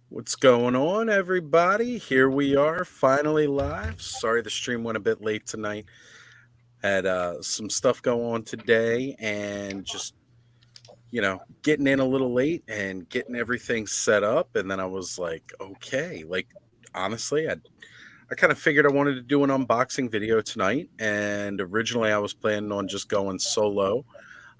What's going on, everybody? Here we are, finally live. Sorry the stream went a bit late tonight. Had some stuff go on today and just, getting in a little late and getting everything set up. And then I was like, okay, honestly, I kind of figured I wanted to do an unboxing video tonight. And originally I was planning on just going solo.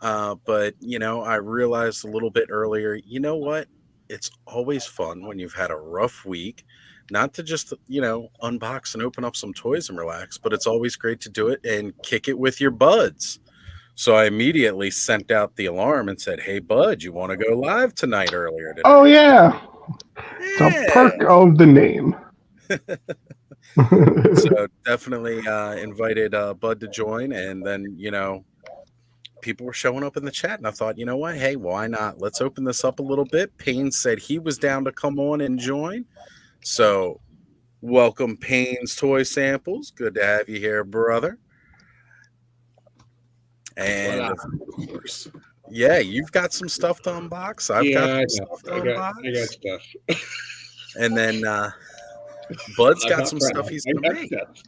But I realized a little bit earlier, you know what? It's always fun when you've had a rough week, not to just, unbox and open up some toys and relax, but it's always great to do it and kick it with your buds. So I immediately sent out the alarm and said, "Hey, bud, you want to go live tonight earlier Oh today?" yeah, it's a Yeah. perk of the name. So definitely invited Bud to join. And then, people were showing up in the chat, and I thought, you know what? Hey, why not? Let's open this up a little bit. Payne said he was down to come on and join. So, welcome, Payne's Toy Samples. Good to have you here, brother. And Voila. of course, yeah, you've got some stuff to unbox. I've got Yeah, some I know. stuff to I got unbox. stuff. And then Bud's I'm got not some proud. stuff he's I going to got make. stuff.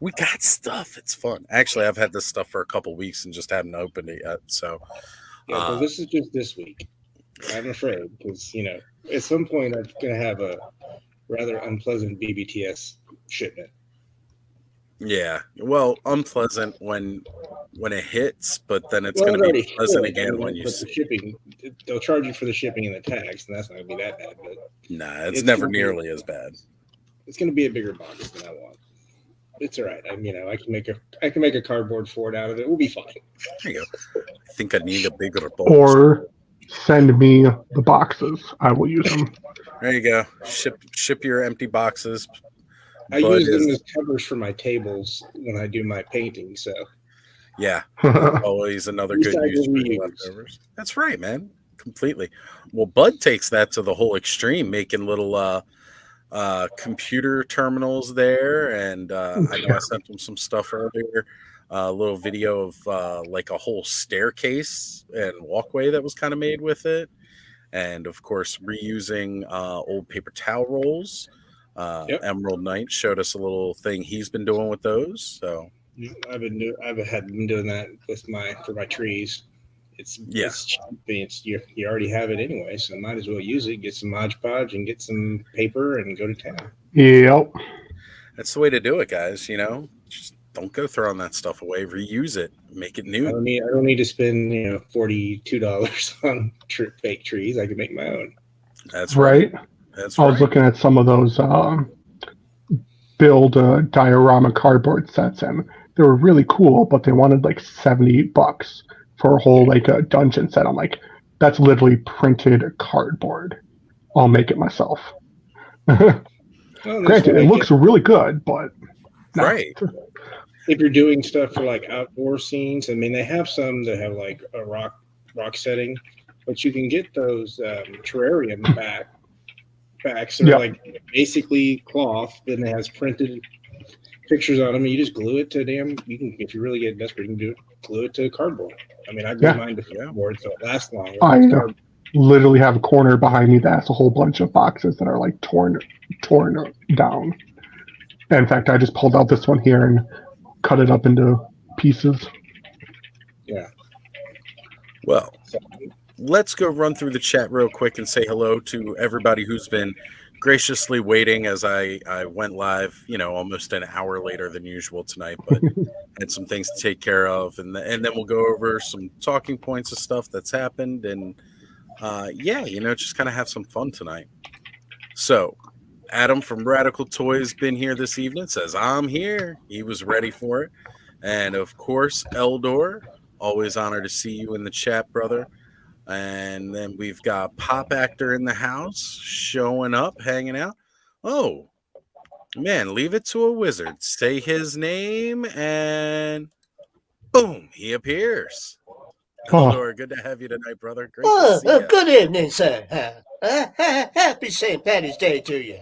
We got stuff. It's fun. Actually, I've had this stuff for a couple weeks and just haven't opened it yet. So, Yeah, well, this is just this week. I'm afraid because at some point I'm gonna have a rather unpleasant BBTS shipment. yeah, well, unpleasant when it hits, but then it's Well, going it to be already pleasant hit. I again when mean, you but the see it. shipping, they'll charge you for the shipping and the tax, and that's not gonna be that bad. But Nah, it's it's never gonna be nearly as bad. it's gonna be a bigger box than I want. It's all right. I can make a cardboard fort out of it. We'll be fine. There you go. I think I need a bigger box. Or send me the boxes. I will use them. There you go. Ship your empty boxes. I Bud use them is as covers for my tables when I do my painting. So yeah. That's always another good use recycle, for your reuse. leftovers. That's right, man. Completely. Well, Bud takes that to the whole extreme, making little computer terminals there, and I know I sent him some stuff earlier. A little video of like a whole staircase and walkway that was kind of made with it, and of course reusing old paper towel rolls. Yep. Emerald Knight showed us a little thing he's been doing with those. So I've been doing that with my trees. It's yeah, it's cheap. You already have it anyway, so might as well use it. Get some Mod Podge and get some paper and go to town. Yep. that's the way to do it, guys. Just don't go throwing that stuff away. Reuse it, make it I new. don't need to spend $42 on fake trees. I can make my own. That's right. Right. That's I was right. looking at some of those build diorama cardboard sets, and they were really cool, but they wanted like $78 for a whole like a dungeon set. I'm like, that's literally printed cardboard. I'll make it myself. Well, that's Granted, it like looks really good, but no. Right. if you're doing stuff for like outdoor scenes. I mean, they have some that have like a rock setting, but you can get those terrarium backs that are Yep. like basically cloth. Then it has printed pictures on them. And you just glue it to You can, if you really get desperate, you can glue it to cardboard. I mean, I glue Yeah. mine to Yeah. cardboard so it lasts longer. I It's cardboard. literally have a corner behind me that has a whole bunch of boxes that are like torn down. In fact, I just pulled out this one here and cut it up into pieces. Yeah. Well, So, let's go run through the chat real quick and say hello to everybody who's been graciously waiting as I went live, almost an hour later than usual tonight, but had some things to take care of. And then we'll go over some talking points of stuff that's happened. And yeah, just kind of have some fun tonight. So, Adam from Radical Toys been here this evening, says, I'm here. He was ready for it. And of course, Eldor, always honored to see you in the chat, brother. And then we've got Pop Actor in the house, showing up, hanging out. Oh, man, leave it to a wizard. Say his name, and boom, he appears. Oh, Eldor, good to have you tonight, brother. Great to see you. Good evening, sir. Happy St. Patty's Day to you.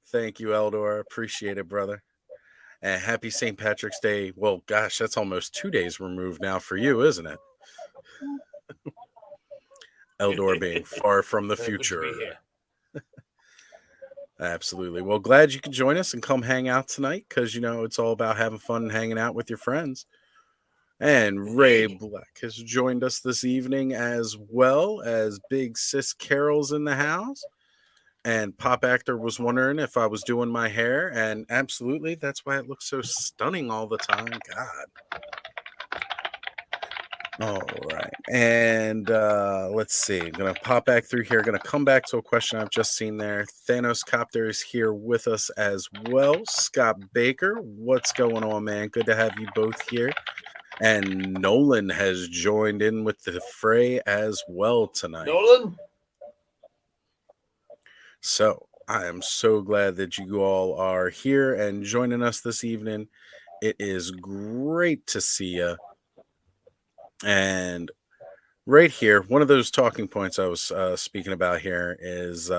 Thank you, Eldor. Appreciate it, brother. And happy St. Patrick's Day. Well, gosh, that's almost 2 days removed now for you, isn't it? Eldor being far from the Good to be future. here. Absolutely. Well, glad you could join us and come hang out tonight because, it's all about having fun and hanging out with your friends. And Ray Indeed. Black has joined us this evening as well as Big Sis Carol's in the house. And Pop Actor was wondering if I was doing my hair. And absolutely, that's why it looks so stunning all the time. God. All right. And let's see. I'm going to pop back through here. Going to come back to a question I've just seen there. Thanos Copter is here with us as well. Scott Baker, what's going on, man? Good to have you both here. And Nolan has joined in with the fray as well tonight. Nolan? So I am so glad that you all are here and joining us this evening. It is great to see you. And right here, one of those talking points I was speaking about here is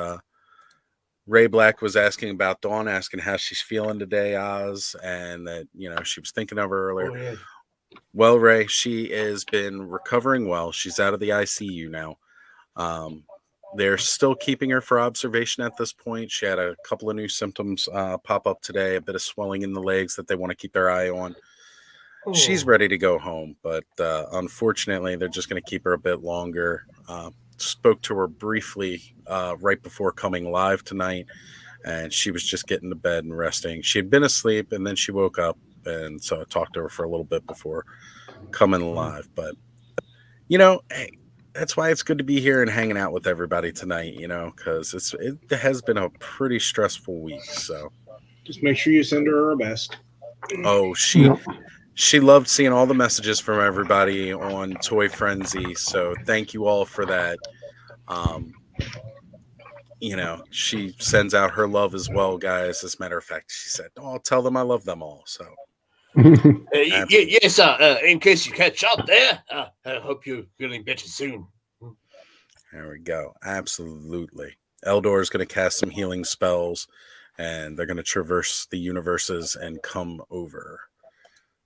Ray Black was asking about Dawn, asking how she's feeling today, Oz, and that, she was thinking of her earlier. Oh, yeah. Well, Ray, she has been recovering well. She's out of the ICU now. They're still keeping her for observation at this point. She had a couple of new symptoms pop up today, a bit of swelling in the legs that they want to keep their eye on. She's ready to go home, but unfortunately, they're just going to keep her a bit longer. Spoke to her briefly right before coming live tonight, and she was just getting to bed and resting. She had been asleep, and then she woke up, and so I talked to her for a little bit before coming live. But, hey, that's why it's good to be here and hanging out with everybody tonight, because it has been a pretty stressful week. So Just make sure you send her our best. Oh, she loved seeing all the messages from everybody on Toy Frenzy. So thank you all for that. She sends out her love as well, guys. As a matter of fact, she said, I'll tell them I love them all. So Yes, in case you catch up there, I hope you're feeling better soon. There we go. Absolutely. Eldor is going to cast some healing spells, and they're going to traverse the universes and come over.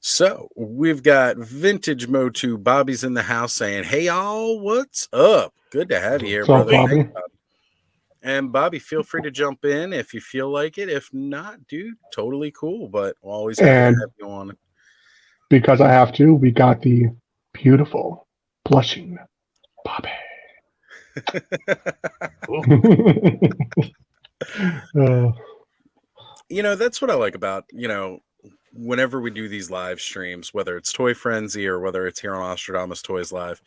So we've got Vintage Motu. Bobby's in the house saying, hey, y'all, what's up? Good to have you here, What's up, brother. Bobby? And Bobby, feel free to jump in if you feel like it. If not, dude, totally cool. But we'll always happy to have you on. Because I have to, we got the beautiful, blushing Bobby. That's what I like about, whenever we do these live streams, whether it's Toy Frenzy or whether it's here on Oztradamus Toys Live,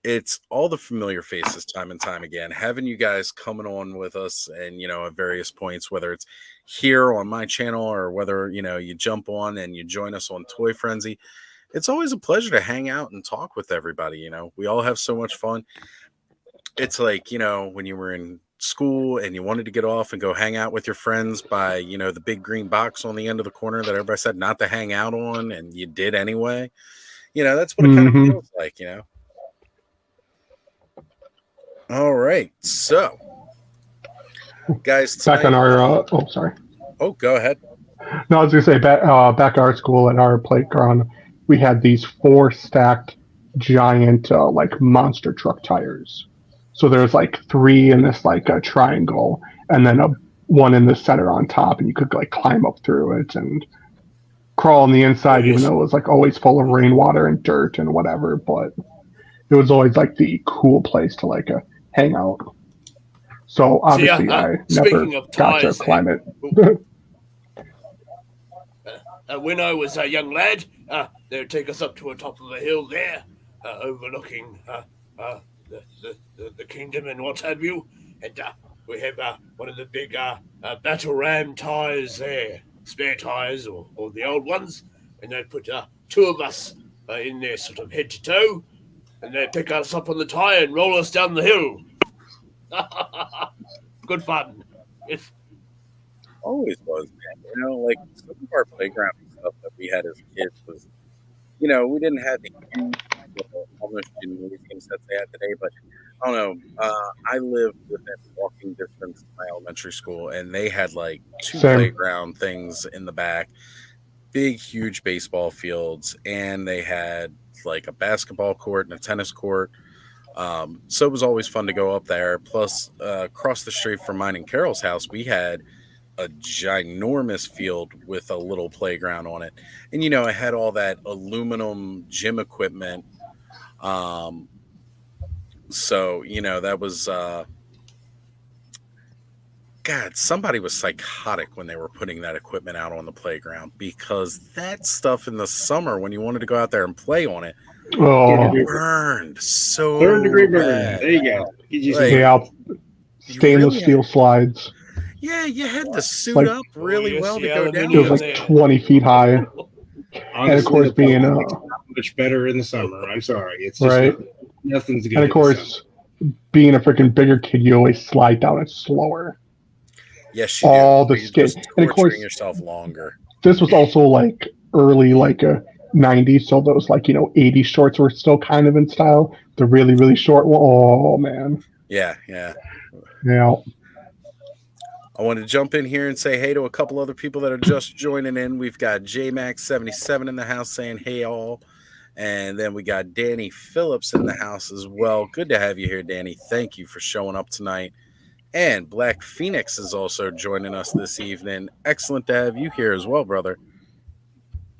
it's all the familiar faces time and time again. Having you guys coming on with us and, at various points, whether it's here on my channel or whether, you jump on and you join us on Toy Frenzy, it's always a pleasure to hang out and talk with everybody. We all have so much fun. It's like, when you were in school and you wanted to get off and go hang out with your friends by, the big green box on the end of the corner that everybody said not to hang out on, and you did anyway. That's what it kind of feels like, All right. So, guys, back on our, sorry. Oh, go ahead. No, I was going to say, back at our school, at our playground, we had these 4 stacked giant, monster truck tires. So there's 3 in this a triangle, and then one in the center on top, and you could climb up through it and crawl on the inside, even though it was always full of rainwater and dirt and whatever. But it was always the cool place to hang out. So obviously, I never got to climb it. When I was a young lad, they'd take us up to the top of a hill there, overlooking the kingdom and what have you, and we have one of the big battle ram tires there, spare tires or the old ones, and they'd put 2 of us in there sort of head to toe, and they'd pick us up on the tire and roll us down the hill. Good fun. Always was, man. Some of our playground stuff that we had as kids was, we didn't have the huge, almost gymnasium sets they had today, but I don't know. I lived within walking distance to my elementary school, and they had 2 playground things in the back, big, huge baseball fields, and they had a basketball court and a tennis court. So it was always fun to go up there. Plus, across the street from mine and Carol's house, we had a ginormous field with a little playground on it. And, it had all that aluminum gym equipment. So, that was, God, somebody was psychotic when they were putting that equipment out on the playground, because that stuff in the summer, when you wanted to go out there and play on it, Oh, burned so Third degree burn. bad. There you go. Get you some- Like, yeah. you Stainless really steel slides. Yeah, you had to suit Like- up really yes, well to yeah, go It down was there. like 20 feet high. And of Honestly, course, the being public is not much better in the summer. I'm sorry, it's just right. nothing's good. And of in the course, being a freaking bigger kid, you always slide down it slower. Yes, you all do. the You're skate- just and of course- torturing yourself longer. This was also like early, like a 90s, so those 80s shorts were still kind of in style. The really, really short one. Oh man, Yeah. yeah. I wanted to jump in here and say hey to a couple other people that are just joining in. We've got JMax77 in the house saying hey all. And then we got Danny Phillips in the house as well. Good to have you here, Danny. Thank you for showing up tonight. And Black Phoenix is also joining us this evening. Excellent to have you here as well, brother.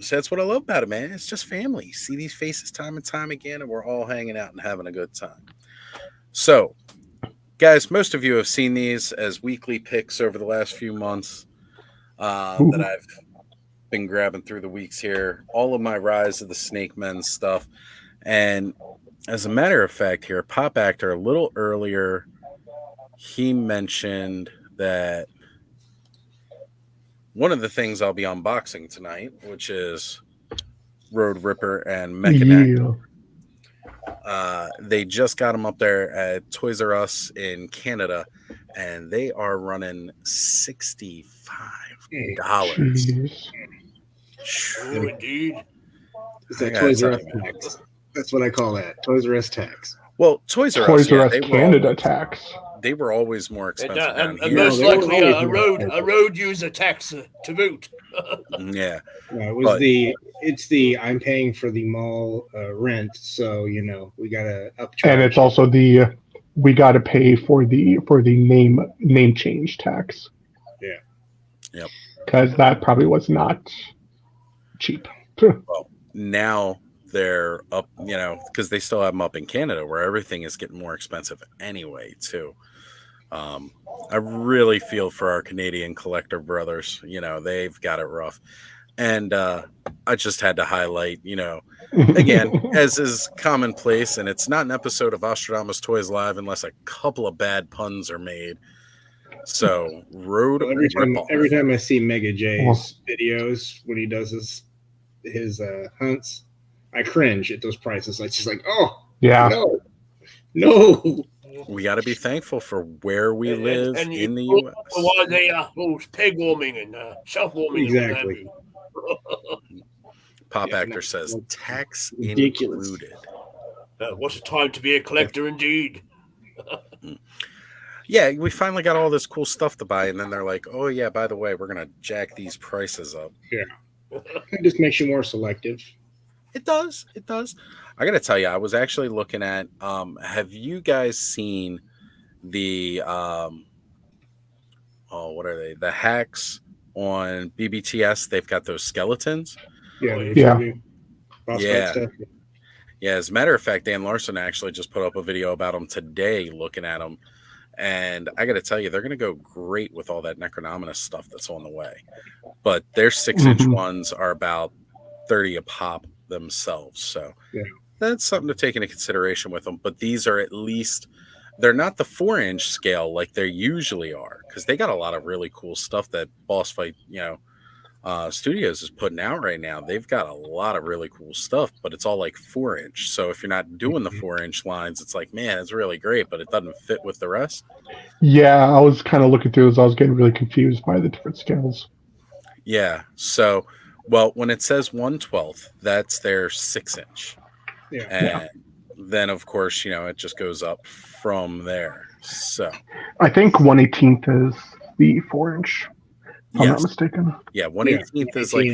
So that's what I love about it, man. It's just family. You see these faces time and time again, and we're all hanging out and having a good time. So, guys, most of you have seen these as weekly picks over the last few months that I've been grabbing through the weeks here. All of my Rise of the Snake Men stuff. And as a matter of fact here, Pop Actor, a little earlier, he mentioned that one of the things I'll be unboxing tonight, which is Road Ripper and Mechanac. They just got them up there at Toys R Us in Canada, and they are running $65. Jeez. Oh, indeed. It's that I gotta Toys R tell Us you, man. tax. That's what I call that. Toys R Us tax. Well, Toys R Us, Toys R yeah, Us Canada tax. they were always more expensive down And here. most they were likely always a road user tax to boot. Yeah. No, it was But- it's the I'm paying for the mall rent, so we gotta upcharge. And it's also we got to pay for the name change tax. Yeah. Yep. Because that probably was not cheap. Now they're up, because they still have them up in Canada where everything is getting more expensive anyway, too. I really feel for our Canadian collector brothers. They've got it rough. And I just had to highlight, again, as is commonplace, and it's not an episode of Oztradamus Toys Live unless a couple of bad puns are made. So, Road Well, Rip-Off. every time I see Mega J's videos when he does his hunts, I cringe at those prices. Like just like, oh Yeah. no. We got to be thankful for where we live and in the you- U.S. Why they are peg warming and shelf warming. Exactly. Pop Yeah, Actor no, says that's tax ridiculous. included. What a time to be a collector, indeed. Yeah, we finally got all this cool stuff to buy, and then they're like, "Oh yeah, by the way, we're gonna jack these prices up." It just makes you more selective. It does. It does. I gotta tell you, I was actually looking at. Have you guys seen the what are they? The hacks on BBTS? They've got those skeletons. Yeah. Yeah. Boss fight Yeah. stuff. Yeah, as a matter of fact, Dan Larson actually just put up a video about them today, looking at them. And I got to tell you, they're going to go great with all that Necronominus stuff that's on the way. But their 6-inch Mhm. ones are about 30 a pop themselves. So Yeah. that's something to take into consideration with them. But these are at least, they're not the 4-inch scale like they usually are, because they got a lot of really cool stuff that Boss Fight, Studios is putting out right now. They've got a lot of really cool stuff, but it's all like 4-inch. So if you're not doing the 4-inch lines, it's like, man, it's really great, but it doesn't fit with the rest. Yeah, I was kind of looking through this. I was getting really confused by the different scales. Yeah. So, well, when it says 1/12, that's their 6-inch. Yeah. And then, of course, it just goes up from there. So, I think 1/18th is the 4-inch. If I'm not yes. mistaken. Yeah, 1/18th is like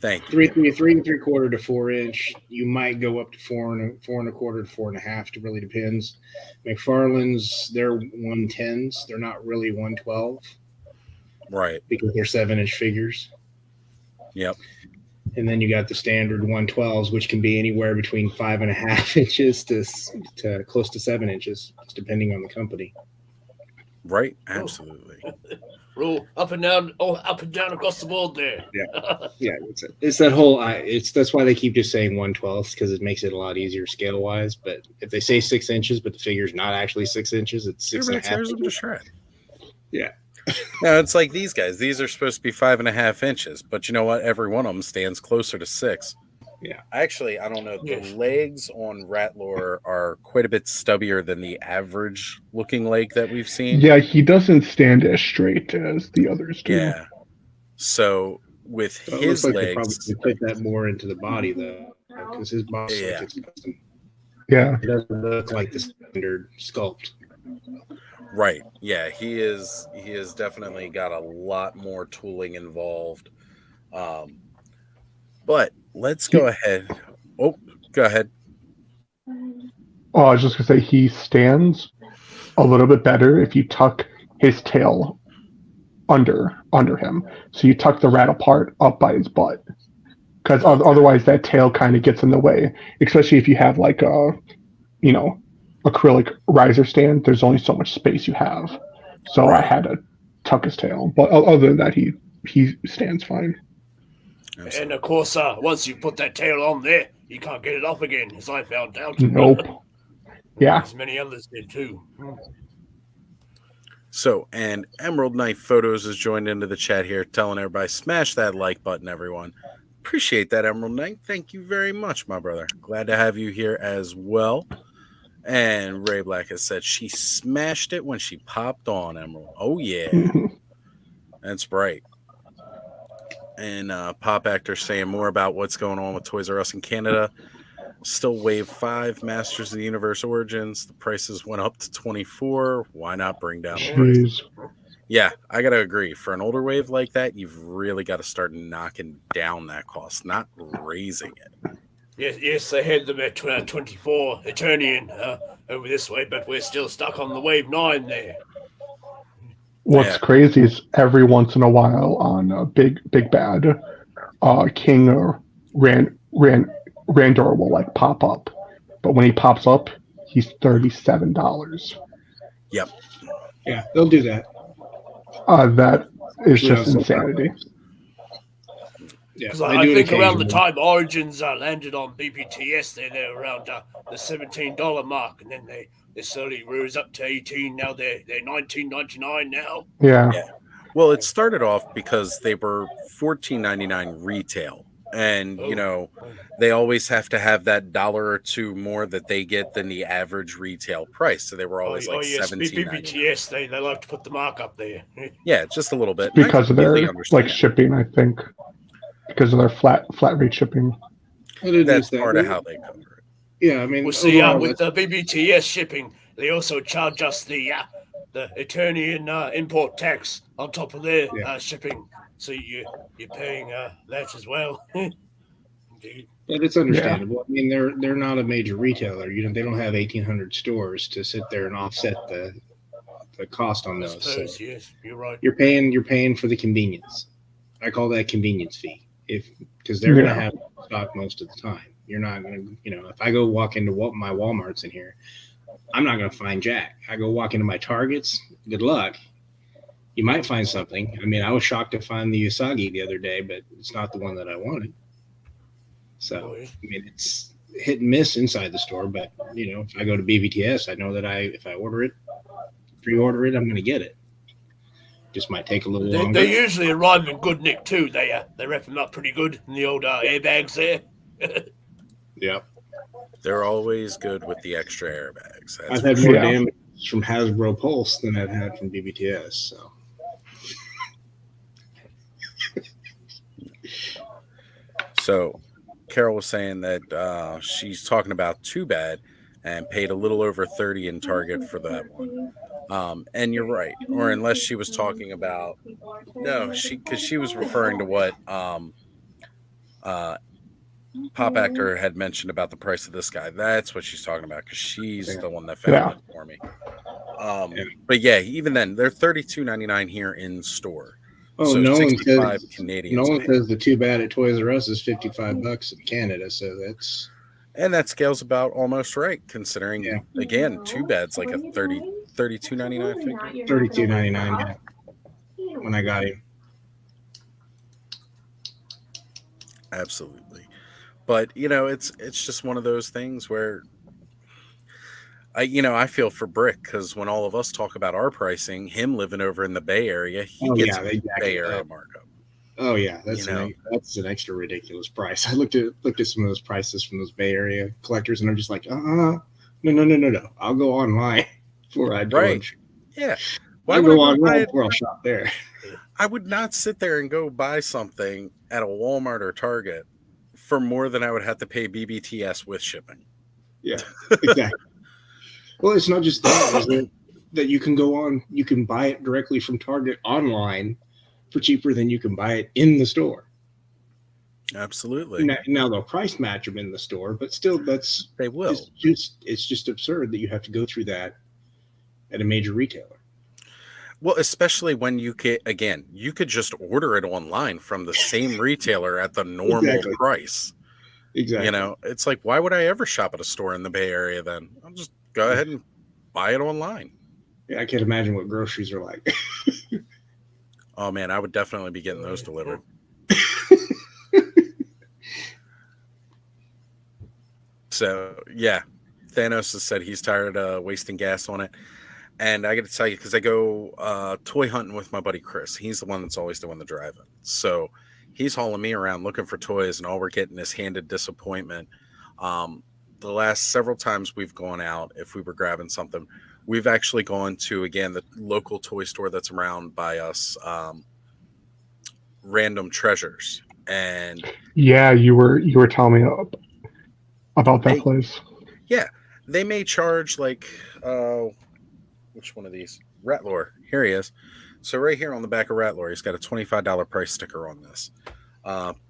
Thank you. 3 3/4 to 4 inch. You might go up to 4 1/4 to 4.5. It really depends. McFarlane's, they're 110s. They're not really 112 Right. because they're 7-inch figures. Yep. And then you got the standard 112s, which can be anywhere between 5.5 inches to close to 7 inches, depending on the company. Right. Absolutely. Roll up and down across the board there. Yeah, it's that whole. That's why they keep just saying 112 because it makes it a lot easier scale wise. But if they say 6 inches, but the figure's not actually 6 inches, it's 6.5 tears them to inches. shred. Yeah. No, it's like these guys. These are supposed to be 5.5 inches, but you know what? Every one of them stands closer to 6. Yeah. Actually, I don't know. The Yes. legs on Ratlore are quite a bit stubbier than the average looking leg that we've seen. Yeah, he doesn't stand as straight as the others do. Yeah. So with So it his looks like they probably legs, fit that more into the body though, because his body Yeah. it's custom. Yeah. It doesn't look like the standard sculpt. right? Yeah, he is definitely got a lot more tooling involved. But let's go ahead. Oh, go ahead. Oh, I was just gonna say he stands a little bit better if you tuck his tail under him. So you tuck the rat apart up by his butt, because otherwise that tail kind of gets in the way. Especially if you have like a, acrylic riser stand. There's only so much space you have. So I had to tuck his tail, but other than that, he stands fine. And of course, once you put that tail on there, you can't get it off again, as I found out. Nope. Yeah. As many others did too. So, and Emerald Knight Photos has joined into the chat here, telling everybody, smash that like button, everyone. Appreciate that, Emerald Knight. Thank you very much, my brother. Glad to have you here as well. And Ray Black has said she smashed it when she popped on, Emerald. Oh, yeah. That's right. And Pop Actor saying more about what's going on with Toys R Us in Canada. Still Wave 5 Masters of the Universe Origins. The prices went up to $24. Why not bring down the price? Yeah, I got to agree. For an older wave like that, you've really got to start knocking down that cost, not raising it. Yes, they had them at 24 Eternian over this way, but we're still stuck on the Wave 9 there. What's crazy is every once in a while on Big Bad, King Randor will like pop up, but when he pops up, he's $37. Yep. Yeah, they'll do that. That is just insanity. Yeah, Because I think around the time Origins landed on BBTS, they're around the $17 mark, and then they slowly rose up to 18. Now they're $19.99 now. Yeah. Well, it started off because they were $14.99 retail. And, they always have to have that $1 or $2 more that they get than the average retail price. So they were always $17.99. BBTS, they like to put the mark up there. Yeah, just a little bit. Because of their shipping, I think. Because of their flat rate shipping. That's part of how they cover it. Yeah, I mean, Well, see, with the BBTS shipping, they also charge us the Eternian import tax on top of their shipping. So you're paying that as well. Indeed. But it's understandable. Yeah. I mean, they're not a major retailer. They don't have 1,800 stores to sit there and offset the cost on those. Suppose, so yes, you're right. You're paying for the convenience. I call that convenience fee, because they're gonna have stock most of the time. You're not gonna, if I go walk into my Walmarts in here, I'm not gonna find jack. I go walk into my Targets. Good luck. You might find something. I mean, I was shocked to find the Usagi the other day, but it's not the one that I wanted. So, I mean, it's hit and miss inside the store, but, if I go to BBTS, I know that if I pre-order it, I'm going to get it. Just might take a little longer. They usually arrive in good nick, too. They wrap them up pretty good in the old airbags there. Yep. They're always good with the extra airbags. I've had more damage from Hasbro Pulse than I've had from BBTS, so. So, Carol was saying that she's talking about Too Bad and paid a little over $30 in Target for that one. And you're right. Or unless she was talking about, because she was referring to what Uh, Pop Actor had mentioned about the price of this guy. That's what she's talking about because she's the one that found Yeah. it for me. But yeah, even then, they're $32.99 here in store. Oh, So Nolan 65 says Canadian. Nolan says the Too Bad at Toys R Us is $55 in Canada, so that's And that scales about almost right, considering, Yeah. again, Too Bad's like a $32.99 figure. $32.99 when I got him. Absolutely. But, it's just one of those things where I feel for Brick because when all of us talk about our pricing, him living over in the Bay Area, he gets they jack Bay it Area up. markup. Oh yeah, that's You know. that's an extra ridiculous price. I looked at some of those prices from those Bay Area collectors, and I'm just like, no. I'll go online before I go. Right. Yeah. I'll go online before I'll shop there. I would not sit there and go buy something at a Walmart or Target for more than I would have to pay BBTS with shipping. Yeah, exactly. Well, it's not just that, that you can go on, you can buy it directly from Target online for cheaper than you can buy it in the store. Absolutely. Now they'll price match them in the store, but still, they will. It's just absurd that you have to go through that at a major retailer. Well, especially when you could just order it online from the same retailer at the normal price. Exactly. It's like, why would I ever shop at a store in the Bay Area then? I'll just go ahead and buy it online. Yeah, I can't imagine what groceries are like. Oh, man, I would definitely be getting those delivered. So, yeah, Thanos has said he's tired of wasting gas on it. And I got to tell you, because I go toy hunting with my buddy Chris. He's the one that's always doing the driving. So he's hauling me around looking for toys, and all we're getting is handed disappointment. The last several times we've gone out, if we were grabbing something, we've actually gone to, again, the local toy store that's around by us, Random Treasures. And yeah, you were telling me about that place. Yeah, they may charge like which one of these? Ratlore. Here he is. So right here on the back of Ratlore, he's got a $25 price sticker on this.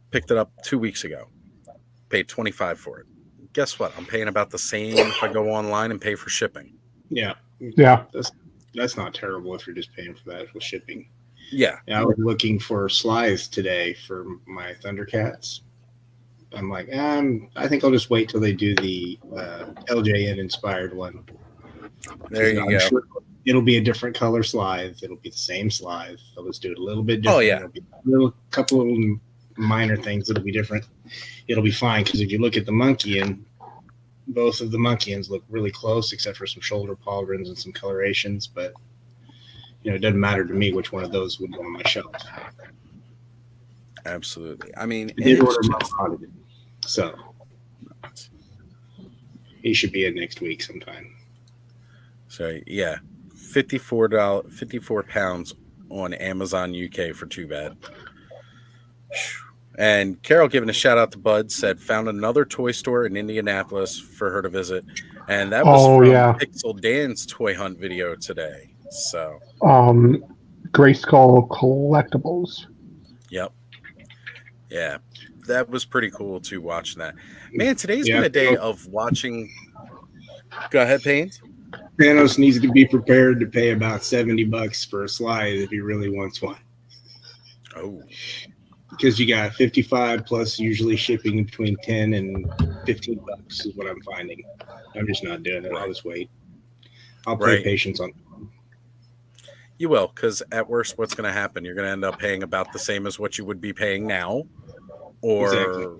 Picked it up 2 weeks ago. Paid $25 for it. Guess what? I'm paying about the same if I go online and pay for shipping. Yeah. Yeah. That's not terrible if you're just paying for that with shipping. Yeah. I was looking for slides today for my Thundercats. I'm like, I think I'll just wait till they do the LJN inspired one. There you go. Sure it'll be a different color slide. It'll be the same slide. They'll just do it a little bit different. Oh, yeah. It'll be a couple of minor things that'll be different. It'll be fine because if you look at the monkey and both of the monkey ends look really close except for some shoulder pauldrons and some colorations, but it doesn't matter to me which one of those would go on my shelf. Absolutely. I mean, I did order my product, so he should be in next week sometime. So yeah, £54 on Amazon UK for Too Bad. And Carol, giving a shout out to Bud, said found another toy store in Indianapolis for her to visit, and that was from Pixel Dan's toy hunt video today. So Grayskull Collectibles. Yep. Yeah, that was pretty cool too. Watching that, man. Today's been a day of watching. Go ahead, Pains. Thanos needs to be prepared to pay about $70 for a slide if he really wants one. Oh, because you got 55 plus usually shipping between 10 and $15 is what I'm finding. I'm just not doing it. I'll just wait. I'll play patience on. You will, because at worst, what's going to happen? You're going to end up paying about the same as what you would be paying now, or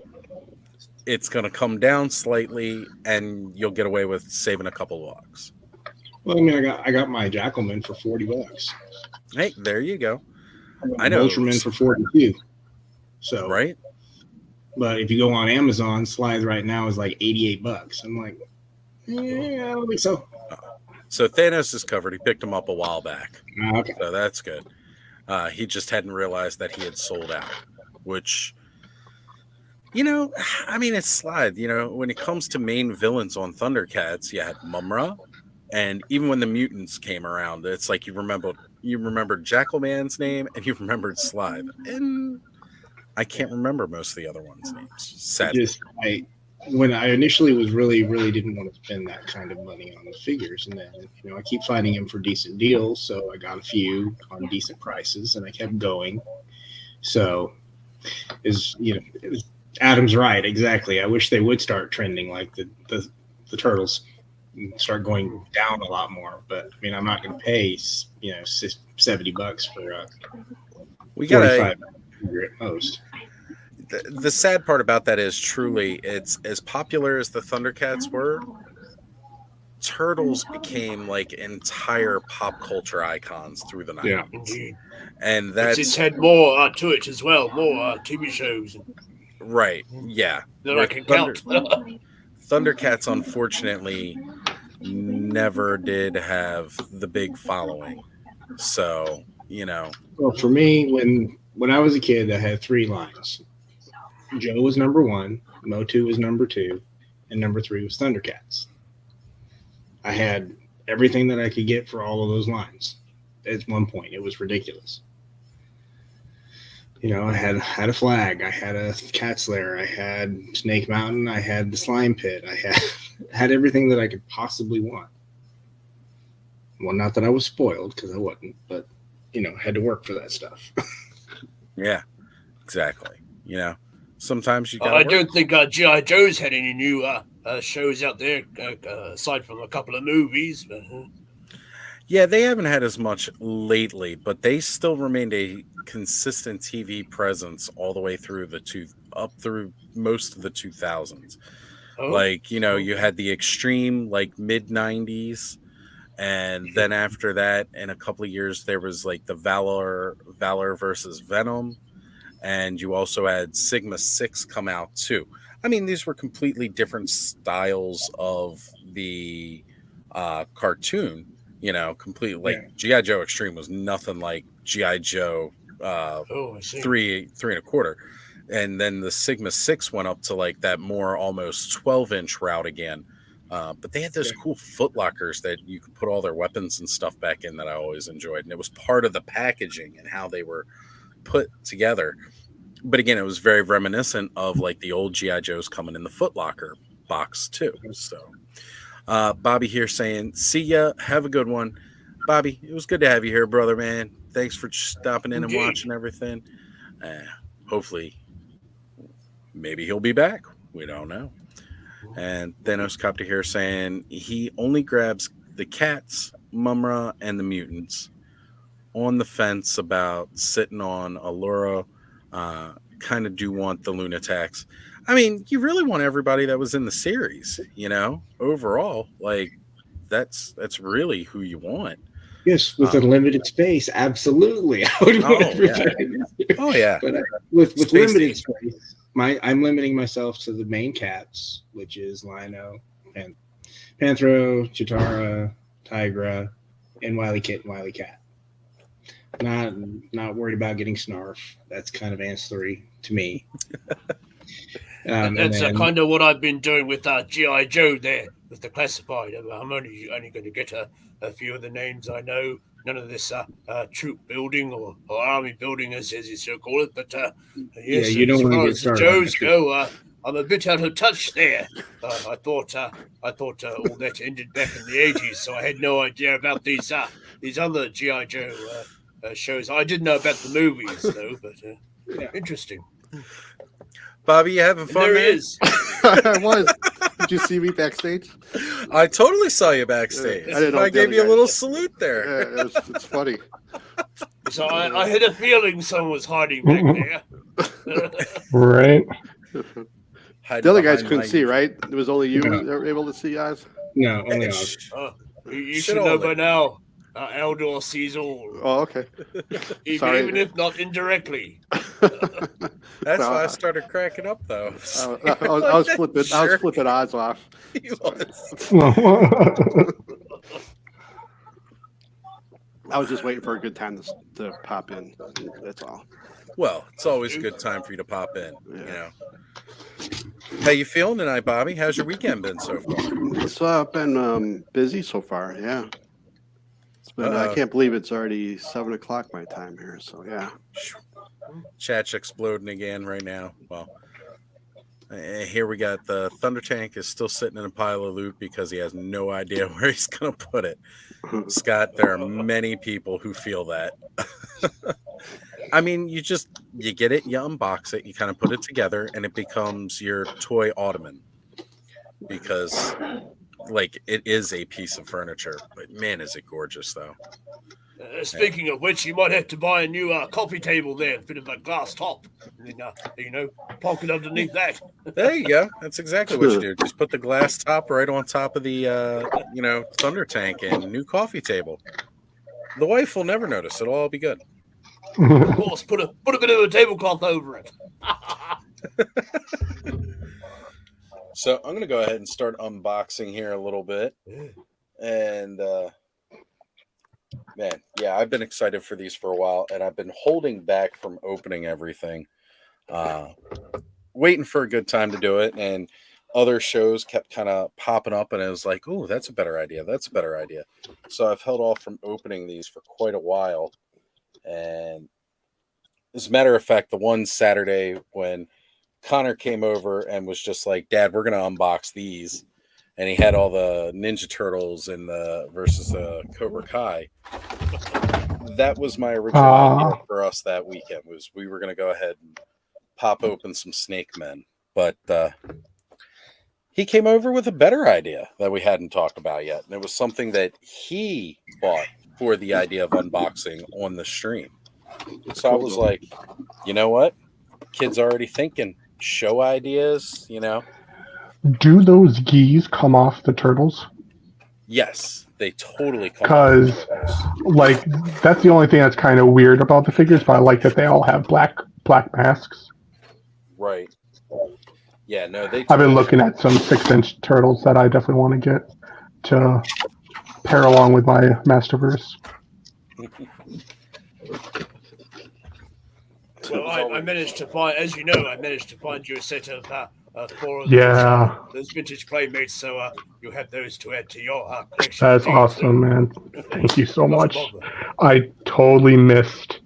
it's going to come down slightly, and you'll get away with saving a couple bucks. Well, I mean, I got my Jackalman for $40. Hey, there you go. I know Ultraman for $42. So right, but if you go on Amazon, slides right now is like $88. I'm like, I don't think so. So Thanos is covered. He picked him up a while back. Okay. So that's good. He just hadn't realized that he had sold out, which, I mean, it's slide. When it comes to main villains on Thundercats, you had Mumra, and even when the mutants came around, it's like you remembered Jackalman's name and you remembered Slide. And I can't remember most of the other ones' names. Sadly. When I initially was really didn't want to spend that kind of money on the figures, and then I keep finding them for decent deals, so I got a few on decent prices, and I kept going. So, Adam's right, exactly. I wish they would start trending like the turtles, and start going down a lot more. But I mean, I'm not going to pay $70 for a we got 45 at most. The sad part about that is truly it's as popular as the Thundercats were. Turtles became like entire pop culture icons through the 90s. Yeah. Indeed. And it's had more to it as well, more TV shows. Right, yeah. That I can count. Thundercats, unfortunately, never did have the big following. So, Well, for me, when I was a kid, I had 3 lines. Joe was number 1, Motu was number 2, and number 3 was Thundercats. I had everything that I could get for all of those lines at one point. It was ridiculous. I had a flag, I had a cat slayer, I had Snake Mountain, I had the slime pit, I had everything that I could possibly want. Well, not that I was spoiled, because I wasn't, but I had to work for that stuff. Yeah, exactly. Sometimes you got. I don't think G.I. Joe's had any new shows out there aside from a couple of movies. But, yeah, they haven't had as much lately, but they still remained a consistent TV presence all the way through up through most of the 2000s. Like you had the Extreme like mid 90s, and then after that, in a couple of years, there was like the Valor versus Venom. And you also had Sigma 6 come out too. I mean, these were completely different styles of the cartoon. Completely like G.I. Joe Extreme was nothing like G.I. Joe 3 3.25, and then the Sigma 6 went up to like that more almost 12-inch route again. But they had those cool footlockers that you could put all their weapons and stuff back in that I always enjoyed, and it was part of the packaging and how they were put together. But again, it was very reminiscent of like the old G.I. Joes coming in the Foot Locker box too. So Bobby here saying, see ya, have a good one. Bobby, it was good to have you here, brother, man. Thanks for stopping in and watching everything. Hopefully maybe he'll be back, we don't know. And Thanos Copter here saying he only grabs the cats, Mumra, and the mutants. On the fence about sitting on Allura. Kind of do want the Lunatics. I mean, you really want everybody that was in the series, overall. Like, that's really who you want. Yes, with unlimited space, absolutely. I would want everybody. Yeah. Oh, yeah. But with limited space, I'm limiting myself to the main cats, which is Lino, and Panthro, Chitara, Tigra, and Wily Kit and Wily Cat. Not worried about getting Snarf. That's kind of ancillary to me. That's kind of what I've been doing with G.I. Joe there, with the classified. I'm only going to get a few of the names I know. None of this troop building or army building, as you so call it. But yes, you don't want to get as far started. as the Joes go, I'm a bit out of touch there. I thought all that ended back in the 80s, so I had no idea about these other G.I. Joe shows. I didn't know about the movies though, but interesting. Bobby, you having fun? There man? he is. I was. Did you see me backstage? I totally saw you backstage. I gave you a little salute there. Yeah, it's funny. So I had a feeling someone was hiding back there. Right. The other guys couldn't see, right? It was only you that were able to see, guys? No, only us. You should know by now. Eldor sees all. Oh, okay. Even if not indirectly. That's why I started cracking up, though. I was flipping odds off. He was. I was just waiting for a good time to pop in. That's all. Well, it's always a good time for you to pop in. How you feeling tonight, Bobby? How's your weekend been so far? It's been busy so far. Yeah. It's been. I can't believe it's already 7:00 my time here. So yeah. Chat's exploding again right now. Well, here we got the Thunder Tank is still sitting in a pile of loot because he has no idea where he's going to put it. Scott, there are many people who feel that. I mean, you get it, you unbox it, you kind of put it together, and it becomes your toy ottoman. Because, like, it is a piece of furniture. But, man, is it gorgeous, though. Speaking of which, you might have to buy a new coffee table there, a bit of a glass top, and pocket underneath that. There you go. That's exactly what you do. Just put the glass top right on top of the, Thunder Tank and new coffee table. The wife will never notice. It'll all be good. Of course, put a bit of a tablecloth over it. So I'm going to go ahead and start unboxing here a little bit. And, man, yeah, I've been excited for these for a while, and I've been holding back from opening everything, waiting for a good time to do it. And other shows kept kind of popping up, and I was like, oh, that's a better idea. That's a better idea. So I've held off from opening these for quite a while. And as a matter of fact, the one Saturday when Connor came over and was just like, Dad, we're going to unbox these. And he had all the Ninja Turtles and versus the Cobra Kai. That was my original idea for us that weekend, was we were going to go ahead and pop open some Snake Men. But he came over with a better idea that we hadn't talked about yet. And it was something that he bought for the idea of unboxing on the stream. So I was like, you know what? Kid's already thinking. Show ideas, Do those geese come off the turtles? Yes, they totally come. Because, like, that's the only thing that's kind of weird about the figures, but I like that they all have black masks. Right. Yeah, no, they. I've been looking at some 6-inch turtles that I definitely want to get to pair along with my Masterverse. Well, I managed to find, as you know, you a set of 4 of those vintage playmates, so you'll have those to add to your collection. That's awesome, man. Thank you so much. I totally missed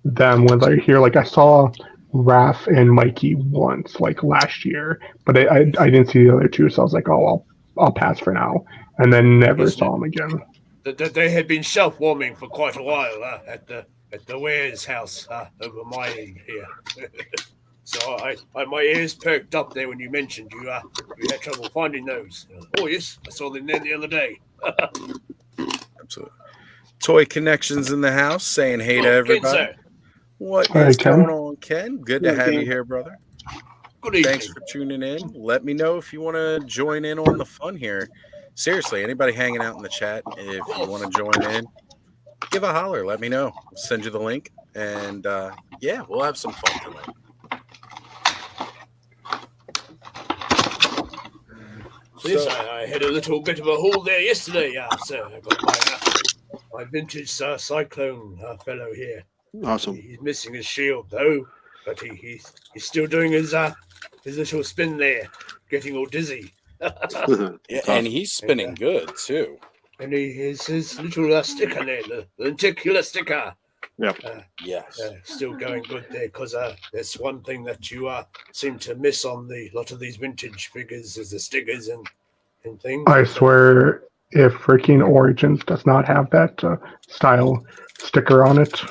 them when they're here. Like, I saw Raph and Mikey once, like, last year, but I didn't see the other two, so I was like, oh, I'll pass for now, and then never saw them again. They had been shelf-warming for quite a while at the Ware's house over my end here. So my ears perked up there when you mentioned you had trouble finding those. Oh yes, I saw them there the other day. Absolutely. Toy Connections in the house, saying hey to everybody. Ken, what is going on, Ken? Good to have you here, brother. Good evening. Thanks for tuning in. Let me know if you want to join in on the fun here. Seriously, anybody hanging out in the chat, if you want to join in, give a holler. Let me know. I'll send you the link. And, we'll have some fun tonight. Yes, I had a little bit of a haul there yesterday, so I got my vintage Cyclone fellow here. Awesome. He's missing his shield, though, but he's still doing his little spin there, getting all dizzy. And he's spinning good, too. And his little sticker there, the lenticular sticker. Yep. Yes. Still going good there, because that's one thing that you seem to miss on the lot of these vintage figures is the stickers and things. I swear, if freaking Origins does not have that style sticker on it,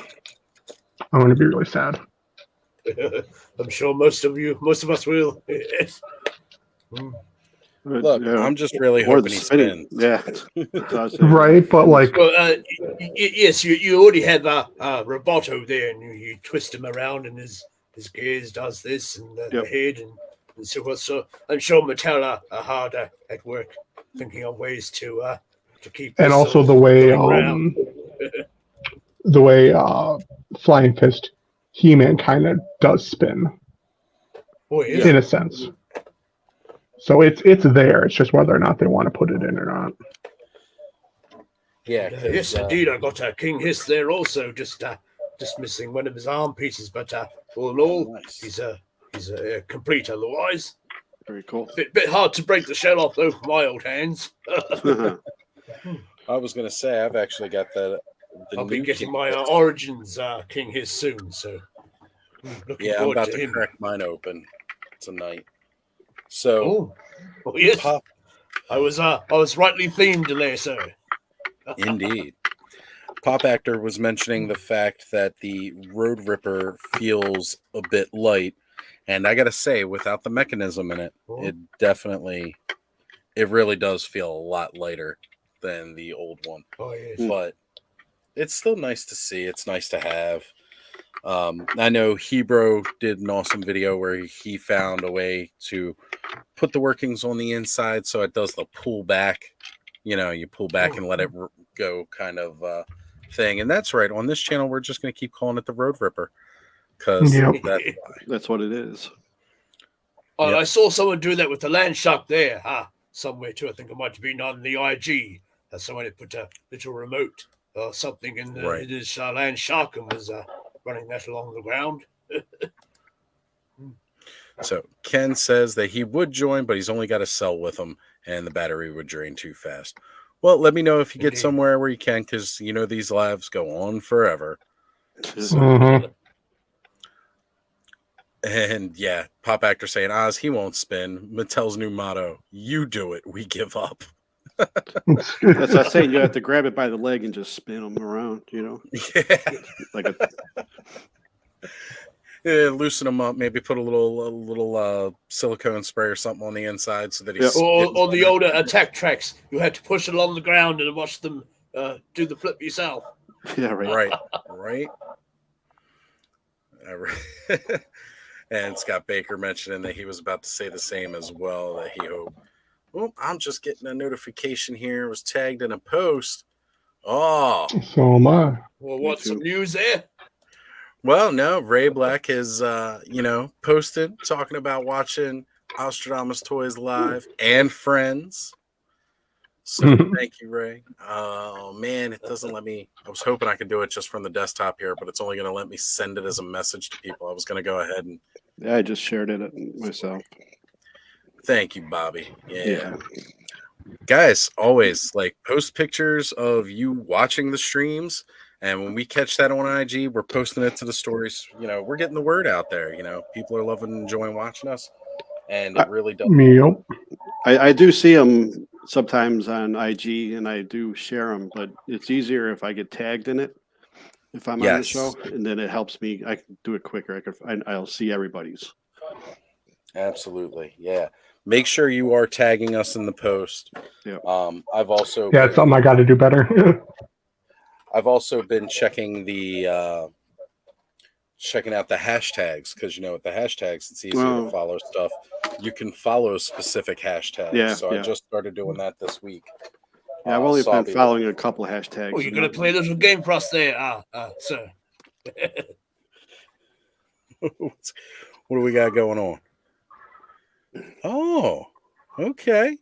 I'm going to be really sad. I'm sure most of us will. Look, I'm just really hoping he spins. Yeah. Right, but like... Well, yes, you already have Roboto there, and you twist him around, and his gears does this, and the head, and so forth. So I'm sure Mattel are hard at work thinking of ways to keep... And also the way... the way Flying Fist He-Man kind of does spin. Oh, yeah. In a sense. So it's there. It's just whether or not they want to put it in or not. Yeah. Yes, indeed. I got King Hiss there also, just missing one of his arm pieces, but all in all, nice. He's a complete otherwise. Very cool. Bit hard to break the shell off though for my old hands. I was going to say I've actually got that. I'll be getting my Origins King Hiss soon, so. Looking Yeah, I'm forward about to to him. crack mine open tonight. So, Oh yes. Pop, I was rightly themed today, sir. indeed. Pop Actor was mentioning the fact that the Road Ripper feels a bit light, and I gotta say, without the mechanism in it, it really does feel a lot lighter than the old one. Oh yes. But it's still nice to see. It's nice to have. I know Hebro did an awesome video where he found a way to put the workings on the inside so it does the pull back. You pull back and let it go kind of thing. And that's right. On this channel, we're just going to keep calling it the Road Ripper because that's what it is. Yep. I saw someone do that with the land shark there. Somewhere too. I think it might have been on the IG. Someone had put a little remote or something in his land shark and was running that along the ground. So Ken says that he would join, but he's only got a cell with him, and the battery would drain too fast. Well, let me know if you get somewhere where you can, because these lives go on forever. So, and yeah, Pop Actor saying, Oz, he won't spin. Mattel's new motto, you do it, we give up. That's not saying you have to grab it by the leg and just spin them around, Yeah. Like loosen them up, maybe put a little silicone spray or something on the inside so that he or the older attack tracks. You had to push it along the ground and watch them do the flip yourself. Yeah, right. And Scott Baker mentioning that he was about to say the same as well, that he hoped. Well, I'm just getting a notification here. It was tagged in a post. Oh. So am I. Well, what's some news there? Well, no, Ray Black has, posted talking about watching Oztradamus Toyz live and Friends. So thank you, Ray. Oh, man, it doesn't let me. I was hoping I could do it just from the desktop here, but it's only going to let me send it as a message to people. I was going to go ahead and. Yeah, I just shared it myself. Thank you, Bobby. Yeah. Guys, always post pictures of you watching the streams. And when we catch that on IG, we're posting it to the stories. We're getting the word out there. People are loving and enjoying watching us. And it really does. I do see them sometimes on IG, and I do share them. But it's easier if I get tagged in it, if I'm on the show. And then it helps me. I can do it quicker. I'll see everybody's. Absolutely. Yeah. Make sure you are tagging us in the post. Yeah. I've also. Yeah, it's something I got to do better. I've also been checking out the hashtags because with the hashtags it's easier to follow stuff. You can follow specific hashtags. Yeah. So I just started doing that this week. Yeah, I've only been following a couple of hashtags. Oh, you're gonna play a little game for us there, sir. What do we got going on? Oh, okay.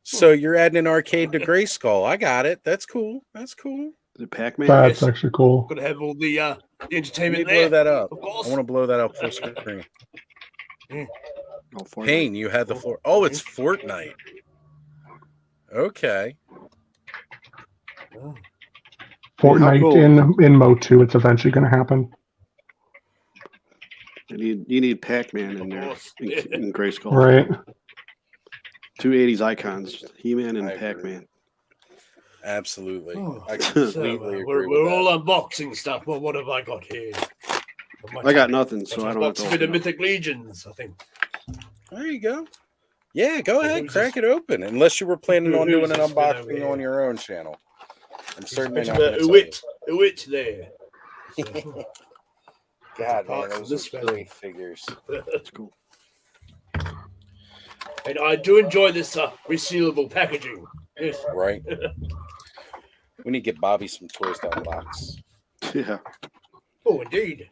So you're adding an arcade to Grayskull. I got it. That's cool. The Pac-Man. That's actually cool. Gonna have all the entertainment there. Blow that up. Of course. I want to blow that up full screen. Oh, Payne, you had the floor. Oh, it's Fortnite. Okay. Fortnite in Mo 2. It's eventually going to happen. You need Pac-Man in there in Grayskull. Right. Two 80s icons, He-Man and Pac-Man. Absolutely. I completely agree. We're all unboxing stuff. Well, what have I got here? I got nothing, so I don't have to. Box of the Mythic Legions, I think. There you go. Yeah, go ahead, crack it open. Unless you were planning on doing an unboxing on your own channel. I'm certainly not. Wit there. God, man, those are great figures. That's cool. And I do enjoy this resealable packaging. Yes. Right. We need to get Bobby some Toys down the box. Yeah. Oh, indeed.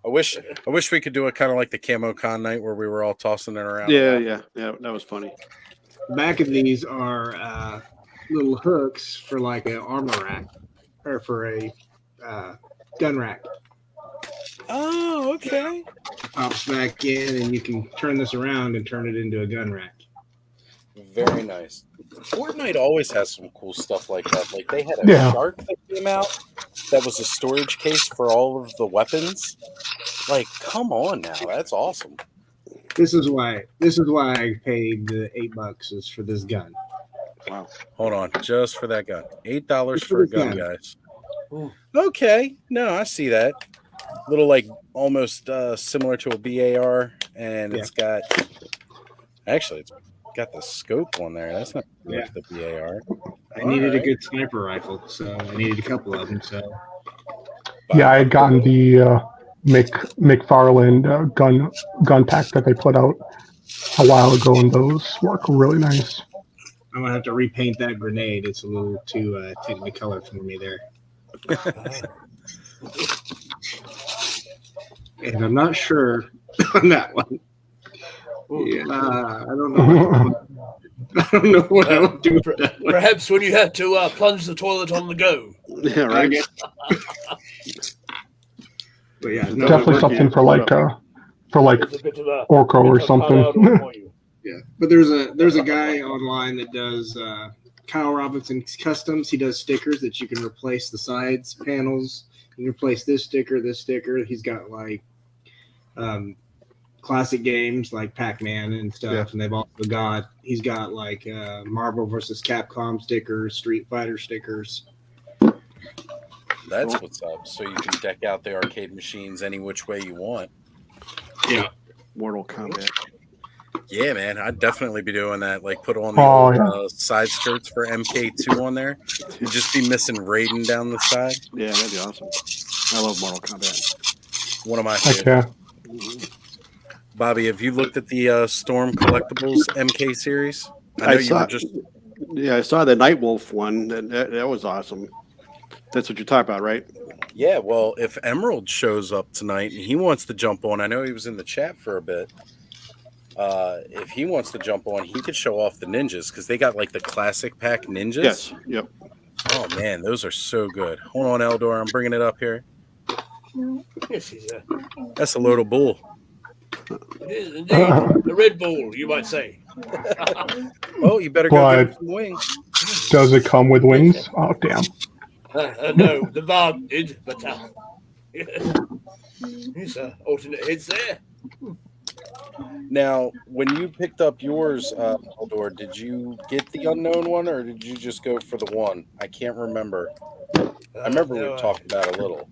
I wish we could do it kind of like the Camo Con night where we were all tossing it around. Yeah. That was funny. The back of these are little hooks for like an armor rack or for a gun rack. Oh, okay. Pops back in, and you can turn this around and turn it into a gun rack. Very nice. Fortnite always has some cool stuff like that. Like they had a Yeah. shark that came out that was a storage case for all of the weapons. Like, come on now, that's awesome. This is why I paid the $8 is for this gun. Wow. Hold on, just for that gun, $8 Just for for a this gun, gun. guys. Okay, no, I see that. Little like almost similar to a BAR, and it's got actually it's got the scope on there. That's not like the BAR. I needed a good sniper rifle, so I needed a couple of them. So Yeah, I had gotten the McFarland gun pack that they put out a while ago, and those work really nice. I'm gonna have to repaint that grenade. It's a little too technicolor for me there. And I'm not sure on that one. Yeah, I don't know. I don't know what I would do with that one. Perhaps when you have to plunge the toilet on the go. Yeah, right. But yeah, no, Definitely something for like It's a bit of a Orco or bit of a call-out something. for you. yeah. But there's a guy online that does Kyle Robinson Customs. He does stickers that you can replace the sides panels. You can replace this sticker, this sticker. He's got like classic games like Pac-Man and stuff, Yeah. and he's got like Marvel versus Capcom stickers, Street Fighter stickers. That's what's up. So you can deck out the arcade machines any which way you want. Yeah. Mortal Kombat. Yeah, man, I'd definitely be doing that. Like, put on the old, side skirts for MK2 on there. You'd just be missing Raiden down the side. Yeah, that'd be awesome. I love Mortal Kombat. One of my Heck favorites. yeah. Bobby, have you looked at the Storm Collectibles MK series? I know you were just. Yeah, I saw the Nightwolf one. That was awesome. That's what you're talking about, right? Yeah, well, if Emerald shows up tonight and he wants to jump on, I know he was in the chat for a bit. If he wants to jump on, he could show off the ninjas because they got like the classic pack ninjas. Yes. Yep. Oh man, those are so good. Hold on, Eldor, I'm bringing it up here. Yes, he's That's a load of bull. it is indeed a Red Bull, you might say. Oh, you better go But- get some wings. Does it come with wings? Oh, damn. No, the Varg did, but there's alternate heads there. Now, when you picked up yours, Eldor, did you get the unknown one or did you just go for the one? I can't remember. I remember we talked about it a little.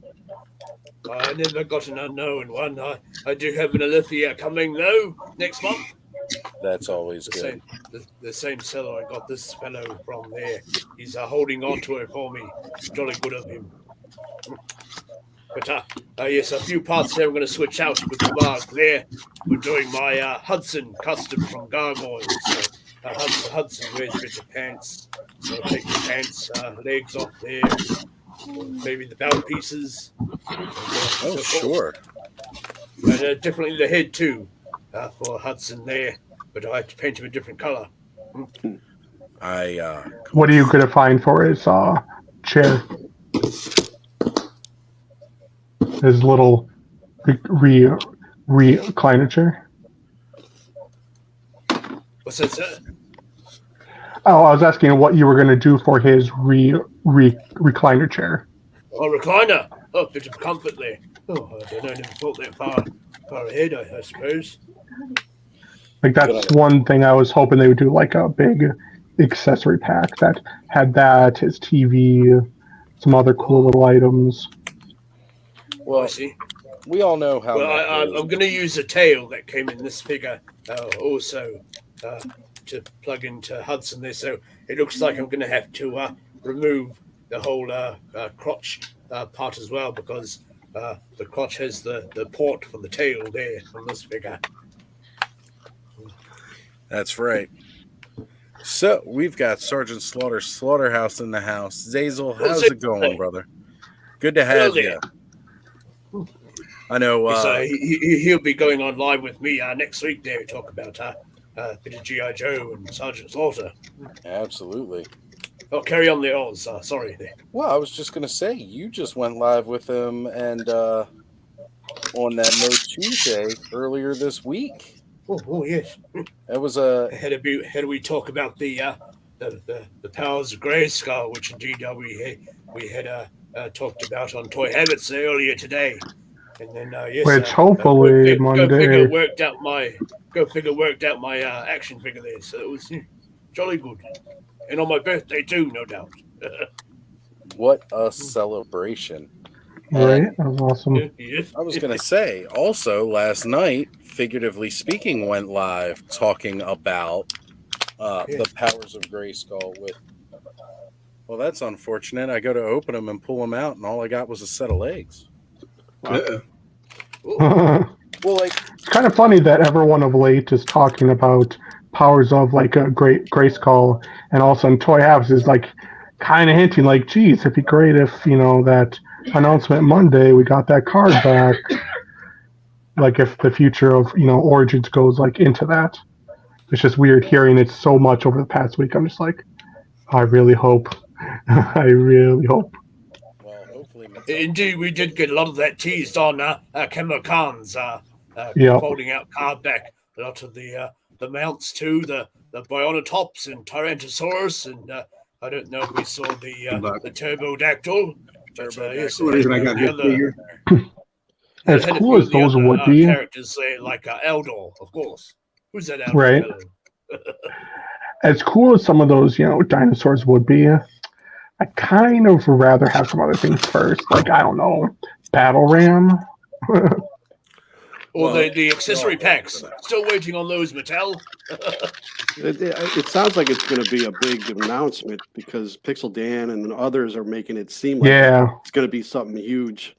I never got an unknown one. I do have an Alithia coming though next month. That's always The good. same, the same seller I got this fellow from there. He's holding on to it for me. Jolly good of him. But yes, a few parts there I'm going to switch out with the mark there. We're doing my Hudson custom from Gargoyles. So, Hudson wears a bit of pants. So I'll take the pants, legs off there. Maybe the belt pieces. Oh, sure. And definitely the head too for Hudson there. But I have to paint him a different color. What are you going to find for his chair? His little recliner chair? What's that, sir? Oh, I was asking what you were going to do for his recliner chair. Oh, recliner. Oh, bit of comfort there. Oh, I don't know, never thought that far ahead, I suppose. Like, that's one thing I was hoping they would do, like a big accessory pack that had that, his TV, some other cool little items. Well, I see. we all know how. Well, I'm going to use a tail that came in this figure also to plug into Hudson there. So it looks like I'm going to have to remove the whole crotch part as well because the crotch has the port for the tail there on this figure. That's right. So we've got Sergeant Slaughterhouse in the house. Zazel, how's it going, brother? Good to have you. I know. So he'll be going on live with me next week there to talk about a bit of G.I. Joe and Sergeant Slaughter. Absolutely. Oh, carry on the Oz. Sorry there. Well, I was just going to say, you just went live with him and on that No Tuesday earlier this week. Oh yes. It was a. How do we talk about the the powers of Grayskull, which indeed we had talked about on Toy Habits earlier today. And then yes, Which hopefully Monday. Go figure worked out my action figure there, so it was jolly good. And on my birthday too, no doubt. What a celebration. Right? And That was awesome. Yes. I was going to say, also last night, figuratively speaking, went live talking about the powers of Grayskull with, well, that's unfortunate. I go to open them and pull them out, and all I got was a set of legs. Uh-oh. Well, like, It's kind of funny that everyone of late is talking about powers of like a great Grayskull, and all of a sudden Toy Habs is like kind of hinting like, geez, it'd be great if, that announcement Monday, we got that card back. Like if the future of, Origins goes like into that. It's just weird hearing it so much over the past week. I'm just like, I really hope. I really hope. well, hopefully. Indeed, we did get a lot of that teased on Khan's Yep. folding out card back. A lot of the mounts too, the Bionatops and Tyrannosaurus, and I don't know if we saw the Turbodactyl. But, yes, The reason I got the this other- figure. As had a cool few as of the those other, would be, characters like Eldor, of course. Who's that Eldor? Right. fellow? as cool as some of those, dinosaurs would be, I kind of rather have some other things first. Like, I don't know, Battle Ram. Or Well, the accessory packs. Still waiting on those, Mattel. It sounds like it's going to be a big announcement because Pixel Dan and others are making it seem like Yeah, it's going to be something huge.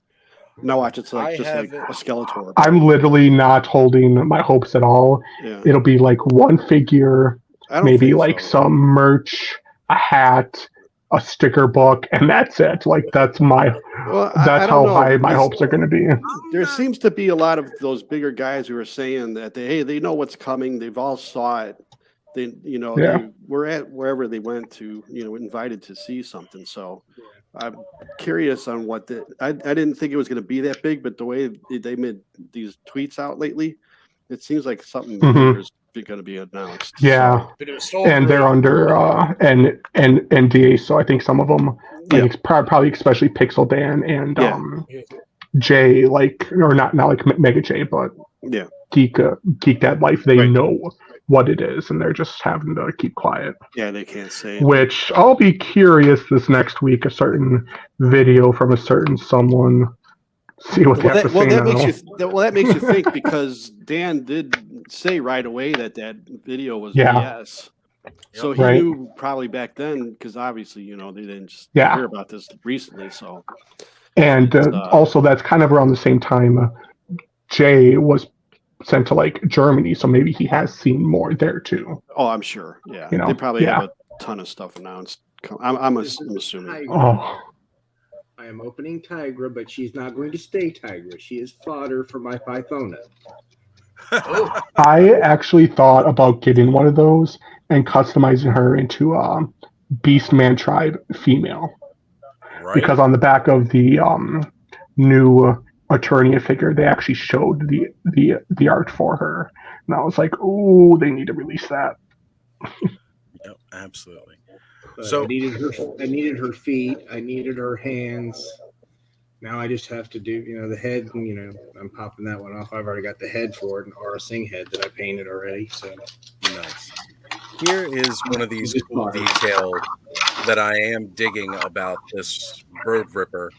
Now watch, it's like I just like haven't- a Skeletor. I'm literally not holding my hopes at all. Yeah. It'll be like one figure, I don't maybe think like so. some merch, a hat, a sticker book, and that's it. Like that's my Well, I that's don't how know, high my because hopes are going to be. There seems to be a lot of those bigger guys who are saying that they know what's coming. They've all saw it. They Yeah. they were at wherever they went to, invited to see something. So I'm curious on what I didn't think it was going to be that big, but the way they made these tweets out lately, it seems like something Mhm. bigger is going to be announced. Yeah, Bit of a storm and they're brewing. under and NDA, so I think some of them, like Yeah. it's probably especially Pixel Dan and Yeah. Jay, like or not like Mega J, but Yeah. Geek That Life. They Right. know what it is, and they're just having to keep quiet. Yeah, they can't say it. Which I'll be curious this next week. A certain video from a certain someone. See what they have to say that now. makes you think because Dan did say right away that video was Yeah. BS. So he Right. knew probably back then because obviously they didn't just Yeah. hear about this recently. So And It's, also, that's kind of around the same time Jay was sent to like Germany, so maybe he has seen more there too. I'm sure. Yeah, You know, they probably yeah. have a ton of stuff announced. I'm assuming. Oh, I am opening Tigra, but she's not going to stay Tigra. She is fodder for my Pythona. I actually thought about getting one of those and customizing her into Beastman Tribe female, Right? because on the back of the new Eternia figure, they actually showed the art for her, and I was like, "Oh, they need to release that." Yep, absolutely. But So- I needed her feet. I needed her hands. Now I just have to do, the head. I'm popping that one off. I've already got the head for it, an Aura Singh head that I painted already. So Nice. Here is one of these cool details that I am digging about this Road Ripper.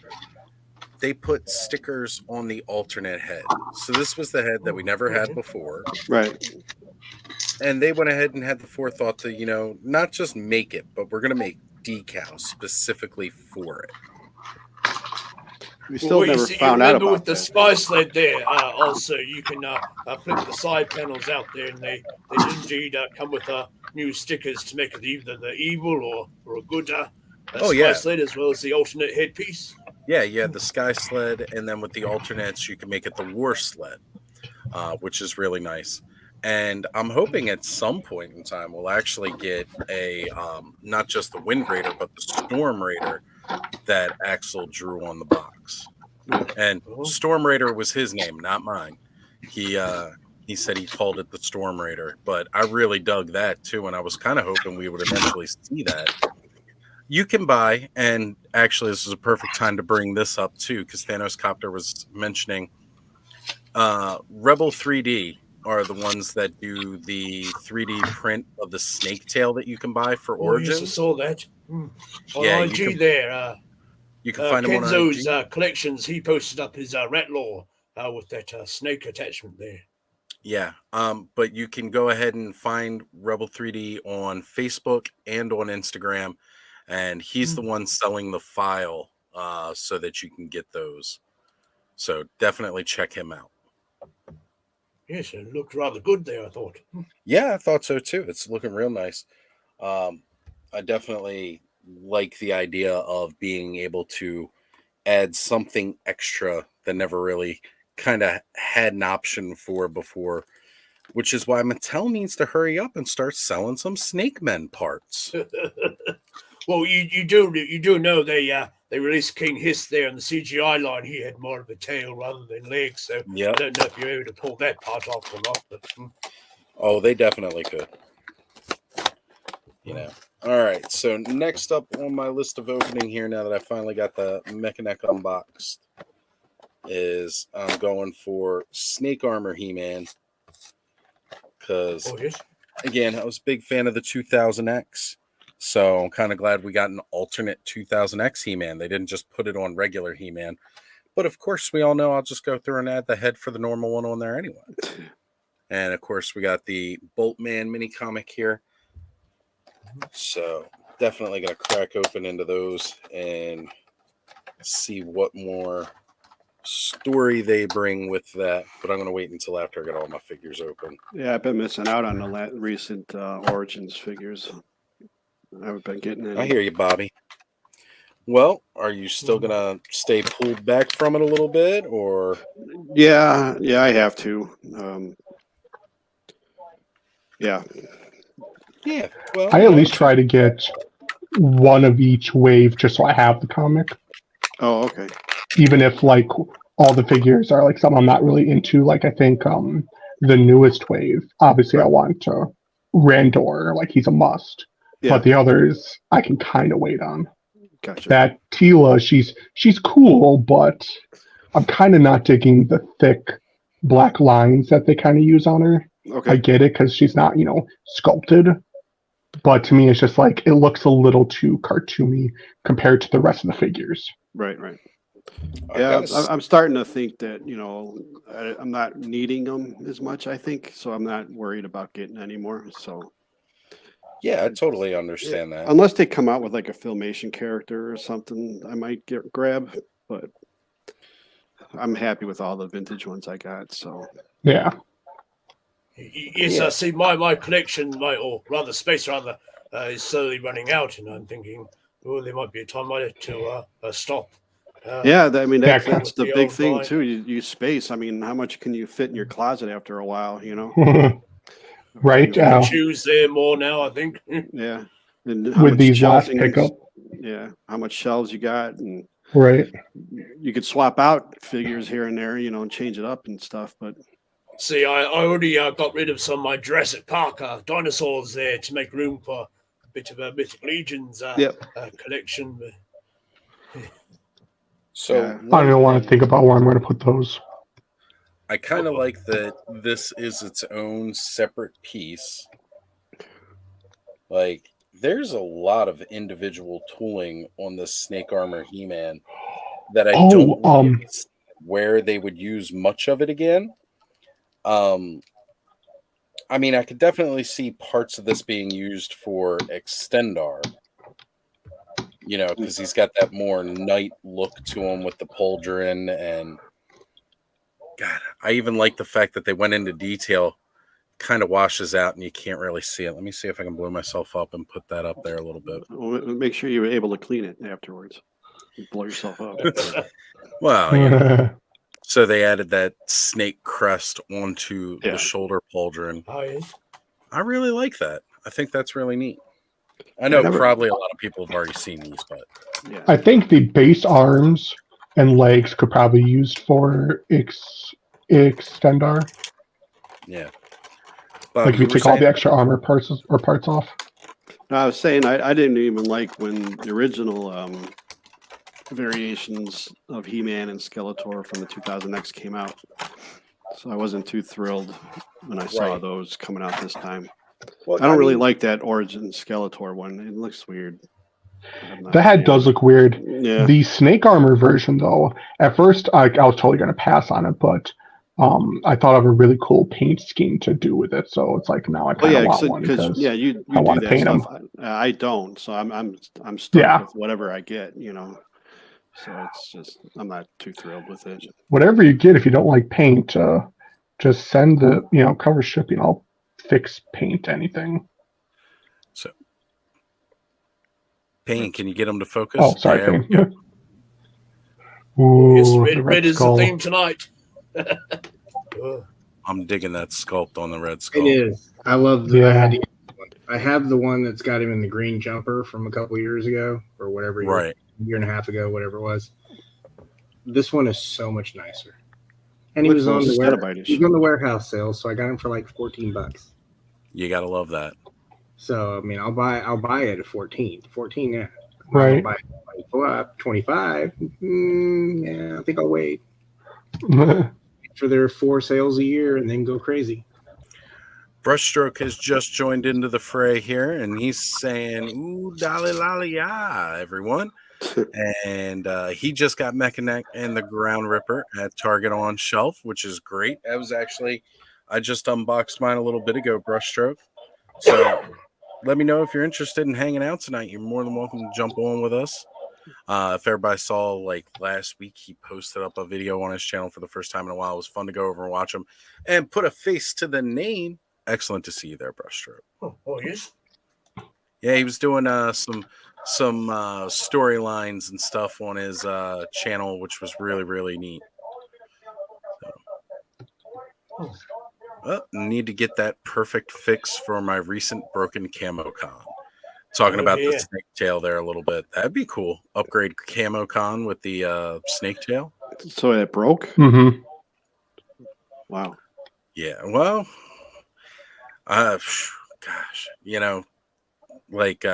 They put stickers on the alternate head. So this was the head that we never had before. Right. And they went ahead and had the forethought to, not just make it, but we're going to make decals specifically for it. We still never you found out remember about with the that. spy sled there. Also, you can flip the side panels out there, and they indeed come with new stickers to make it either the evil or a good spy sled, as well as the alternate headpiece. Yeah, you had the Sky Sled, and then with the alternates, you can make it the War Sled, which is really nice. And I'm hoping at some point in time we'll actually get a not just the Wind Raider, but the Storm Raider that Axel drew on the box. And Storm Raider was his name, not mine. He He said he called it the Storm Raider, but I really dug that too, and I was kind of hoping we would eventually see that. You can buy, and actually this is a perfect time to bring this up too, because Thanos Copter was mentioning Rebel 3D are the ones that do the 3D print of the snake tail that you can buy for Origins. Yes, I saw that. On Yeah, IG you can, there. you can find them on Kenzo's IG. collections, he posted up his Ratlaw with that snake attachment there. Yeah, but you can go ahead and find Rebel 3D on Facebook and on Instagram, and he's the one selling the file so that you can get those. So definitely check him out. Yes, it looked rather good there, I thought. Yeah, I thought so too. It's looking real nice. I definitely like the idea of being able to add something extra that never really kind of had an option for before, which is why Mattel needs to hurry up and start selling some Snake Men parts. Well, you do know they released King Hiss there on the CGI line. He had more of a tail rather than legs, so Yep. I don't know if you're able to pull that part off or not. But, Oh, they definitely could. You know. All right. So next up on my list of opening here, now that I finally got the Mechanic unboxed, is I'm going for Snake Armor He-Man. Because, again, I was a big fan of the 2000X. So I'm kind of glad we got an alternate 2000X He-Man. They didn't just put it on regular He-Man. But, of course, we all know I'll just go through and add the head for the normal one on there anyway. And, of course, we got the Boltman mini comic here. So definitely going to crack open into those and see what more story they bring with that. But I'm going to wait until after I get all my figures open. Yeah, I've been missing out on the recent Origins figures. I haven't been getting any. I hear you, Bobby. Well, are you still going to stay pulled back from it a little bit, or? Yeah, I have to. Yeah. Yeah. Well, I at least try to get one of each wave just so I have the comic. Oh, okay. Even if like all the figures are like some I'm not really into, like I think the newest wave, obviously I want Randor, like he's a must. Yeah. But the others I can kind of wait on. Gotcha. That Tila, she's cool, but I'm kind of not digging the thick black lines that they kind of use on her. Okay. I get it because she's not, sculpted. But to me, it's just like it looks a little too cartoony compared to the rest of the figures. Right. Yeah, I'm starting to think that, I'm not needing them as much, I think. So I'm not worried about getting any more. So. Yeah, I totally understand that. Unless they come out with like a Filmation character or something, I might grab. But I'm happy with all the vintage ones I got. So. Yeah. Yes, I see my collection, or rather space is slowly running out, and I'm thinking, there might be a time to stop. That's the big thing too. You space. I mean, how much can you fit in your closet after a while? Right. You can choose there more now, I think. Yeah. And with these last pickup. Yeah. How much shelves you got, and right. You could swap out figures here and there, and change it up and stuff, but. See, I already got rid of some of my Jurassic Park dinosaurs there to make room for a bit of a Mythic Legions collection. So I don't want to think about where I'm going to put those. I kind of like that this is its own separate piece. Like, there's a lot of individual tooling on this Snake Armor He-Man that I don't know where they would use much of it again. I mean, I could definitely see parts of this being used for Extendar, because he's got that more knight look to him with the pauldron, and God, I even like the fact that they went into detail, kind of washes out and you can't really see it. Let me see if I can blow myself up and put that up there a little bit. Well, make sure you were able to clean it afterwards. You blow yourself up. Well, so they added that snake crest onto the shoulder pauldron. Oh, yes. I really like that. I think that's really neat. I know probably a lot of people have already seen these, but I think the base arms and legs could probably be used for Extendar. Yeah. Like if you take all the extra armor parts off. No, I was saying I didn't even like when the original variations of He-Man and Skeletor from the 2000X came out. So I wasn't too thrilled when I saw those coming out this time. Well, I don't really like that Origin Skeletor one. It looks weird. The head does look weird. Yeah. The snake armor version, though, at first I was totally going to pass on it, but I thought of a really cool paint scheme to do with it. So it's like now I kind of want one because you I want to paint them. I don't, so I'm stuck with whatever I get, you know. So it's just I'm not too thrilled with it. Whatever you get, if you don't like paint, just send the cover shipping. I'll fix paint anything. So, Payne, can you get them to focus? Oh, sorry, Payne. Ooh, yes, red is the theme tonight. I'm digging that sculpt on the red skull. It is. I love the. I have the one that's got him in the green jumper from a couple years ago or whatever. Right. Year and a half ago, whatever it was. This one is so much nicer. And he was on the warehouse sale, so I got him for like $14. You gotta love that. So I mean, I'll buy it at 14. 14, yeah. Right. I'll buy it 25. Yeah, I think I'll wait for their 4 sales a year and then go crazy. Brushstroke has just joined into the fray here, and he's saying, "Ooh, dolly lolly ya, everyone." And he just got Mechanic and the Ground Ripper at Target on shelf, which is great. That was actually, I just unboxed mine a little bit ago, Brushstroke. So let me know if you're interested in hanging out tonight. You're more than welcome to jump on with us. If everybody saw, like last week, he posted up a video on his channel for the first time in a while. It was fun to go over and watch him and put a face to the name. Excellent to see you there, Brushstroke. Oh, yes? Yeah, he was doing some storylines and stuff on his channel, which was really, really neat. Need to get that perfect fix for my recent broken camo con. Talking about the snake tail there a little bit. That'd be cool. Upgrade camo con with the snake tail. So it broke? Mm-hmm. Wow. Yeah, well, gosh, like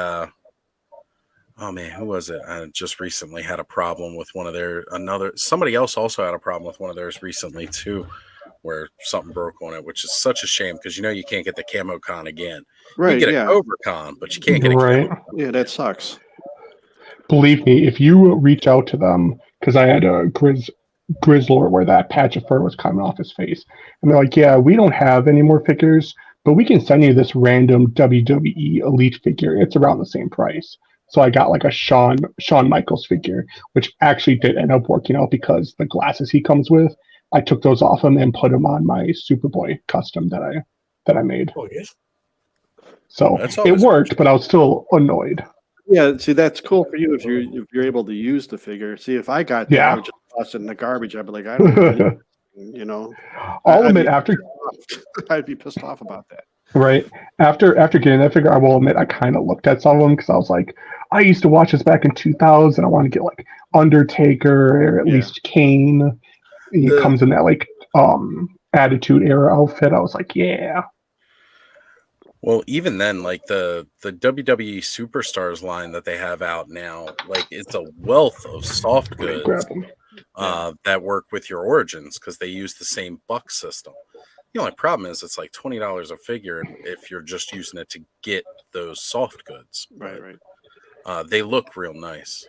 oh man, who was it? I just recently had a problem with somebody else also had a problem with one of theirs recently too, where something broke on it, which is such a shame because you can't get the camo con again. Right. You get a Cobra con, but you can't get a camo con. Yeah, that sucks. Believe me, if you reach out to them, because I had a Grizzlord where that patch of fur was coming off his face, and they're like, "Yeah, we don't have any more figures, but we can send you this random WWE Elite figure. It's around the same price." So I got like a Shawn Michaels figure, which actually did end up working out because the glasses he comes with, I took those off him and put them on my Superboy custom that I made. Oh, yes. So it worked, but I was still annoyed. Yeah, see, that's cool for you if you're able to use the figure. See, if I got that, I would just toss it in the garbage. I'd be like, I don't know. I'll admit I'd be pissed off about that. Right. After getting that figure, I will admit I kind of looked at some of them because I was like, I used to watch this back in 2000. I want to get like Undertaker or at least Kane. He comes in that like Attitude Era outfit. I was like, yeah. Well, even then, like the WWE Superstars line that they have out now, like it's a wealth of soft goods that work with your Origins because they use the same buck system. The only problem is it's like $20 a figure if you're just using it to get those soft goods. Right. They look real nice.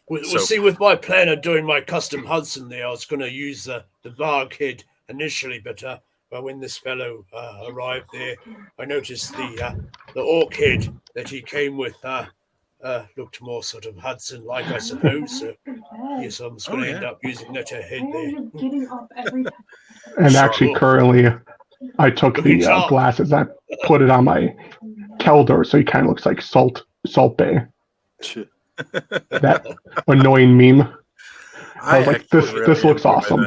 We'll see with my plan of doing my custom Hudson there, I was going to use the Varg head initially, but when this fellow arrived there, I noticed the orc head that he came with looked more sort of Hudson-like, I suppose. So, yes, I'm just going to end up using that head there. And actually, currently, I took the glasses, I put it on my Keldor, so he kind of looks like Salt Bay. That annoying meme. I was like, this looks awesome.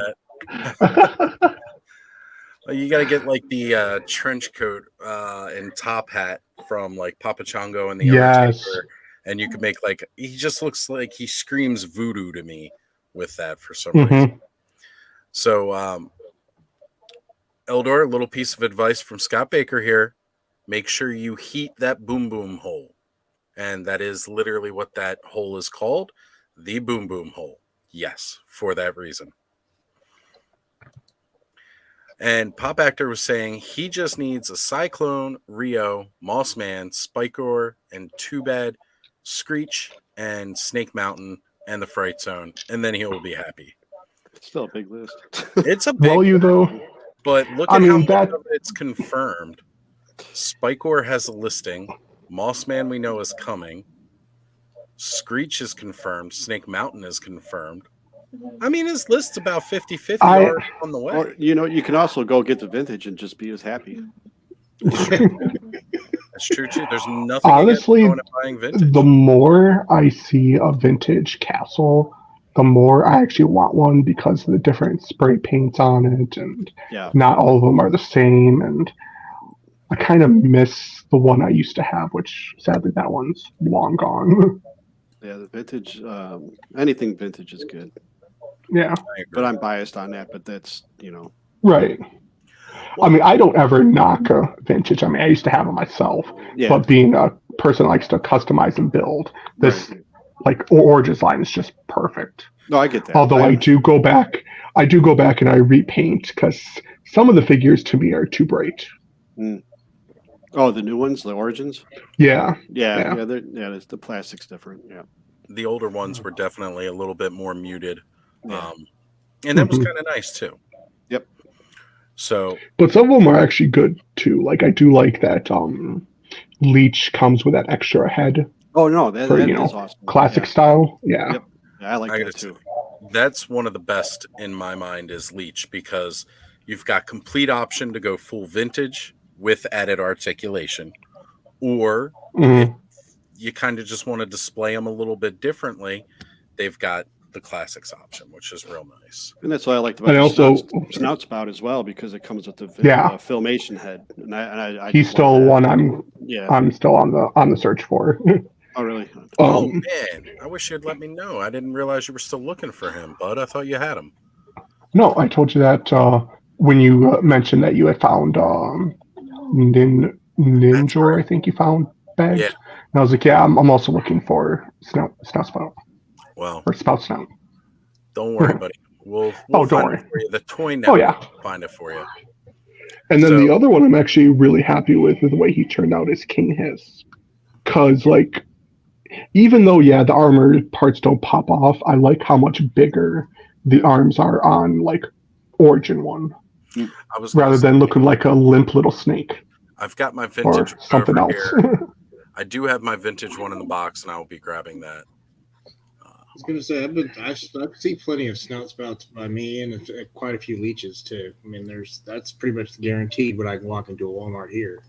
You got to get like the trench coat and top hat from like Papa Chongo and the Undertaker, and you could make like he just looks like he screams voodoo to me with that for some reason. So Eldor, a little piece of advice from Scott Baker here. Make sure you heat that boom boom hole. And that is literally what that hole is called. The boom boom hole. Yes, for that reason. And Pop Actor was saying he just needs a Cyclone, Rio, Mossman, Spikor, and Too Bad, Screech, and Snake Mountain, and the Fright Zone. And then he will be happy. It's still a big list. It's a big Value, though. But look at how much of it's confirmed. Spikor has a listing. Mossman we know is coming. Screech is confirmed. Snake Mountain is confirmed. I mean, his list's about 50-50 already on the way. Or, you can also go get the vintage and just be as happy. That's true, too. There's nothing honestly, against going and buying vintage. The more I see a vintage castle, the more I actually want one because of the different spray paints on it, and not all of them are the same. And I kind of miss the one I used to have, which sadly that one's long gone. Yeah, the vintage, anything vintage is good. Yeah. But I'm biased on that, but that's, Right. I mean, I don't ever knock a vintage. I mean, I used to have it myself. Yeah. But being a person that likes to customize and build, this Origins line is just perfect. No, I get that. Although I do go back and I repaint because some of the figures to me are too bright. Mm. Oh, the new ones, the Origins? Yeah. The plastic's different. Yeah. The older ones were definitely a little bit more muted. Yeah. And that was kind of nice too. Yep. So, but some of them are actually good too. Like I do like that Leech comes with that extra head. Oh no, that is awesome. Classic style. Yeah. Yep. Yeah, I like that too. That's one of the best in my mind is Leech because you've got complete option to go full vintage with added articulation, or if you kind of just want to display them a little bit differently, they've got the classics option, which is real nice. And that's what I liked about the snout spout as well, because it comes with the filmation head. And I he's still one I'm still on the search for. Oh really? Oh man, I wish you'd let me know. I didn't realize you were still looking for him, bud. I thought you had him. No, I told you that when you mentioned that you had found Ninja, I think you found bags. Yeah. And I was like, yeah, I'm also looking for snout spout. Well, or spout snout. Don't worry, buddy. We'll don't find worry. it for you. The toy now. We'll find it for you. And then the other one I'm actually really happy with the way he turned out is King Hiss. Because even though the armor parts don't pop off, I like how much bigger the arms are on Origin one. Rather than looking like a limp little snake. I've got my vintage or something else. I do have my vintage one in the box, and I will be grabbing that. I was going to say, I see plenty of snout spouts by me, and quite a few leeches too. I mean, that's pretty much guaranteed when I can walk into a Walmart here.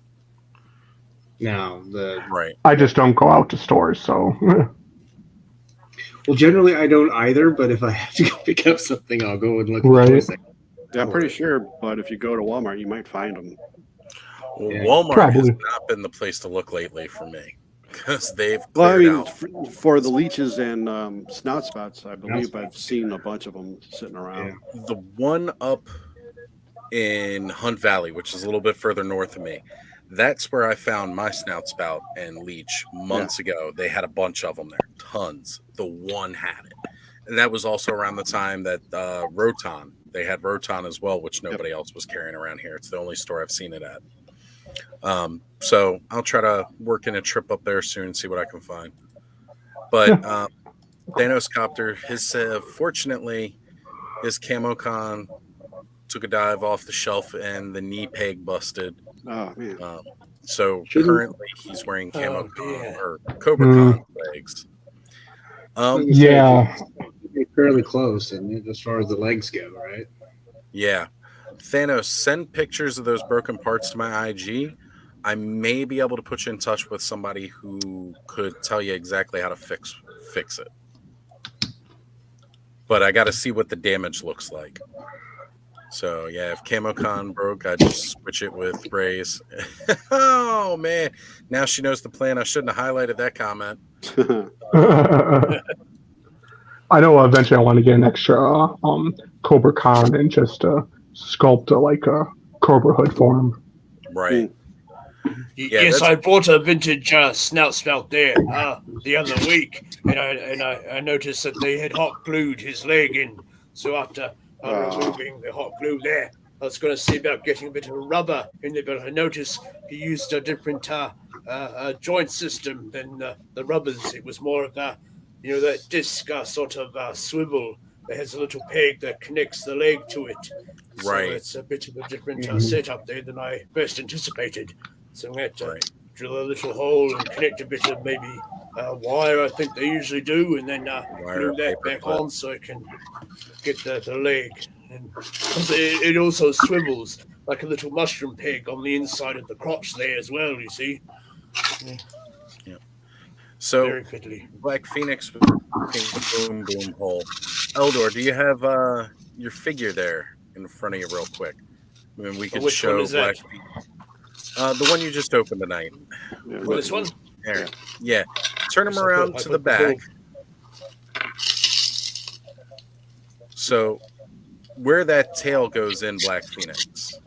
Now I just don't go out to stores, so. Well, generally I don't either. But if I have to go pick up something, I'll go and look. Right. Yeah, I'm pretty sure. But if you go to Walmart, you might find them. Well, Walmart has not been the place to look lately for me because they've cleared out. For the leeches and snout spouts, I believe I've seen a bunch of them sitting around. Yeah. The one up in Hunt Valley, which is a little bit further north of me, that's where I found my snout spout and leech months ago. They had a bunch of them there, tons. The one had it, and that was also around the time that Roton. They had Roton as well, which nobody else was carrying around here. It's the only store I've seen it at. So I'll try to work in a trip up there soon, see what I can find. But Thanos Copter, fortunately, his Camocon took a dive off the shelf and the knee peg busted. Oh man! So currently he's wearing Camocon or CobraCon legs. Fairly close, and as far as the legs go, right? Yeah. Thanos, send pictures of those broken parts to my IG. I may be able to put you in touch with somebody who could tell you exactly how to fix it. But I got to see what the damage looks like. So, yeah, if Camocon broke, I just switch it with Ray's. Oh, man. Now she knows the plan. I shouldn't have highlighted that comment. I know eventually I want to get an extra CobraCon and just sculpt a Cobra hood for him. Right. Yes, I bought a vintage snout spout there the other week, and I noticed that they had hot glued his leg in. So after removing the hot glue there, I was going to see about getting a bit of rubber in there, but I noticed he used a different joint system than the rubbers. It was more of that disc sort of swivel that has a little peg that connects the leg to it. So Right. it's a bit of a different setup there than I first anticipated. So we had to drill a little hole and connect a bit of maybe wire, I think they usually do, and then glue that back on so it can get the leg. And it also swivels like a little mushroom peg on the inside of the crotch there as well, you see. Yeah. So, very fiddly. Black Phoenix with the boom boom hole. Eldor, do you have your figure there in front of you real quick? I mean, we could show Black Phoenix. The one you just opened tonight. This one? There. Yeah. Turn him around to the back. So, where that tail goes in Black Phoenix,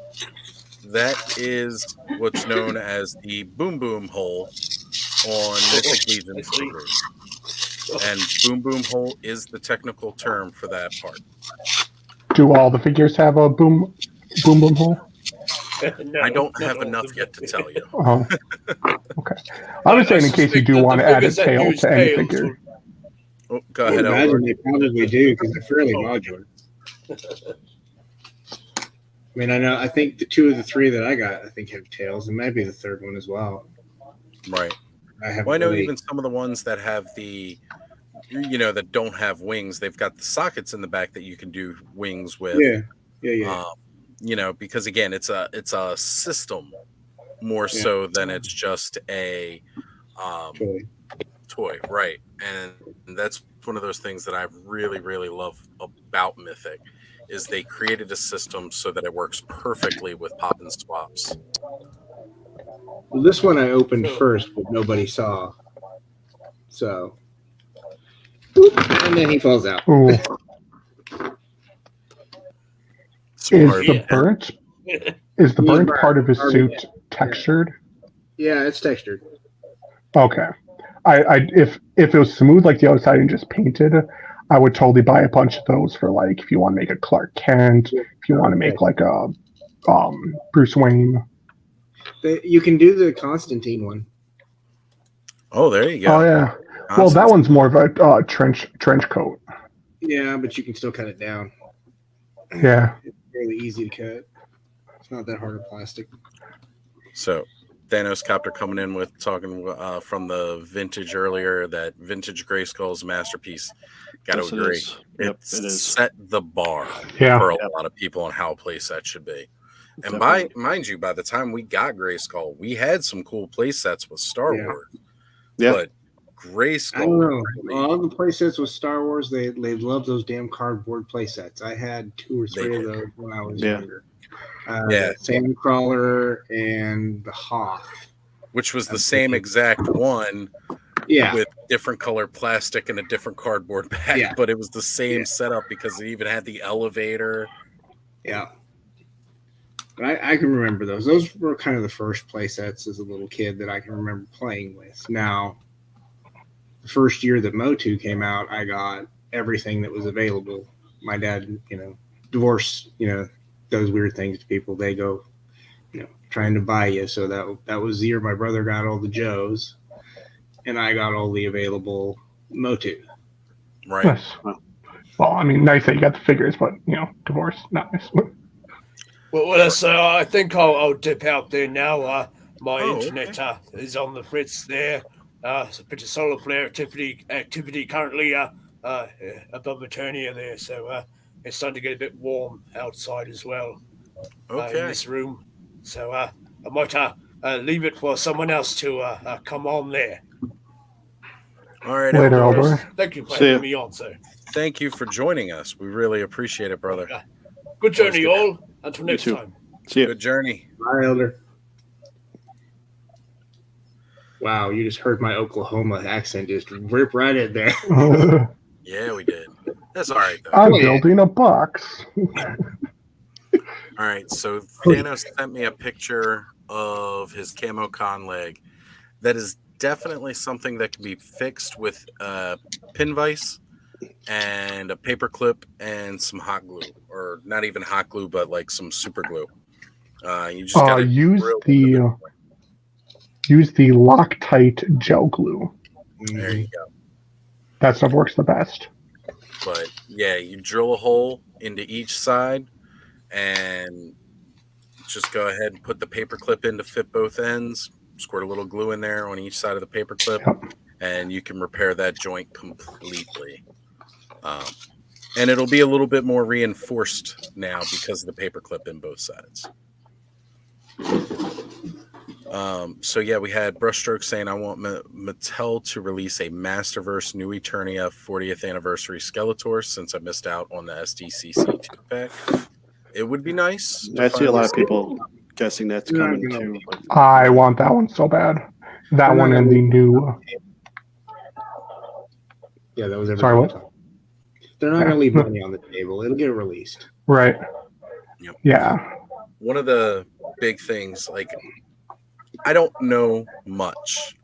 that is what's known as the boom boom hole on Mythic Legion figures. And boom boom hole is the technical term for that part. Do all the figures have a boom boom hole? No, I don't have enough yet to tell you. Okay. I was saying in case you do want to add a tail to any figure. Oh, go ahead, I imagine they probably do because they're fairly modular. I mean, I think the two of the three that I got, I think have tails, and maybe the third one as well. Right. I know even some of the ones that have the, that don't have wings, they've got the sockets in the back that you can do wings with. Yeah. Because again, it's a system more so than it's just a toy, right? And that's one of those things that I really, really love about Mythic is they created a system so that it works perfectly with pop and swaps. Well, this one I opened first, but nobody saw. So, and then he falls out. Is the burnt part of his suit textured? Yeah, it's textured. Okay. If it was smooth like the other side and just painted, I would totally buy a bunch of those for like if you want to make a Clark Kent, if you want to make like a Bruce Wayne. You can do the Constantine one. Oh, there you go. Oh yeah. Well, that one's more of a trench coat. Yeah, but you can still cut it down. Yeah. It's really easy to cut. It's not that hard of plastic. So, Thanos Copter coming in with talking from the vintage earlier that vintage Grayskull is a masterpiece. Got to agree. It is. Set the bar for a lot of people on how a playset should be. And mind you, by the time we got Grayskull, we had some cool play sets with Star Wars. Yeah. But Grayskull. I don't know. All the play sets with Star Wars, they love those damn cardboard play sets. I had 2 or 3 of those when I was younger. Sandcrawler and the Hoth. Which was the same exact one. Yeah. With different color plastic and a different cardboard back. But it was the same setup because it even had the elevator. Yeah. But I can remember those. Those were kind of the first play sets as a little kid that I can remember playing with. Now, the first year that Motu came out, I got everything that was available. My dad, divorce, those weird things to people. They go, trying to buy you. So that was the year my brother got all the Joes, and I got all the available Motu. Right. Nice. Well, I mean, nice that you got the figures, but divorce, not nice. Well, I think I'll dip out there now. My internet is on the fritz there. It's a bit of solar flare activity currently above Eternia there, so it's starting to get a bit warm outside as well in this room. So I might leave it for someone else to come on there. All right, later, Eldor. Thank you for having me on, sir. Thank you for joining us. We really appreciate it, brother. Good journey, all. Until next time. See you. Good journey. Bye, Elder. Wow, you just heard my Oklahoma accent just rip right in there. Yeah, we did. That's all right, though. I'm building a box. All right, so Thanos sent me a picture of his camo con leg. That is definitely something that can be fixed with a pin vise and a paper clip and some hot glue, or not even hot glue, but like some super glue. You just got to use the Loctite gel glue. There you go. That stuff works the best. But yeah, you drill a hole into each side and just go ahead and put the paper clip in to fit both ends. Squirt a little glue in there on each side of the paper clip, and you can repair that joint completely. And it'll be a little bit more reinforced now because of the paper clip in both sides. So yeah, we had Brushstroke saying, I want Mattel to release a Masterverse New Eternia 40th anniversary Skeletor since I missed out on the SDCC 2-pack. It would be nice. I see a lot of people guessing that's coming too. I want that one so bad. That one and the new. Yeah, that was everything. Sorry, what? They're not going to leave money on the table. It'll get released. Right. Yep. Yeah. One of the big things, like, I don't know much,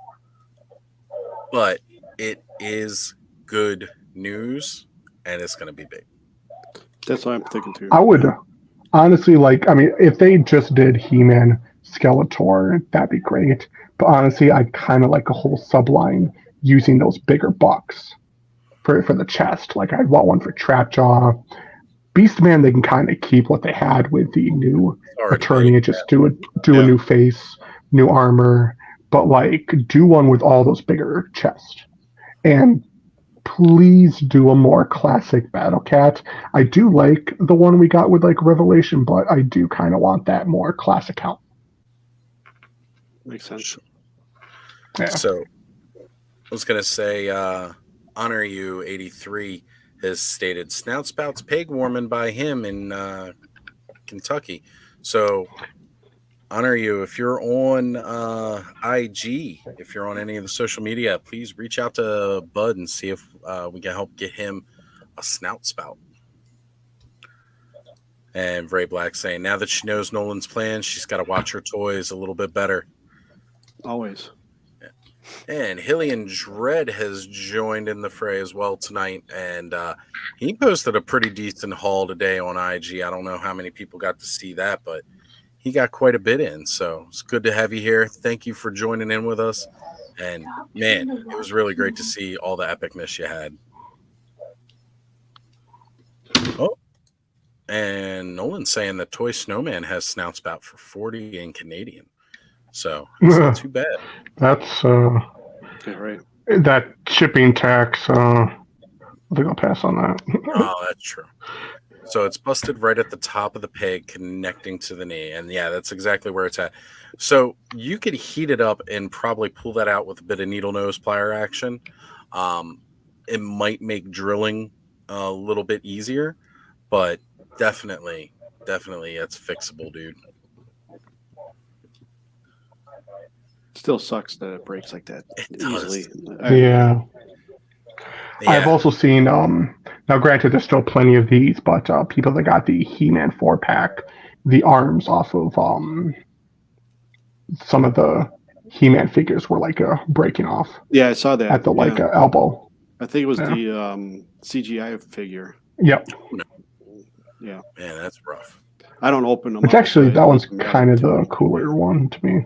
but it is good news, and it's going to be big. That's what I'm thinking too. I would honestly if they just did He-Man Skeletor, that'd be great. But honestly, I kind of like a whole subline using those bigger bucks for the chest. Like, I'd want one for Trapjaw. Beastman, they can kind of keep what they had with the new Eternia, just do a new face, new armor, but like do one with all those bigger chests. And please do a more classic Battle Cat. I do like the one we got with like Revelation, but I do kind of want that more classic count. Makes sense. Yeah. So I was going to say, Honor You 83 has stated Snout Spout's peg warming by him in Kentucky. So Honor You, if you're on IG, if you're on any of the social media, please reach out to Bud and see if we can help get him a Snout Spout. And Ray Black saying, now that she knows Nolan's plan, she's got to watch her toys a little bit better. Always. And Hillian Dread has joined in the fray as well tonight, and he posted a pretty decent haul today on IG. I don't know how many people got to see that, but he got quite a bit in, so it's good to have you here. Thank you for joining in with us, and man, it was really great to see all the epicness you had. Oh, and Nolan's saying the Toy Snowman has Snout Spout for $40 in Canadian, so it's not too bad. That's right. That shipping tax. I think I'll pass on that. Oh, that's true. So it's busted right at the top of the peg, connecting to the knee, and yeah, that's exactly where it's at. So you could heat it up and probably pull that out with a bit of needle nose plier action. It might make drilling a little bit easier, but definitely it's fixable, dude. Still sucks that it breaks like that easily. Yeah. I've also seen, now granted there's still plenty of these, but people that got the He-Man 4-pack, the arms off of some of the He-Man figures were like breaking off. Yeah, I saw that. At the elbow. I think it was the CGI figure. Yep. Yeah. Man, that's rough. I don't open them. Which actually, that one's kind of the cooler one to me.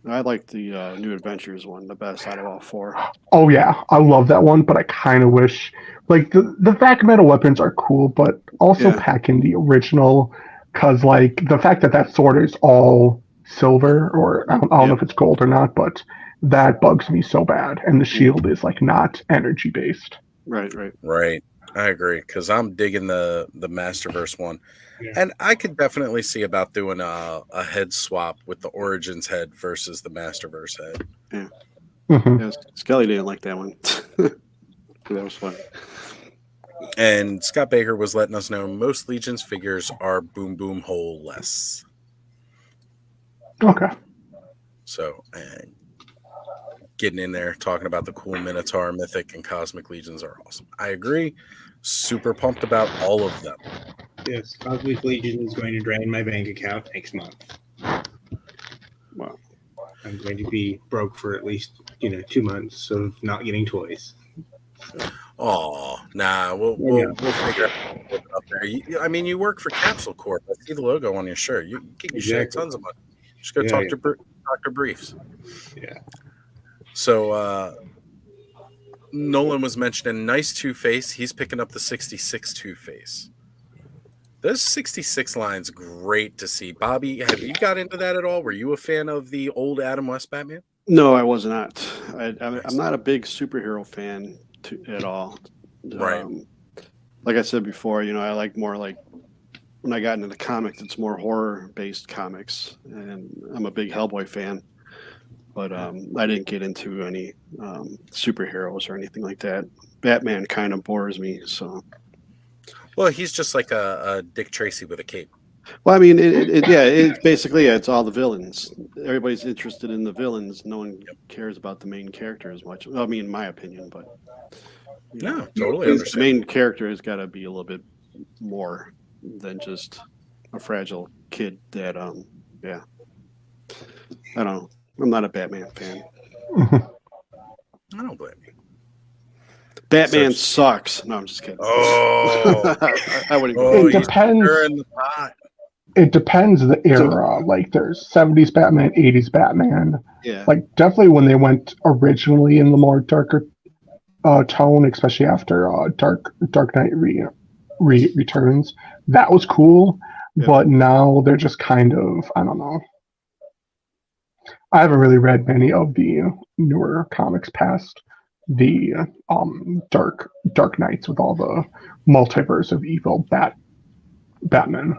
I like the New Adventures one the best out of all four. Oh yeah, I love that one, but I kind of wish, like, the vac metal weapons are cool, but also pack in the original, because like the fact that sword is all silver, or I don't know if it's gold or not, but that bugs me so bad, and the shield is like not energy based. Right. I agree, because I'm digging the Masterverse one. Yeah. And I could definitely see about doing a head swap with the Origins head versus the Masterverse head. Yeah. Mm-hmm. Yeah, Skelly didn't like that one. That was fun. And Scott Baker was letting us know most Legions figures are boom boom hole less. Okay. So, getting in there, talking about the cool Minotaur, Mythic, and Cosmic Legions are awesome. I agree. Super pumped about all of them. Yes, Cosmic Legion is going to drain my bank account next month. Wow. I'm going to be broke for at least 2 months of not getting toys. So, Oh, nah, we'll figure out what's up there. I mean, you work for Capsule Corp. I see the logo on your shirt. You can shave Exactly. tons of money. Just go talk to Dr. Briefs. Yeah. So Nolan was mentioning nice Two-Face. He's picking up the 66 Two-Face. Those 66 lines, great to see. Bobby, have you got into that at all? Were you a fan of the old Adam West Batman? No, I was not. I'm not a big superhero fan at all. Right. Like I said before, I like more like when I got into the comics, it's more horror-based comics, and I'm a big Hellboy fan. But I didn't get into any superheroes or anything like that. Batman kind of bores me, so. Well, he's just like a Dick Tracy with a cape. Well, I mean, it's basically it's all the villains. Everybody's interested in the villains. No one cares about the main character as much. Well, I mean, in my opinion, but No, totally the understand. main character has got to be a little bit more than just a fragile kid that I don't know. I'm not a Batman fan. I don't blame you. Batman sucks. No, I'm just kidding. Oh, I wouldn't go. It depends. In the pot. It depends the era. Like there's 70s Batman, 80s Batman. Yeah. Like definitely when they went originally in the more darker tone, especially after Dark Knight Returns, that was cool. Yeah. But now they're just kind of, I don't know. I haven't really read many of the newer comics past the Dark Knights with all the multiverse of evil Batman.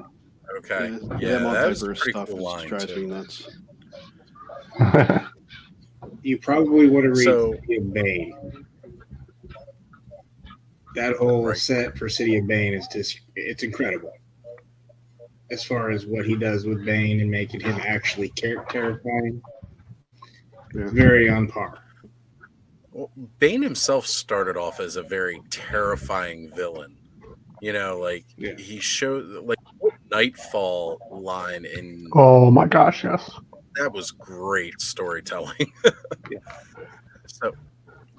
Okay. Yeah, that was a multiverse pretty stuff cool line, drives too. me nuts. You probably want to read So- City of Bane. That whole Right. set for City of Bane is it's incredible. As far as what he does with Bane and making him actually terrifying. Yeah. Very on par. Well, Bane himself started off as a very terrifying villain. Yeah. He showed like Nightfall line in Oh my gosh, yes. that was great storytelling. Yeah. So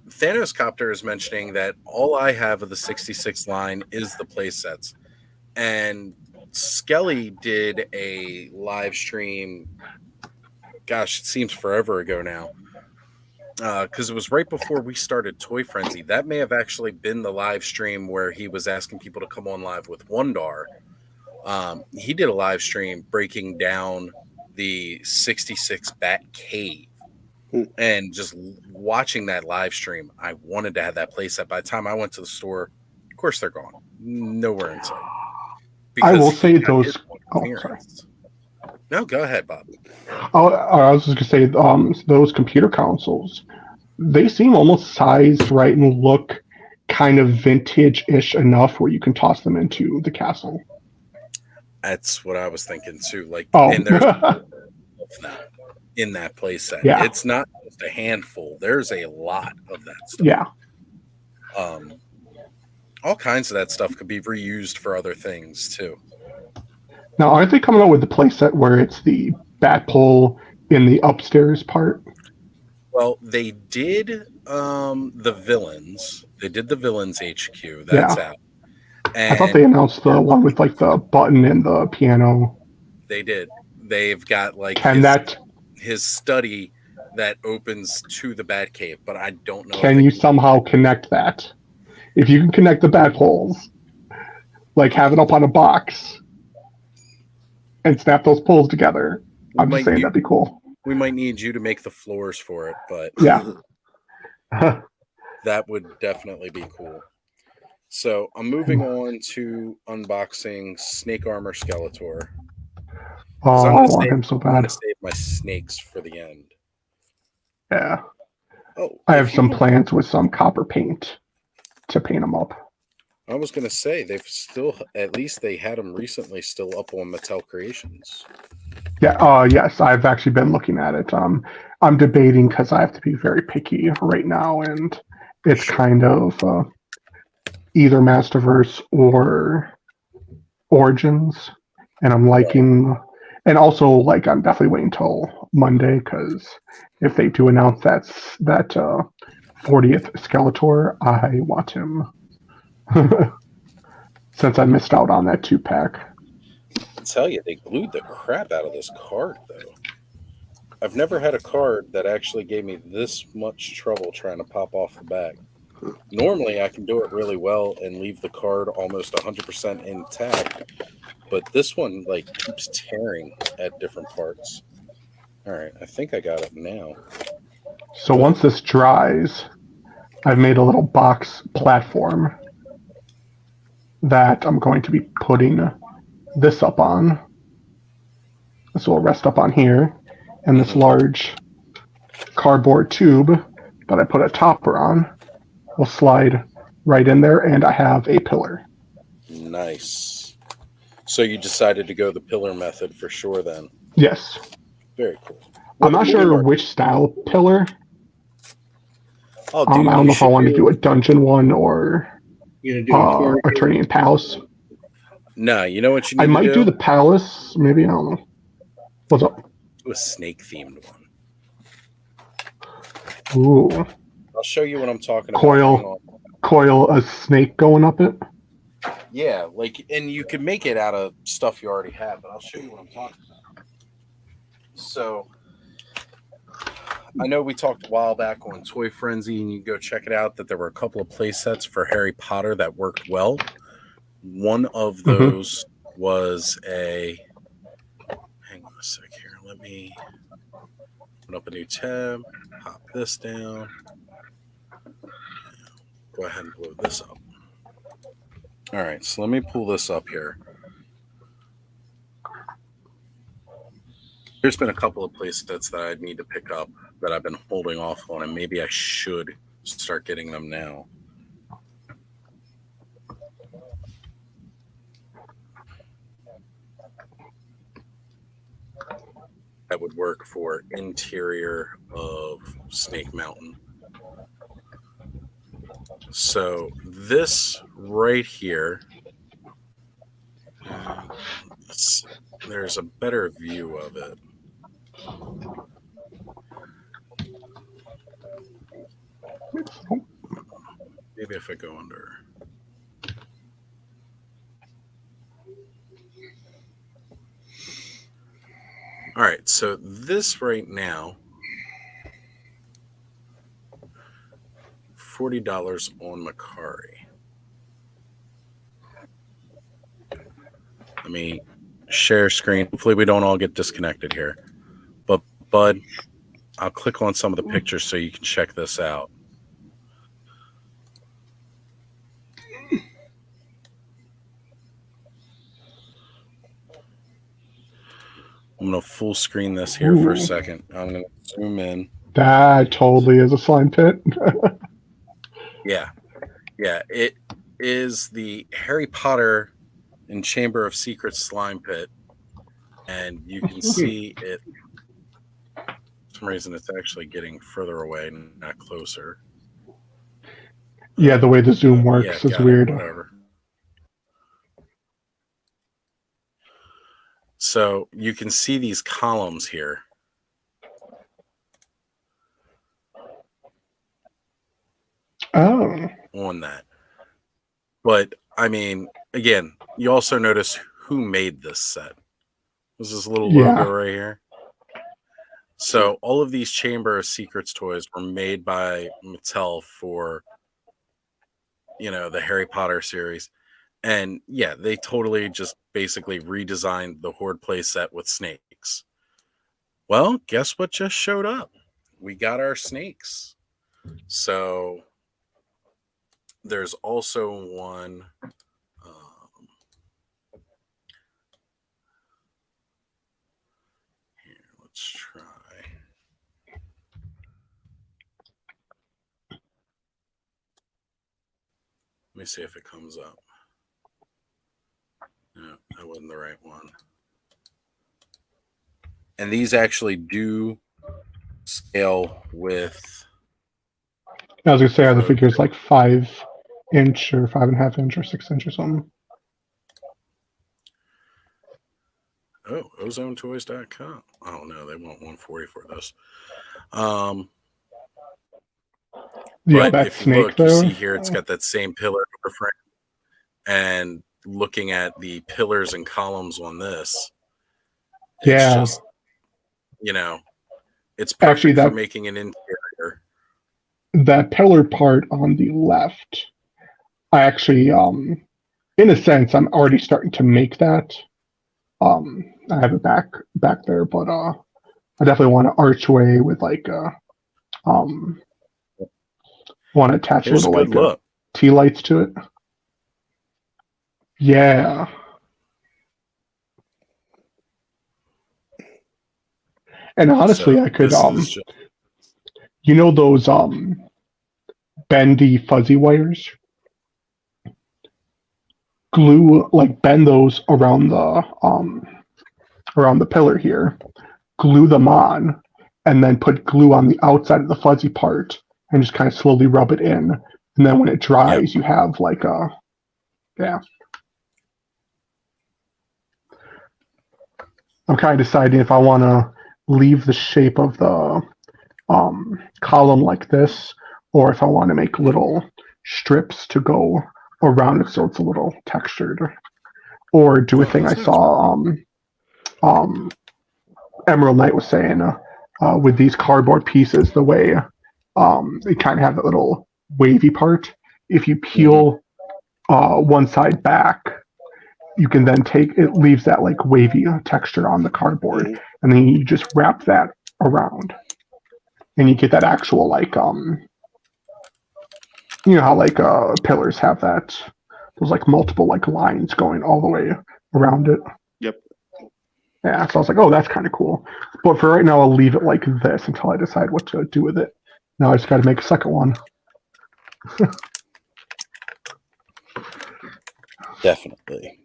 Thanos Copter is mentioning that all I have of the 66 line is the play sets. And Skelly did a live stream, gosh, it seems forever ago now. Because it was right before we started Toy Frenzy. That may have actually been the live stream where he was asking people to come on live with Wondar. He did a live stream breaking down the 66 Bat Cave. And just watching that live stream, I wanted to have that playset. By the time I went to the store, of course they're gone. Nowhere in sight. I will Because say he had those. his own Oh, sorry. appearance. No, go ahead, Bob. Oh, I was just gonna say, those computer consoles, they seem almost sized right and look kind of vintage-ish enough where you can toss them into the castle. That's what I was thinking too. Like, Oh, and there's of that in that playset. Yeah. It's not just a handful. There's a lot of that stuff. yeah. All kinds of that stuff could be reused for other things too. Now, aren't they coming out with the playset where it's the bat pole in the upstairs part? Well, they did the villains. They did the villains HQ. That's out. And I thought they announced the one with like the button and the piano. they did. They've got like his study that opens to the Batcave, but I don't know. Can you somehow connect that? If you can connect the bat poles, like have it up on a box and snap those poles together, I'm just saying that'd be cool. We might need you to make the floors for it, but Yeah. that would definitely be cool. So I'm moving on to unboxing Snake Armor Skeletor. Oh, I want him so I'm going bad. to save my snakes for the end. Yeah. Oh, I have some plans with some copper paint to paint them up. I was going to say they've still, at least they had them recently still up on Mattel Creations. Yeah. Yes, I've actually been looking at it. I'm debating because I have to be very picky right now, and it's kind of either Masterverse or Origins, and I'm liking, and also like I'm definitely waiting until Monday because if they do announce that 40th Skeletor, I want him. Since I missed out on that 2-pack. I tell you, they glued the crap out of this card, though. I've never had a card that actually gave me this much trouble trying to pop off the back. Normally, I can do it really well and leave the card almost 100% intact, but this one like keeps tearing at different parts. All right, I think I got it now. So once this dries, I've made a little box platform that I'm going to be putting this up on. This will rest up on here, and this large cardboard tube that I put a topper on will slide right in there, and I have a pillar. Nice. So you decided to go the pillar method for sure then? Yes. Very cool. I'm not sure which style pillar. Oh, I don't know if I want to do a dungeon one or You're gonna do Attorney and Palace. No, you know what you need I to might do the Palace, maybe, I don't know. What's up? a snake themed one. Ooh. I'll show you what I'm talking about. Coil a snake going up it? Yeah, like, and you can make it out of stuff you already have, but I'll show you what I'm talking about. So, I know we talked a while back on Toy Frenzy, and you go check it out, that there were a couple of play sets for Harry Potter that worked well. One of those was a... Hang on a sec here. Let me open up a new tab, pop this down. Go ahead and blow this up. All right, so let me pull this up here. There's been a couple of play sets that I need to pick up that I've been holding off on, and maybe I should start getting them now. That would work for interior of Snake Mountain. So this right here, there's a better view of it. Maybe if I go under. All right, so this right now, $40 on Macari. Let me share screen. Hopefully we don't all get disconnected here. But Bud, I'll click on some of the pictures so you can check this out. I'm going to full screen this here for a second. I'm going to zoom in. That totally is a slime pit. Yeah. Yeah, it is the Harry Potter and Chamber of Secrets slime pit. And you can see it. For some reason, it's actually getting further away, not closer. Yeah, the way the zoom works is weird. Whatever. So you can see these columns here. Oh. On that. But, I mean, again, you also notice who made this set. There's this little logo right here. So all of these Chamber of Secrets toys were made by Mattel for, you know, the Harry Potter series. And yeah, they totally just basically redesigned the Horde play set with snakes. Well, guess what just showed up? We got our snakes. So there's also one. Here, let's try. Let me see if it comes up. No, that wasn't the right one. And these actually do scale with. I was gonna say, are the figures like 5 inch or 5.5 inch or 6 inch or something? Oh, OzoneToys.com. Oh no, they want 140 for this. But that if you snake look, you there. see here it's got that same pillar door frame. And looking at the pillars and columns on this, it's just, it's perfect Actually, for making an interior. That pillar part on the left, I actually, in a sense, I'm already starting to make that. I have it back there, but I definitely want an archway with like want to attach Here's little a good look. tea lights to it. Yeah. And honestly, So I could this is just, those bendy fuzzy wires, bend those around the pillar here, glue them on, and then put glue on the outside of the fuzzy part and just kind of slowly rub it in. And then when it dries, you have like a, yeah. I'm kind of deciding if I want to leave the shape of the column like this, or if I want to make little strips to go around it so it's a little textured, or do a thing I saw Emerald Knight was saying with these cardboard pieces, the way they kind of have that little wavy part. If you peel one side back, you can then it leaves that like wavy texture on the cardboard, and then you just wrap that around, and you get that actual like how like pillars have those like multiple like lines going all the way around it. Yep. Yeah, so I was like, oh, that's kind of cool. But for right now, I'll leave it like this until I decide what to do with it. Now I just got to make a second one. Definitely.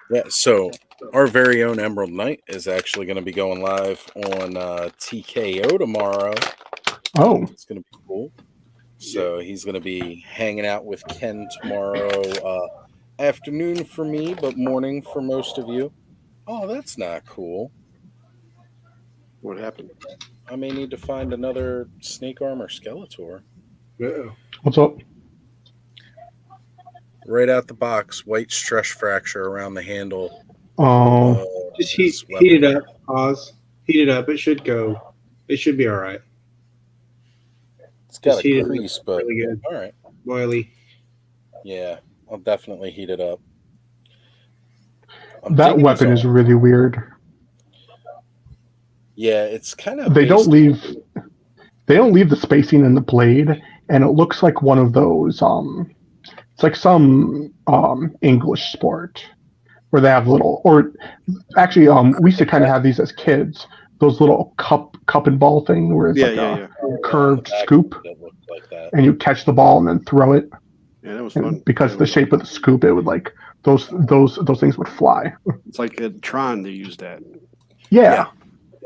Yeah, so our very own Emerald Knight is actually going to be going live on TKO tomorrow. Oh. It's going to be cool. So he's going to be hanging out with Ken tomorrow afternoon for me, but morning for most of you. Oh, that's not cool. What happened? I may need to find another Snake Armor Skeletor. Uh-oh. What's up? Right out the box, white stress fracture around the handle. Oh. Just heat it up. Pause. Heat it up. It should go. It should be all right. It's got a crease, but really good. All right. Boily. Yeah, I'll definitely heat it up. That weapon is really weird. Yeah, it's kind of. They don't leave the spacing in the blade, and it looks like one of those. It's like some English sport where they have little, or actually, we used to kind of have these as kids. Those little cup and ball thing where it's a curved scoop, like that. And you catch the ball and then throw it. Yeah, that was fun. Because the shape of the scoop, it would like those things would fly. It's like a Tron. They used that. Yeah.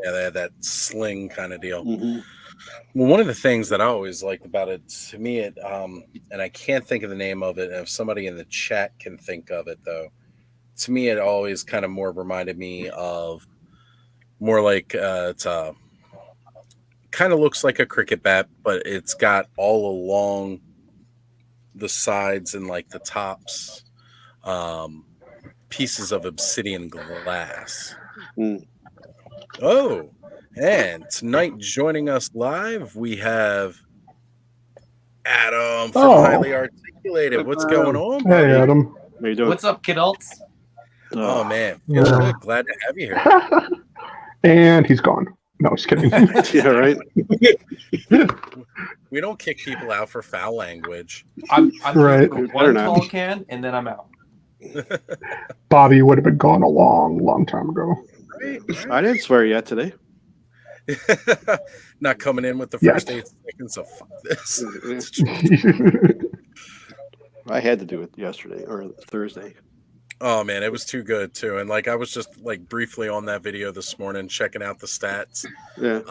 Yeah, they had that sling kind of deal. Mm-hmm. Well, one of the things that I always liked about it, to me, and I can't think of the name of it, and if somebody in the chat can think of it, though, to me, it always kind of more reminded me of more like it's kind of looks like a cricket bat, but it's got all along the sides and like the tops pieces of obsidian glass. Oh, and tonight joining us live, we have Adam from Highly Articulated. What's going on, buddy? Hey, Adam. How you doing? What's up, kidults? Oh, man. Feeling good. Glad to have you here. And he's gone. No, just kidding. Yeah, right. We don't kick people out for foul language. I'm right. for one tall can, and then I'm out. Bobby would have been gone a long time ago. Right. I didn't swear yet today. Not coming in with the first 8 seconds of fuck this. I had to do it yesterday or Thursday. Oh man, it was too good too. And like I was just like briefly on that video this morning checking out the stats. Yeah.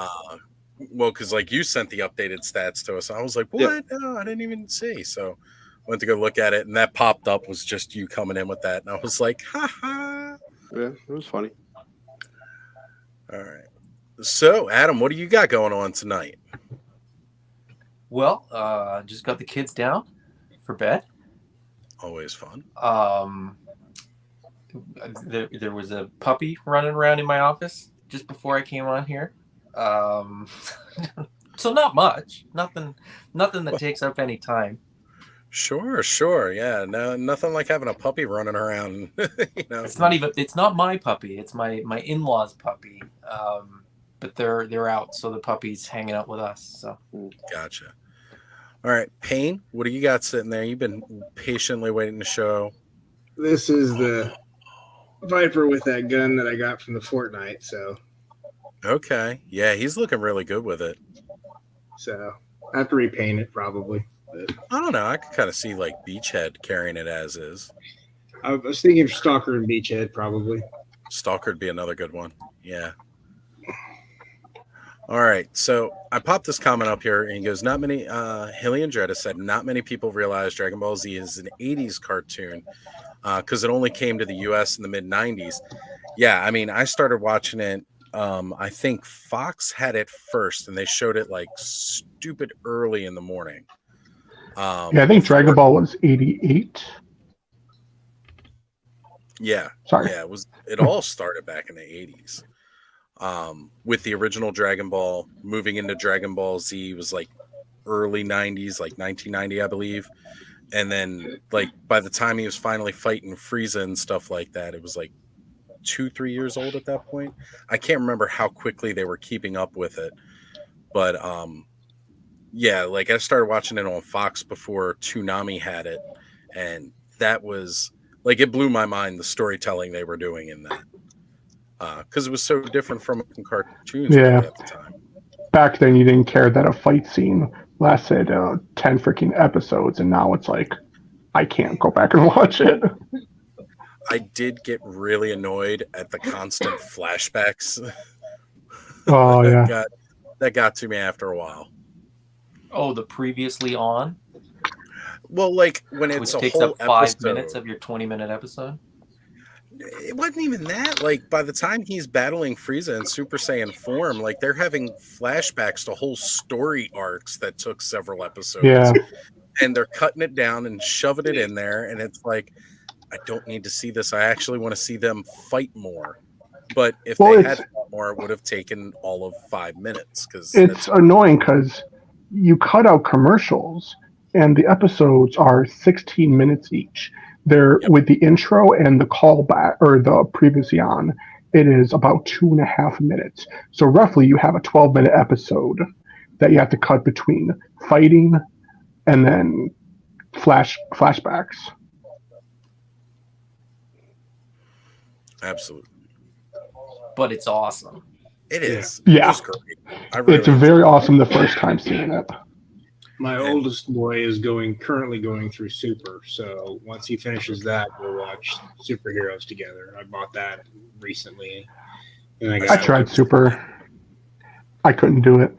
Well, because like you sent the updated stats to us. I was like, what? Yeah. No, I didn't even see. So Went to go look at it, and that popped up was just you coming in with that, and I was like, ha ha. Yeah, it was funny. All right. So, Adam, what do you got going on tonight? Well, just got the kids down for bed. Always fun. There was a puppy running around in my office just before I came on here. So not much. Nothing that takes up any time. Sure. Yeah, no, nothing like having a puppy running around. It's not my puppy. It's my in-laws' puppy. But they're out, so the puppy's hanging out with us. So Gotcha. All right, Payne, what do you got sitting there? You've been patiently waiting to show. This is the Viper with that gun that I got from the Fortnite. So Okay. Yeah, he's looking really good with it. I have to repaint it probably. But I don't know. I could kind of see like Beachhead carrying it as is. I was thinking of Stalker and Beachhead probably. Stalker'd be another good one. Yeah. All right. So I popped this comment up here, and he goes, not many, Hilly and Dredda said, not many people realize Dragon Ball Z is an 80s cartoon because it only came to the U.S. in the mid-90s. Yeah, I mean, I started watching it. I think Fox had it first, and they showed it like stupid early in the morning. Yeah, I think Dragon Ball was 88. Yeah. Sorry. Yeah, it all started back in the 80s. With the original Dragon Ball, moving into Dragon Ball Z was like early 90s, like 1990, I believe. And then like by the time he was finally fighting Frieza and stuff like that, it was like 2-3 years old at that point. I can't remember how quickly they were keeping up with it. But yeah, like I started watching it on Fox before Toonami had it. And that was like, it blew my mind, the storytelling they were doing in that. Because it was so different from cartoons Yeah. at the time. Back then, you didn't care that a fight scene lasted 10 freaking episodes, and now it's like, I can't go back and watch it. I did get really annoyed at the constant flashbacks. Oh, yeah. That got to me after a while. Oh, the previously on, Well, like when which it's a takes whole up 5 episode, minutes of your 20-minute episode. it wasn't even that. Like by the time he's battling Frieza in Super Saiyan form, like they're having flashbacks to whole story arcs that took several episodes. Yeah. And they're cutting it down and shoving it in there, and it's like, I don't need to see this. I actually want to see them fight more. But if they had more, it would have taken all of 5 minutes. Because it's annoying because you cut out commercials, and the episodes are 16 minutes each. They're with the intro and the callback or the previously on. It is about 2.5 minutes. So roughly, you have a 12-minute episode that you have to cut between fighting and then flashbacks. Absolutely. But it's awesome. It is. Yeah. It was great. I really It's very awesome the first time seeing it. My oldest boy is currently going through Super, so once he finishes that, we'll watch Superheroes together. I bought that recently, and I tried Super. I couldn't do it.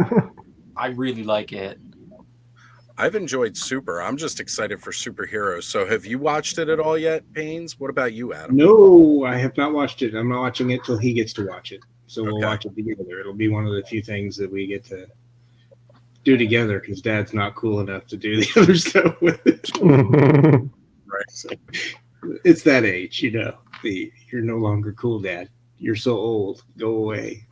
I really like it. I've enjoyed Super. I'm just excited for Superheroes. So have you watched it at all yet, Pains? What about you, Adam? No, I have not watched it. I'm not watching it till he gets to watch it. So we'll Okay. watch it together. It'll be one of the few things that we get to do together because Dad's not cool enough to do the other stuff with it. Right. So, it's that age, you know. You're no longer cool, Dad. You're so old. Go away.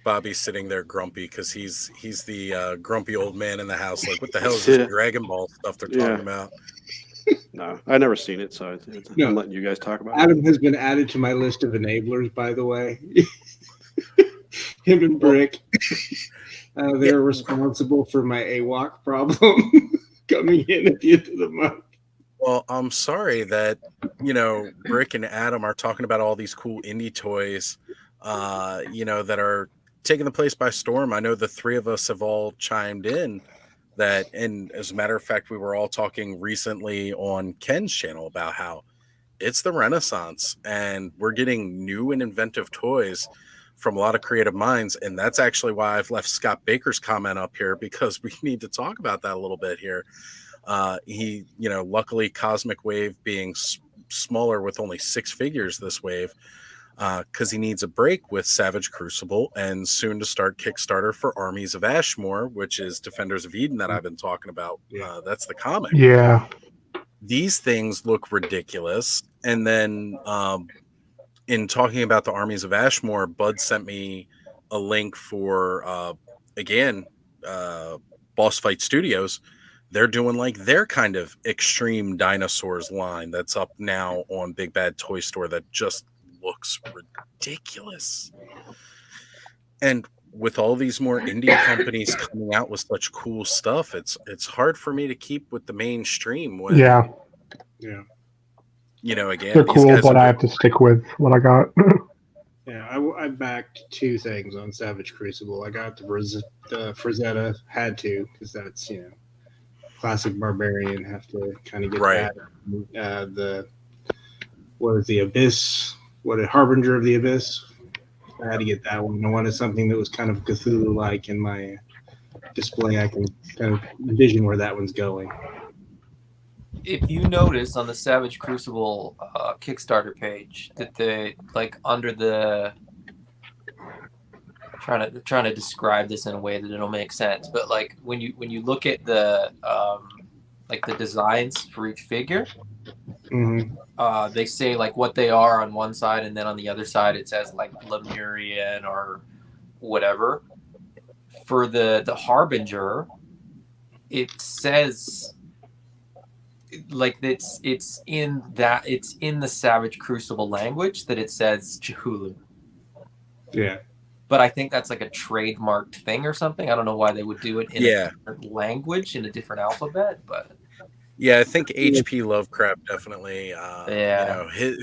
Bobby's sitting there grumpy because he's the grumpy old man in the house. Like, what the hell is this Dragon Ball stuff they're talking about? No, I never seen it, so I'm letting you guys talk about it. Adam has been added to my list of enablers, by the way. Him and Brick. They're responsible for my AWOC problem coming in at the end of the month. Well, I'm sorry that, Brick and Adam are talking about all these cool indie toys, that are taking the place by storm. I know the three of us have all chimed in that, and as a matter of fact, we were all talking recently on Ken's channel about how it's the Renaissance and we're getting new and inventive toys from a lot of creative minds. And that's actually why I've left Scott Baker's comment up here, because we need to talk about that a little bit here. He, luckily Cosmic Wave being smaller with only 6 figures this wave, because he needs a break with Savage Crucible and soon to start Kickstarter for Armies of Ashmore, which is Defenders of Eden that I've been talking about. Yeah. That's the comic. Yeah. These things look ridiculous. And then in talking about the Armies of Ashmore, Bud sent me a link for, again, Boss Fight Studios. They're doing like their kind of extreme dinosaurs line that's up now on Big Bad Toy Store that just looks ridiculous. And with all these more indie companies coming out with such cool stuff, it's hard for me to keep with the mainstream when Yeah. Again, They're these cool, guys but are I have to stick with what I got. Yeah, I backed 2 things on Savage Crucible. I got the Frazetta, had to, because that's, classic barbarian, have to kind of get Right. that. The Abyss, Harbinger of the Abyss. I had to get that one. I wanted something that was kind of Cthulhu-like in my display. I can kind of envision where that one's going. If you notice on the Savage Crucible Kickstarter page that they under the trying to describe this in a way that it'll make sense, but when you look at the the designs for each figure, Mm-hmm. they say what they are on one side, and then on the other side it says Lemurian or whatever. For the Harbinger, it says it's in the Savage Crucible language that it says Chihulu. Yeah. But I think that's a trademarked thing or something. I don't know why they would do it in a different language, in a different alphabet, but I think H.P. Lovecraft definitely,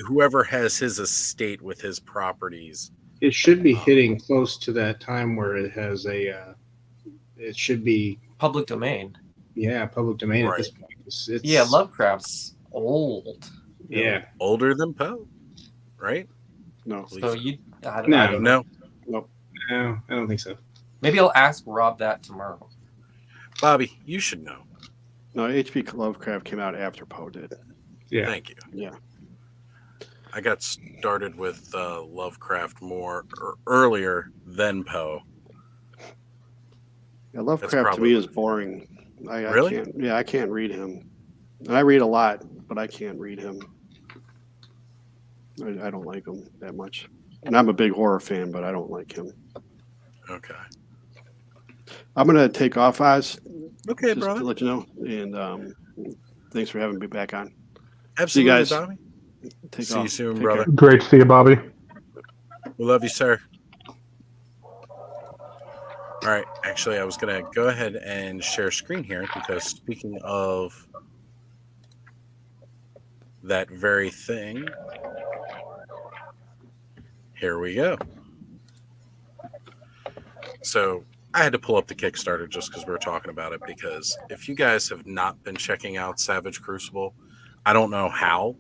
whoever has his estate with his properties. It should be hitting close to that time where it has it should be public domain. Yeah, public domain at this point. It's Lovecraft's old. Yeah. Older than Poe, right? No. So I don't No. No, I don't think so. Maybe I'll ask Rob that tomorrow. Bobby, you should know. No, H.P. Lovecraft came out after Poe did. Yeah. Thank you. Yeah. I got started with Lovecraft more earlier than Poe. Yeah, Lovecraft to me is boring. Really? I can't read him. And I read a lot, but I can't read him. I don't like him that much. And I'm a big horror fan, but I don't like him. Okay. I'm going to take off, Oz. Okay, just brother. to let you know. And thanks for having me back on. Absolutely, guys. Bobby. Take See off. you soon, Take brother. care. Great to see you, Bobby. We love you, sir. All right. Actually, I was going to go ahead and share screen here because speaking of that very thing, here we go. So I had to pull up the Kickstarter just because we were talking about it, because if you guys have not been checking out Savage Crucible, I don't know how.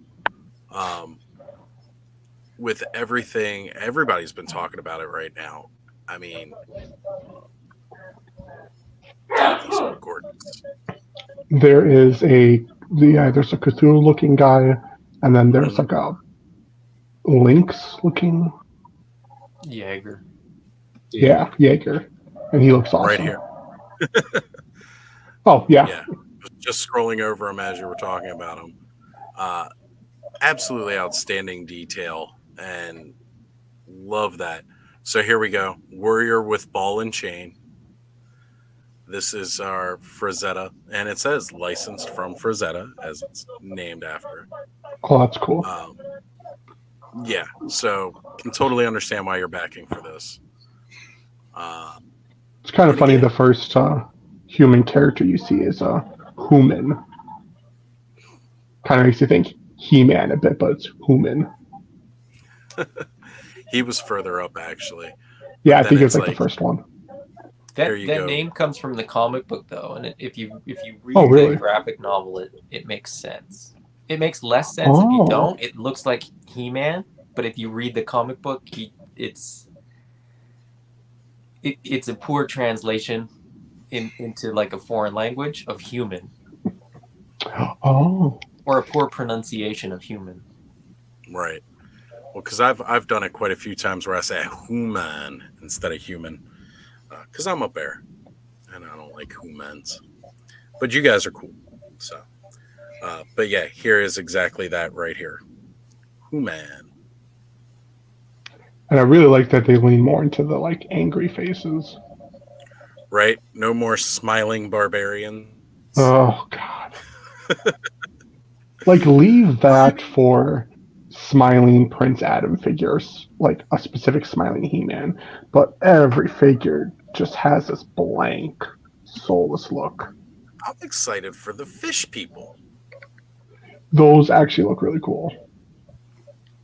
With everything, everybody's been talking about it right now. I mean, God, these are gorgeous. There's a Cthulhu looking guy, and then there's a Lynx looking. Jaeger. Yeah, Jaeger, and he looks awesome. Right here. Oh yeah. Yeah. Just scrolling over them as you were talking about them. Absolutely outstanding detail, and love that. So here we go. Warrior with ball and chain. This is our Frazetta, and it says licensed from Frazetta, as it's named after. Oh, that's cool. Yeah, so can totally understand why you're backing for this. It's kind of and funny. again- The first human character you see is human. Kind of makes you think He-Man a bit, but it's human. He was further up, actually. Yeah, I Then think it's it's like the like- first one. That There you that go. name comes from the comic book, though, and if you read Oh, really? the graphic novel, it makes sense. It makes less sense if you Oh. don't. It looks like He-Man, but if you read the comic book, it's a poor translation into like a foreign language of human. Oh. or a poor pronunciation of human. Right. Well, because I've done it quite a few times where I say human instead of human, because I'm a bear and I don't like humans. But you guys are cool, so. But yeah, here is exactly that right here. Human. And I really like that they lean more into the like angry faces. Right? No more smiling barbarians. Oh God. Like leave that for smiling Prince Adam figures, like a specific smiling He-Man. But every figure just has this blank, soulless look. I'm excited for the fish people. Those actually look really cool.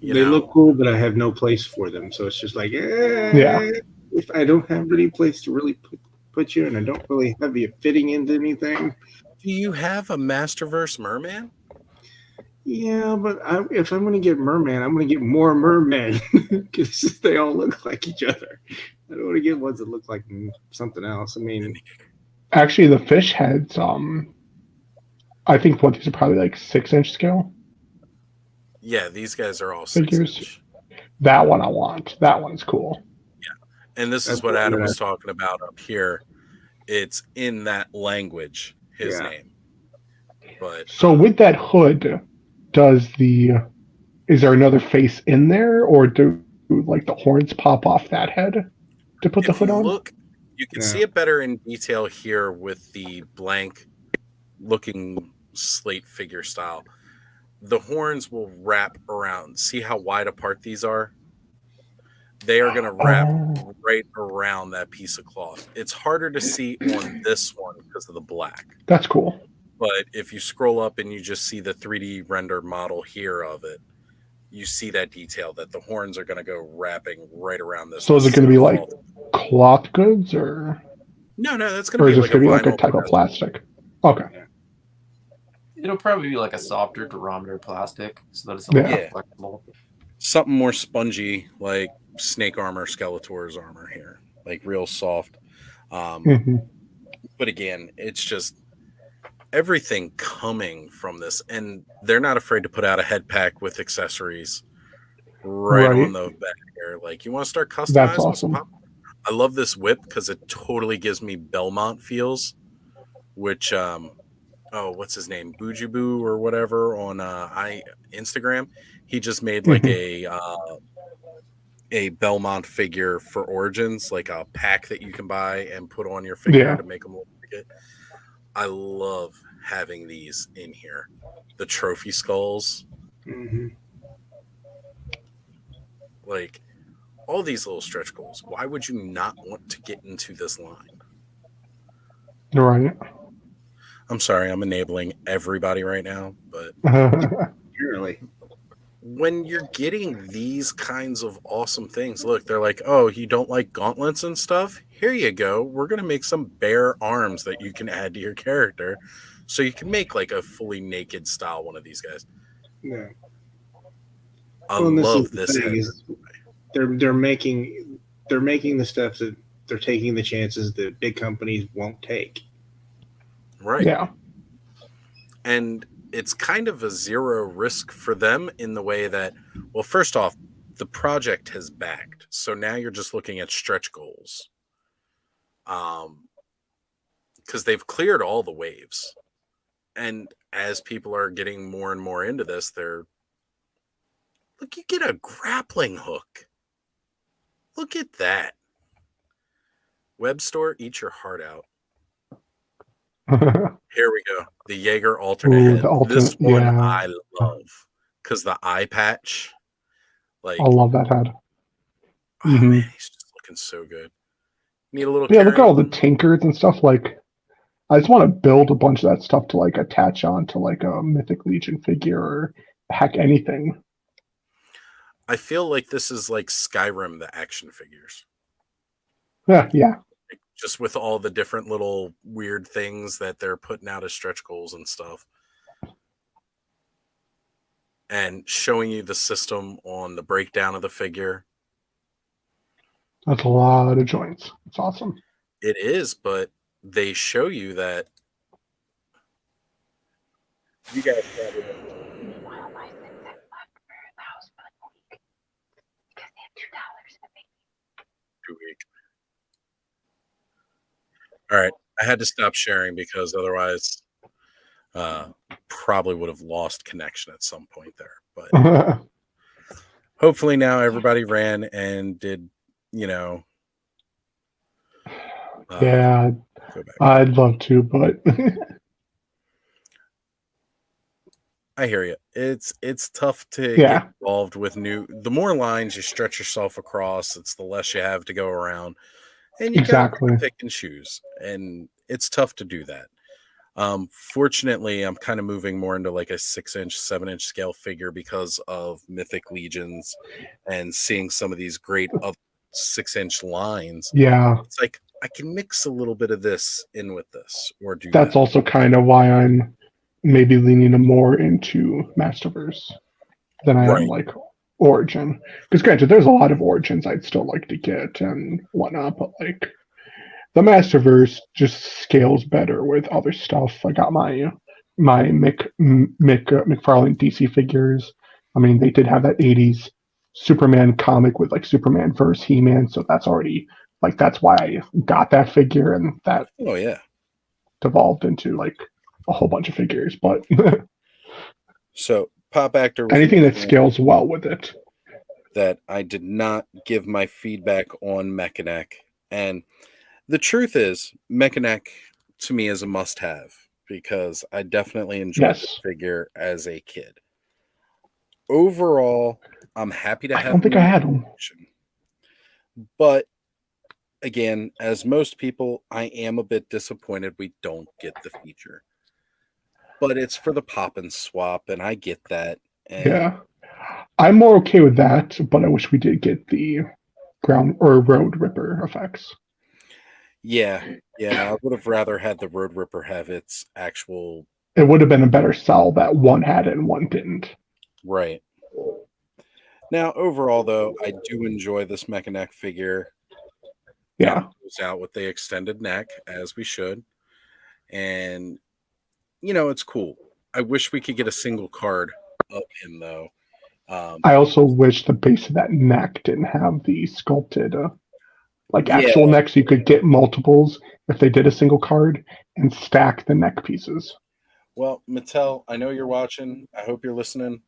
They look cool, but I have no place for them. So it's just like, Yeah. if I don't have any place to really put you, and I don't really have you fitting into anything. Do you have a Masterverse Merman? Yeah, but if I'm going to get Merman, I'm going to get more Mermen because they all look like each other. I don't want to get ones that look like something else. I mean, actually, the fish heads, I think these are probably like 6-inch scale. Yeah, these guys are all figures. 6-inch. That one I want. That one's cool. Yeah, and this is what Adam was talking about up here. It's in that language, his name. But so with that hood, is there another face in there, or do like the horns pop off that head to put the hood on? Look, you can see it better in detail here with the blank looking slate figure style. The horns will wrap around. See how wide apart these are? They are going to wrap right around that piece of cloth. It's harder to see on this one because of the black. That's cool. But if you scroll up and you just see the 3D render model here of it, you see that detail that the horns are going to go wrapping right around this. So is it going to be like cloth goods or? No, that's going to be like going to be like a type of plastic. Okay. It'll probably be like a softer durometer plastic, so that it's a little more flexible. Something more spongy, like Snake armor, Skeletor's armor here, like real soft. But again, it's just everything coming from this, and they're not afraid to put out a head pack with accessories right on the back here. Like, you want to start customizing? That's awesome. I love this whip because it totally gives me Belmont feels, which what's his name, Boojiboo or whatever on Instagram. He just made like a Belmont figure for Origins, like a pack that you can buy and put on your figure to make them look like it. I love having these in here. The trophy skulls. Like, all these little stretch goals. Why would you not want to get into this line? Right. I'm sorry, I'm enabling everybody right now, but really, when you're getting these kinds of awesome things, look, they're like, oh, you don't like gauntlets and stuff? Here you go. We're going to make some bare arms that you can add to your character. So you can make like a fully naked style one of these guys. Yeah. I love this. They're making the stuff that they're taking the chances that big companies won't take. Right. Yeah. And it's kind of a zero risk for them in the way that, well, first off, the project has backed. So now you're just looking at stretch goals. Because they've cleared all the waves. And as people are getting more and more into this, look, you get a grappling hook. Look at that. Web store, eat your heart out. Here we go. The Jaeger alternate head. This one I love because the eye patch. Like, I love that head. Oh man, he's just looking so good. Need a little. Look at all the tinkers and stuff. Like, I just want to build a bunch of that stuff to like attach on to like a Mythic Legion figure or heck anything. I feel like this is like Skyrim, the action figures. Yeah. Just with all the different little weird things that they're putting out as stretch goals and stuff. And showing you the system on the breakdown of the figure. That's a lot of joints. It's awesome. It is, but they show you that You guys probably Meanwhile, my Zip left for the house for like a week because they have $2 in the bank. 2 weeks. All right. I had to stop sharing because otherwise probably would have lost connection at some point there. But hopefully now everybody ran and did, yeah, go back. I'd love to, but I hear you. It's tough to Yeah. get involved with the more lines you stretch yourself across, it's the less you have to go around. And you Exactly. gotta pick and choose. And it's tough to do that. Fortunately, I'm kind of moving more into like a 6-inch, 7-inch scale figure because of Mythic Legions and seeing some of these great 6-inch lines. yeah, It's like I can mix a little bit of this in with this or do that's that. also kind of why I'm maybe leaning more into Masterverse than I am Right. like Origin. Because granted, there's a lot of Origins I'd still like to get and whatnot, but like the Masterverse just scales better with other stuff. I got my McFarlane DC figures. I mean, they did have that 80s Superman comic with like Superman versus He-Man, so that's already like that's why I got that figure, and that Oh yeah. devolved into like a whole bunch of figures. But So Pop Actor was anything that mentioning scales well with it. that I did not give my feedback on Mechanic. And the truth is, Mechanic to me is a must-have because I definitely enjoyed Yes. the figure as a kid. Overall, I'm happy to I have don't think him I in had the one. collection. But again, as most people, I am a bit disappointed we don't get the feature. But it's for the pop and swap, and I get that. And Yeah. I'm more okay with that, but I wish we did get the ground or road ripper effects. yeah, I would have rather had the Road Ripper have its actual It would have been a better sell that one had it and one didn't. right. Now, overall, though, I do enjoy this Mechanic figure. Yeah. Now it goes out with the extended neck, as we should. And, it's cool. I wish we could get a single card of him, though. I also wish the base of that neck didn't have the sculpted, like Yeah. actual neck, so you could get multiples if they did a single card and stack the neck pieces. Well, Mattel, I know you're watching. I hope you're listening.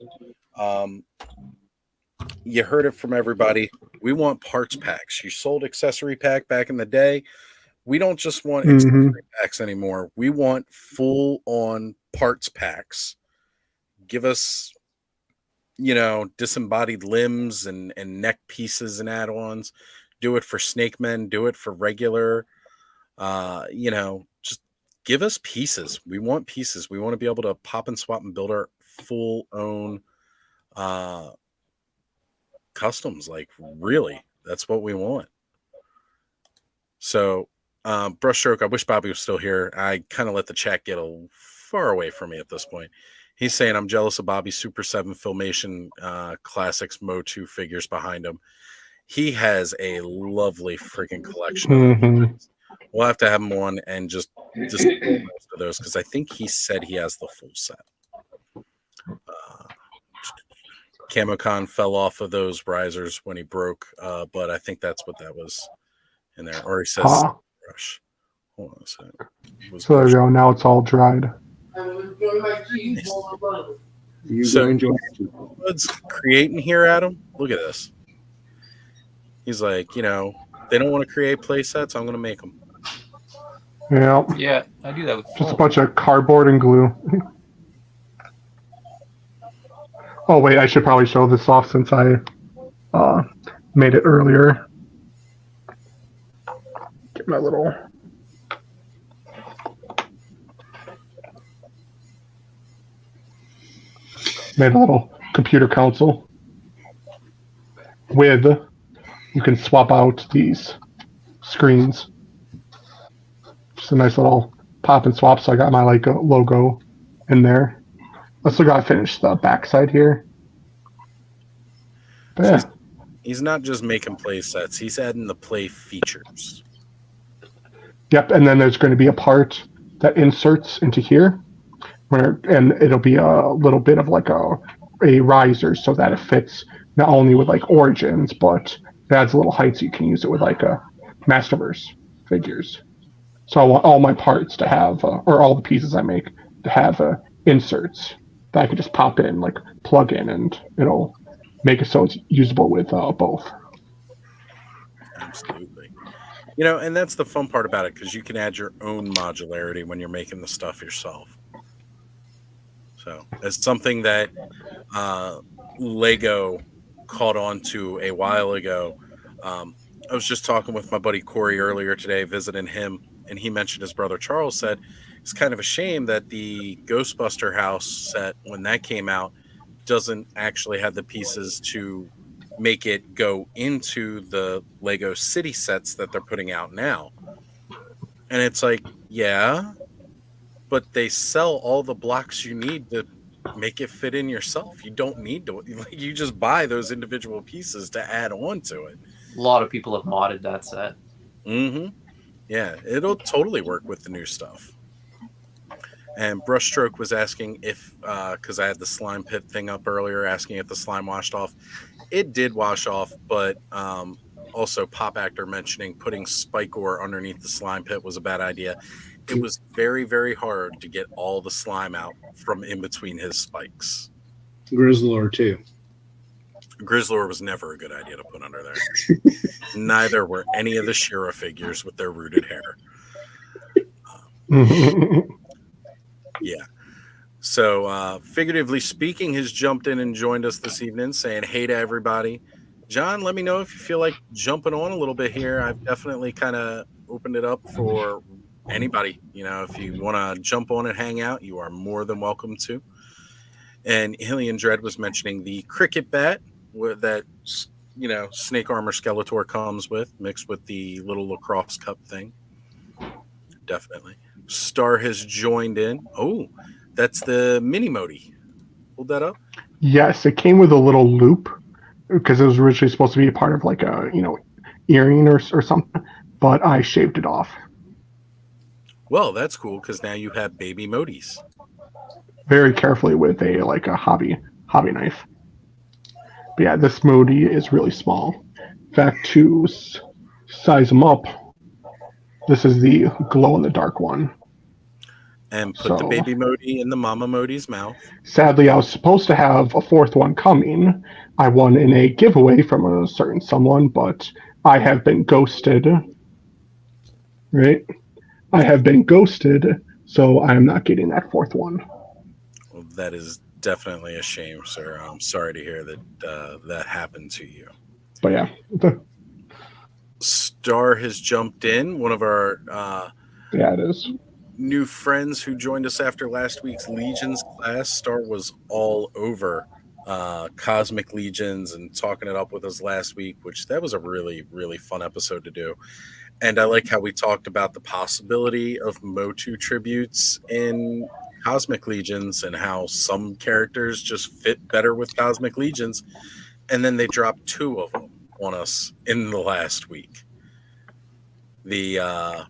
You heard it from everybody. We want parts packs. You sold accessory pack back in the day. We don't just want accessory packs anymore. We want full-on parts packs. Give us, disembodied limbs and neck pieces and add-ons. Do it for Snake Men. Do it for regular. Just give us pieces. We want pieces. We want to be able to pop and swap and build our full own customs. Like, really, that's what we want. So, Brushstroke, I wish Bobby was still here. I kind of let the chat get a far away from me at this point. He's saying, I'm jealous of Bobby's Super 7 Filmation Classics Mo2 figures behind him. He has a lovely freaking collection of them. We'll have to have him on and just display most of those because I think he said he has the full set. Camocon fell off of those risers when he broke, but I think that's what that was in there. Or he says brush. Hold on a second. So there you go. Now it's all dried. So what's creating here, Adam? Look at this. He's like, they don't want to create play sets. I'm going to make them. Yeah. Yeah, I do that with Just a bunch of cardboard and glue. Oh, wait, I should probably show this off since I made it earlier. Get my little... Made a little computer console with, you can swap out these screens. Just a nice little pop and swap, so I got my logo in there. I still got to finish the backside here. But yeah. He's not just making play sets, he's adding the play features. Yep, and then there's going to be a part that inserts into here and it'll be a little bit of like a riser so that it fits not only with like Origins, but it adds a little height so you can use it with like Masterverse figures. So I want all my parts to have, or all the pieces I make to have inserts that I can just pop in, like plug in, and it'll make it so it's usable with both. Absolutely. You know, and that's the fun part about it, because you can add your own modularity when you're making the stuff yourself. So it's something that Lego caught on to a while ago. I was just talking with my buddy Corey earlier today, visiting him, and he mentioned his brother Charles said it's kind of a shame that the Ghostbuster house set, when that came out, doesn't actually have the pieces to make it go into the Lego City sets that they're putting out now. And it's like, yeah, but they sell all the blocks you need to make it fit in yourself. You don't need to, you just buy those individual pieces to add on to it. A lot of people have modded that set. Mm-hmm. Yeah, it'll totally work with the new stuff. And Brushstroke was asking if, because I had the slime pit thing up earlier, asking if the slime washed off. It did wash off, but also Pop Actor mentioning putting spike ore underneath the slime pit was a bad idea. It was very, very hard to get all the slime out from in between his spikes. Grizzlor too. Grizzlor was never a good idea to put under there. Neither were any of the Shira figures with their rooted hair. Yeah. So, figuratively speaking, has jumped in and joined us this evening, saying hey to everybody. John, let me know if you feel like jumping on a little bit here. I've definitely kind of opened it up for anybody. You know, if you want to jump on and hang out, you are more than welcome to. And Hillian Dread was mentioning the cricket bat that, you know, Snake Armor Skeletor comes with, mixed with the little lacrosse cup thing. Definitely. Star has joined in. Oh, that's the mini Modi. Hold that up. Yes, it came with a little loop because it was originally supposed to be a part of like a, you know, earring or something, but I shaved it off. Well, that's cool because now you have baby Modis. Very carefully with a hobby knife. But yeah, this Modi is really small. In fact, to size them up, this is the glow in the dark one. And put the baby Modi in the mama Modi's mouth. Sadly, I was supposed to have a fourth one coming. I won in a giveaway from a certain someone, but I have been ghosted. Right? I have been ghosted, so I am not getting that fourth one. Well, that is definitely a shame, sir. I'm sorry to hear that that happened to you. But yeah. Star has jumped in. One of our yeah, it is. New friends who joined us after last week's Legions class. Star was all over Cosmic Legions and talking it up with us last week, which that was a really, really fun episode to do. And I like how we talked about the possibility of Motu tributes in Cosmic Legions and how some characters just fit better with Cosmic Legions. And then they dropped 2 of them on us in the last week. The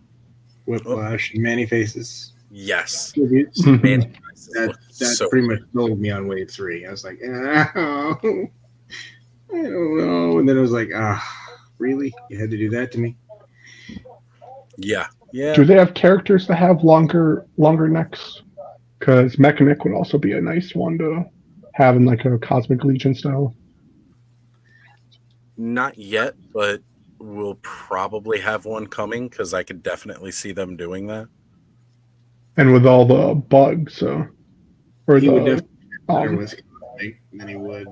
Whiplash and Manny Faces. Yes. Manny Faces. That so pretty much sold me on wave 3. I was like, oh, I don't know. And then I was like, really? You had to do that to me? Yeah. Yeah. Do they have characters that have longer necks? Because Mechanic would also be a nice one to have in like a Cosmic Legion style. Not yet, but we'll probably have one coming because I could definitely see them doing that. And with all the bugs, or he the would definitely be better with Cosmic than he would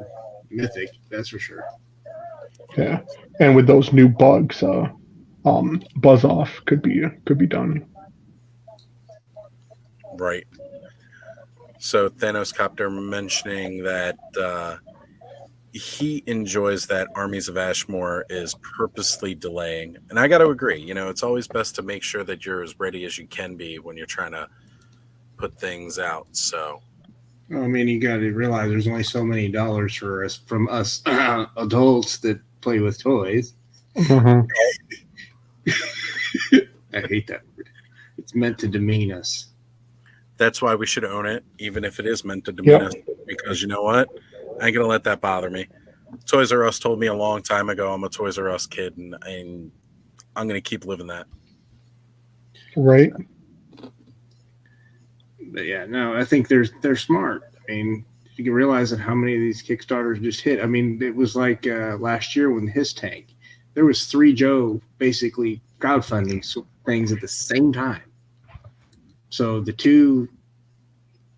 Mythic, that's for sure. Yeah, and with those new bugs, Buzz Off could be done. Right. So Thanos Copter mentioning that he enjoys that Armies of Ashmore is purposely delaying. And I got to agree, you know, it's always best to make sure that you're as ready as you can be when you're trying to put things out. So, I mean, you got to realize there's only so many dollars for us from us adults that play with toys. Mm-hmm. I hate that word. It's meant to demean us. That's why we should own it, even if it is meant to demean us. Because you know what? I ain't gonna let that bother me. Toys R Us told me a long time ago I'm a Toys R Us kid, and I'm gonna keep living that. Right. But yeah, no, I think they're smart. I mean, you can realize that how many of these Kickstarters just hit. I mean, it was like last year when his tank, there was 3 Joe basically crowdfunding things at the same time. So the two,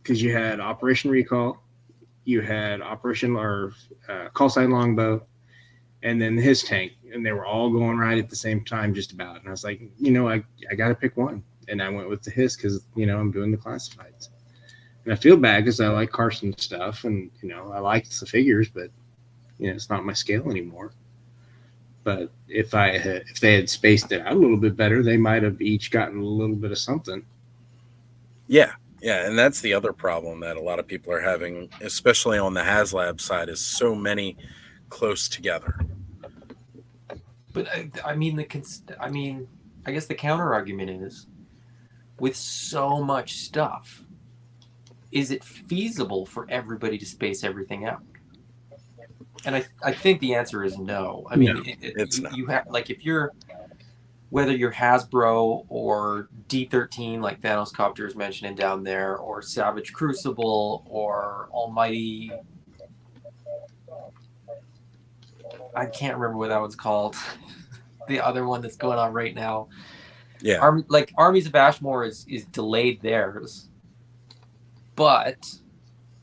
because you had Operation Recall, you had Operation or Call Sign Longbow, and then his tank, and they were all going right at the same time, just about. And I was like, I got to pick one, and I went with the his because I'm doing the classifieds, and I feel bad because I like Carson's stuff, and I liked the figures, but it's not my scale anymore. But if they had spaced it out a little bit better, they might have each gotten a little bit of something. Yeah, and that's the other problem that a lot of people are having, especially on the HasLab side, is so many close together. But I guess the counter argument is, with so much stuff, is it feasible for everybody to space everything out? And I think the answer is no. I mean, no, it's not. You have, like, if you're, whether you're Hasbro or D13, like Thanos Copter is mentioning down there, or Savage Crucible, or Almighty, I can't remember what that one's called. The other one that's going on right now. Yeah. Armies of Ashmore is delayed theirs, but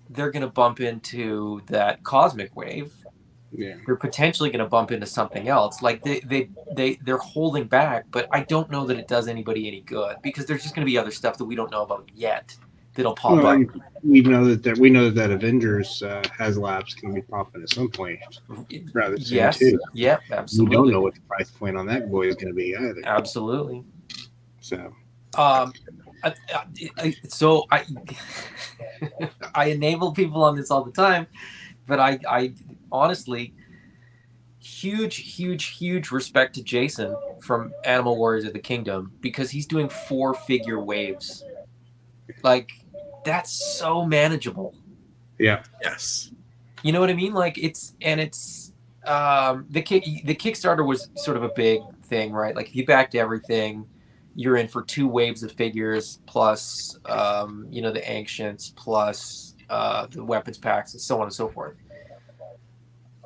they're going to bump into that cosmic wave. Yeah. They're potentially going to bump into something else. Like they're holding back, but I don't know that it does anybody any good, because there's just going to be other stuff that we don't know about yet that'll pop up. We know that Avengers HasLab's going to be popping at some point. Rather soon, yes. too. Yeah, absolutely. We don't know what the price point on that boy is going to be either. Absolutely. So. So I enable people on this all the time, but I honestly, huge respect to Jason from Animal Warriors of the Kingdom, because he's doing 4-figure waves. Like, that's so manageable. Yeah. Yes. You know what I mean? Like, the Kickstarter was sort of a big thing, right? Like, if you backed everything, you're in for 2 waves of figures plus the Ancients plus the weapons packs and so on and so forth.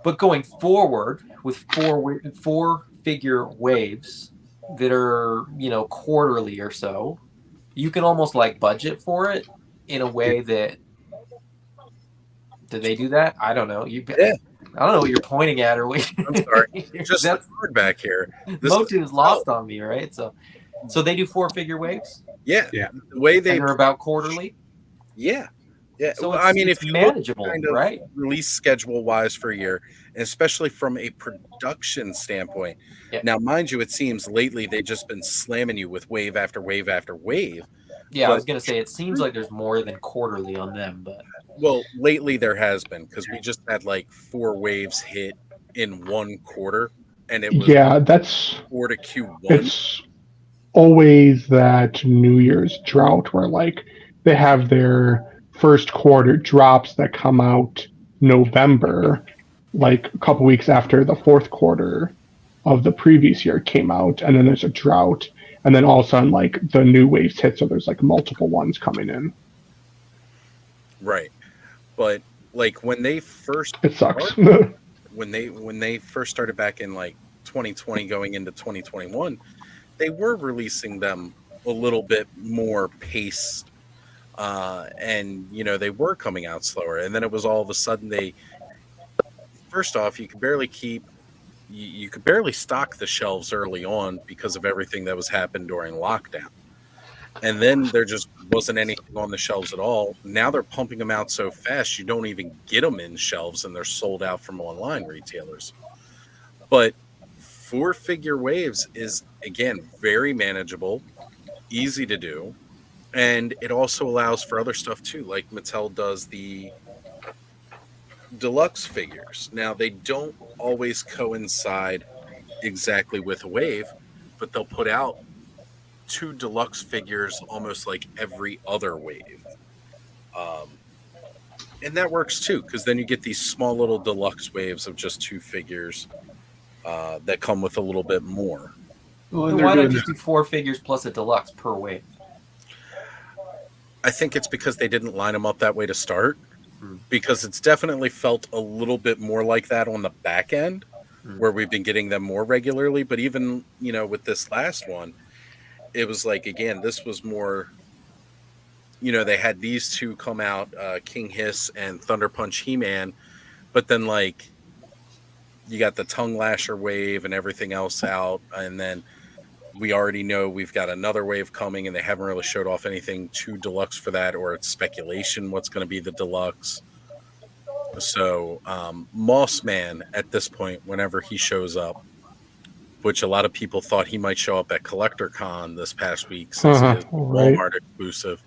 But going forward with 4-figure waves that are quarterly or so, you can almost like budget for it in a way that. Do they do that? I don't know. Yeah. I don't know what you're pointing at, or what. I'm sorry. Just the word back here. Motu is lost on me, right? So they do 4-figure waves. Yeah. Yeah. The way they are about quarterly. Yeah. Yeah. So well, I mean, it's if you manageable, look kind of right? Release schedule wise for a year, and especially from a production standpoint. Yeah. Now, mind you, it seems lately they've just been slamming you with wave after wave after wave. Yeah, I was going to say, it seems like there's more than quarterly on them, but. Well, lately there has been, because we just had like 4 waves hit in 1 quarter, and it was that's 4 to Q1. It's always that New Year's drought where like they have their first quarter drops that come out November, like a couple weeks after the fourth quarter of the previous year came out, and then there's a drought, and then all of a sudden like the new waves hit, so there's like multiple ones coming in. Right. But like when they first it sucks. when they first started back in like 2020 going into 2021, they were releasing them a little bit more paced, and they were coming out slower, and then it was all of a sudden first off, you could barely stock the shelves early on because of everything that was happening during lockdown. And then there just wasn't anything on the shelves at all. Now they're pumping them out so fast you don't even get them in shelves, and they're sold out from online retailers. But 4-figure waves is, again, very manageable, easy to do, and it also allows for other stuff too. Like Mattel does the deluxe figures. Now, they don't always coincide exactly with a wave, but they'll put out 2 deluxe figures almost like every other wave. And that works too, because then you get these small little deluxe waves of just 2 figures that come with a little bit more. Well, Then and they're why not doing just do 4 figures plus a deluxe per wave? I think it's because they didn't line them up that way to start, Hmm. because it's definitely felt a little bit more like that on the back end, Hmm. where we've been getting them more regularly. But even, with this last one, it was like, again, this was more, they had these 2 come out, King Hiss and Thunder Punch He-Man, but then like you got the Tongue Lasher wave and everything else out, and then we already know we've got another wave coming, and they haven't really showed off anything too deluxe for that, or it's speculation what's going to be the deluxe. So Moss Man at this point, whenever he shows up, which a lot of people thought he might show up at Collector Con this past week since he is a Right. Walmart exclusive,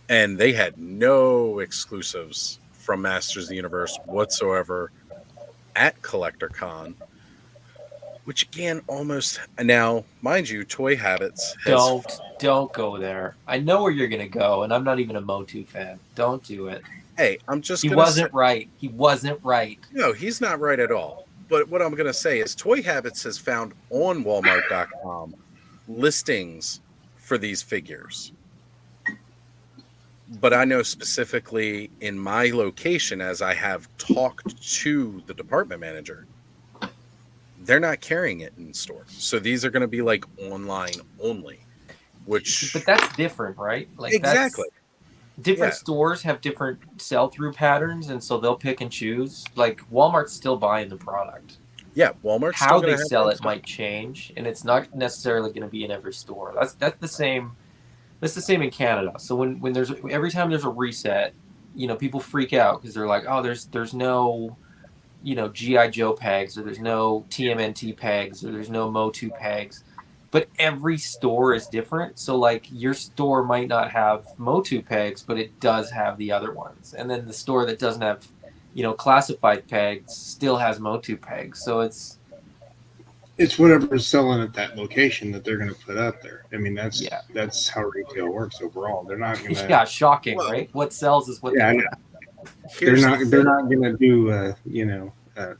and they had no exclusives from Masters of the Universe whatsoever at Collector Con. Which again, almost now, mind you, Toy Habits has. Don't go there. I know where you're gonna go, and I'm not even a Motu fan. Don't do it. Hey, I'm just He gonna say, wasn't right. He wasn't right. no, he's not right at all. But what I'm gonna say is, Toy Habits has found on Walmart.com listings for these figures. But I know specifically in my location, as I have talked to the department manager, they're not carrying it in store. So these are going to be like online only, which. But that's different, right? Like Exactly. Different Yeah. stores have different sell-through patterns, and so they'll pick and choose. Like Walmart's still buying the product. Yeah, Walmart's How still they gonna have sell them it might change, and it's not necessarily going to be in every store. That's the same. That's the same in Canada. So when there's every time there's a reset, people freak out because they're like, oh, there's no, GI Joe pegs, or there's no TMNT pegs, or there's no Motu pegs. But every store is different. So like your store might not have Motu pegs, but it does have the other ones. And then the store that doesn't have, classified pegs still has Motu pegs. So it's whatever's selling at that location that they're going to put out there. I mean, that's Yeah. that's how retail works overall. They're not going to. yeah, shocking, Well, right? What sells is what Yeah, I they know. They're Here's not. the They're thing. not going to do.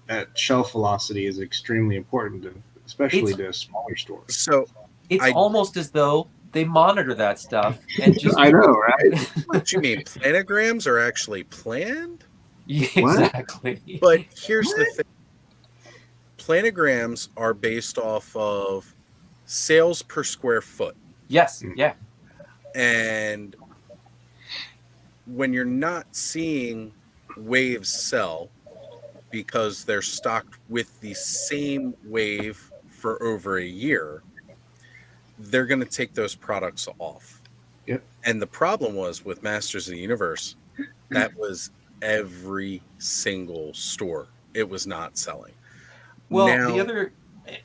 That shelf velocity is extremely important, especially to smaller stores. So It's I- almost as though they monitor that stuff and just I know, right? what you mean, planograms are actually planned? Yeah, What? exactly. But here's the thing. Planograms are based off of sales per square foot. Yes, yeah. And when you're not seeing waves sell because they're stocked with the same wave for over a year, they're going to take those products off. Yep. And the problem was with Masters of the Universe, that was every single store. It was not selling. Well, Now- the other,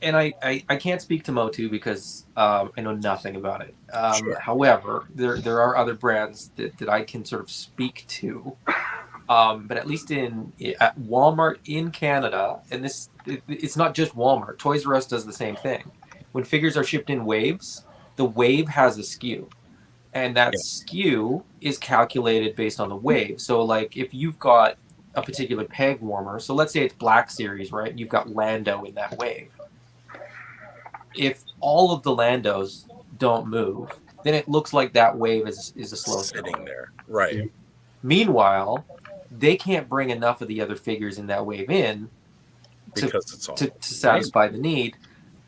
and I can't speak to Motu because I know nothing about it. Sure. However, there are other brands that I can sort of speak to. But at least at Walmart in Canada, and it's not just Walmart. Toys R Us does the same thing. When figures are shipped in waves, the wave has a SKU, and that Yeah. SKU is calculated based on the wave. So, like, if you've got a particular peg warmer, so let's say it's Black Series, right? You've got Lando in that wave. If all of the Landos don't move, then it looks like that wave is a slow sitting throw. there. Right. Yeah. Meanwhile, they can't bring enough of the other figures in that wave in Because it's all to satisfy the need,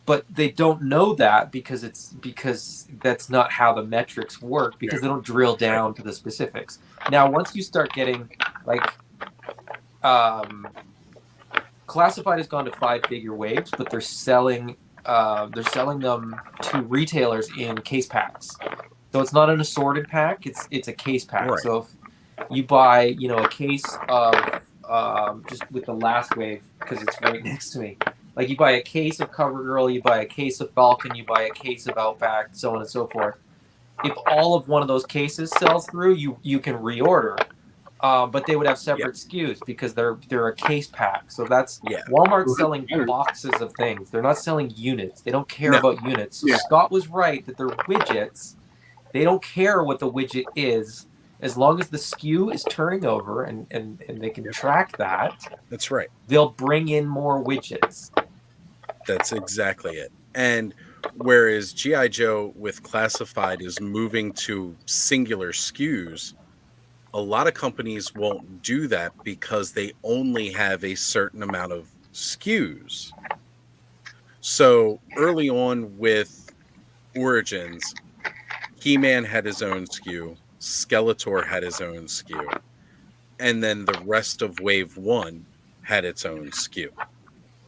but they don't know that because that's not how the metrics work, because they don't drill down to the specifics. Now, once you start getting like classified has gone to 5-figure waves, but they're selling them to retailers in case packs. So it's not an assorted pack; it's a case pack. Right. So if you buy a case of just with the last wave, because it's right next to me. Like you buy a case of CoverGirl, you buy a case of Falcon, you buy a case of Outback, so on and so forth. If all of one of those cases sells through, you can reorder. but they would have separate SKUs because they're a case pack. So that's Yeah. Walmart's selling boxes of things. They're not selling units. They don't care No. about units. So Yeah. Scott was right that they're widgets. They don't care what the widget is as long as the SKU is turning over and they can track that. That's right. They'll bring in more widgets. That's exactly it. And whereas G.I. Joe with classified is moving to singular SKUs, a lot of companies won't do that because they only have a certain amount of SKUs. So early on with Origins, He-Man had his own SKU, Skeletor had his own SKU, and then the rest of Wave 1 had its own SKU.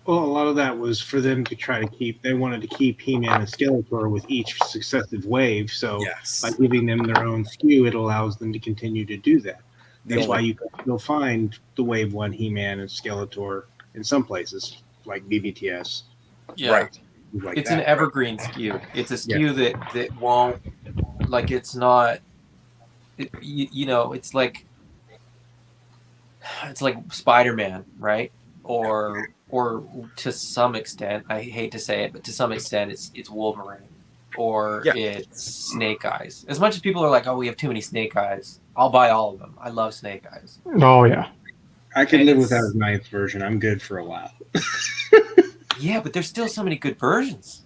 Well, a lot of that was for them to try to keep. They wanted to keep He-Man and Skeletor with each successive wave. So Yes. by giving them their own SKU, it allows them to continue to do that. That's why you'll find the Wave 1 He-Man and Skeletor in some places, like BBTS. Yeah. Right. Like It's that. an evergreen SKU. It's a SKU that won't, like, it's not, you know, it's like Spider-Man, right? Or to some extent, I hate to say it, but to some extent it's Wolverine or it's Snake Eyes. As much as people are like, oh, we have too many Snake Eyes, I'll buy all of them. I love Snake Eyes. Oh yeah. I can live without a ninth version. I'm good for a while. Yeah, but there's still so many good versions.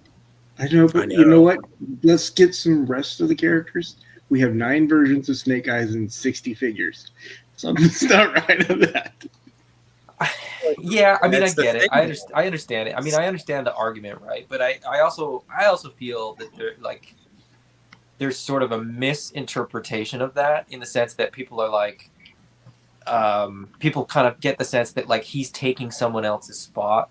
I know, but you know what? Let's get some rest of the characters. We have 9 versions of Snake Eyes and 60 figures. Something's not right on that. Yeah, I mean, That's I get the it. thing. I understand it. I mean, I understand the argument, right? But I also feel that there's sort of a misinterpretation of that in the sense that people are like, people kind of get the sense that like he's taking someone else's spot,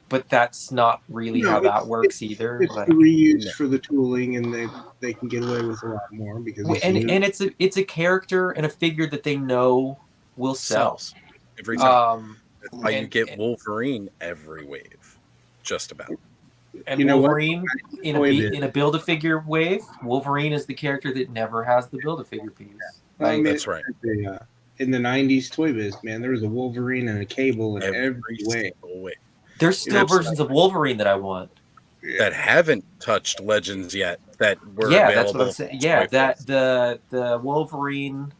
but that's not really how that works either. It's Like, reused for the tooling, and they can get away with a lot more because and it's a character and a figure that they know will sell. Sells every time. That's how you and- get Wolverine every wave, just about. And You know what? Wolverine in a Build-A-Figure wave, Wolverine is the character that never has the Build-A-Figure piece. Like, That's right. In the 90s Toy Biz, man, there was a Wolverine and a Cable in every way. single way. there's still versions of Wolverine that I want. That haven't touched Legends yet. That were Yeah, available. that's what I'm saying. Yeah, that the Wolverine,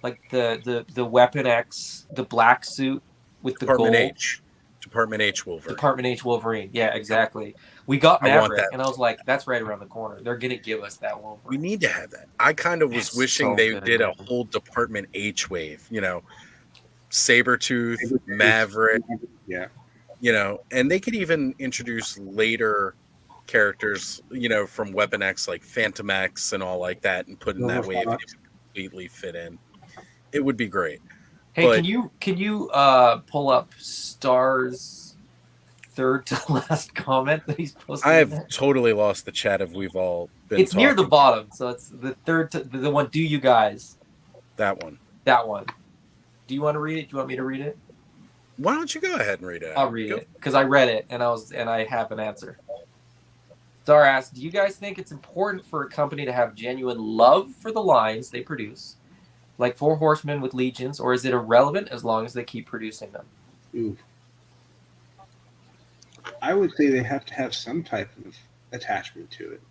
like the Weapon X, the black suit with the Department gold. H. Department H Wolverine. Department H Wolverine. Yeah, exactly. We got I want Maverick, that. and I was like, that's right around the corner. They're gonna give us that We Wolverine. need to have that. I kind of was It's wishing so they good, did a man. whole Department H wave, you know, Sabretooth, Maverick, Yeah. you know, and they could even introduce later characters, you know, from Weapon X, like Phantom X and all like that, and put in that wave and it would completely fit in. It would be great. Hey, But- can you pull up Star's third to last comment that he's posted? I in there? have totally lost the chat of we've all been It's near the talking. bottom, so it's the third to the one. Do you guys? That one. That one. Do you want to read it? Do you want me to read it? Why don't you go ahead and read it? I'll read Go. it because I read it and I have an answer. Star asks, do you guys think it's important for a company to have genuine love for the lines they produce, like Four Horsemen with Legions, or is it irrelevant as long as they keep producing them? Ooh. I would say they have to have some type of attachment to it.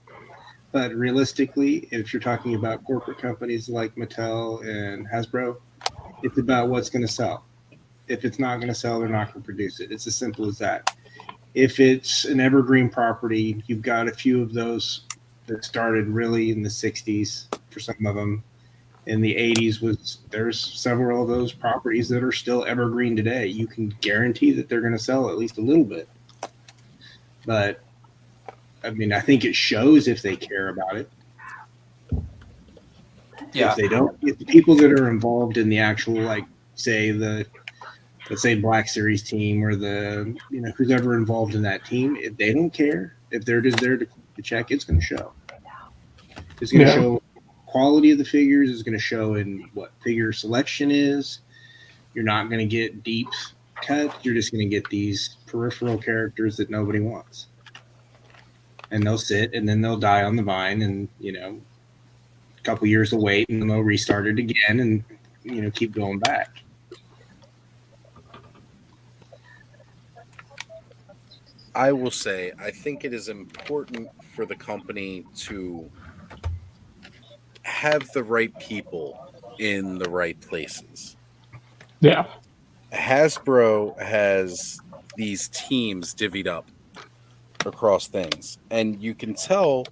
But realistically, if you're talking about corporate companies like Mattel and Hasbro, it's about what's going to sell. If it's not going to sell, they're not going to produce it. It's as simple as that. If it's an evergreen property, you've got a few of those that started really in the 60s for some of them. In the 80s, there's several of those properties that are still evergreen today. You can guarantee that they're going to sell at least a little bit. But I mean, I think it shows if they care about it. Yeah. If they don't, if the people that are involved in the actual, like, say let's say Black Series team or the, you know, who's ever involved in that team, if they don't care, if they're just there to check, it's going to show. It's going to show quality of the figures. It's going to show in what figure selection is. You're not going to get deep cuts. You're just going to get these peripheral characters that nobody wants. And they'll sit and then they'll die on the vine, and, you know, a couple years of wait, and then they'll restart it again, and keep going back. I will say, I think it is important for the company to have the right people in the right places. Yeah. Hasbro has these teams divvied up across things, and you can tell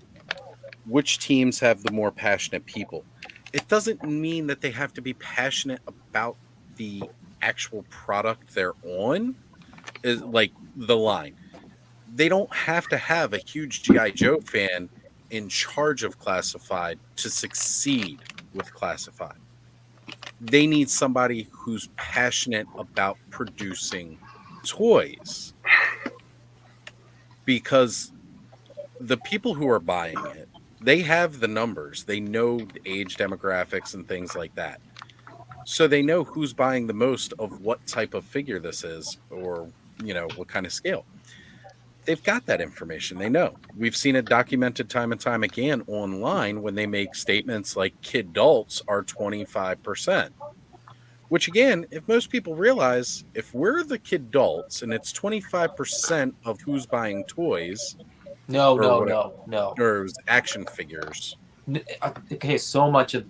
which teams have the more passionate people. It doesn't mean that they have to be passionate about the actual product they're on, is like the line. They don't have to have a huge GI Joe fan in charge of Classified to succeed with Classified. They need somebody who's passionate about producing toys, because the people who are buying it, they have the numbers, they know age demographics and things like that, so they know who's buying the most of what type of figure this is, or what kind of scale. They've got that information. They know. We've seen it documented time and time again online when they make statements like kidults are 25%. Which again, if most people realize, if we're the kidults and it's 25% of who's buying toys, No, or no, whatever, no, no. or it was action figures. Okay, so much of,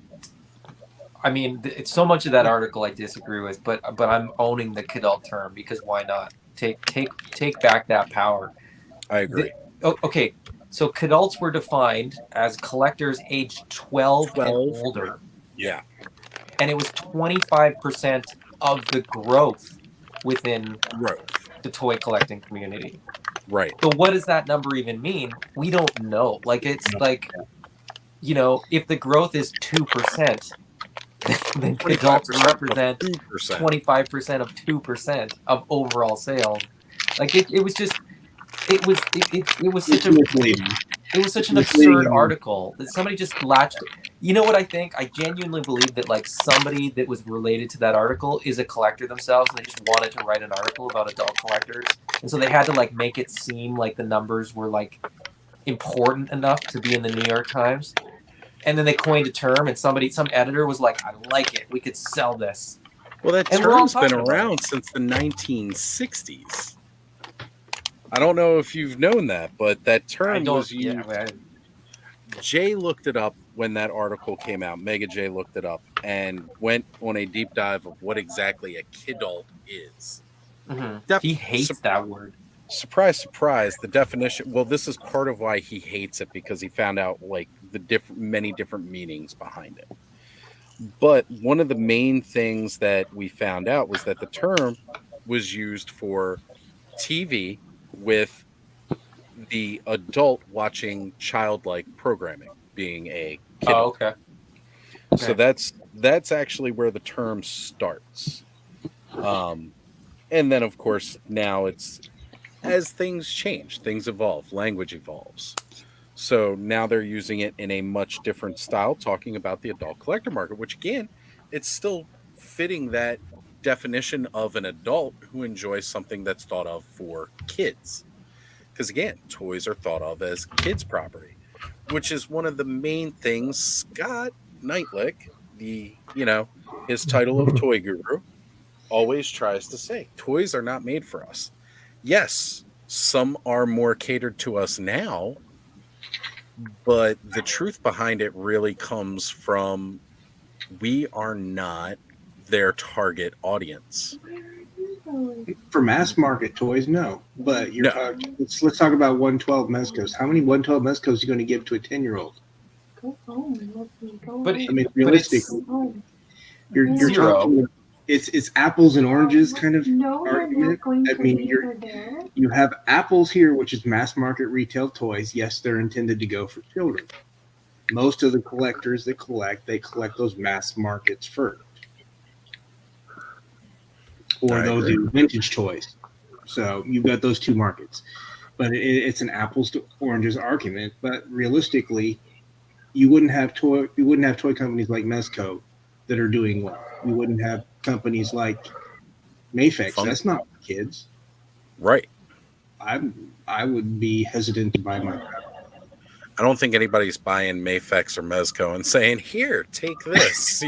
it's so much of that article I disagree with, but I'm owning the kidult term because why not? Take back that power. I agree. Okay, so kidults were defined as collectors aged 12 and older. Yeah. And it was 25% of the growth within the toy collecting community. Right. So what does that number even mean? We don't know. Like, it's like, if the growth is 2%, then kidults represent 25% of 2% of overall sales. Like, it was just, it was such an absurd article that somebody just latched. You know what I think? I genuinely believe that like somebody that was related to that article is a collector themselves, and they just wanted to write an article about adult collectors, and so they had to like make it seem like the numbers were like important enough to be in the New York Times, and then they coined a term, and some editor was like, "I like it. We could sell this." Well, that term's been around since the 1960s. I don't know if you've known that, but that term was used. Jay looked it up when that article came out. Mega Jay looked it up and went on a deep dive of what exactly a kidult is. Mm-hmm. He hates that word. Surprise, surprise. The definition. Well, this is part of why he hates it, because he found out like the many different meanings behind it. But one of the main things that we found out was that the term was used for TV with the adult watching childlike programming, being a kid. Oh, okay. So that's actually where the term starts. And then of course now it's, as things change, things evolve, language evolves. So now they're using it in a much different style, talking about the adult collector market, which again, it's still fitting that definition of an adult who enjoys something that's thought of for kids. Because again, toys are thought of as kids' property, which is one of the main things Scott Knightlick, his title of Toy Guru, always tries to say. Toys are not made for us. Yes, some are more catered to us now, but the truth behind it really comes from we are not their target audience. For mass market toys, no. But let's talk about 112 Mezcos. How many 112 Mezcos are you going to give to a 10-year-old? Go home. But I mean, realistically, you're talking. It's apples and oranges kind of argument. I mean, you have apples here, which is mass market retail toys. Yes, they're intended to go for children. Most of the collectors that they collect those mass markets first. Or they'll do vintage toys. So you've got those two markets. But it's an apples to oranges argument. But realistically, you wouldn't have toy companies like Mezco that are doing well. You wouldn't have companies like Mayfix. That's not for kids. Right. I would be hesitant to buy my. I don't think anybody's buying Mafex or Mezco and saying, "Here, take this," to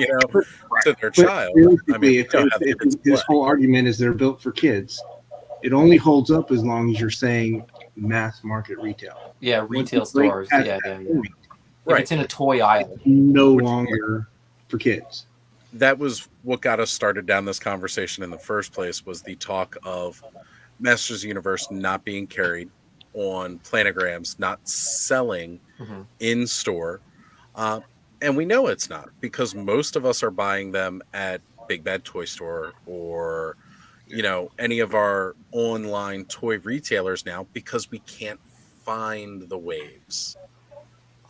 their But child. I mean, realistically, we know how the kids if this play. whole argument is they're built for kids, it only holds up as long as you're saying mass market retail. Yeah, retail stores. Yeah. If Right. it's in a toy aisle. No longer for kids. That was what got us started down this conversation in the first place, was the talk of Masters Universe not being carried on planograms, not selling Mhm. in store. And we know it's not, because most of us are buying them at Big Bad Toy Store or any of our online toy retailers now, because we can't find the waves.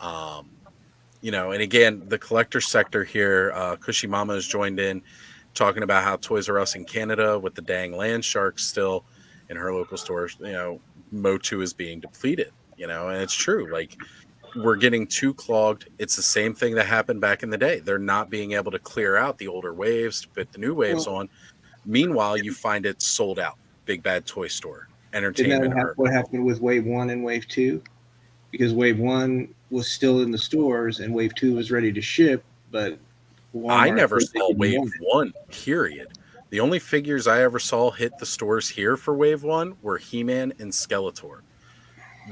And again, the collector sector here, Cushy Mama has joined in talking about how Toys R Us in Canada, with the dang land sharks still in her local stores, Motu is being depleted, and it's true. Like, we're getting too clogged. It's the same thing that happened back in the day. They're not being able to clear out the older waves to put the new waves on. Meanwhile, you find it sold out. Big Bad Toy Store, entertainment. What happened with Wave 1 and Wave 2? Because Wave 1 was still in the stores and Wave 2 was ready to ship, but Walmart I never said they saw didn't Wave want it. 1, period. The only figures I ever saw hit the stores here for Wave 1 were He-Man and Skeletor.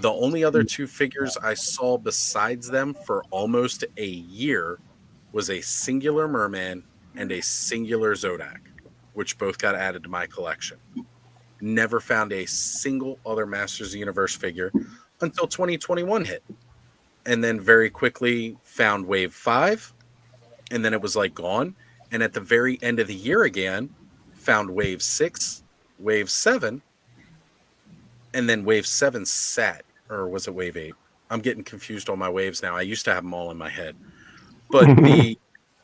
The only other two figures I saw besides them for almost a year was a singular Merman and a singular Zodak, which both got added to my collection. Never found a single other Masters of the Universe figure until 2021 hit. And then very quickly found Wave 5, and then it was like gone. And at the very end of the year again, found Wave 6, Wave 7, and then Wave 7 sat. Or was it Wave 8? I'm getting confused on my waves now. I used to have them all in my head. But the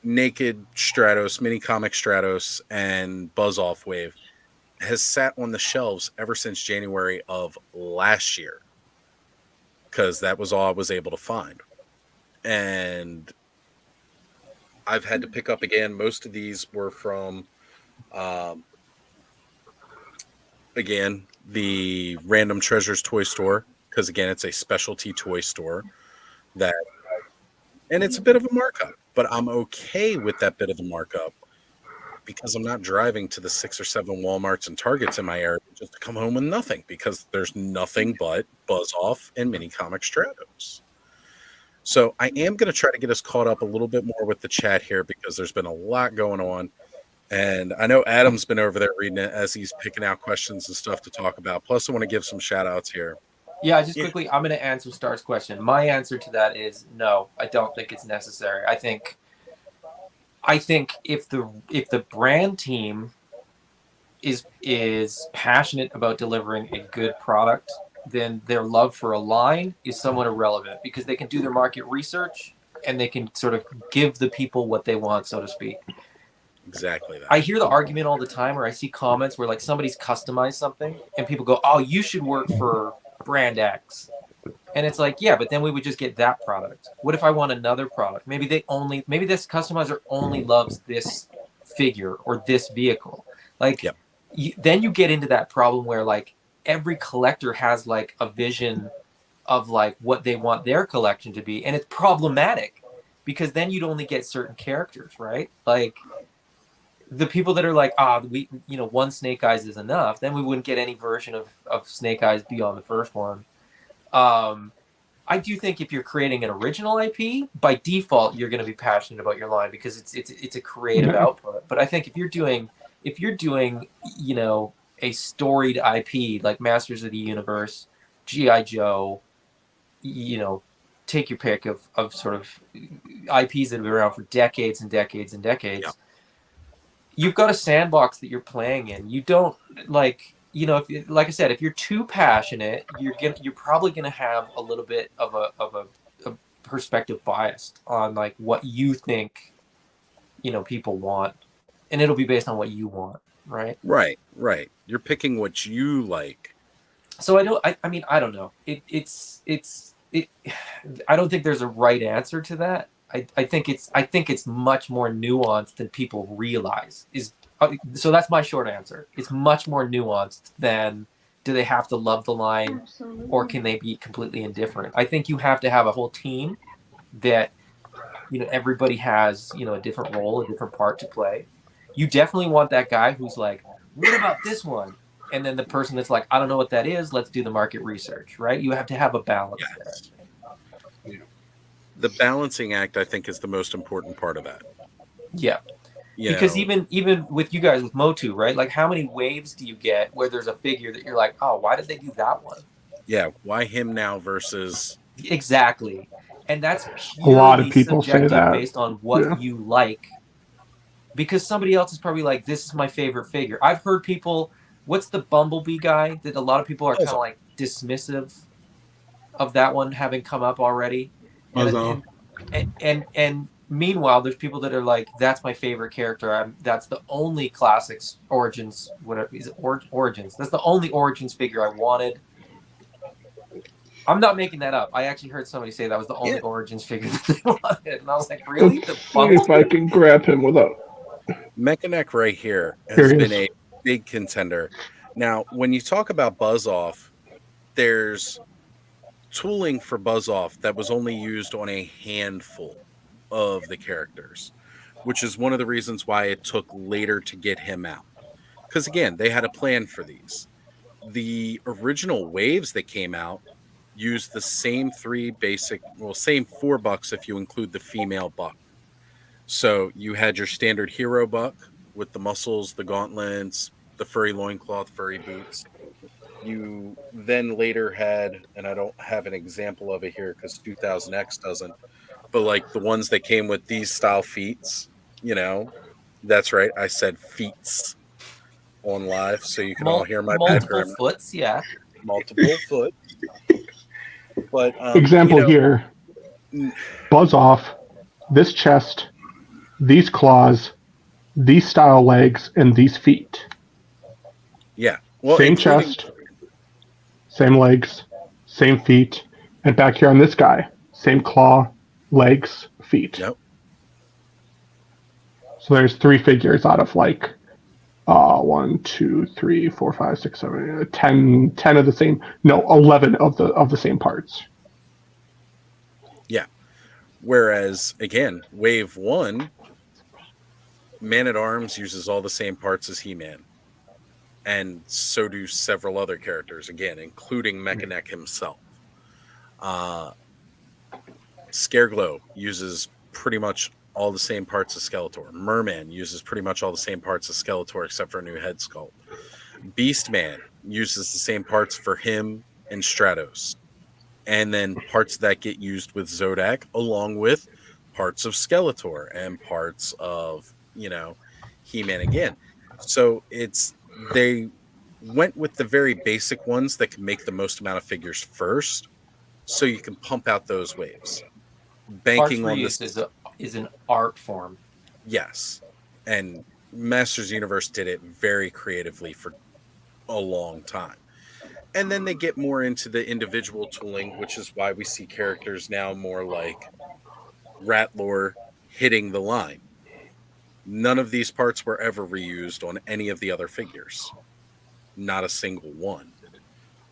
Naked Stratos, Mini Comic Stratos, and Buzz Off wave has sat on the shelves ever since January of last year, because that was all I was able to find. And I've had to pick up again. Most of these were from, again, the Random Treasures toy store, because again, it's a specialty toy store and it's a bit of a markup, but I'm okay with that bit of a markup, because I'm not driving to the 6 or 7 Walmarts and Targets in my area just to come home with nothing, because there's nothing but Buzz Off and Mini Comic Stratos. So I am going to try to get us caught up a little bit more with the chat here, because there's been a lot going on. And I know Adam's been over there reading it as he's picking out questions and stuff to talk about. Plus, I want to give some shout outs here. Yeah, just quickly, I'm going to answer Star's question. My answer to that is no, I don't think it's necessary. I think if the brand team is passionate about delivering a good product, then their love for a line is somewhat irrelevant, because they can do their market research and they can sort of give the people what they want, so to speak. Exactly that. I hear the argument all the time, or I see comments where like somebody's customized something and people go, "Oh, you should work for brand X." And it's like, yeah, but then we would just get that product. What if I want another product? Maybe this customizer only loves this figure or this vehicle. Like, yep. Then you get into that problem where like every collector has like a vision of like what they want their collection to be, and it's problematic, because then you'd only get certain characters, right? Like the people that are like, one Snake Eyes is enough, then we wouldn't get any version of Snake Eyes beyond the first one. I do think if you're creating an original IP, by default you're going to be passionate about your line, because it's a creative output. But I think if you're doing a storied IP like Masters of the Universe, G.I. Joe, take your pick of sort of IPs that have been around for decades and decades and decades. Yep. You've got a sandbox that you're playing in. You don't like I said, if you're too passionate, you're probably gonna have a little bit of a perspective bias on like what you think people want, and it'll be based on what you want, right? Right. You're picking what you like. So I don't know. I don't think there's a right answer to that. I think it's much more nuanced than people realize. So that's my short answer. It's much more nuanced than Do they have to love the line, Absolutely. or can they be completely indifferent? I think you have to have a whole team that, everybody has, a different role, a different part to play. You definitely want that guy who's like, what about this one? And then the person that's like, I don't know what that is. Let's do the market research, right? You have to have a balance there. Yeah. The balancing act, I think, is the most important part of that. Yeah. You Because know, even with you guys with Motu, right? Like, how many waves do you get where there's a figure that you're like, oh, why did they do that one? yeah, why him now versus Exactly. And that's A lot of purely people say subjective that. based on what Yeah. you like. Because somebody else is probably like, this is my favorite figure. I've heard people, what's the Bumblebee guy that a lot of people are kind of like dismissive of that one having come up already? And meanwhile, there's people that are like, that's my favorite character. That's the only classics origins, whatever is it, origins. That's the only origins figure I wanted. I'm not making that up. I actually heard somebody say that was the only origins figure that they wanted, and I was like, really? Let's see if I can grab him without. Mechanic right here Here has he been is. a big contender. Now, when you talk about Buzz Off, there's tooling for Buzz Off that was only used on a handful of the characters, which is one of the reasons why it took later to get him out. Because again, they had a plan for these. The original waves that came out used the same same $4 if you include the female buck. So you had your standard hero buck with the muscles, the gauntlets, the furry loincloth, furry boots. You then later had, and I don't have an example of it here because 2000X doesn't, but like the ones that came with these style feats, that's right. I said feats on live, so you can all hear my bad multiple grammar. foots, yeah. Multiple foot. But Example here. Buzz Off, this chest, these claws, these style legs, and these feet. Yeah. Well, same chest, same legs, same feet, and back here on this guy, same claw, legs, feet. Yep. So there's 3 figures out of like 1, 2, 3, 4, 5, 6, 7, 10 of the same. No, 11 of the same parts. Yeah. Whereas again, Wave 1, Man at Arms uses all the same parts as He-Man, and so do several other characters. Again, including Mechanic himself. Scareglow uses pretty much all the same parts as Skeletor. Merman uses pretty much all the same parts as Skeletor except for a new head sculpt. Beastman uses the same parts for him and Stratos. And then parts that get used with Zodak along with parts of Skeletor and parts of, He-Man again. So they went with the very basic ones that can make the most amount of figures first so you can pump out those waves. Banking on this is an art form. Yes. And Masters Universe did it very creatively for a long time. And then they get more into the individual tooling, which is why we see characters now more like Ratlore hitting the line. None of these parts were ever reused on any of the other figures. Not a single one.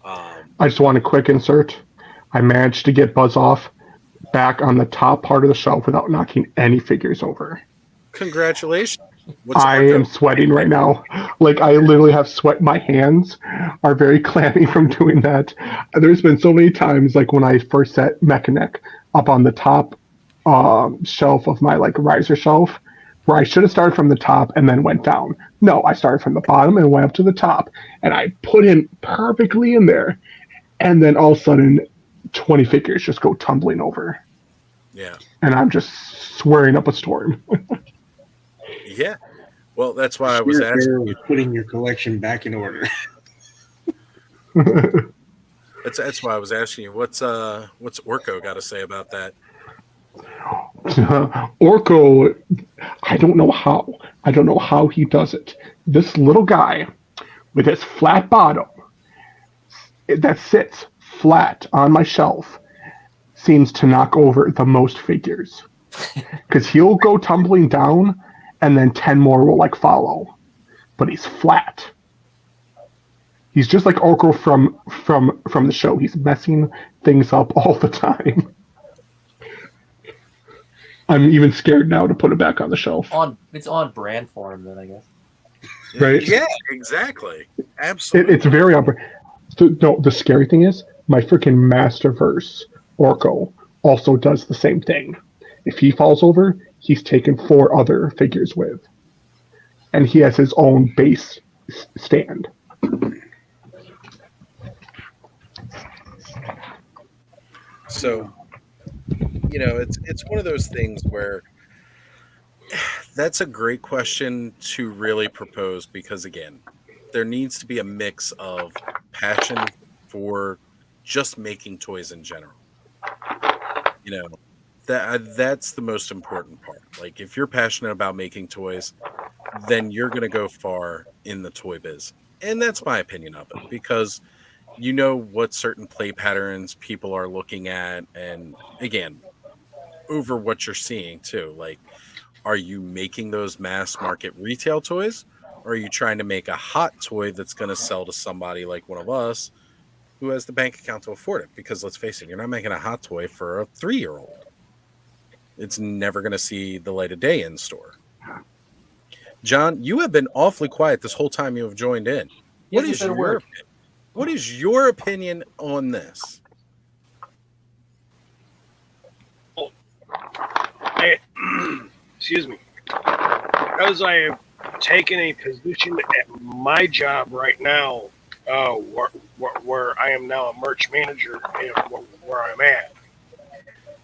I just want a quick insert. I managed to get Buzz Off back on the top part of the shelf without knocking any figures over. Congratulations. I am sweating right now. Like, I literally have sweat. My hands are very clammy from doing that. There's been so many times, like when I first set Mechanic up on the top shelf of my riser shelf, where I should have started from the top and then went down. No, I started from the bottom and went up to the top, and I put him perfectly in there, and then all of a sudden 20 figures just go tumbling over. Yeah. And I'm just swearing up a storm. Yeah. Well, that's why I was asking you. Putting your collection back in order. That's why I was asking you. What's Orko got to say about that? Orko, I don't know how he does it. This little guy with his flat bottom that sits flat on my shelf seems to knock over the most figures. Because he'll go tumbling down and then 10 more will follow. But he's flat. He's just like Orko from the show. He's messing things up all the time. I'm even scared now to put it back on the shelf. It's on brand for him, then I guess. Right? Yeah, exactly. Absolutely. It's very on brand. So, no, the scary thing is my freaking Masterverse Orko also does the same thing. If he falls over, he's taken 4 other figures with, and he has his own base stand. So, it's one of those things where that's a great question to really propose because, again, there needs to be a mix of passion for just making toys in general. That's the most important part. Like, if you're passionate about making toys, then you're going to go far in the toy biz. And that's my opinion of it because you know what certain play patterns people are looking at. And again, over what you're seeing too. Like, are you making those mass market retail toys? Or are you trying to make a hot toy that's going to sell to somebody like one of us who has the bank account to afford it? Because let's face it, you're not making a hot toy for a 3-year-old. It's never going to see the light of day in store. John, you have been awfully quiet this whole time you have joined in. What is your opinion on this? Excuse me. Because I have taken a position at my job right now, where I am now a merch manager where I'm at.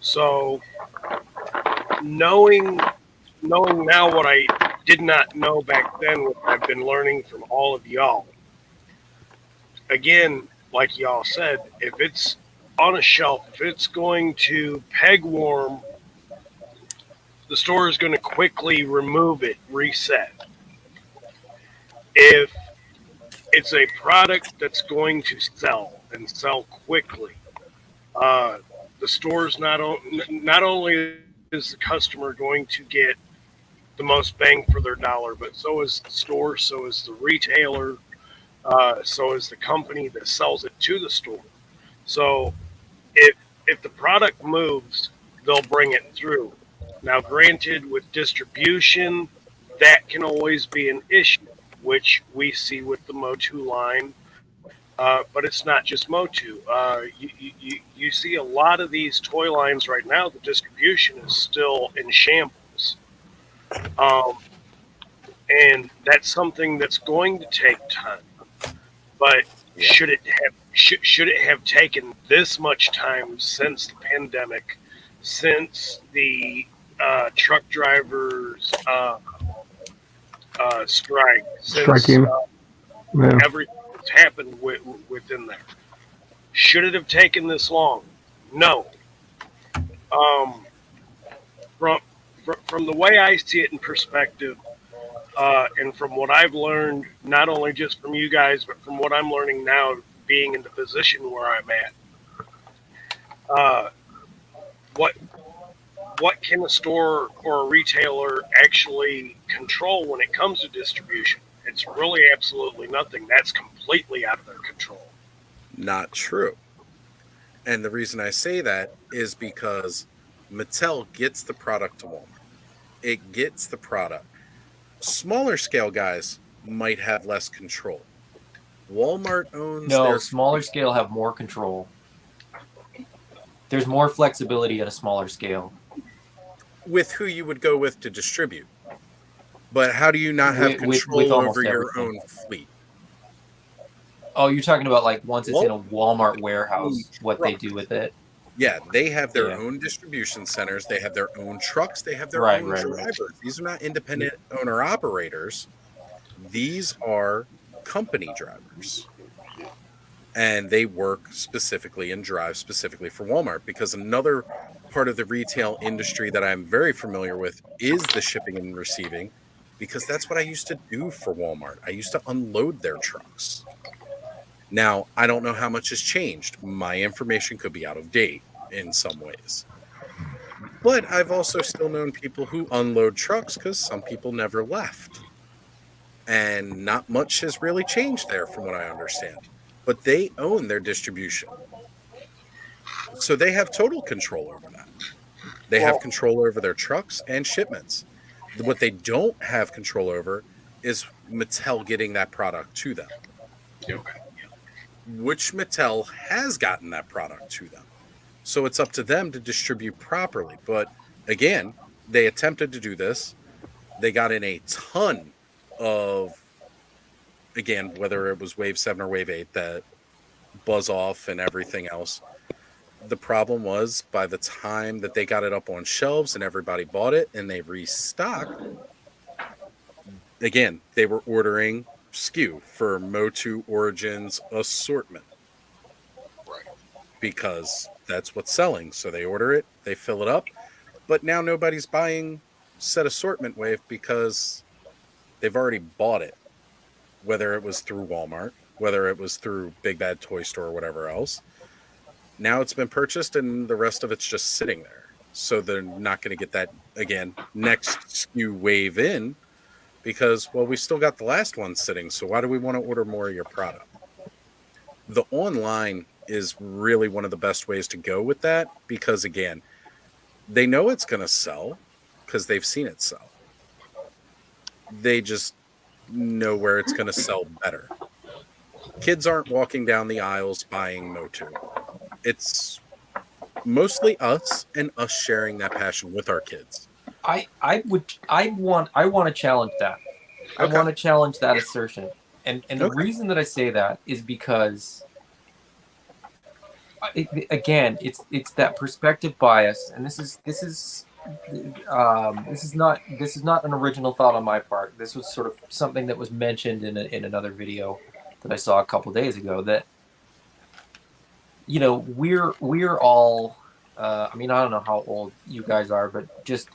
So, knowing now what I did not know back then, what I've been learning from all of y'all. Again, like y'all said, if it's on a shelf, if it's going to peg warm, the store is going to quickly remove it, reset. If it's a product that's going to sell and sell quickly, the store's not only is the customer going to get the most bang for their dollar, but so is the store, so is the retailer, so is the company that sells it to the store. So if the product moves, they'll bring it through. Now, granted, with distribution, that can always be an issue, which we see with the Motu line. But it's not just Motu. You see a lot of these toy lines right now, the distribution is still in shambles. And that's something that's going to take time. But should it have taken this much time since the pandemic, since the truck drivers strike, since everything that's happened within there? Should it have taken this long? No. From the way I see it in perspective, and from what I've learned, not only just from you guys, but from what I'm learning now, being in the position where I'm at, what can a store or a retailer actually control when it comes to distribution? It's really absolutely nothing. That's completely out of their control. Not true. And the reason I say that is because Mattel gets the product to Walmart. It gets the product. Smaller scale guys might have less control. Walmart owns smaller scale have more control. There's more flexibility at a smaller scale. With who you would go with to distribute. But how do you not have control over your own fleet? Oh, you're talking about like once it's in a Walmart warehouse, what they do with it? Yeah, they have their own distribution centers. They have their own trucks. They have their own drivers. Right. These are not independent owner-operators. These are company drivers. And they work specifically and drive specifically for Walmart, because another part of the retail industry that I'm very familiar with is the shipping and receiving, because that's what I used to do for Walmart. I used to unload their trucks. Now, I don't know how much has changed. My information could be out of date in some ways. But I've also still known people who unload trucks because some people never left. and not much has really changed there from what I understand. But they own their distribution. So they have total control over that. They have control over their trucks and shipments. What they don't have control over is Mattel getting that product to them. Okay. Which Mattel has gotten that product to them. So it's up to them to distribute properly. But again, they attempted to do this. They got in a ton of, again, whether it was Wave 7 or Wave 8, that buzz off and everything else. The problem was, by the time that they got it up on shelves and everybody bought it and they restocked, again, they were ordering SKU for Motu Origins assortment. Right. Because that's what's selling. So they order it, they fill it up, but now nobody's buying set assortment Wave because they've already bought it, whether it was through Walmart, whether it was through Big Bad Toy Store or whatever else. Now it's been purchased and the rest of it's just sitting there. So they're not going to get that, again, next SKU wave in because, well, we still got the last one sitting. So why do we want to order more of your product? The online is really one of the best ways to go with that because, again, they know it's going to sell because they've seen it sell. They just know where it's going to sell better. Kids aren't walking down the aisles buying Motu. It's mostly us and us sharing that passion with our kids. I want to challenge that. I want to challenge that assertion. And the reason that I say that is because it's that perspective bias, and this is not an original thought on my part. This was sort of something that was mentioned in another video that I saw a couple days ago, that we're all I don't know how old you guys are, but just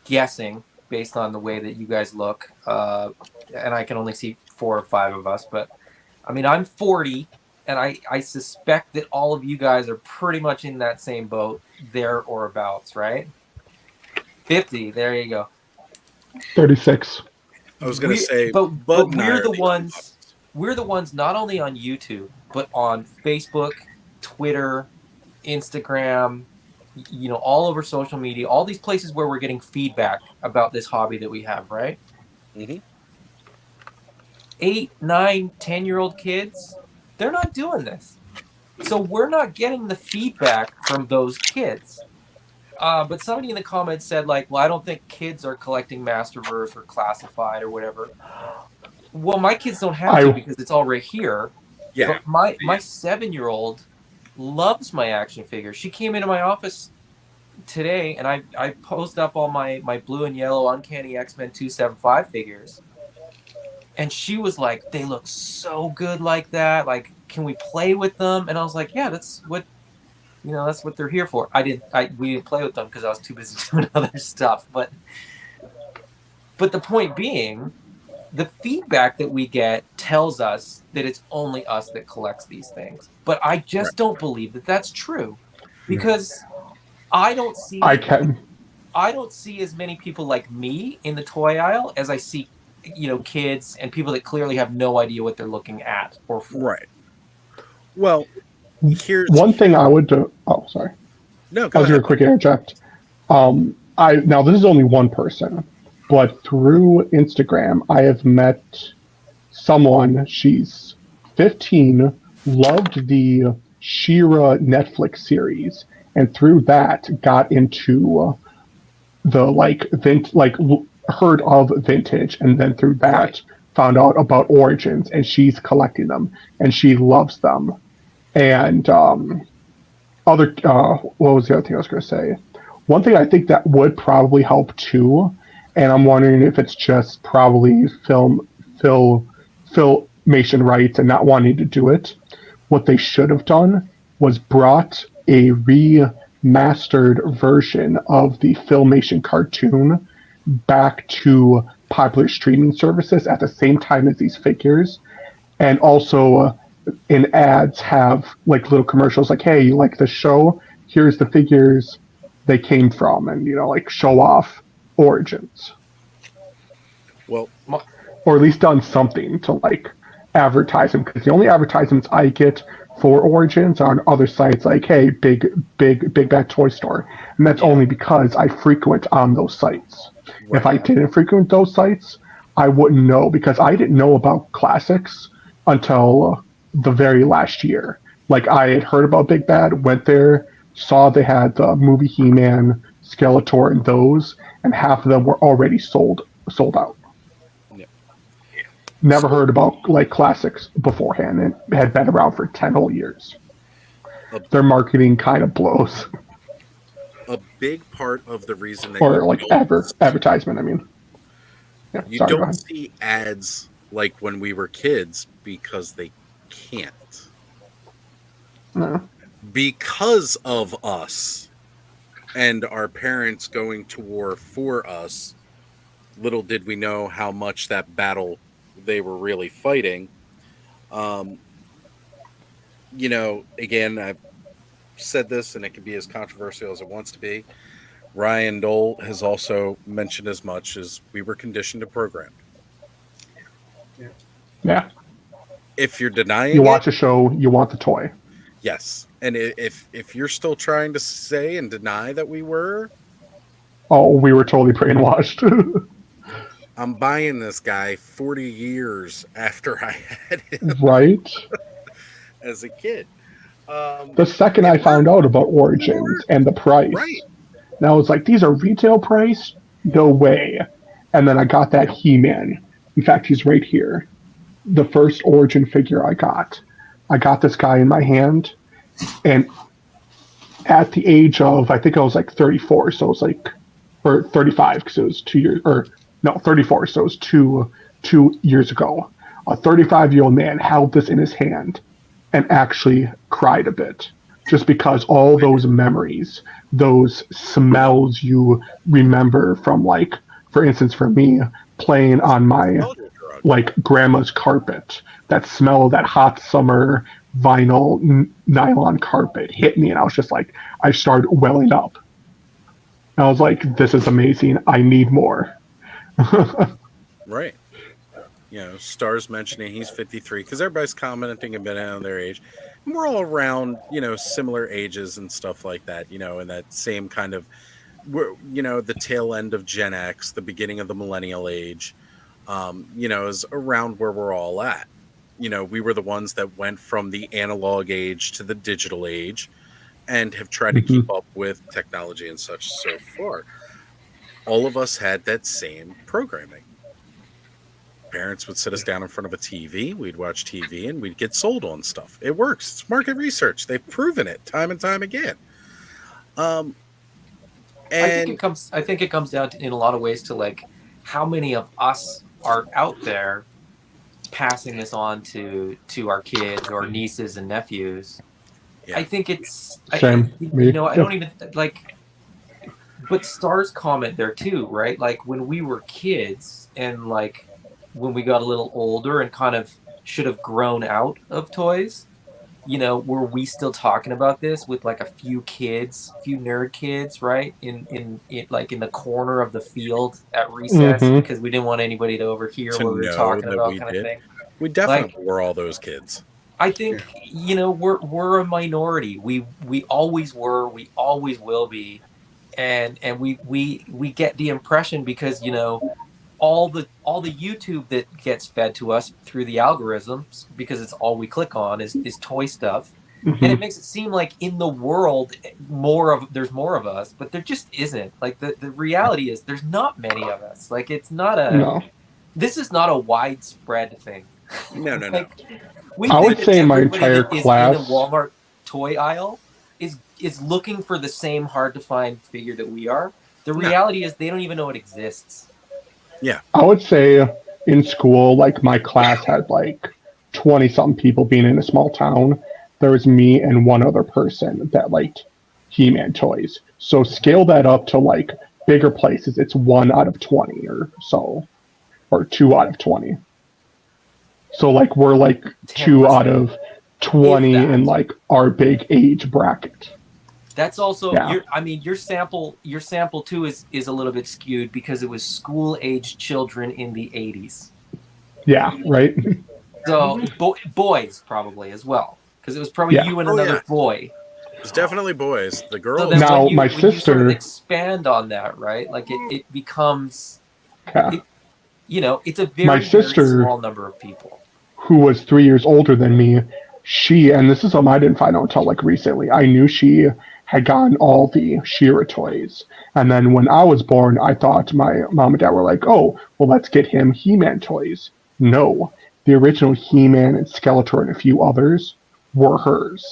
guessing based on the way that you guys look, and I can only see 4 or 5 of us, but I'm 40, and I suspect that all of you guys are pretty much in that same boat there or abouts, right? 50, there you go. 36. I was going to say, but we're the ones not only on YouTube, but on Facebook, Twitter, Instagram, all over social media, all these places where we're getting feedback about this hobby that we have, right? Mm-hmm. 8, 9, 10-year-old kids, they're not doing this. So we're not getting the feedback from those kids. But somebody in the comments said, well, I don't think kids are collecting Masterverse or Classified or whatever. Well, my kids don't have to because it's all right here. Yeah. But my 7-year-old loves my action figures. She came into my office today, and I posed up all my blue and yellow Uncanny X-Men 275 figures. And she was like, they look so good like that. Like, can we play with them? And I was like, yeah, that's what they're here for. We didn't play with them because I was too busy doing other stuff. But the point being, the feedback that we get tells us that it's only us that collects these things. But I just don't believe that that's true, because I don't see as many people like me in the toy aisle as I see, kids and people that clearly have no idea what they're looking at or for. Right. Well, here's one thing I would do. Oh, sorry. No, go I was ahead. going to quick interject. Now this is only one person, but through Instagram, I have met someone. She's 15, loved the She-Ra Netflix series, and through that got into heard of vintage, and then through that found out about Origins, and she's collecting them, and she loves them. And what was the other thing I was going to say? One thing I think that would probably help too, and I'm wondering if it's just probably filmation rights and not wanting to do it. What they should have done was brought a remastered version of the Filmation cartoon back to popular streaming services at the same time as these figures, and also in ads have little commercials like, hey, you like the show? Here's the figures they came from, and show off Origins. Well, or at least done something to like advertise them. Because the only advertisements I get for Origins are on other sites like, hey, big bad toy store, and that's only because I frequent on those sites. Right. If I didn't frequent those sites, I wouldn't know, because I didn't know about classics until the very last year. Like, I had heard about Big Bad, went there, saw they had the movie He-Man, Skeletor, and those, and half of them were already sold out. Yeah. Never heard about like classics beforehand, and had been around for 10 whole years. Their marketing kind of blows. A big part of the reason that Or like advertisement, I mean. Yeah, you sorry, go don't ahead. see ads like when we were kids because they can't. No. Because of us and our parents going to war for us, little did we know how much that battle they were really fighting. You know, again, I've said this, and it can be as controversial as it wants to be. Ryan Dole has also mentioned as much as we were conditioned to program. Yeah. If you're denying You watch it, a show, you want the toy. yes. And if you're still trying to say and deny that we were, Oh, we were totally brainwashed. I'm buying this guy 40 years after I had him Right? as a kid. The second I found out about Origins and the price, Right. and I was like, these are retail price? No way. And then I got that He-Man. In fact, he's right here. The first Origin figure I got this guy in my hand, and at the age of, I think I was like 34, so it was like, or 35, because it was 2 years, or no, 34, so it was two years ago. A 35-year-old man held this in his hand and actually cried a bit, just because all those memories, those smells you remember from, like, for instance, for me, playing on my like grandma's carpet, that smell of that hot summer vinyl nylon carpet hit me, and I was just like, I started welling up. And I was like, this is amazing. I need more. Right. You know, Star's mentioning he's 53 because everybody's commenting a bit on their age. And we're all around, you know, similar ages and stuff like that, you know, in that same kind of, you know, the tail end of Gen X, the beginning of the millennial age, you know, is around where we're all at. You know, we were the ones that went from the analog age to the digital age and have tried to keep up with technology and such so far. All of us had that same programming. Parents would sit us down in front of a TV, we'd watch TV, and we'd get sold on stuff. It works. It's market research. They've proven it time and time again. I think it comes down to, in a lot of ways, to like how many of us are out there passing this on to our kids or nieces and nephews. Yeah. I think it's Same. you know, I don't even like, but Star's comment there too, right? Like when we were kids and like when we got a little older and kind of should have grown out of toys, you know, were we still talking about this with like a few nerd kids, right? In like in the corner of the field at recess because we didn't want anybody to overhear To what we were know talking that about, we kind did. of thing. We definitely were all those kids. I think, you know, we're a minority. We always were, we always will be. And we get the impression because, you know, all the YouTube that gets fed to us through the algorithms, because it's all we click on is toy stuff. And it makes it seem like in the world there's more of us, but there just isn't. Like the reality is there's not many of us. Like it's not this is not a widespread thing. No. I would say my entire class in the Walmart toy aisle is looking for the same hard to find figure that we are. The reality is they don't even know it exists. Yeah. I would say in school, like my class had like 20 something people, being in a small town. There was me and one other person that liked He-Man toys. So scale that up to like bigger places. It's 1 out of 20 or so, or 2 out of 20. So like we're like 2 out of 20 in like our big age bracket. That's also your sample too is a little bit skewed because it was school age children in the 80s. Yeah, right. So boys probably as well, because it was probably Yeah. you and Oh, another yeah. boy. It's definitely boys. The So girls. then Now, my when you sort of sister- expand on that, right? Like it becomes, Yeah. it's a My very, very sister- small number of people. Who was 3 years older than me, and this is something I didn't find out until like recently. I knew she had gotten all the She-Ra toys, and then when I was born, I thought my mom and dad were like, "Oh, well, let's get him He-Man toys." No, the original He-Man and Skeletor and a few others were hers.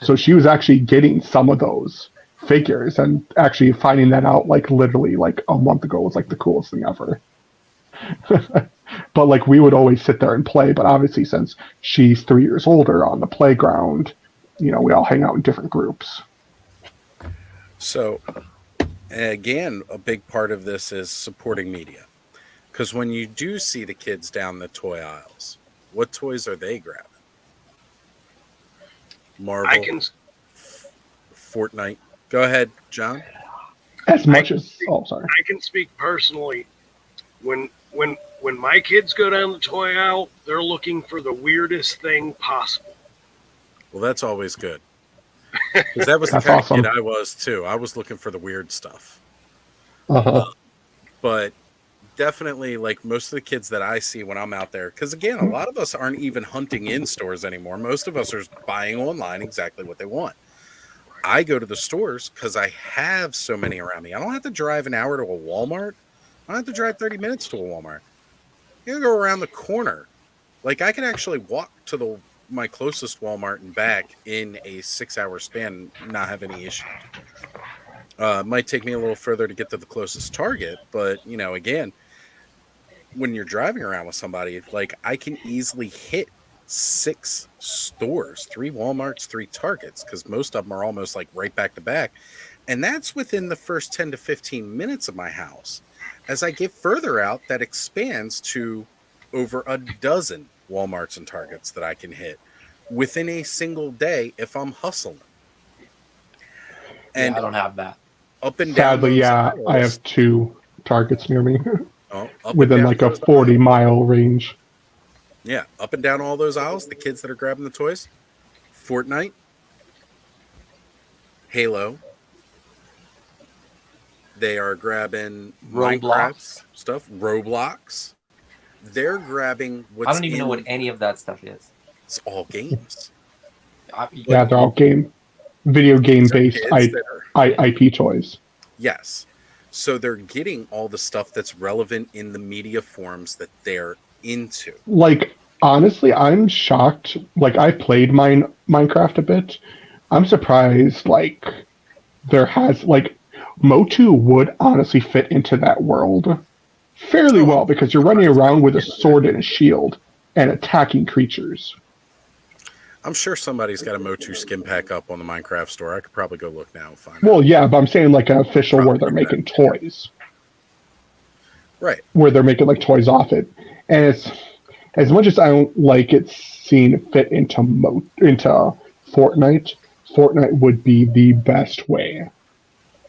So she was actually getting some of those figures, and actually finding that out like literally like a month ago was like the coolest thing ever. But like we would always sit there and play, but obviously since she's 3 years older on the playground, we all hang out in different groups. So, again, a big part of this is supporting media. Because when you do see the kids down the toy aisles, what toys are they grabbing? Marvel, I can Fortnite. Go ahead, John. As much as sorry. I can speak personally. When my kids go down the toy aisle, they're looking for the weirdest thing possible. Well, that's always good. Because that was the That's kind awesome. of kid I was too. I was looking for the weird stuff. Uh-huh. But definitely, like most of the kids that I see when I'm out there, because again, a lot of us aren't even hunting in stores anymore. Most of us are buying online exactly what they want. I go to the stores because I have so many around me. I don't have to drive an hour to a Walmart. I don't have to drive 30 minutes to a Walmart. You can go around the corner. Like I can actually walk to my closest Walmart and back in a 6-hour span, and not have any issues. It might take me a little further to get to the closest Target, but again, when you're driving around with somebody, like I can easily hit 6 stores, 3 Walmarts, 3 Targets, because most of them are almost like right back to back. And that's within the first 10 to 15 minutes of my house. As I get further out, that expands to over a dozen Walmarts and Targets that I can hit within a single day if I'm hustling. And I don't have that. up and down Sadly, those yeah, aisles, I have 2 Targets near me up and within down like a those 40-mile range. Yeah, up and down all those aisles, the kids that are grabbing the toys, Fortnite, Halo, they are grabbing Minecraft Roblox. stuff, Roblox. They're grabbing what's I don't even know what any of that stuff is. It's all games. Yeah, they're all video game based kids that are- IP toys. Yes. So they're getting all the stuff that's relevant in the media forms that they're into. Like, honestly, I'm shocked. Like, I played Minecraft a bit. I'm surprised, like, there has, like, Motu would honestly fit into that world fairly well because you're running around with a sword and a shield and attacking creatures. I'm sure somebody's got a Motu skin pack up on the Minecraft store. I could probably go look now and find Well, out. yeah, but I'm saying like an official where they're making toys. Right. Where they're making like toys off it. And it's as much as I don't like it seen fit into Fortnite, Fortnite would be the best way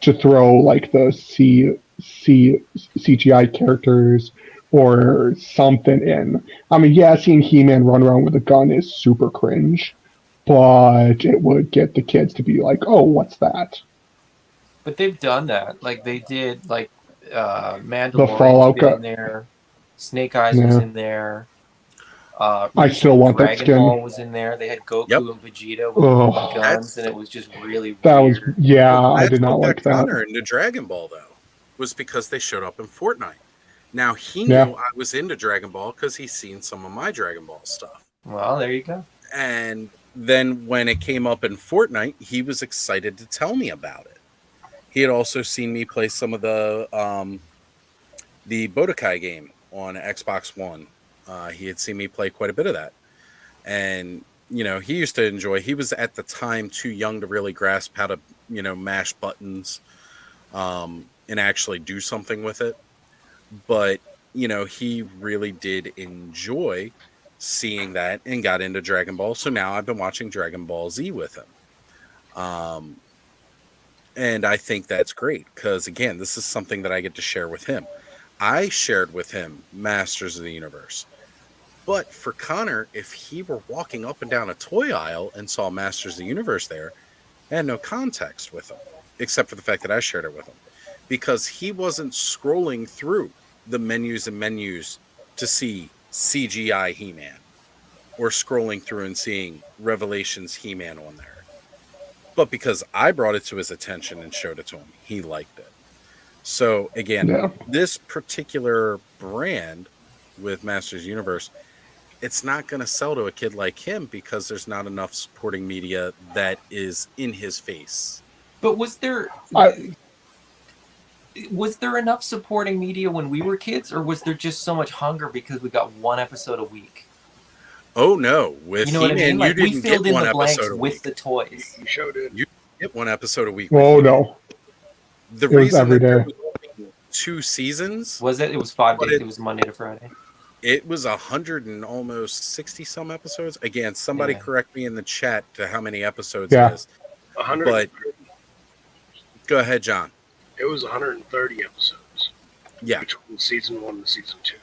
to throw like the CGI characters or something in. I mean, yeah, seeing He-Man run around with a gun is super cringe, but it would get the kids to be like, "Oh, what's that?" But they've done that. Like they did, like The Mandalorian's Fallout been in gun. there. Snake Eyes was Yeah. in there. I still want that Dragon skin. Ball was in there. They had Goku Yep. and Vegeta with Ugh. guns, and it was just really That was weird. I That's did not what like got Connor that. into Dragon Ball though, was because they showed up in Fortnite. Now he Yeah. knew I was into Dragon Ball because he's seen some of my Dragon Ball stuff. Well, there you go. And then when it came up in Fortnite, he was excited to tell me about it. He had also seen me play some of the Budokai game on Xbox One. He had seen me play quite a bit of that. And, he used to enjoy, he was at the time too young to really grasp how to, mash buttons and actually do something with it. But, he really did enjoy seeing that and got into Dragon Ball. So now I've been watching Dragon Ball Z with him. And I think that's great because, again, this is something that I get to share with him. I shared with him Masters of the Universe. But for Connor, if he were walking up and down a toy aisle and saw Masters of the Universe there, I had no context with him, except for the fact that I shared it with him, because he wasn't scrolling through the menus and menus to see CGI He-Man or scrolling through and seeing Revelations He-Man on there. But because I brought it to his attention and showed it to him, he liked it. So again, Yeah. this particular brand with Masters Universe, it's not going to sell to a kid like him because there's not enough supporting media that is in his face. But was there enough supporting media when we were kids, or was there just so much hunger because we got one episode a week? Oh no, with You know what I He-Man, mean? Like, you we didn't filled get in one the blanks episode a with week. the toys. You showed it. You get one episode a week. Oh with He-Man. no, The it was reason every that there day. was only 2 seasons, Was it? It was 5 But days. It was Monday to Friday. it was 100 and almost 60 some episodes. Again, somebody Yeah. correct me in the chat to how many episodes Yeah. it is. 100. But go ahead, John. It was 130 episodes Yeah, between season 1 and season 2.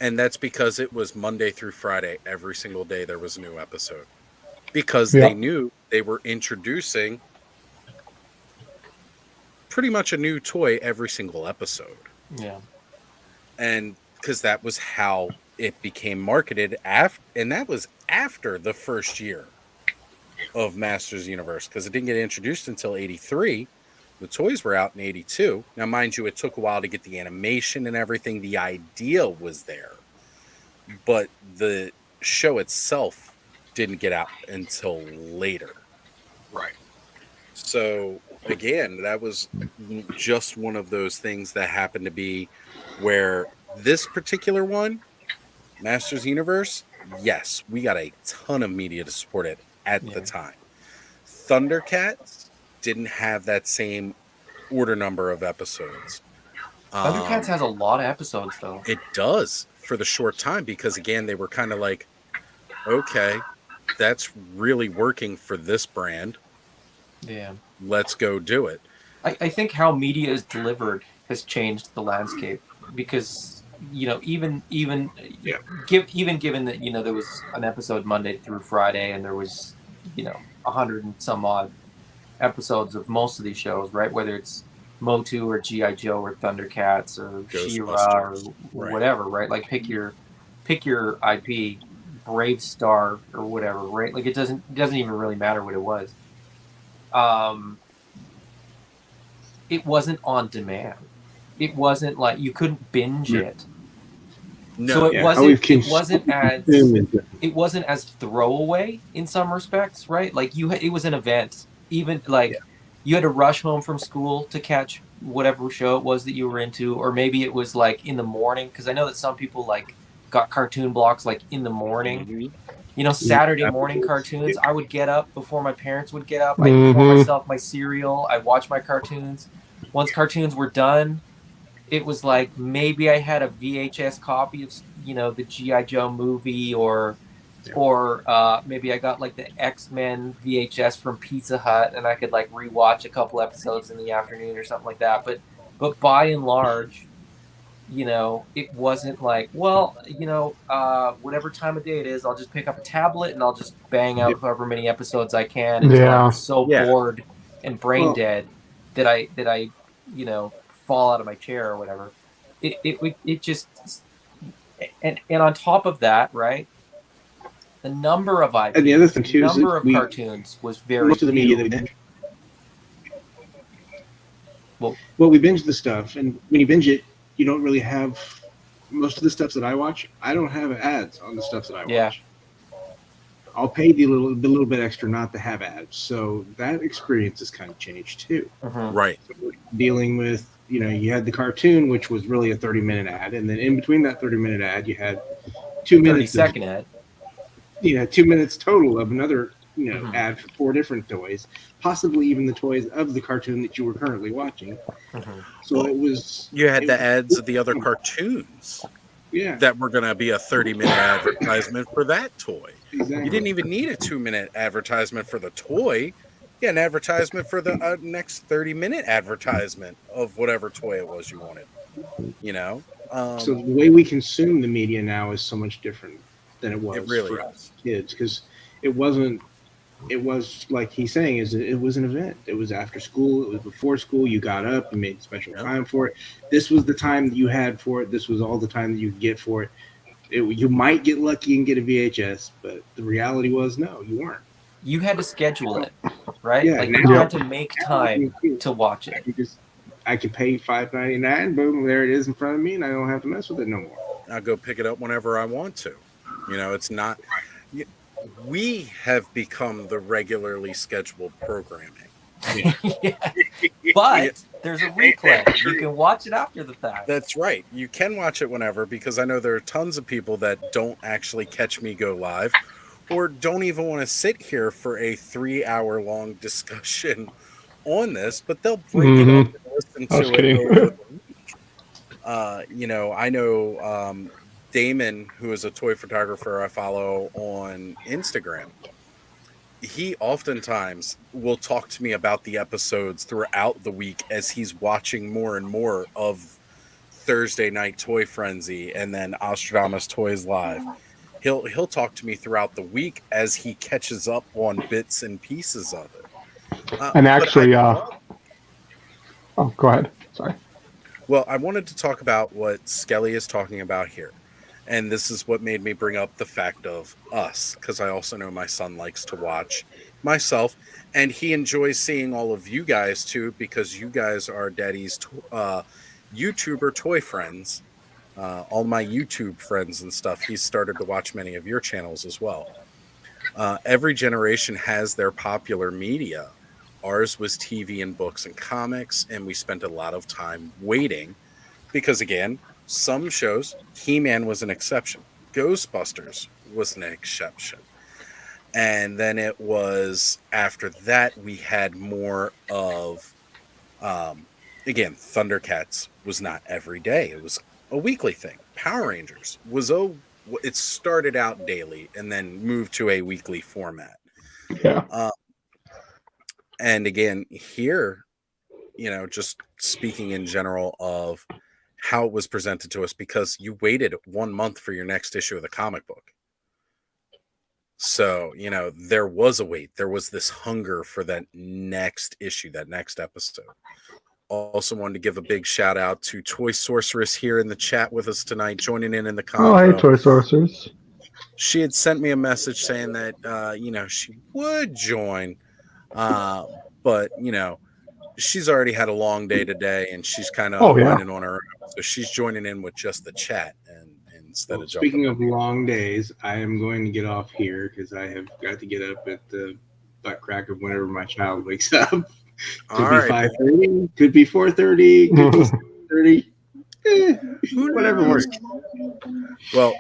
and that's because it was Monday through Friday. Every single day there was a new episode. Because Yeah. they knew they were introducing pretty much a new toy every single episode. Yeah. And because that was how it became marketed and that was after the first year of Masters Universe, because it didn't get introduced until 83. The toys were out in 82. Now, mind you, it took a while to get the animation and everything. The idea was there, but the show itself didn't get out until later. Right. So again, that was just one of those things that happened to be where this particular one, Masters Universe, yes, we got a ton of media to support it at the time. Thundercats didn't have that same order number of episodes. Thundercats has a lot of episodes, though. It does for the short time because, again, they were kind of like, okay, that's really working for this brand. Yeah. Let's go do it. I think how media is delivered has changed the landscape because, you know, even given that, you know, there was an episode Monday through Friday and there was, you know, 100 and some odd episodes of most of these shows, right? Whether it's Motu or G.I. Joe or Thundercats or She-Ra or whatever, right? Like pick your IP, Brave Star or whatever, right? Like it doesn't even really matter what it was. It wasn't on demand. It wasn't like you couldn't binge it. No, so it wasn't as throwaway in some respects, right? Like it was an event. Even like you had to rush home from school to catch whatever show it was that you were into, or maybe it was like in the morning, because I know that some people like got cartoon blocks like in the morning. Mm-hmm. You know, Saturday morning cartoons. I would get up before my parents would get up. I'd pour myself my cereal. I'd watch my cartoons. Once cartoons were done, it was like maybe I had a VHS copy of, you know, the G.I. Joe movie, or maybe I got like the X-Men VHS from Pizza Hut and I could like rewatch a couple episodes in the afternoon or something like that. But by and large, you know, it wasn't like, well, you know, whatever time of day it is, I'll just pick up a tablet and I'll just bang out however many episodes I can until I'm so bored and brain dead that I, you know, fall out of my chair or whatever. It just, and on top of that, right, the number of IPs, and the other thing too, number of cartoons was very most of the media that we binge. Well, we binge the stuff, and when you binge it, you don't really have most of the stuff that I watch. I don't have ads on the stuff that I watch. I'll pay the little bit extra not to have ads, so that experience has kind of changed too. Right. So dealing with, you know, you had the cartoon, which was really a 30-minute ad, and then in between that 30-minute ad, you had 2 minutes 30-second ad. You know, 2 minutes total of another, you know, ad for 4 different toys, possibly even the toys of the cartoon that you were currently watching. So it was. You had the ads of the other cartoons. Yeah. That were going to be a 30-minute advertisement for that toy. Exactly. You didn't even need a 2-minute advertisement for the toy. You had an advertisement for the next 30-minute advertisement of whatever toy it was you wanted. You know? So the way we consume the media now is so much different. than it was It really for is. kids, because it wasn't. It was like he's saying, is it was an event. It was after school. It was before school. You got up. You made special Yep. time for it. This was the time that you had for it. This was all the time that you could get for it. You might get lucky and get a VHS, but the reality was no, you weren't. You had to schedule it, right? Yeah, like now- you had to make time now- to watch it. I can pay $5.99. Boom, there it is in front of me, and I don't have to mess with it no more. I'll go pick it up whenever I want to. It's not. We have become the regularly scheduled programming. Yeah. But there's a replay. You can watch it after the fact. That's right. You can watch it whenever, because I know there are tons of people that don't actually catch me go live, or don't even want to sit here for a 3-hour long discussion on this, but they'll break it up and listen I was to kidding. it over the week. I know Damon, who is a toy photographer I follow on Instagram. He oftentimes will talk to me about the episodes throughout the week as he's watching more and more of Thursday Night Toy Frenzy and then Oztradamus Toys Live. He'll talk to me throughout the week as he catches up on bits and pieces of it. And actually, oh, go ahead. Sorry. Well, I wanted to talk about what Skelly is talking about here. And this is what made me bring up the fact of us, because I also know my son likes to watch myself, and he enjoys seeing all of you guys too, because you guys are Daddy's YouTuber toy friends. All my YouTube friends and stuff, he's started to watch many of your channels as well. Every generation has their popular media. Ours was TV and books and comics, and we spent a lot of time waiting because, again, some shows, He-Man was an exception. Ghostbusters was an exception. And then it was, after that, we had more of, again, Thundercats was not every day. It was a weekly thing. Power Rangers was, it started out daily and then moved to a weekly format. Yeah. And again, here, just speaking in general of how it was presented to us, because you waited 1 month for your next issue of the comic book. So, there was a wait. There was this hunger for that next issue, that next episode. Also wanted to give a big shout out to Toy Sorceress here in the chat with us tonight, joining in the convo. Oh, hey, Toy Sorcerers. She had sent me a message saying that, she would join, but, she's already had a long day today, and she's kind of running on her own. So she's joining in with just the chat and instead of jumping. Speaking of long days, I am going to get off here because I have got to get up at the butt crack of whenever my child wakes up. Could be 5:30, could be 4:30, could be 6:30. Whatever works. Well,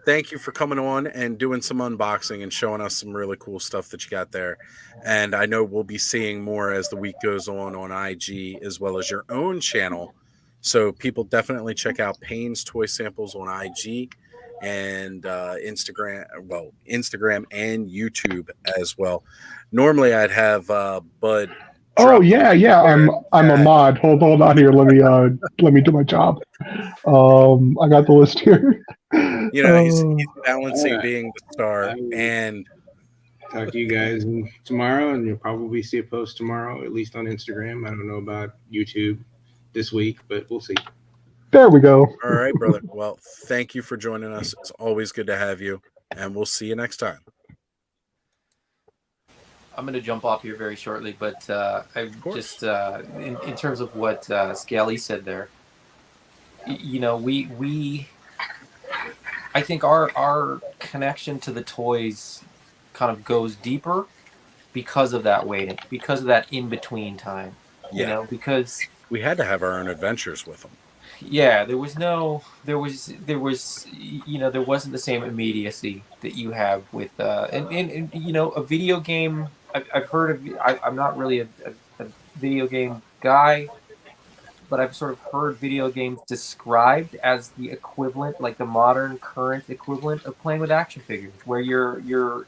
thank you for coming on and doing some unboxing and showing us some really cool stuff that you got there. And I know we'll be seeing more as the week goes on IG, as well as your own channel. So people definitely check out Payne's Toy Samples on IG and Instagram and YouTube as well. Normally I'd have Bud. Oh yeah. I'm a mod. Hold on here. Let me do my job. I got the list here. He's balancing being the star and talk to you guys tomorrow, and you'll probably see a post tomorrow, at least on Instagram. I don't know about YouTube this week, but we'll see. There we go. All right, brother. Well, thank you for joining us. It's always good to have you, and we'll see you next time. I'm going to jump off here very shortly, but I just, in terms of what Scally said there, we I think our connection to the toys kind of goes deeper because of that waiting, because of that in-between time, because we had to have our own adventures with them. Yeah, there wasn't the same immediacy that you have with, a video game. I've heard of, I'm not really a video game guy, but I've sort of heard video games described as the equivalent, like the modern current equivalent of playing with action figures, where you're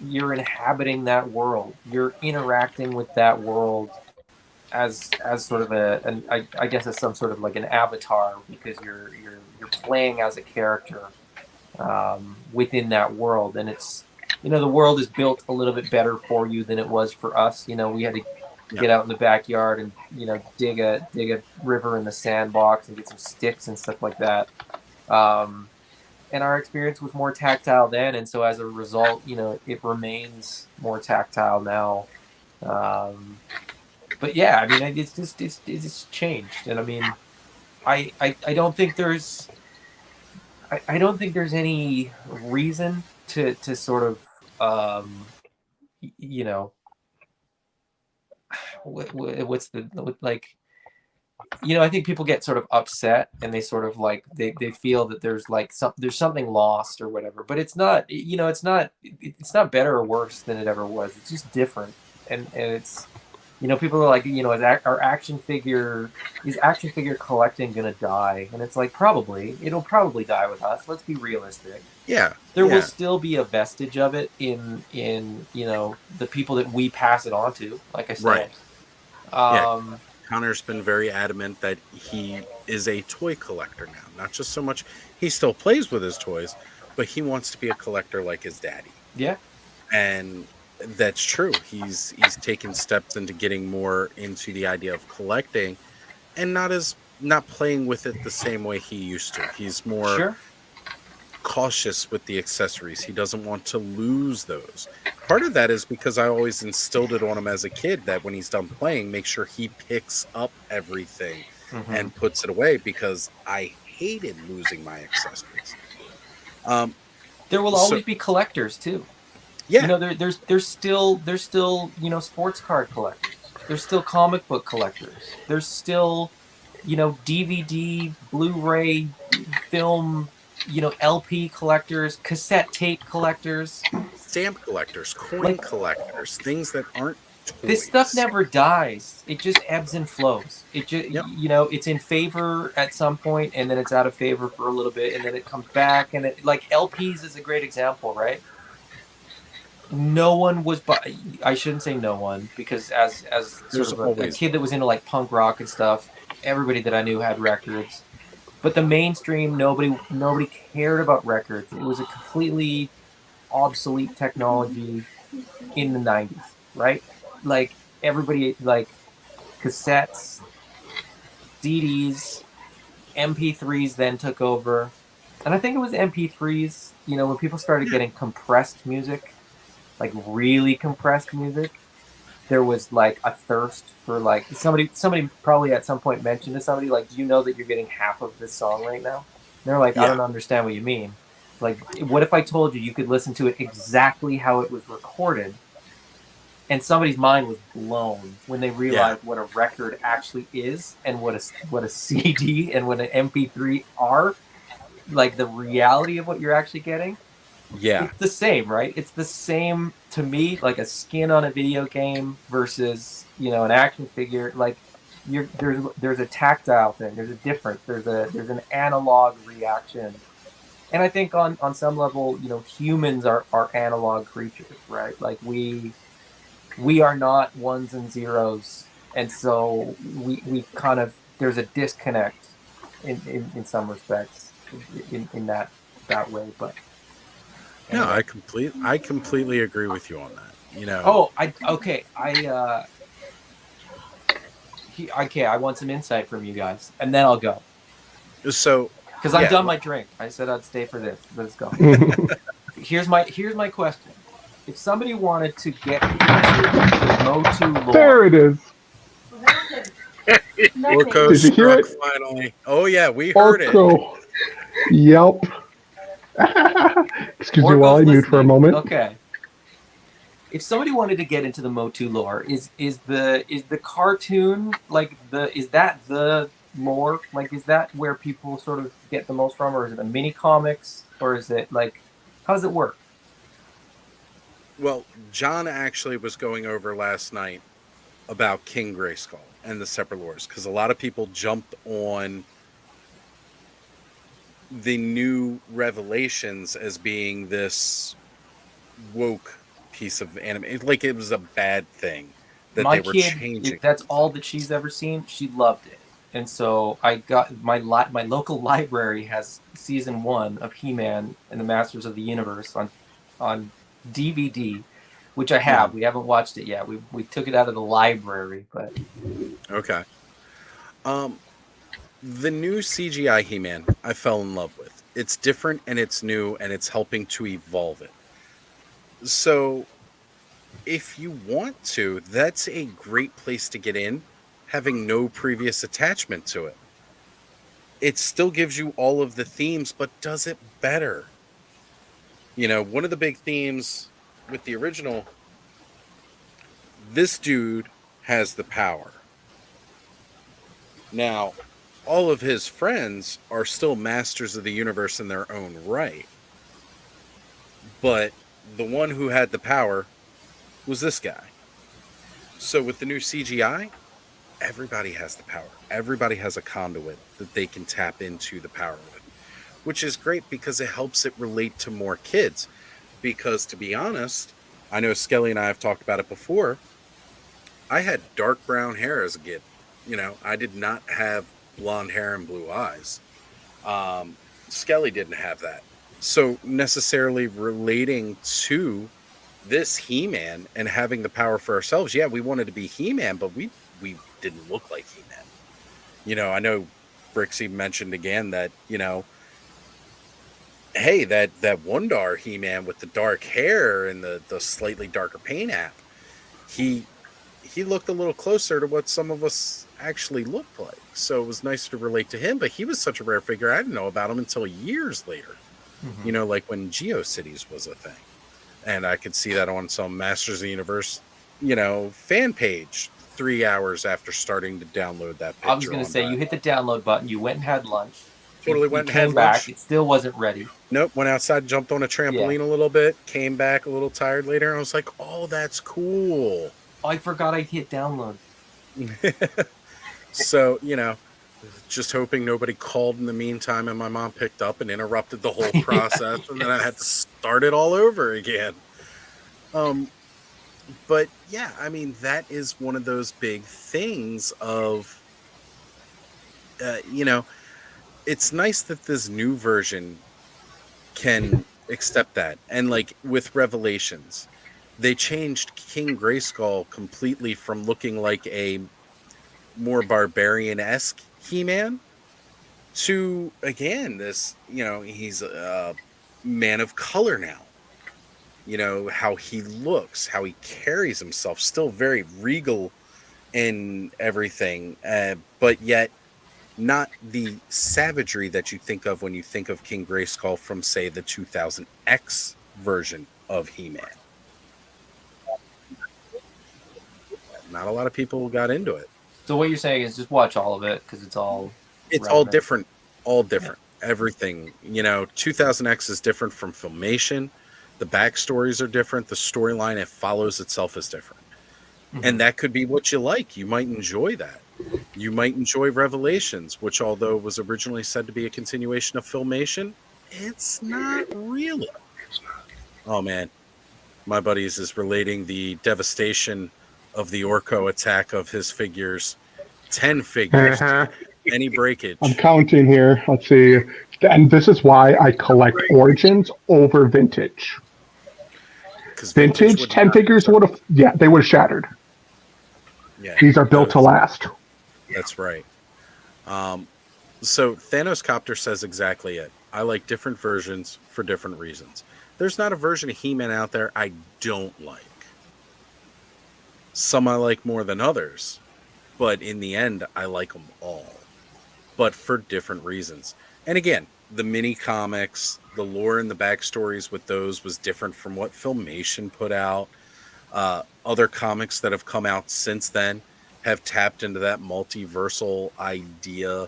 inhabiting that world, you're interacting with that world as sort of I guess as some sort of like an avatar, because you're playing as a character within that world, and it's, you know, the world is built a little bit better for you than it was for us. You know, we had to get out in the backyard and, you know, dig a river in the sandbox and get some sticks and stuff like that. And our experience was more tactile then, and so as a result, you know, it remains more tactile now. But yeah, I mean, it's changed, and I mean, I don't think there's I don't think there's any reason to sort of you know, what's the like, you know, I think people get sort of upset and they sort of like they feel that there's like there's something lost or whatever, but it's not, you know, it's not better or worse than it ever was. It's just different, and it's, you know, people are like, you know, is action figure collecting gonna die? And it's like, it'll probably die with us. Let's be realistic. Yeah, there will still be a vestige of it in you know, the people that we pass it on to, like I said. Right. Connor's been very adamant that he is a toy collector now. Not just so much, he still plays with his toys, but he wants to be a collector like his daddy. Yeah. And that's true. He's taken steps into getting more into the idea of collecting, and not playing with it the same way he used to. He's more cautious with the accessories. He doesn't want to lose those. Part of that is because I always instilled it on him as a kid that when he's done playing, make sure he picks up everything and puts it away, because I hated losing my accessories. There will always be collectors too. Yeah. You know, there's still, you know, sports card collectors. There's still comic book collectors. There's still, you know, DVD, Blu-ray, film, you know, LP collectors, cassette tape collectors, stamp collectors, coin collectors, things that aren't toys. This stuff never dies. It just ebbs and flows. It just, you know, it's in favor at some point, and then it's out of favor for a little bit, and then it comes back. And it, like LPs is a great example, right? No one was, I shouldn't say no one, because as sort of a kid that was into like punk rock and stuff, everybody that I knew had records. But the mainstream, nobody cared about records. It was a completely obsolete technology in the 90s, right? Like everybody, like cassettes, CDs, MP3s then took over. And I think it was MP3s, you know, when people started getting compressed music, like really compressed music, there was like a thirst for like, somebody probably at some point mentioned to somebody, like, do you know that you're getting half of this song right now? And they're like, I don't understand what you mean. Like, what if I told you you could listen to it exactly how it was recorded, and somebody's mind was blown when they realized what a record actually is, and what a CD and what an MP3 are, like the reality of what you're actually getting. Yeah. It's the same, right? It's the same to me, like a skin on a video game versus, you know, an action figure. Like there's a tactile thing, there's a difference, there's an analog reaction. And I think on some level, you know, humans are analog creatures, right? Like we are not ones and zeros, and so we kind of, there's a disconnect in some respects in that way. But no, I completely agree with you on that. You know. Oh, I want some insight from you guys, and then I'll go. So, because I'm done my drink. I said I'd stay for this. Let's go. Here's my question. If somebody wanted to get into the Motu lore, there it is. Orko Did you hear struck it? finally. Oh yeah, we heard Orko. Yep. Excuse me while I mute for a moment. Okay. If somebody wanted to get into the Motu lore, is the cartoon like is that the lore? Like, is that where people sort of get the most from, or is it the mini comics, or is it like, how does it work? Well, John actually was going over last night about King Grayskull and the separate lores, because a lot of people jumped on the new revelations as being this woke piece of anime, like it was a bad thing that My they were kid, changing. if that's all that she's ever seen, she loved it. And so I got my local library has season 1 of He-Man and the Masters of the Universe on DVD, which I have. We haven't watched it yet. We took it out of the library, but Okay. The new CGI He-Man I fell in love with. It's different and it's new and it's helping to evolve it. So if you want to, that's a great place to get in, having no previous attachment to it. It still gives you all of the themes, but does it better. One of the big themes with the original, this dude has the power. Now, all of his friends are still masters of the universe in their own right. But the one who had the power was this guy. So with the new CGI, everybody has the power. Everybody has a conduit that they can tap into the power with, which is great because it helps it relate to more kids. Because to be honest, I know Skelly and I have talked about it before. I had dark brown hair as a kid. I did not have blonde hair and blue eyes. Skelly didn't have that. So necessarily relating to this He-Man and having the power for ourselves, yeah, we wanted to be He-Man, but we didn't look like He-Man. I know Brixie mentioned again that, hey, that Wondar He-Man with the dark hair and the slightly darker paint app, he looked a little closer to what some of us actually looked like. So it was nice to relate to him, but he was such a rare figure. I didn't know about him until years later, like when GeoCities was a thing. And I could see that on some Masters of the Universe, fan page 3 hours after starting to download that picture. I was going to say, you hit the download button, you went and had lunch. Totally went and had lunch. It still wasn't ready. Nope, went outside, jumped on a trampoline a little bit, came back a little tired later, and I was like, oh, that's cool. Oh, I forgot I hit download. So, just hoping nobody called in the meantime and my mom picked up and interrupted the whole process and then I had to start it all over again. But yeah, I mean, that is one of those big things of, it's nice that this new version can accept that. And like with Revelations, they changed King Grayskull completely from looking like a more barbarian-esque He-Man to, again, this, he's a man of color now. How he looks, how he carries himself, still very regal in everything, but yet not the savagery that you think of when you think of King Grayskull from, say, the 2000X version of He-Man. Not a lot of people got into it. So what you're saying is just watch all of it because it's all different. Yeah. Everything. 2000X is different from Filmation. The backstories are different. The storyline it follows itself is different. And that could be what you like. You might enjoy that. You might enjoy Revelations, which although was originally said to be a continuation of Filmation, it's not really. Oh man. My buddies is relating the devastation of the Orko attack of his figures. 10 figures. Any breakage. I'm counting here. Let's see. And this is why I collect Origins over Vintage. Vintage 10 figures would have, they would have shattered. Yeah, these are built to last. That's right. So Thanos Copter says exactly it. I like different versions for different reasons. There's not a version of He-Man out there I don't like. Some I like more than others, but in the end, I like them all, but for different reasons. And again, the mini comics, the lore and the backstories with those was different from what Filmation put out. Other comics that have come out since then have tapped into that multiversal idea,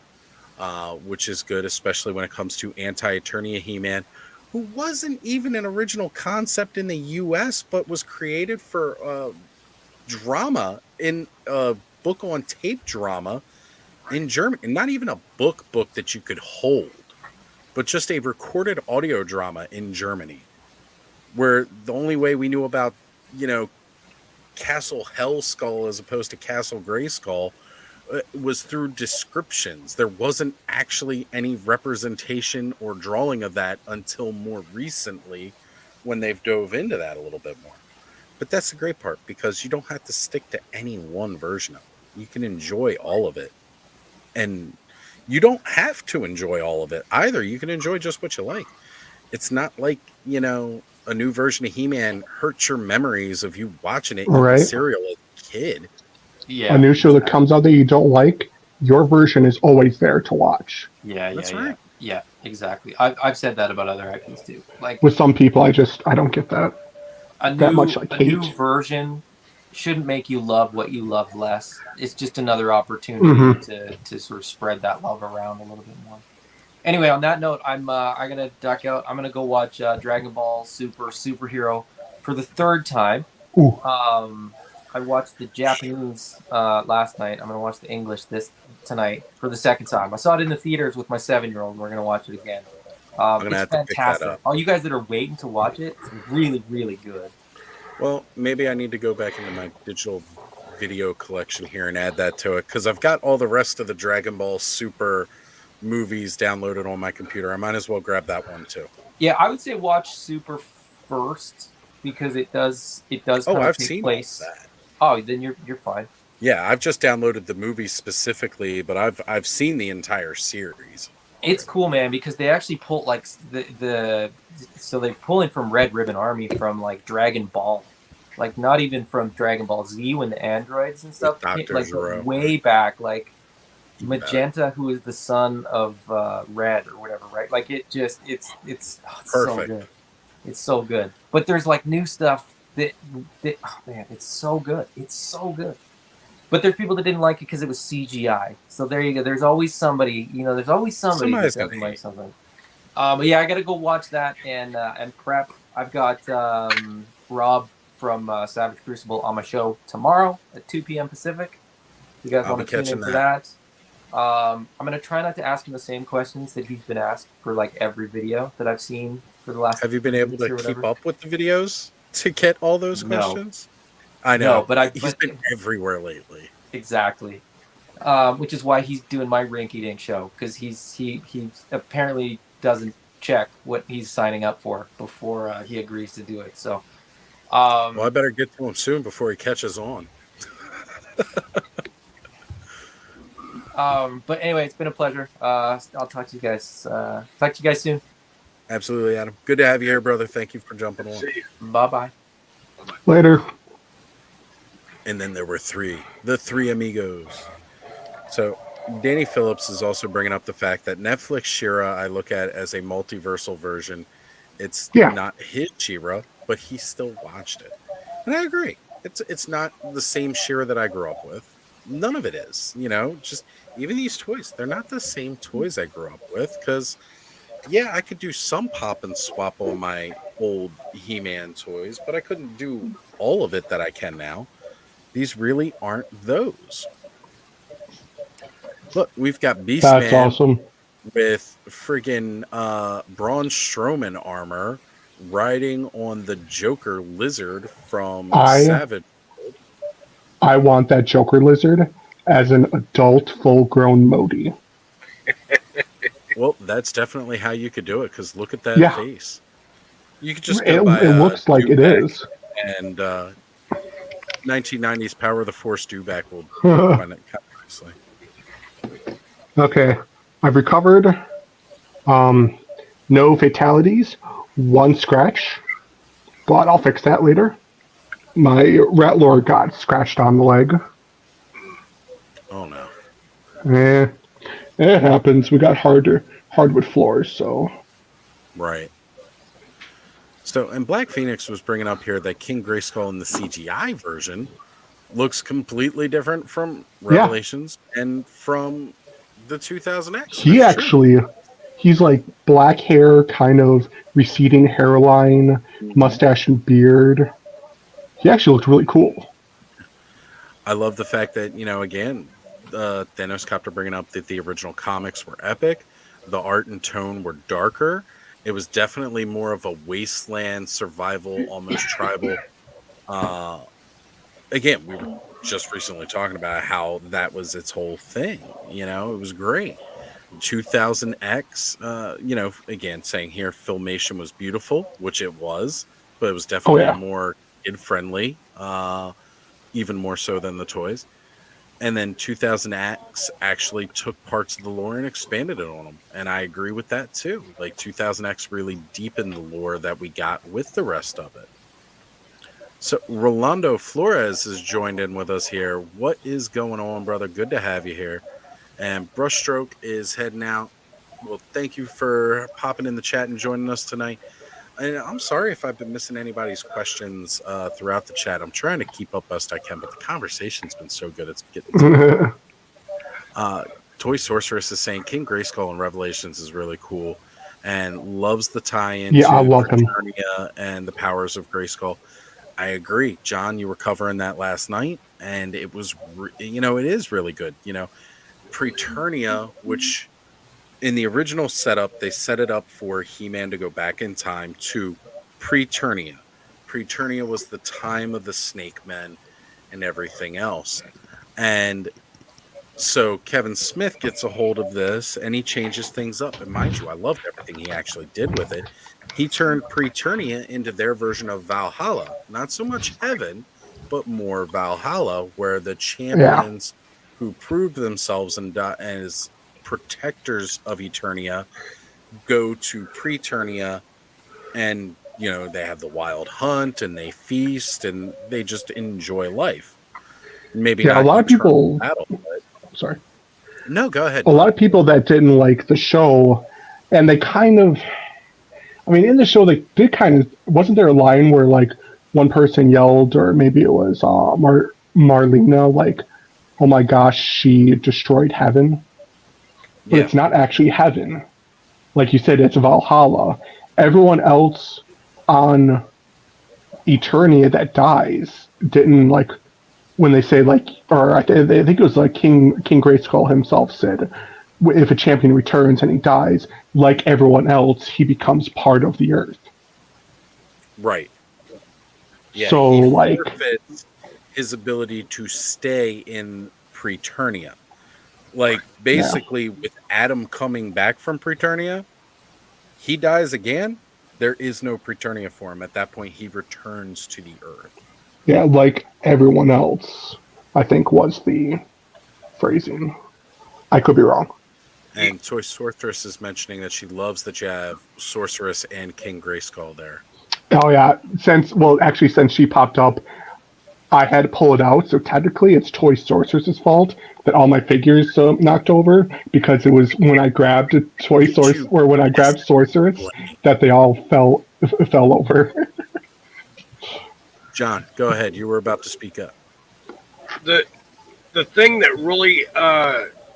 which is good, especially when it comes to Anti-Eternia He-Man, who wasn't even an original concept in the US, but was created for drama in a book on tape drama in Germany. And not even a book that you could hold, but just a recorded audio drama in Germany, where the only way we knew about, Castle Hellskull as opposed to Castle Grayskull was through descriptions. There wasn't actually any representation or drawing of that until more recently when they've dove into that a little bit more. But that's the great part, because you don't have to stick to any one version of it. You can enjoy all of it. And you don't have to enjoy all of it either. You can enjoy just what you like. It's not like, a new version of He-Man hurts your memories of you watching it eating Right. cereal as a kid. Yeah. A new show that comes out that you don't like, your version is always there to watch. Yeah, That's yeah, right. yeah, exactly. I've said that about other IPs too. Like With some people, I don't get that. a that new much like a new hate. version shouldn't make you love what you love less. It's just another opportunity Mhm. to sort of spread that love around a little bit more. Anyway, on that note, I'm gonna duck out. I'm gonna go watch Dragon Ball Superhero for the third time. Ooh. I watched the Japanese last night. I'm gonna watch the English tonight for the second time. I saw it in the theaters with my 7-year-old. We're gonna watch it again. I'm gonna It's have to pick that fantastic. up. All you guys that are waiting to watch it, it's really, really good. Well, maybe I need to go back into my digital video collection here and add that to it, because I've got all the rest of the Dragon Ball Super movies downloaded on my computer. I might as well grab that one too. Yeah, I would say watch Super first because it does Oh, kind of I've take seen place. that. Oh, then you're fine. Yeah, I've just downloaded the movie specifically, but I've seen the entire series. It's cool, man, because they actually pull like so they pull in from Red Ribbon Army from like Dragon Ball, like not even from Dragon Ball Z when the androids and stuff Dr. like Zero. way back, like Even Magenta, who is the son of Red or whatever, right? Like it's so Perfect. good. It's so good. But there's like new stuff that oh man, it's so good. It's so good. But there's people that didn't like it because it was CGI. So there you go. There's always somebody, there's always somebody that Somebody's gonna doesn't like hate. something. But yeah, I got to go watch that and prep. I've got Rob from Savage Crucible on my show tomorrow at 2 p.m. Pacific. You guys I'll want be to tune in catching for that? I'm going to try not to ask him the same questions that he's been asked for like every video that I've seen for the last Have you been able weeks or to keep whatever. up with the videos to get all those No. questions? I know, No, but he's been everywhere lately. Exactly. Which is why he's doing my rinky dink show, because he apparently doesn't check what he's signing up for before he agrees to do it. So, Well, I better get to him soon before he catches on. but anyway, it's been a pleasure. I'll talk to you guys. Talk to you guys soon. Absolutely, Adam. Good to have you here, brother. Thank you for jumping on. See you. Bye bye. Later. And then there were the three amigos. So Danny Phillips is also bringing up the fact that Netflix She-Ra I look at as a multiversal version. It's Yeah. not his She-Ra, but he still watched it. And I agree. It's not the same She-Ra that I grew up with. None of it is. Just even these toys, they're not the same toys I grew up with, because yeah, I could do some pop and swap on my old He-Man toys, but I couldn't do all of it that I can now. These really aren't those. Look, we've got That's Beastman awesome. with friggin' Braun Strowman armor riding on the Joker lizard from Savage. I want that Joker lizard as an adult, full-grown Modi. Well, that's definitely how you could do it, because look at that Yeah. face. You could just go by It looks like it Dewback, is. and 1990s Power of the Force Dewback will find it kind of nicely. Okay, I've recovered. No fatalities, 1 scratch, but I'll fix that later. My Rat Lord got scratched on the leg. Oh no. It happens. We got hardwood floors, so. Right. So, and Black Phoenix was bringing up here that King Grayskull in the CGI version looks completely different from Revelations and from the 2000X. He's like black hair, kind of receding hairline, mustache and beard. He actually looked really cool. I love the fact that, again, Thanos Copter bringing up that the original comics were epic. The art and tone were darker. It was definitely more of a wasteland survival, almost tribal again, we were just recently talking about how that was its whole thing. It was great. 2000X, again, saying here Filmation was beautiful, which it was, but it was Oh definitely yeah, more kid friendly, even more so than the toys. And then 2000X actually took parts of the lore and expanded it on them. And I agree with that too. Like 2000X really deepened the lore that we got with the rest of it. So Rolando Flores has joined in with us here. What is going on, brother? Good to have you here. And Brushstroke is heading out. Well, thank you for popping in the chat and joining us tonight. And I'm sorry if I've been missing anybody's questions throughout the chat. I'm trying to keep up best I can, but the conversation's been so good, it's getting to Toy Sorceress is saying King Grayskull in Revelations is really cool and loves the tie-in yeah, I to love him. Preternia and the powers of Grayskull. I agree. John, you were covering that last night, and it was, it is really good. Preternia, which in the original setup, they set it up for He-Man to go back in time to Preternia. Preternia was the time of the Snake Men and everything else. And so Kevin Smith gets a hold of this and he changes things up. And mind you, I loved everything he actually did with it. He turned Preternia into their version of Valhalla. Not so much heaven, but more Valhalla, where the Yeah, champions who proved themselves as protectors of Eternia go to Preternia, and they have the wild hunt and they feast and they just enjoy life. Maybe yeah. A not lot of eternal people. battle, but Sorry. no, go ahead, A lot bud. of people that didn't like the show, and they kind of. I mean, in the show, they did kind of. Wasn't there a line where like one person yelled, or maybe it was Marlena, like, "Oh my gosh, she destroyed heaven." But Yeah, it's not actually heaven. Like you said, it's Valhalla. Everyone else on Eternia that dies didn't like when they say like, or I think it was like King Grayskull himself said, if a champion returns and he dies, like everyone else, he becomes part of the earth. right. Yeah, So he like, forfeits his ability to stay in Preternia. Like yeah, basically, with Adam coming back from Preternia, he dies again. There is no Preternia for him. At that point, he returns to the Earth. yeah, like everyone else, I think was the phrasing. I could be wrong. And Toy Sorceress is mentioning that she loves that you have Sorceress and King Grayskull there. Oh yeah, since she popped up, I had to pull it out, so technically it's Toy Sorcerer's fault that all my figures knocked over because it was when I grabbed when I grabbed Sorceress that they all fell over. John, go ahead. You were about to speak up. The thing that really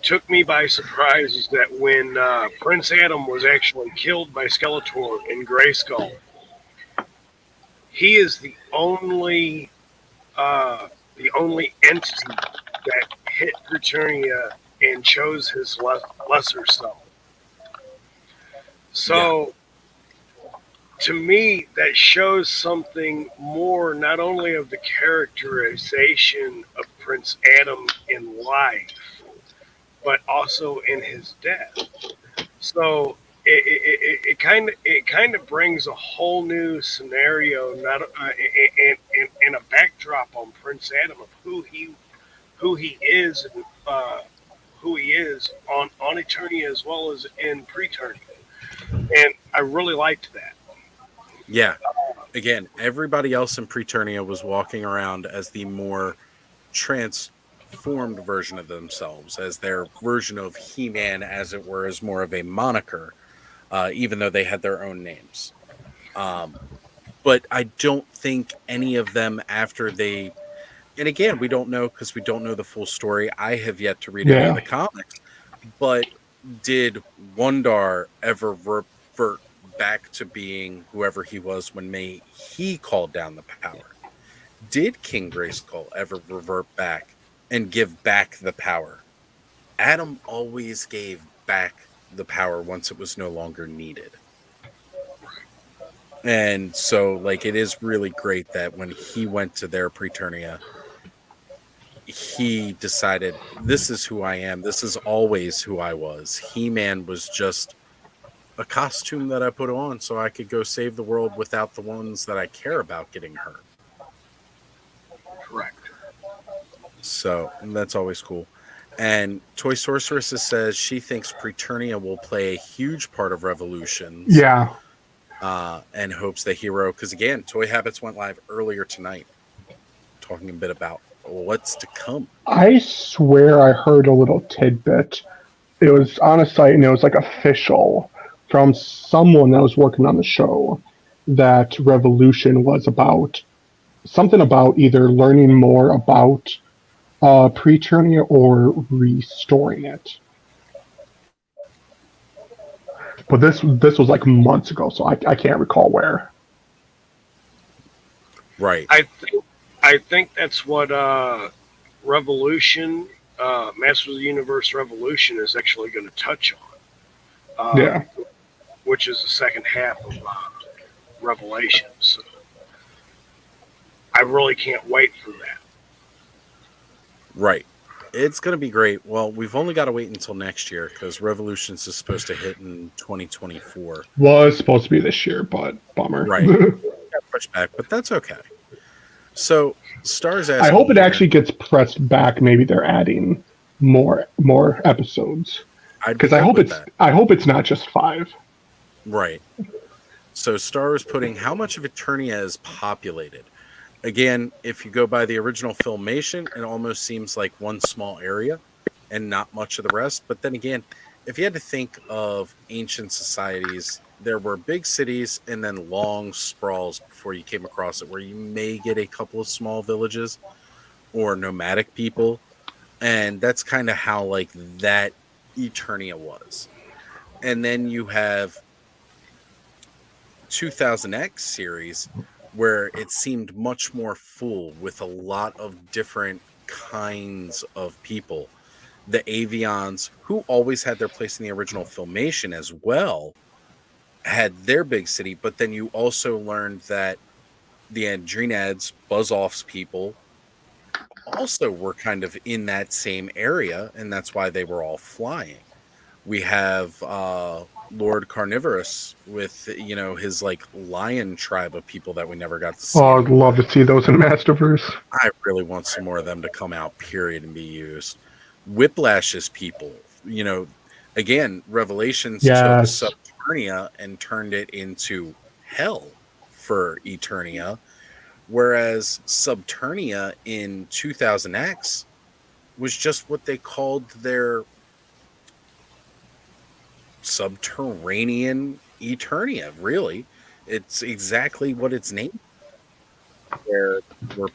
took me by surprise is that when Prince Adam was actually killed by Skeletor in Grayskull, he is the only entity that hit Preternia and chose his lesser self. So, to me, that shows something more, not only of the characterization of Prince Adam in life, but also in his death. So it kind of brings a whole new scenario, not and a backdrop on Prince Adam of who he is and who he is on Eternia as well as in Preternia, and I really liked that. Yeah. Again, everybody else in Preternia was walking around as the more transformed version of themselves, as their version of He-Man, as it were, as more of a moniker, even though they had their own names. But I don't think any of them after they, and again, we don't know because we don't know the full story. I have yet to read any of Yeah, the comics, but did Wondar ever revert back to being whoever he was when he called down the power? Did King Grayskull ever revert back and give back the power? Adam always gave back the power once it was no longer needed. And so, like, it is really great that when he went to their Preternia, he decided, this is who I am. This is always who I was. He-Man was just a costume that I put on so I could go save the world without the ones that I care about getting hurt. Correct. So that's always cool. And Toy Sorceress says she thinks Preternia will play a huge part of Revolutions. Yeah. And hopes the hero, because again, Toy Habits went live earlier tonight, talking a bit about what's to come. I swear I heard a little tidbit. It was on a site and it was like official from someone that was working on the show that Revolution was about something about either learning more about Preternia or restoring it. But this was like months ago, so I can't recall where. Right. I think that's what Revolution, Masters of the Universe Revolution is actually going to touch on. Yeah. Which is the second half of Revelation. So I really can't wait for that. Right. It's going to be great. Well, we've only got to wait until next year because Revolutions is supposed to hit in 2024. Was supposed to be this year, but bummer. Right. Got pushed back, but that's okay. So, Stars asking, I hope it actually gets pressed back. Maybe they're adding more episodes. Because I hope it's not just 5. Right. So Star is putting how much of Eternia is populated. Again, if you go by the original Filmation, it almost seems like one small area and not much of the rest. But then again, if you had to think of ancient societies, there were big cities and then long sprawls before you came across it, where you may get a couple of small villages or nomadic people. And that's kind of how like that Eternia was. And then you have 2000X series, where it seemed much more full with a lot of different kinds of people. The Avions, who always had their place in the original Filmation as well, had their big city, but then you also learned that the Adrenads, Buzz-Off's people, also were kind of in that same area, and that's why they were all flying. We have Lord Carnivorous with, his like lion tribe of people that we never got to see. Oh, I'd love to see those in Masterverse. I really want some more of them to come out, period, and be used. Whiplash's people, again, Revelations took Subternia and turned it into hell for Eternia, whereas Subternia in 2000X was just what they called their subterranean Eternia, really. It's exactly what it's named. Where we're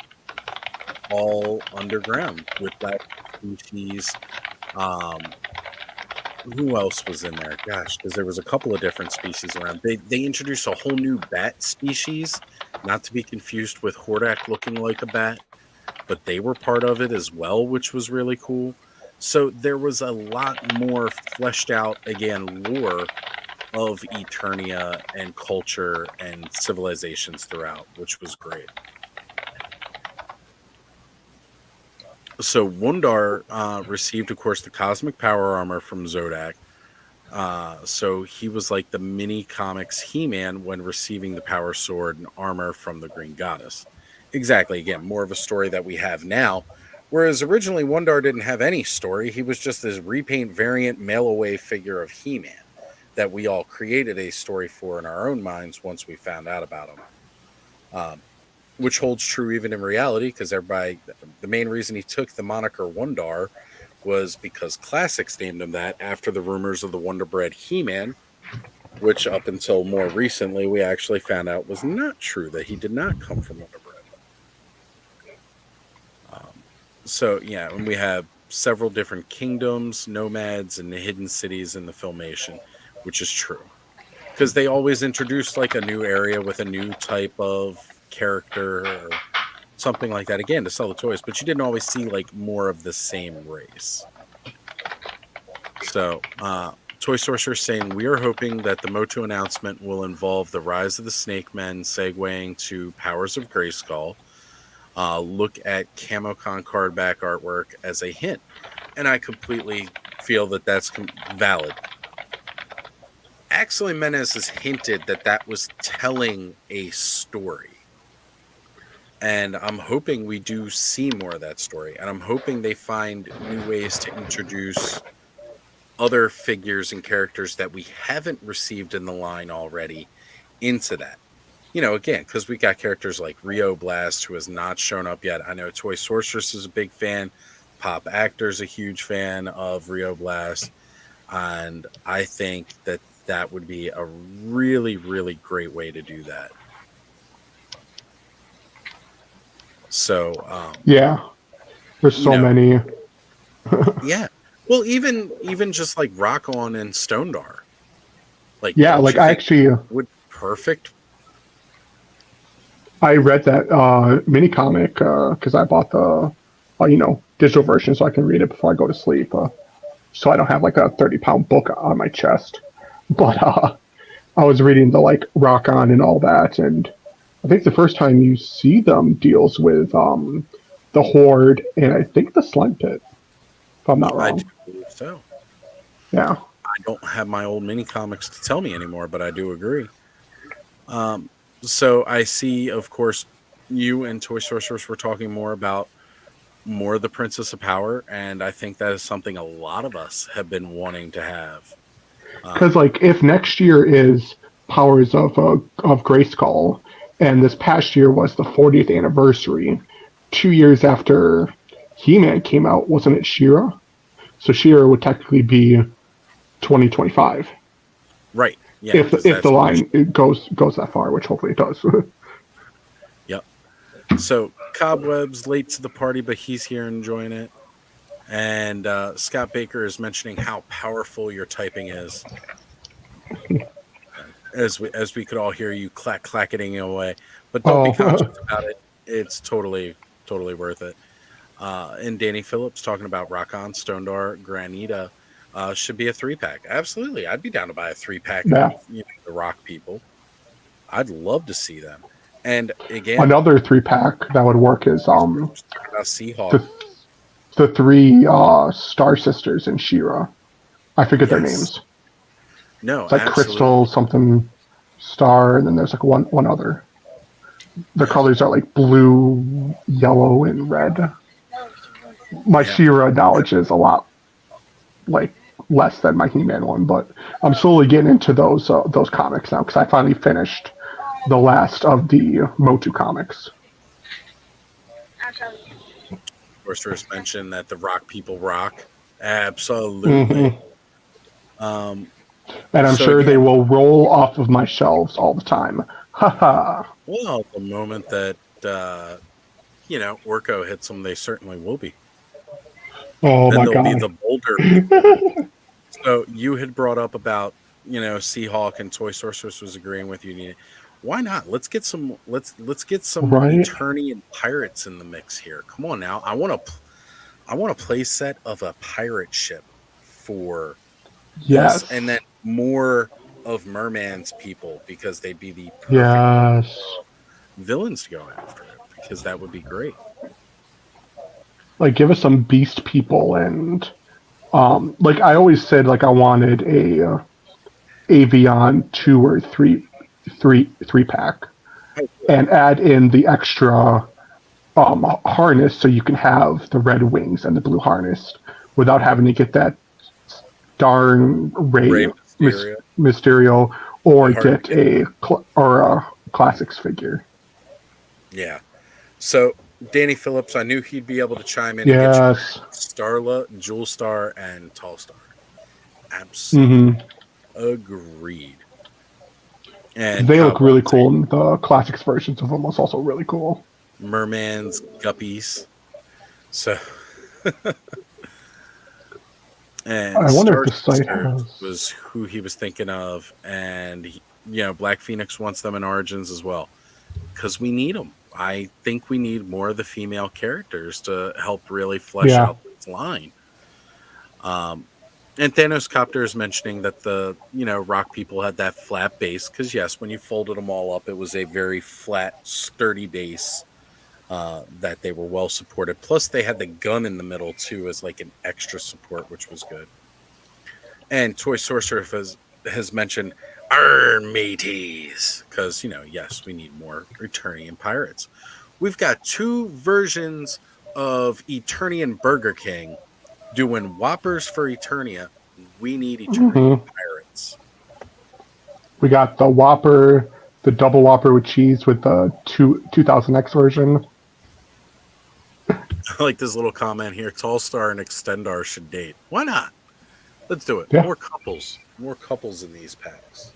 all underground with that species. Who else was in there? Gosh, because there was a couple of different species around. They introduced a whole new bat species, not to be confused with Hordak looking like a bat, but they were part of it as well, which was really cool. So there was a lot more fleshed out, again, lore of Eternia and culture and civilizations throughout, which was great. So Wundar received, of course, the cosmic power armor from Zodak. So he was like the mini comics He-Man when receiving the power sword and armor from the Green Goddess. Exactly, again, more of a story that we have now. Whereas originally Wundar didn't have any story. He was just this repaint variant mail-away figure of He-Man that we all created a story for in our own minds once we found out about him. Which holds true even in reality, because everybody, the main reason he took the moniker Wundar was because Classics named him that after the rumors of the Wonder Bread He-Man, which up until more recently we actually found out was not true, that he did not come from Wonder Bread. So, yeah, and we have several different kingdoms, nomads, and hidden cities in the Filmation, which is true. Because they always introduce like a new area with a new type of character or something like that, again, to sell the toys, but you didn't always see like more of the same race. So, Toy Sorcerer saying, we are hoping that the Motu announcement will involve the rise of the Snake Men segueing to Powers of Grayskull. look at CamoCon card back artwork as a hint. And I completely feel that that's valid. Axel Jimenez has hinted that that was telling a story. And I'm hoping we do see more of that story. And I'm hoping they find new ways to introduce other figures and characters that we haven't received in the line already into that. You know, again, because we got characters like Rio Blast, who has not shown up yet. I know Toy Sorceress is a big fan. Pop Actor's a huge fan of Rio Blast. And I think that that would be a really, really great way to do that. So, yeah, there's so many. Yeah. Well, even just like Rock On and Stondar. Like, yeah, like I actually would perfect. I read that mini comic because I bought the digital version so I can read it before I go to sleep. So I don't have like a 30-pound book on my chest. But I was reading the like Rock On and all that, and I think the first time you see them deals with the Horde and I think the Slime Pit, if I'm not wrong. I do believe so. Yeah. I don't have my old mini comics to tell me anymore, but I do agree. So I see, of course, you and Toy Sorceress were talking more about more of the Princess of Power, and I think that is something a lot of us have been wanting to have. Because like if next year is Powers of Grayskull, and this past year was the 40th anniversary, 2 years after He-Man came out, wasn't it She-Ra? So She-Ra would technically be 2025. Right. Yeah. If the line goes that far, which hopefully it does. Yep. So Cobweb's late to the party, but he's here enjoying it. And Scott Baker is mentioning how powerful your typing is. As we could all hear you clacketing away. But don't be conscious about it. It's totally worth it. And Danny Phillips talking about Rock On, Stondar, Granita should be a 3-pack. Absolutely. I'd be down to buy a 3-pack of the Rock people. I'd love to see them. And again, another 3-pack that would work is Seahawk. The 3 Star Sisters in She-Ra. I forget their names. No, it's like Crystal something Star, and then there's like one other. The colors are like blue, yellow, and red. My She-Ra knowledge is a lot like less than my He-Man one, but I'm slowly getting into those comics now because I finally finished the last of the Motu comics. Sorceress mentioned that the Rock people rock. Absolutely. And I'm sure they will roll off of my shelves all the time. Haha. Well, the moment that Orko hits them, they certainly will be. Oh then my they'll god! Be the bolder. So you had brought up about Seahawk, and Toy Sorceress was agreeing with you. Why not? Let's get some. Let's get some Eternian pirates in the mix here. Come on now. I want a play set of a pirate ship for this, and then more of Merman's people because they'd be the perfect villains to go after it because that would be great. Like give us some beast people and like I always said like I wanted a Avion 2 or 3 pack and add in the extra harness so you can have the red wings and the blue harness without having to get that darn Ray Mysterio or get a classics figure. Yeah. So Danny Phillips, I knew he'd be able to chime in. Yes. And get you Starla, Jewel Star, and Tall Star. Absolutely. Agreed. And they look really cool, and the classics versions of them was also really cool. Merman's Guppies. So, and I wonder Star if the site has... was who he was thinking of, and Black Phoenix wants them in Origins as well because we need them. I think we need more of the female characters to help really flesh out this line. And Thanos Copter is mentioning that the Rock people had that flat base because yes, when you folded them all up, it was a very flat, sturdy base. that they were well supported. Plus, they had the gun in the middle too as like an extra support, which was good. And Toy Sorcerer has mentioned our mateys because yes, we need more Eternian pirates. We've got 2 versions of Eternian Burger King doing Whoppers for Eternia. We need Eternian pirates. We got the Whopper, the double Whopper with cheese with the 2000X version. I like this little comment here. Tall Star and Extendar should date. Why not? Let's do it. Yeah. More couples in these packs.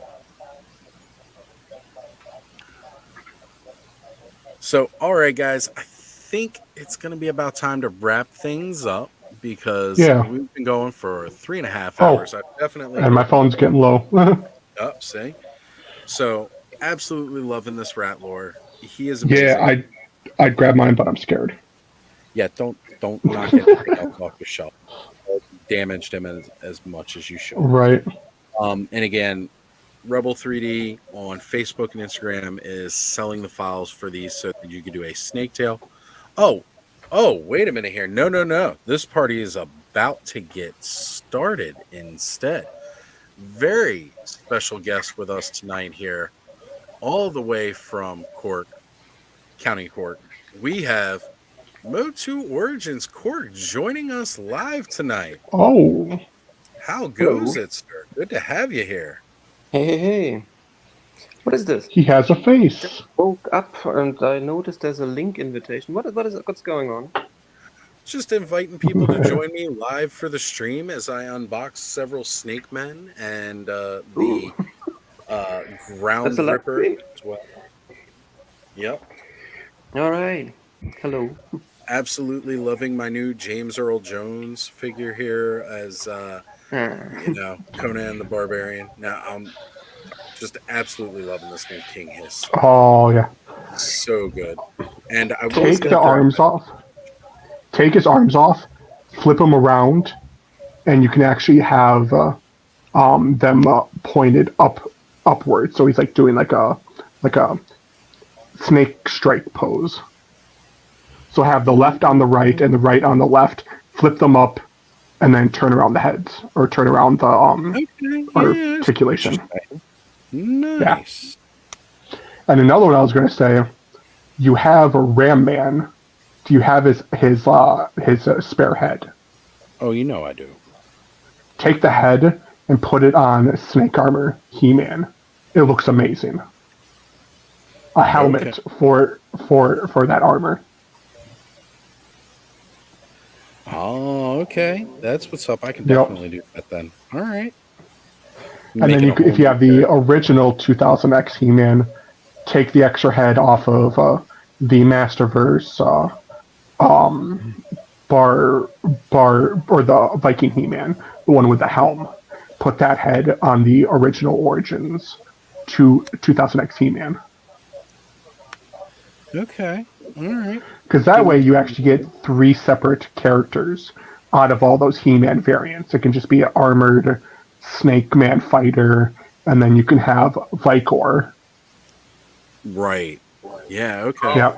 So, all right, guys, I think it's going to be about time to wrap things up because we've been going for 3.5 hours. I definitely. And my phone's getting low. Up, see? So, absolutely loving this rat lore. He is amazing. Yeah, I'd grab mine, but I'm scared. Yeah, don't knock anything else off your shelf. Damaged him as much as you should. Right. And again, Rebel 3D on Facebook and Instagram is selling the files for these so that you can do a snake tail. Oh, wait a minute here. No. This party is about to get started instead. Very special guest with us tonight here, all the way from Cork, County Cork. We have Mo2 Origins Cork joining us live tonight. Oh. How goes it, sir? Good to have you here. Hey. What is this? He has a face. I woke up and I noticed there's a link invitation. What's going on? Just inviting people to join me live for the stream as I unbox several Snake Men and the Ground Ripper as well. Yep. All right. Hello. Absolutely loving my new James Earl Jones figure here as Conan the Barbarian. Now I'm just absolutely loving this new King Hiss. Oh yeah. So good. And I take the arms off. Take his arms off, flip them around, and you can actually have them pointed upward. So he's like doing like a snake strike pose. So have the left on the right and the right on the left. Flip them up, and then turn around the heads or turn around the articulation. Nice. Yeah. And another one I was going to say, you have a Ram Man. Do you have his spare head? Oh, I do. Take the head and put it on Snake Armor He-Man. It looks amazing. A helmet for that armor. Oh, okay. That's what's up. I can definitely do that then. All right. And then if you have the original 2000X He-Man, take the extra head off of the Masterverse bar or the Viking He-Man, the one with the helm. Put that head on the original Origins 2000X He-Man. Okay. All right. Because that way you actually get 3 separate characters out of all those He-Man variants. It can just be an armored Snake Man fighter, and then you can have Vicor. Right. Yeah, okay. Yeah.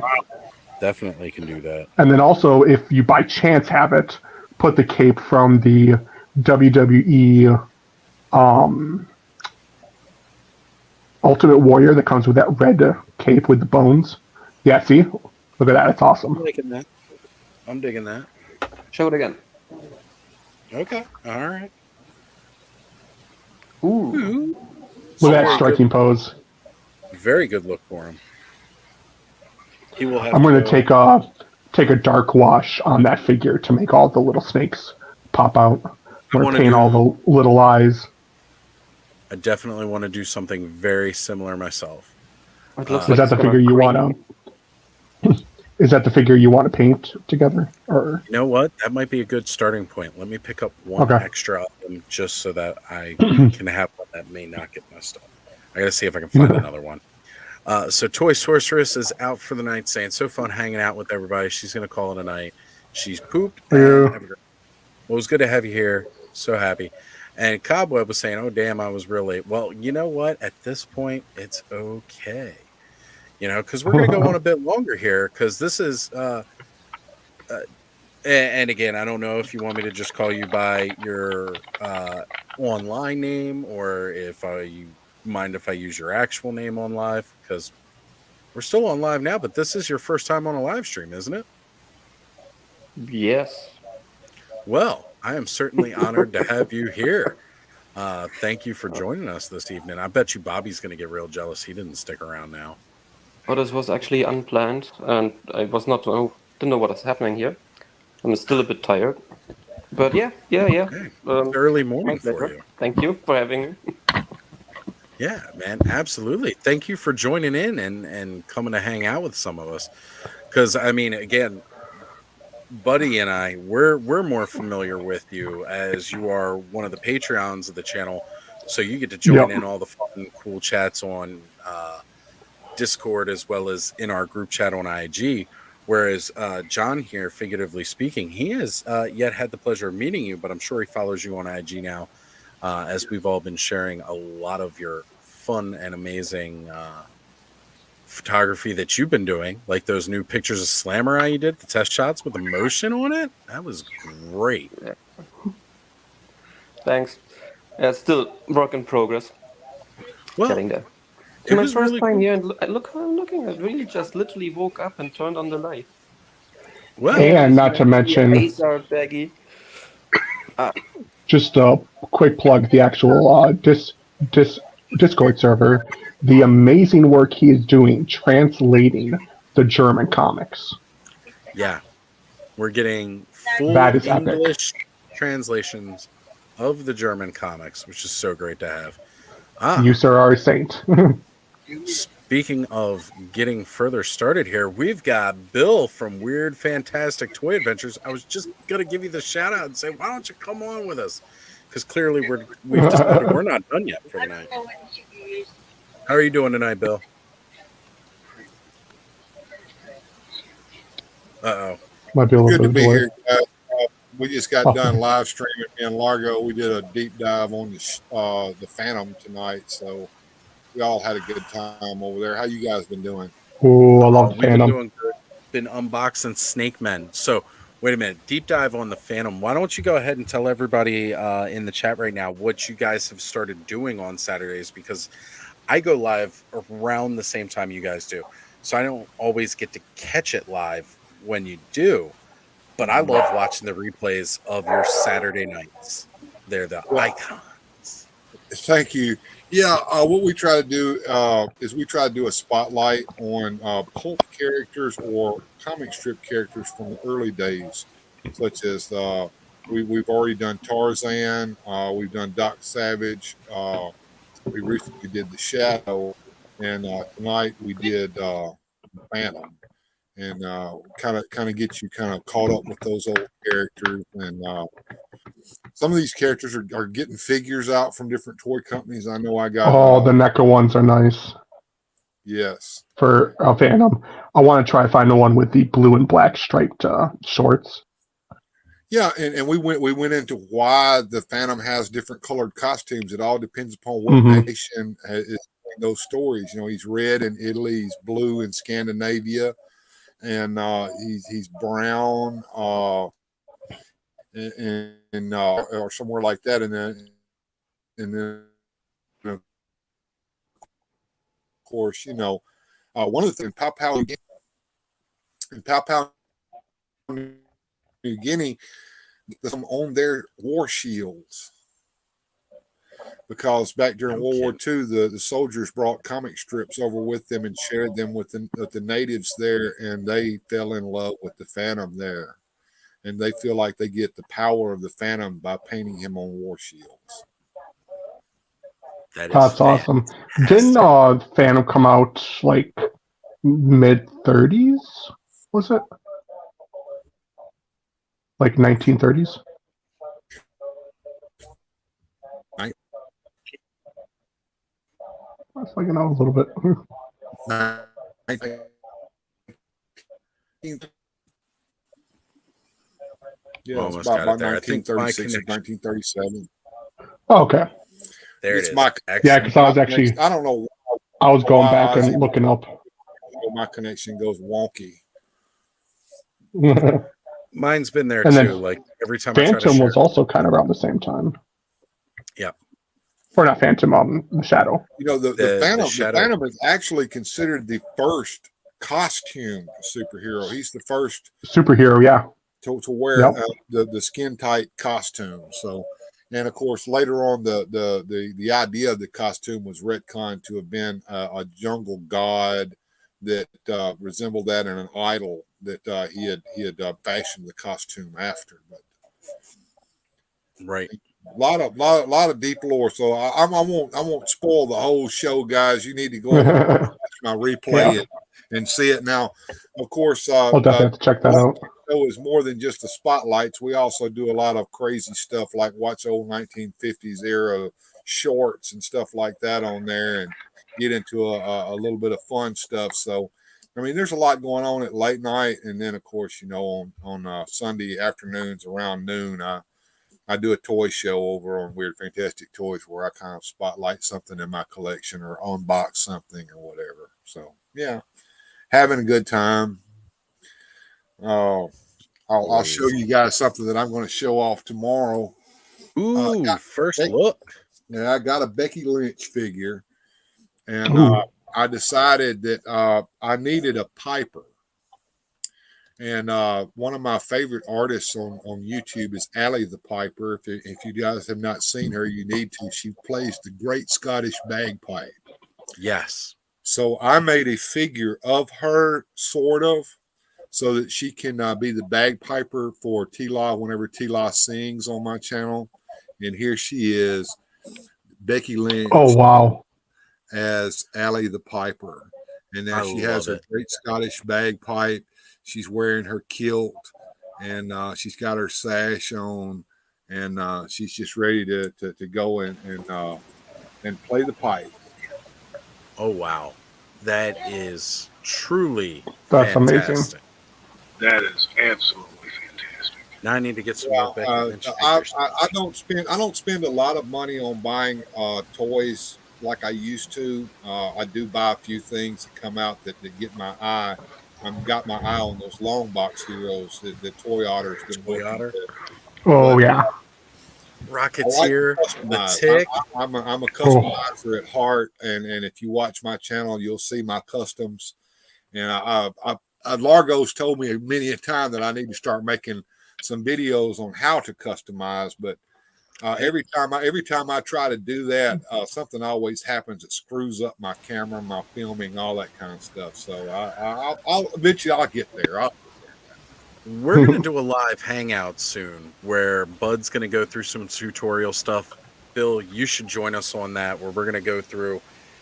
Definitely can do that. And then also, if you by chance have it, put the cape from the WWE Ultimate Warrior that comes with that red cape with the bones. Yeah, see? Look at that. It's awesome. I'm digging that. Show it again. Okay. All right. Ooh. Look at that striking pose. Very good look for him. He will have. I'm going to take a dark wash on that figure to make all the little snakes pop out. I'm going to paint all the little eyes. I definitely want to do something very similar myself. Is that the figure you want to? Is that the figure you want to paint together? Or you know what? That might be a good starting point. Let me pick up one extra of them just so that I can have one that may not get messed up. I got to see if I can find another one. So Toy Sorceress is out for the night, saying, so fun hanging out with everybody. She's going to call it a night. She's pooped. Well, it was good to have you here. So happy. And Cobweb was saying, oh, damn, I was real late. Well, you know what? At this point, it's okay. because we're going to go on a bit longer here, because this is and again, I don't know if you want me to just call you by your online name, or if you mind if I use your actual name on live, because we're still on live now, but this is your first time on a live stream, isn't it? Yes. Well, I am certainly honored to have you here. Thank you for joining us this evening. I bet you Bobby's going to get real jealous. He didn't stick around now. Well, this was actually unplanned, and I was not didn't know what was happening here. I'm still a bit tired, but yeah. Hey, early morning my for pleasure. you. Thank you for having me. Yeah, man, absolutely. Thank you for joining in and coming to hang out with some of us. Because, I mean, again, Buddy and I, we're more familiar with you as you are one of the Patreons of the channel. So you get to join in all the fun, cool chats on Discord, as well as in our group chat on IG. Whereas John here, figuratively speaking, he has yet had the pleasure of meeting you, but I'm sure he follows you on IG now, as we've all been sharing a lot of your fun and amazing photography that you've been doing, like those new pictures of Slammer you did, the test shots with the motion on it. That was great. Thanks. Still work in progress. Well, getting there. it My was first really time cool. here, and look how I'm looking. I really just literally woke up and turned on the light. Well, and not to mention, eyes are baggy. just a quick plug, the actual Discord server, the amazing work he is doing translating the German comics. Yeah, we're getting full That is English translations of the German comics, which is so great to have. You, sir, are a saint. Speaking of getting further started here, we've got Bill from Weird Fantastic Toy Adventures. I was just going to give you the shout out and say, why don't you come on with us? Because clearly we've decided we're not done yet for the night. How are you doing tonight, Bill? Uh-oh. Might be a little Good to bit be of here. We just got done live streaming in Largo. We did a deep dive on the Phantom tonight, so we all had a good time over there. How you guys been doing? Oh, I love We've Phantom. been doing good. Been unboxing Snake Men. So wait a minute, deep dive on the Phantom. Why don't you go ahead and tell everybody in the chat right now what you guys have started doing on Saturdays, because I go live around the same time you guys do. So I don't always get to catch it live when you do, but I love watching the replays of your Saturday nights. They're the icons. Thank you. Yeah, what we try to do is we try to do a spotlight on pulp characters or comic strip characters from the early days, such as we've already done Tarzan, we've done Doc Savage, we recently did The Shadow, and tonight we did Phantom, and kind of get you kind of caught up with those old characters. And some of these characters are getting figures out from different toy companies. I know I got. The NECA ones are nice. Yes. For Phantom, I want to try to find the one with the blue and black striped shorts. Yeah, and we went into why the Phantom has different colored costumes. It all depends upon what nation is in those stories. You know, he's red in Italy, he's blue in Scandinavia, and he's brown or somewhere like that. And then of course, you know, one of the things in Papua New Guinea, some on their war shields, because back during World War II, the soldiers brought comic strips over with them and shared them with the natives there, and they fell in love with the Phantom there, and they feel like they get the power of the Phantom by painting him on war shields. That's awesome. Didn't Phantom come out like mid-30s? Was it? Like 1930s? I was looking out a little bit. Yeah, it's about 1936 or 1937. Oh, okay. There it's it is. my yeah, because I was actually I don't know. I was going back and looking up. before my connection goes wonky. Mine's been there And then too. Like every time I try to Phantom share. was also kind of around the same time. Yep. Or not Phantom, the Shadow. You know, the The Phantom is actually considered the first costume superhero. He's the first Superhero, yeah. to wear the skin tight costume. So, and of course, later on, the idea of the costume was retconned to have been a jungle god that resembled that in an idol that he had fashioned the costume after. But right, a lot of deep lore. So I won't spoil the whole show, guys. You need to go over and watch my replay and see it now. Of course, I'll definitely have to check that out. Show is more than just the spotlights. We also do a lot of crazy stuff like watch old 1950s era shorts and stuff like that on there, and get into a little bit of fun stuff. So, I mean, there's a lot going on at late night, and then of course, you know, on Sunday afternoons around noon, I do a toy show over on Weird Fantastic Toys where I kind of spotlight something in my collection or unbox something or whatever. So yeah, having a good time. I'll show you guys something that I'm going to show off tomorrow. Ooh, first look. Yeah, I got a Becky Lynch figure, and I decided that I needed a Piper. And one of my favorite artists on YouTube is Allie the Piper. If you guys have not seen her, you need to. She plays the Great Scottish Bagpipe. Yes. So I made a figure of her, sort of, so that she can be the bagpiper for T-Law whenever T-Law sings on my channel. And here she is, Becky Lynch. Oh, wow. As Allie the Piper. And now she has her Great Scottish Bagpipe. She's wearing her kilt, and she's got her sash on, and she's just ready to go and play the pipe. Oh wow, that is truly that's fantastic. Amazing. That is absolutely fantastic. Now I need to get some more Becky Lynch figures. I don't spend a lot of money on buying toys like I used to. I do buy a few things that come out that get my eye. I've got my eye on those long box heroes that Toy Otter's been working with. Oh, yeah. Rocketeer, the Tick. I'm a customizer at heart, and if you watch my channel, you'll see my customs. And Largo's told me many a time that I need to start making some videos on how to customize, but every time I try to do that, something always happens that screws up my camera, my filming, all that kind of stuff. So I'll eventually I'll get there. We're gonna do a live hangout soon where Bud's gonna go through some tutorial stuff. Bill, you should join us on that, where we're gonna go through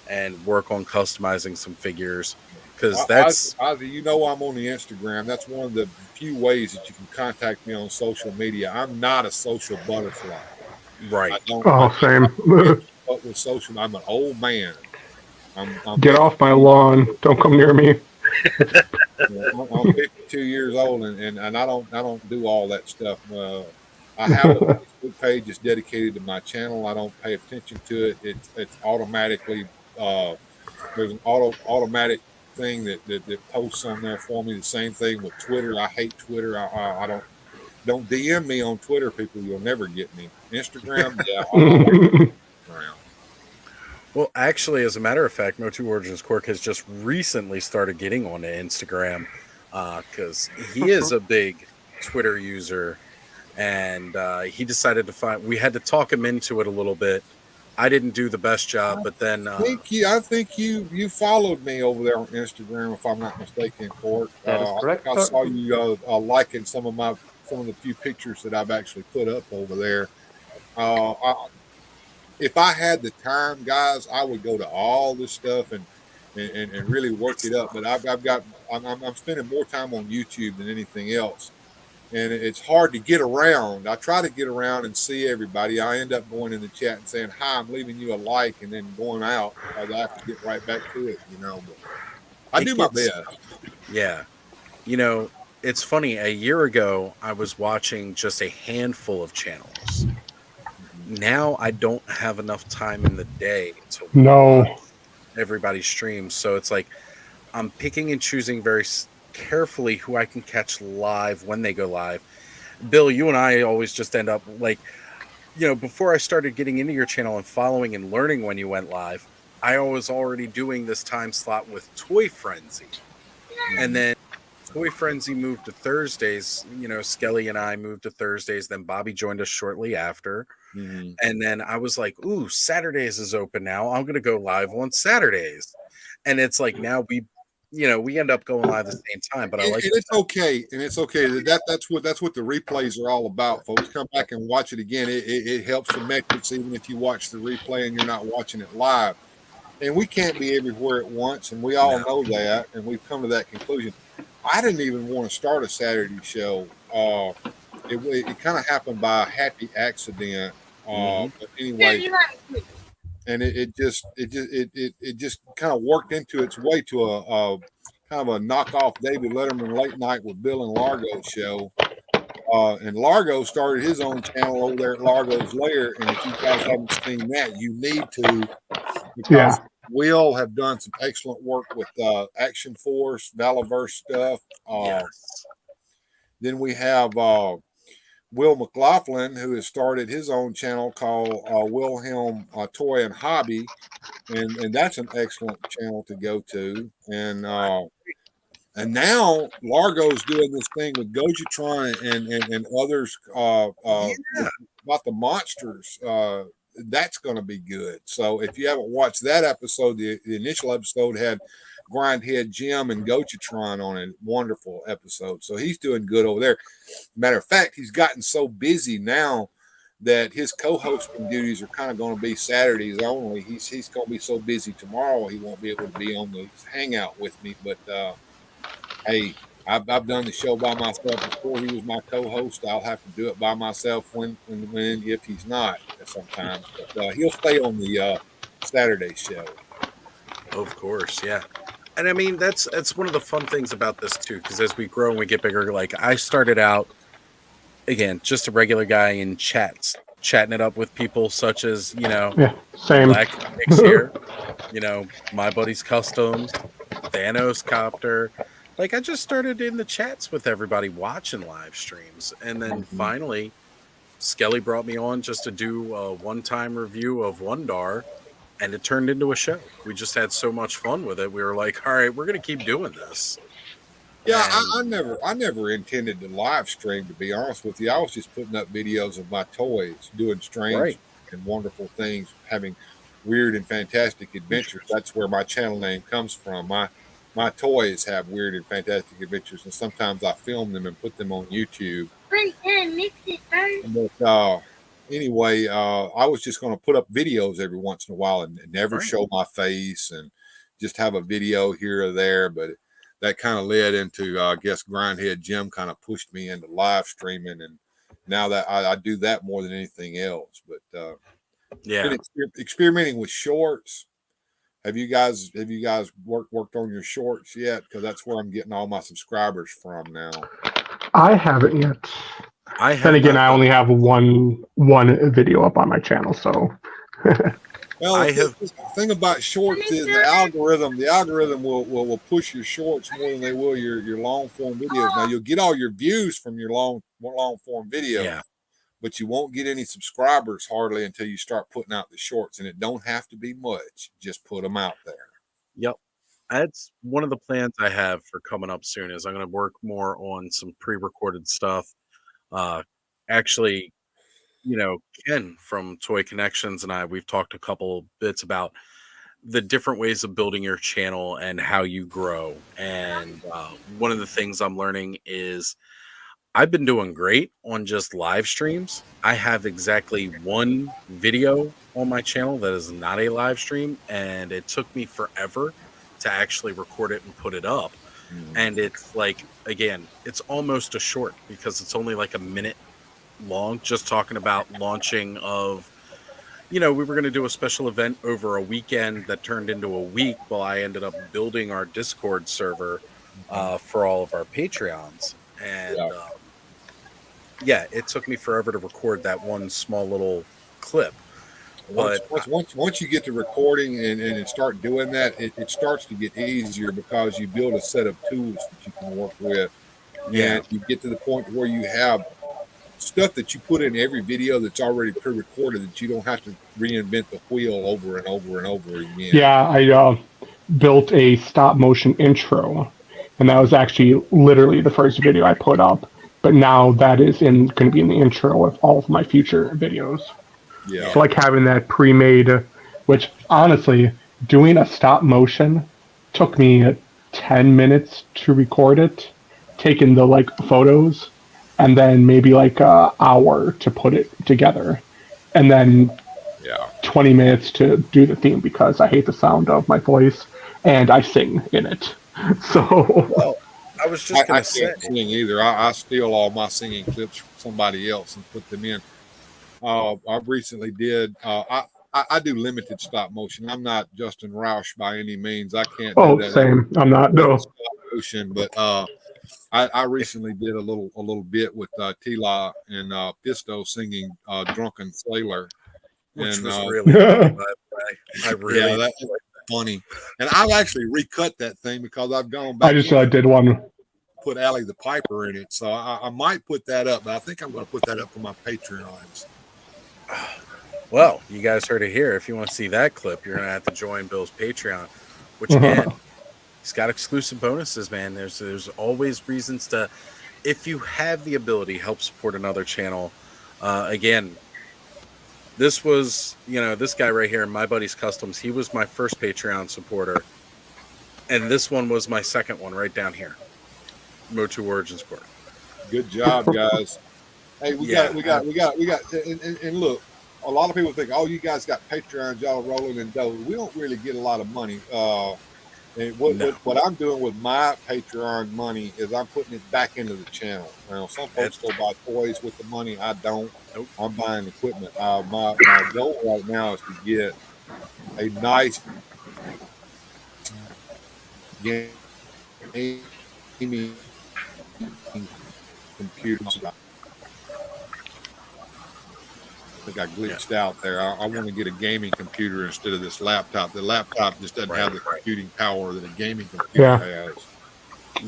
and work on customizing some figures. Because that's you know, I'm on the Instagram. That's one of the few ways that you can contact me on social media. I'm not a social butterfly. Right. Same. With social, I'm an old man. Get off my lawn! Don't come near me. I'm 52 years old, and I don't do all that stuff. I have a Facebook page that's dedicated to my channel. I don't pay attention to it. It's automatically there's an automatic thing that posts on there for me. The same thing with Twitter. I hate Twitter. I don't DM me on Twitter, people. You'll never get me. Instagram, yeah. Well, actually, as a matter of fact, Mo2 Origins Cork has just recently started getting on to Instagram because he is a big Twitter user, and he decided to find. We had to talk him into it a little bit. I didn't do the best job, but then I think you followed me over there on Instagram, if I'm not mistaken, Cork. That is correct. I saw you liking some of the few pictures that I've actually put up over there. If I had the time, guys, I would go to all this stuff and really work it up. But I'm spending more time on YouTube than anything else, and it's hard to get around. I try to get around and see everybody. I end up going in the chat and saying, "Hi, I'm leaving you a like," and then going out. I have to get right back to it, you know. But I do my best. Yeah, you know, it's funny. A year ago, I was watching just a handful of channels. Now I don't have enough time in the day to watch everybody's streams, so it's like I'm picking and choosing very carefully who I can catch live when they go live. Bill, you and I always just end up like, before I started getting into your channel and following and learning when you went live, I was already doing this time slot with Toy Frenzy. And then Toy Frenzy moved to Thursdays. Skelly and I moved to Thursdays. Then Bobby joined us shortly after. Mhm. And then I was like, ooh, Saturdays is open now. I'm going to go live on Saturdays. And it's like now we end up going live at the same time. But I like and it's okay, and it's okay. That's what the replays are all about, folks. Come back and watch it again. It helps the metrics, even if you watch the replay and you're not watching it live. And we can't be everywhere at once, and we all know that, and we've come to that conclusion. I didn't even want to start a Saturday show. It kind of happened by a happy accident. But anyway, and it just kind of worked into its way to a kind of a knockoff David Letterman late night with Bill and Largo show. And Largo started his own channel over there at Largo's Lair. And if you guys haven't seen that, you need to, because Will have done some excellent work with Action Force, Valaverse stuff. Then we have Will McLaughlin, who has started his own channel called Wilhelm Toy and Hobby. And that's an excellent channel to go to. And now Largo's doing this thing with Gojitron and others about the monsters. That's going to be good. So if you haven't watched that episode, the initial episode had Grindhead Jim and Gojitron on it. Wonderful episode. So he's doing good over there. Matter of fact, he's gotten so busy now that his co-hosting duties are kind of going to be Saturdays only. He's going to be so busy tomorrow he won't be able to be on the hangout with me. But hey, I've done the show by myself before. He was my co-host. I'll have to do it by myself when if he's not sometimes. But he'll stay on the Saturday show. Of course, yeah. And I mean that's one of the fun things about this too, because as we grow and we get bigger, like I started out again just a regular guy in chats, chatting it up with people such as same. Black Mix here, my buddy's Customs, Thanos Copter. Like I just started in the chats with everybody watching live streams, and then finally Skelly brought me on just to do a one-time review of Wondar, and it turned into a show. We just had so much fun with it. We were like, all right, we're going to keep doing this. Yeah, I never intended to live stream, to be honest with you. I was just putting up videos of my toys, doing strange and wonderful things, having weird and fantastic adventures. That's where my channel name comes from. My toys have weird and fantastic adventures, and sometimes I film them and put them on YouTube. But anyway, I was just going to put up videos every once in a while and never show my face and just have a video here or there. But that kind of led into, I guess, Grindhead Jim kind of pushed me into live streaming, and now that I do that more than anything else. But been experimenting with shorts. Have you guys worked on your shorts yet? Because that's where I'm getting all my subscribers from now. I haven't yet. Then again, I only have one video up on my channel, so. Well, the thing about shorts is the algorithm will push your shorts more than they will your long form videos. Now you'll get all your views from your long form videos, but you won't get any subscribers hardly until you start putting out the shorts, and it don't have to be much. Just put them out there. Yep. That's one of the plans I have for coming up soon is I'm going to work more on some pre-recorded stuff. Actually, Ken from Toy Connections and we've talked a couple bits about the different ways of building your channel and how you grow. And one of the things I'm learning is I've been doing great on just live streams. I have exactly one video on my channel that is not a live stream, and it took me forever to actually record it and put it up. And it's like, again, it's almost a short because it's only like a minute long, just talking about launching of, we were going to do a special event over a weekend that turned into a week while I ended up building our Discord server for all of our Patreons. And it took me forever to record that one small little clip. once But once once once you get to recording and start doing that, it starts to get easier because you build a set of tools that you can work with, yeah, and you get to the point where you have stuff that you put in every video that's already pre-recorded that you don't have to reinvent the wheel over and over and over again. Yeah, I built a stop motion intro, and that was actually literally the first video I put up. But now that is going to be in the intro of all of my future videos. Yeah. So like having that pre-made, which honestly, doing a stop motion took me 10 minutes to record it, taking the like photos, and then maybe like a hour to put it together, and then Yeah. 20 minutes to do the theme because I hate the sound of my voice and I sing in it. So well, I was just I gonna say, can't sing either. I steal all my singing clips from somebody else and put them in. I recently did. I do limited stop motion. I'm not Justin Roush by any means. I can't do oh, that same. I'm not no. stop motion, but I recently did a little bit with Tila and Pisto singing "Drunken Sailor," which and was really funny, by the way. I yeah, really that's funny. And I've actually recut that thing because I've gone I back just in and did one. put Allie the Piper in it. So I might put that up, but I think I'm going to put that up for my Patreons. well. You guys heard it here. If you want to see that clip, you're gonna have to join Bill's Patreon, which again, he's got exclusive bonuses, man. There's always reasons to, if you have the ability, help support another channel. Again, this was, this guy right here, My Buddy's Customs. He was my first Patreon supporter, and this one was my second one right down here. Motu Origins Court. Good job, guys. Hey, we got, and look, a lot of people think, oh, you guys got Patreons, y'all rolling in dough. We don't really get a lot of money. And what I'm doing with my Patreon money is I'm putting it back into the channel. Now, some folks go buy toys with the money. I don't. Nope. I'm buying equipment. My goal right now is to get a nice gaming computer. I think I glitched out there. I want to get a gaming computer instead of this laptop. The laptop just doesn't have the computing power that a gaming computer has.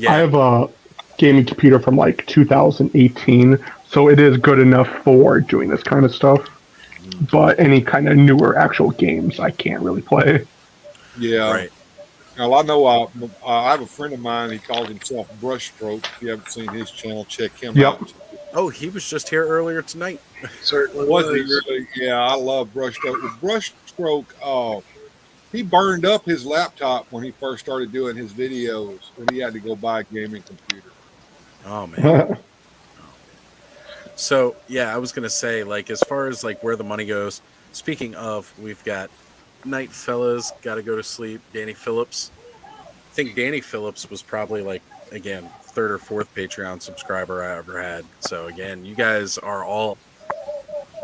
I have a gaming computer from like 2018, so it is good enough for doing this kind of stuff. But any kind of newer actual games, I can't really play. Yeah. Right. Now, I know I have a friend of mine. He calls himself Brushstroke. If you haven't seen his channel, check him out. Oh, he was just here earlier tonight. Certainly Was was. he really? Yeah, I love Brushstroke. With Brushstroke, he burned up his laptop when he first started doing his videos, and he had to go buy a gaming computer. Oh man. So yeah, I was gonna say, like, as far as like where the money goes. Speaking of, we've got Night Fellas, Gotta Go to Sleep, Danny Phillips. I think Danny Phillips was probably like, again, third or fourth Patreon subscriber I ever had. So again, you guys are all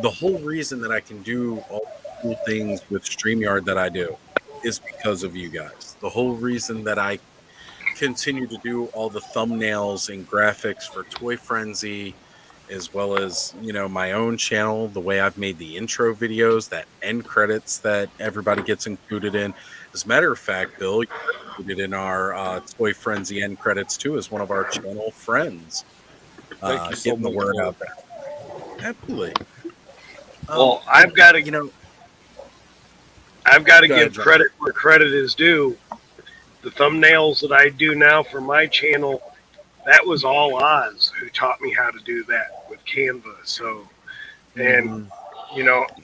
the whole reason that I can do all the cool things with StreamYard that I do is because of you guys. The whole reason that I continue to do all the thumbnails and graphics for Toy Frenzy, as well as, my own channel, the way I've made the intro videos, that end credits that everybody gets included in. As a matter of fact, Bill, you included in our Toy Frenzy end credits too as one of our channel friends. Thank you so getting the much. word out there. Absolutely. Well, I've got to, I've got to Go give ahead, John. credit where credit is due. The thumbnails that I do now for my channel, that was all Oz who taught me how to do that with Canva. So, and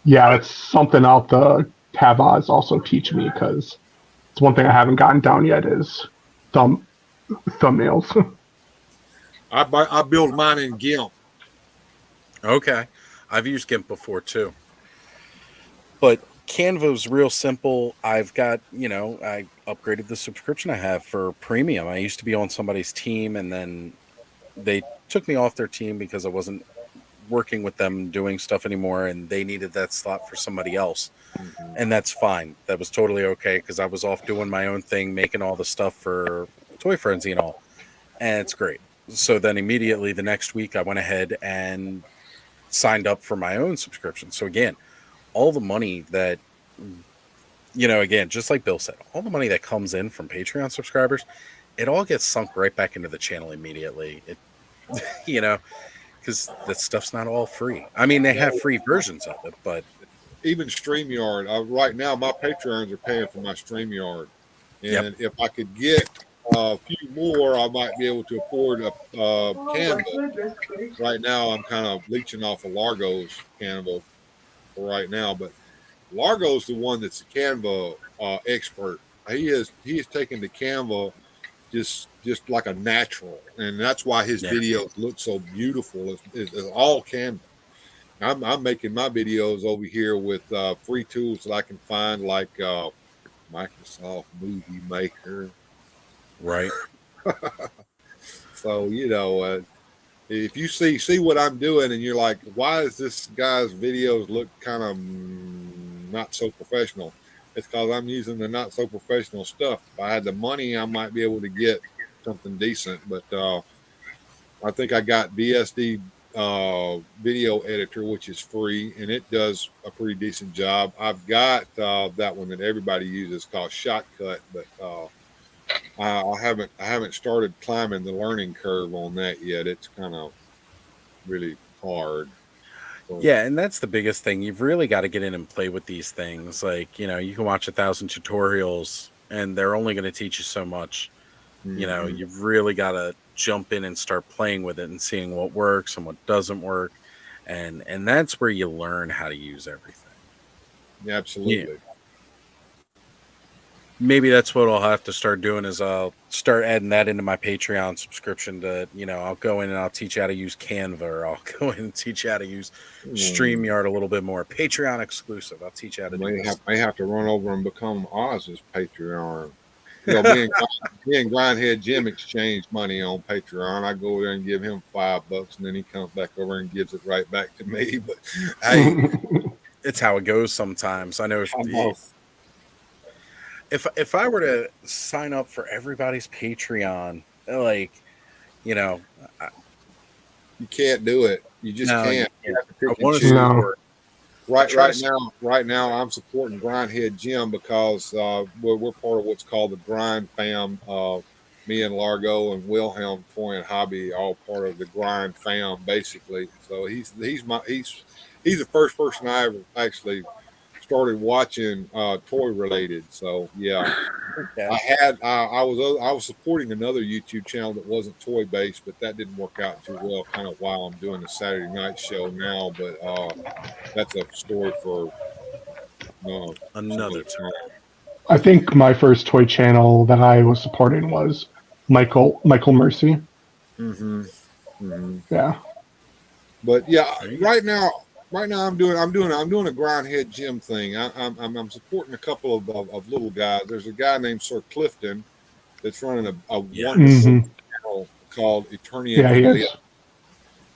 Yeah, it's something I'll have Oz also teach me because it's one thing I haven't gotten down yet is thumbnails. I build mine in GIMP. Okay. I've used GIMP before too. But Canva's real simple. I've got, I upgraded the subscription I have for premium. I used to be on somebody's team, and then they took me off their team because I wasn't working with them doing stuff anymore, and they needed that slot for somebody else. Mm-hmm. And that's fine. That was totally okay because I was off doing my own thing, making all the stuff for Toy Frenzy and all. And it's great. So then immediately the next week I went ahead and signed up for my own subscription. So again, all the money that, again, just like Bill said, all the money that comes in from Patreon subscribers, it all gets sunk right back into the channel immediately. It, because that stuff's not all free. I mean, they have free versions of it, but even StreamYard. Right now, my Patreons are paying for my StreamYard, and if I could get a few more, I might be able to afford a Canva. Right now, I'm kind of leeching off of Largo's Canva for right now, but Largo's the one that's the Canva expert. He is taken the Canva just like a natural, and that's why his videos look so beautiful. It's all Canva. I'm making my videos over here with free tools that I can find, like Microsoft Movie Maker. Right. So if you see what I'm doing and you're like, why does this guy's videos look kind of not so professional? It's because I'm using the not so professional stuff. If I had the money, I might be able to get something decent. But I think I got BSD video editor, which is free, and it does a pretty decent job. I've got that one that everybody uses called Shotcut, but I haven't started climbing the learning curve on that yet. It's kind of really hard. Yeah, and that's the biggest thing. You've really got to get in and play with these things. Like, you can watch 1,000 tutorials and they're only going to teach you so much. Mm-hmm. You've really got to jump in and start playing with it and seeing what works and what doesn't work. And that's where you learn how to use everything. Yeah, absolutely. Yeah. Maybe that's what I'll have to start doing is I'll start adding that into my Patreon subscription to, I'll go in and I'll teach you how to use Canva, or I'll go in and teach you how to use StreamYard a little bit more. Patreon exclusive. I'll teach you how to do this. May have to run over and become Oz's Patreon. Me and Grindhead Jim exchange money on Patreon. I go there and give him $5, and then he comes back over and gives it right back to me. But hey, it's how it goes sometimes. I know. If I were to sign up for everybody's Patreon, like, you can't do it. You just can't. I want to support. Right now, I'm supporting Grindhead Jim because we're part of what's called the Grind Fam. Me and Largo and Wilhelm Toy and Hobby, all part of the Grind Fam, basically. So he's the first person I ever actually started watching toy related. So yeah. I was supporting another YouTube channel that wasn't toy based, but that didn't work out too well. Kind of while I'm doing the Saturday night show now, but that's a story for another time. I think my first toy channel that I was supporting was Michael Mercy. Yeah. But yeah, right now I'm doing a Grindhead Jim thing. I'm supporting a couple of little guys. There's a guy named Sir Clifton that's running a wonderful channel called Eternia. Yeah, he is.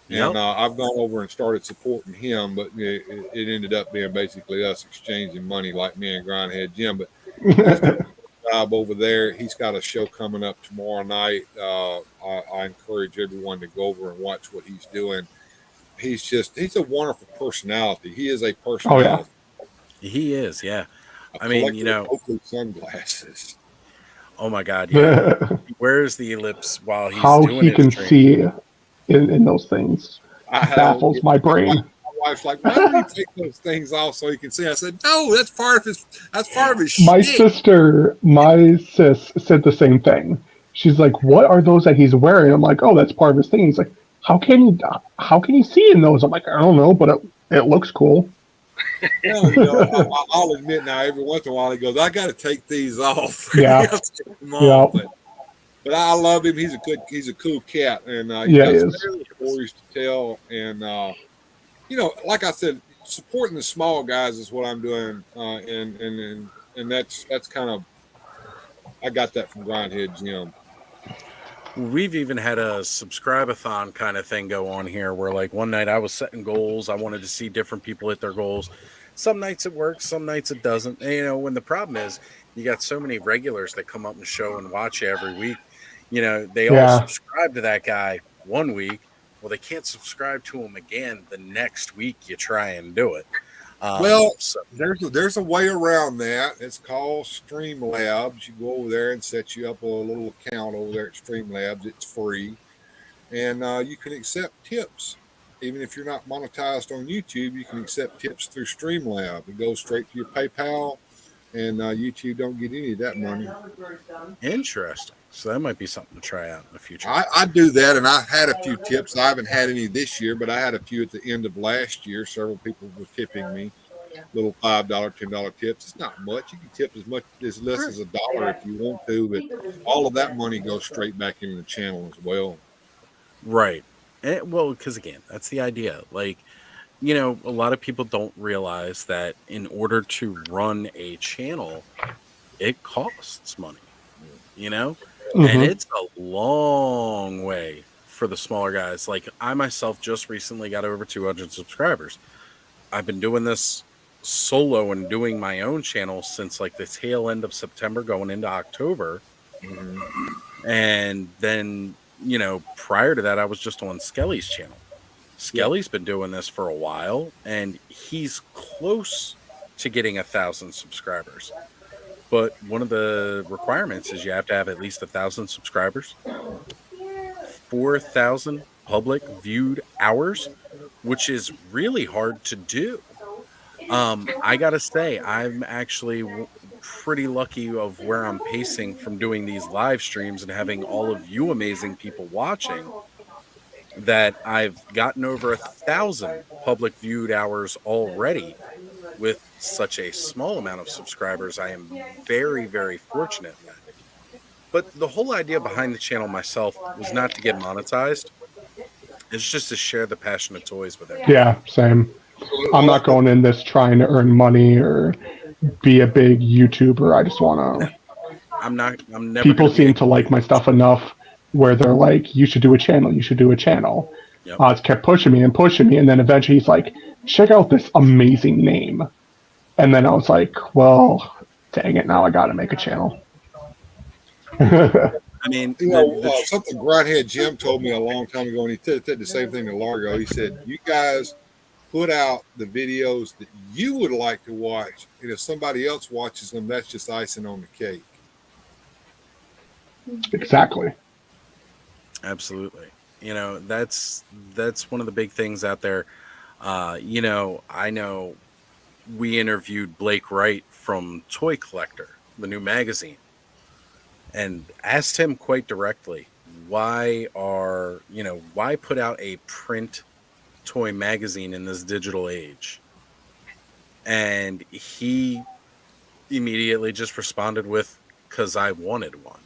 And I've gone over and started supporting him, but it ended up being basically us exchanging money like me and Grindhead Jim. But he's got a job over there. He's got a show coming up tomorrow night. I encourage everyone to go over and watch what he's doing. He's a wonderful personality. He is a personality. Oh, yeah. He is, yeah. I mean, Oakley sunglasses. Oh my God, yeah. Where's the ellipse while he's how doing he can see in those things baffles my brain. My wife's like, why do you take those things off so he can see? I said, no, that's part of his my shtick. My sis said the same thing. She's like, what are those that he's wearing? I'm like, oh, that's part of his thing. He's like, how can he see in those? I'm like, I don't know, but it looks cool. I'll admit now, every once in a while he goes, I got to take these off. Yeah. But I love him. He's a cool cat, and he has is. stories to tell. And like I said, supporting the small guys is what I'm doing, and that's kind of, I got that from Grindhead Jim. We've even had a subscribe-a-thon kind of thing go on here where, like, one night I was setting goals. I wanted to see different people hit their goals. Some nights it works, some nights it doesn't. And, when the problem is you got so many regulars that come up and show and watch you every week, they all subscribe to that guy one week. Well, they can't subscribe to him again the next week you try and do it. Well, So there's a way around that. It's called Streamlabs. You go over there and set you up a little account over there at Streamlabs. It's free, and you can accept tips. Even if you're not monetized on YouTube, you can accept tips through Streamlab. It goes straight to your PayPal, and YouTube don't get any of that money. interesting. So that might be something to try out in the future. I do that, and I had a few tips. I haven't had any this year, but I had a few at the end of last year. Several people were tipping me little $5, $10 tips. It's not much. You can tip as less as $1 if you want to, but all of that money goes straight back into the channel as well. Right. Well, because again, that's the idea. Like, you know, a lot of people don't realize that in order to run a channel, it costs money, you know, and it's a long way for the smaller guys. Like, I myself just recently got over 200 subscribers. I've been doing this solo and doing my own channel since like the tail end of September going into October. And then, you know, prior to that, I was just on Skelly's channel. Skelly's been doing this for a while, and he's close to getting 1,000 subscribers. But one of the requirements is you have to have at least 1,000 subscribers, 4,000 public viewed hours, which is really hard to do. I gotta say, I'm actually pretty lucky of where I'm pacing from doing these live streams and having all of you amazing people watching, that I've gotten over 1,000 public viewed hours already with such a small amount of subscribers. I am very, very fortunate in that. But the whole idea behind the channel myself was not to get monetized. It's just to share the passion of toys with everyone. Yeah, same. I'm not going in this trying to earn money or be a big YouTuber. I just want to. I'm never. People seem to like my stuff enough where they're like, "You should do a channel. You should do a channel." Yep. Oz kept pushing me, and then eventually he's like, "Check out this amazing name," and then I was like, "Well, dang it! Now I got to make a channel." I mean, you know, something Grindhead Jim told me a long time ago, and he said the same thing to Largo. He said, "You guys put out the videos that you would like to watch, and if somebody else watches them, that's just icing on the cake." Exactly. Absolutely. You know, that's one of the big things out there. You know, I know we interviewed Blake Wright from Toy Collector, the new magazine, and asked him quite directly, why put out a print toy magazine in this digital age? And he immediately just responded with, "'Cause I wanted one."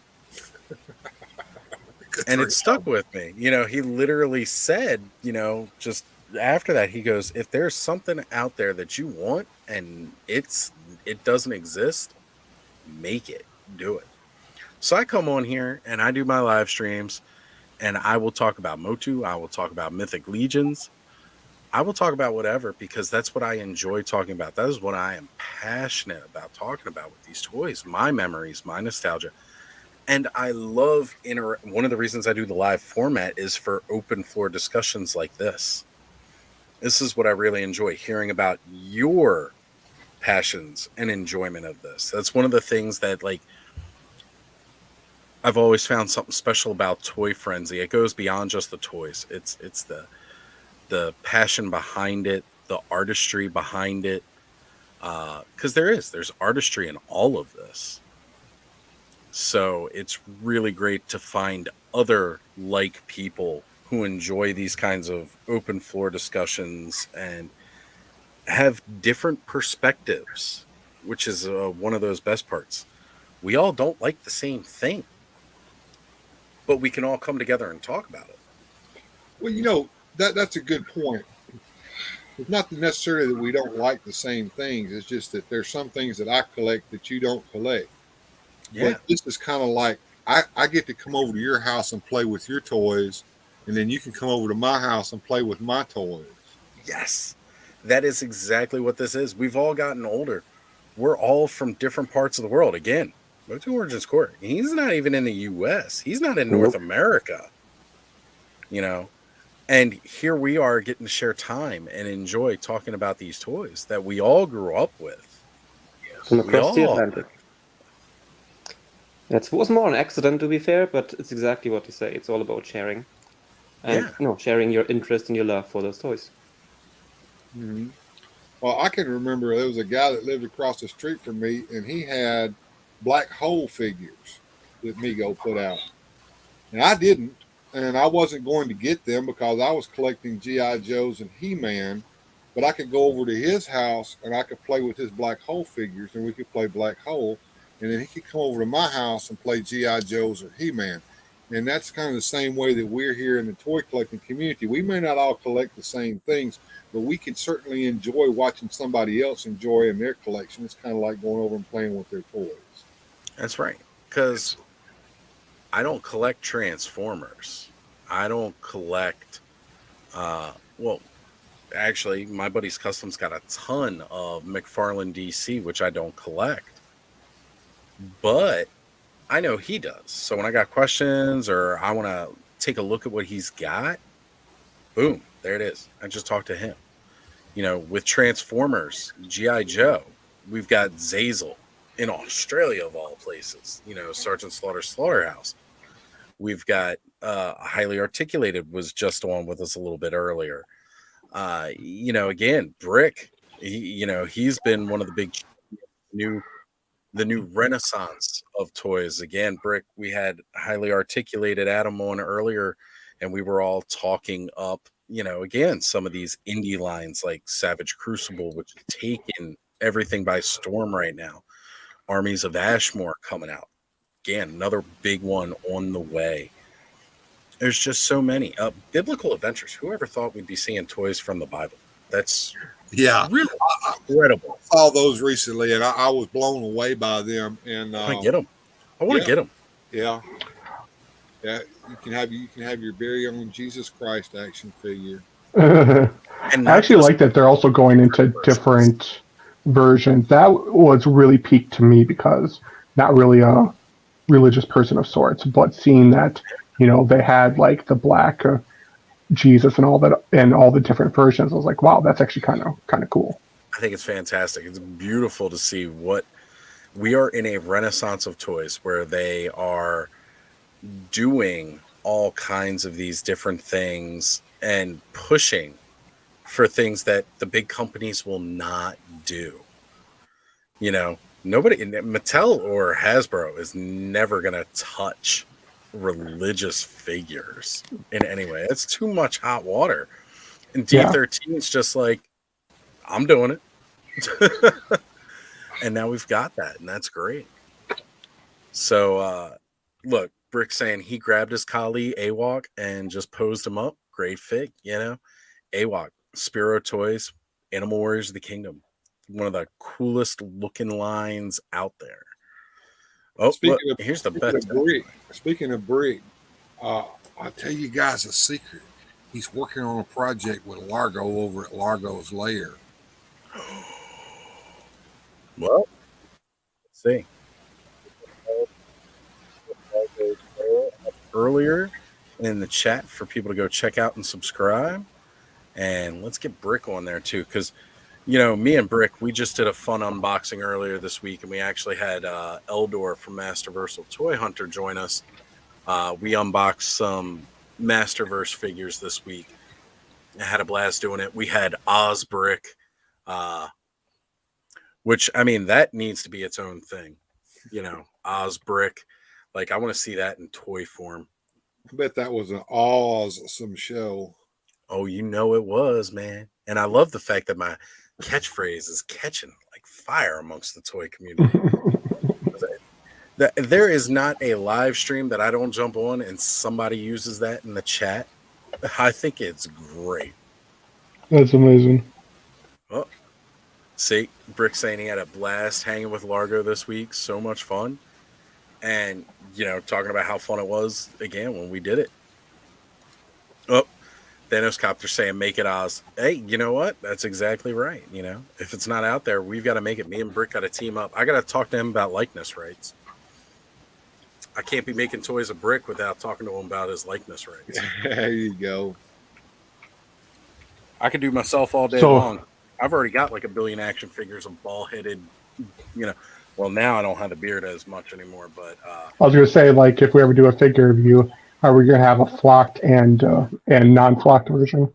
And it stuck with me. You know, he literally said, you know, just after that, he goes, "If there's something out there that you want and it doesn't exist, make it, do it." So I come on here and I do my live streams, and I will talk about Motu. I will talk about Mythic Legions. I will talk about whatever, because that's what I enjoy talking about. That is what I am passionate about talking about with these toys, my memories, my nostalgia. And I love one of the reasons I do the live format is for open floor discussions like this. This is what I really enjoy, hearing about your passions and enjoyment of this. That's one of the things that, like, I've always found something special about Toy Frenzy. It goes beyond just the toys. It's the passion behind it, the artistry behind it. Because there's artistry in all of this. So it's really great to find other like people who enjoy these kinds of open floor discussions and have different perspectives, which is one of those best parts. We all don't like the same thing, but we can all come together and talk about it. Well, you know, that's a good point. It's not necessarily that we don't like the same things. It's just that there's some things that I collect that you don't collect. Yeah. But this is kind of like I get to come over to your house and play with your toys, and then you can come over to my house and play with my toys. Yes, that is exactly what this is. We've all gotten older. We're all from different parts of the world. Again, go to Origins Court. He's not even in the U.S. He's not in North America. You know, And here we are getting to share time and enjoy talking about these toys that we all grew up with. From We across the all. Atlantic. It was more an accident, to be fair, but it's exactly what you say. It's all about sharing. And Yeah. no, sharing your interest and your love for those toys. Mm-hmm. Well, I can remember there was a guy that lived across the street from me, and he had black hole figures that Mego put out. And I didn't, and I wasn't going to get them because I was collecting G.I. Joes and He-Man, but I could go over to his house and I could play with his black hole figures, and we could play black hole, and then he could come over to my house and play G.I. Joes or He-Man. And that's kind of the same way that we're here in the toy collecting community. We may not all collect the same things, but we can certainly enjoy watching somebody else enjoy in their collection. It's kind of like going over and playing with their toys. That's right. Because I don't collect Transformers. I don't collect, well, actually, my buddy's Customs got a ton of McFarlane DC, which I don't collect. But I know he does. So when I got questions or I want to take a look at what he's got, boom, there it is. I just talked to him. You know, with Transformers, G.I. Joe, we've got Zazel in Australia, of all places, you know, Sergeant Slaughter's Slaughterhouse. We've got Highly Articulated was just on with us a little bit earlier. You know, again, Brick, he's been one of the big the new renaissance of toys. Again, Brick, we had Highly Articulated Adam on earlier, and we were all talking up, you know, again, some of these indie lines like Savage Crucible, which is taking everything by storm right now. Armies of Ashmore coming out. Again, another big one on the way. There's just so many. Biblical Adventures. Whoever thought we'd be seeing toys from the Bible? That's really incredible. I saw those recently, and I was blown away by them. And I get them. I want to get them. Yeah, yeah. You can have your very own Jesus Christ action figure. And I actually like that they're also going into different versions. That was really peaked to me because not really a religious person of sorts, but seeing that, you know, they had like the black Jesus and all that, and all the different versions. I was like, wow, that's actually kind of cool. I think it's fantastic. It's beautiful to see what we are in a renaissance of toys where they are doing all kinds of these different things and pushing for things that the big companies will not do. You know, nobody, Mattel or Hasbro is never going to touch religious figures in any way. It's too much hot water. And D13 is just like, I'm doing it. And now we've got that, and that's great. So, look, Brick saying he grabbed his Kali AWOC and just posed him up. Great fig, you know. AWOC, Spiro Toys, Animal Warriors of the Kingdom. One of the coolest looking lines out there. Oh, here's the best. Speaking of Brick, I'll tell you guys a secret. He's working on a project with Largo over at Largo's Lair. Well, let's see. Earlier in the chat for people to go check out and subscribe. And let's get Brick on there too, because, you know, me and Brick, we just did a fun unboxing earlier this week, and we actually had Eldor from Masterversal Toy Hunter join us. We unboxed some Masterverse figures this week. I had a blast doing it. We had Oz Brick, which, I mean, that needs to be its own thing. You know, Oz Brick. Like, I want to see that in toy form. I bet that was an awesome show. Oh, you know it was, man. And I love the fact that my catchphrase is catching like fire amongst the toy community. There is not a live stream that I don't jump on and somebody uses that in the chat. I think it's great. That's amazing. Oh, see, Brick saying he had a blast hanging with Largo this week. So much fun. And, you know, talking about how fun it was, again, when we did it. Oh, Thanos Copter saying, make it Oz. Hey, you know what? That's exactly right. You know, if it's not out there, we've got to make it. Me and Brick got to team up. I got to talk to him about likeness rights. I can't be making toys of Brick without talking to him about his likeness rights. There you go. I could do myself all day So- long. I've already got like a billion action figures of ball-headed, well, now I don't have the beard as much anymore, but I was gonna say, like, if we ever do a figure review, are we gonna have a flocked and non-flocked version?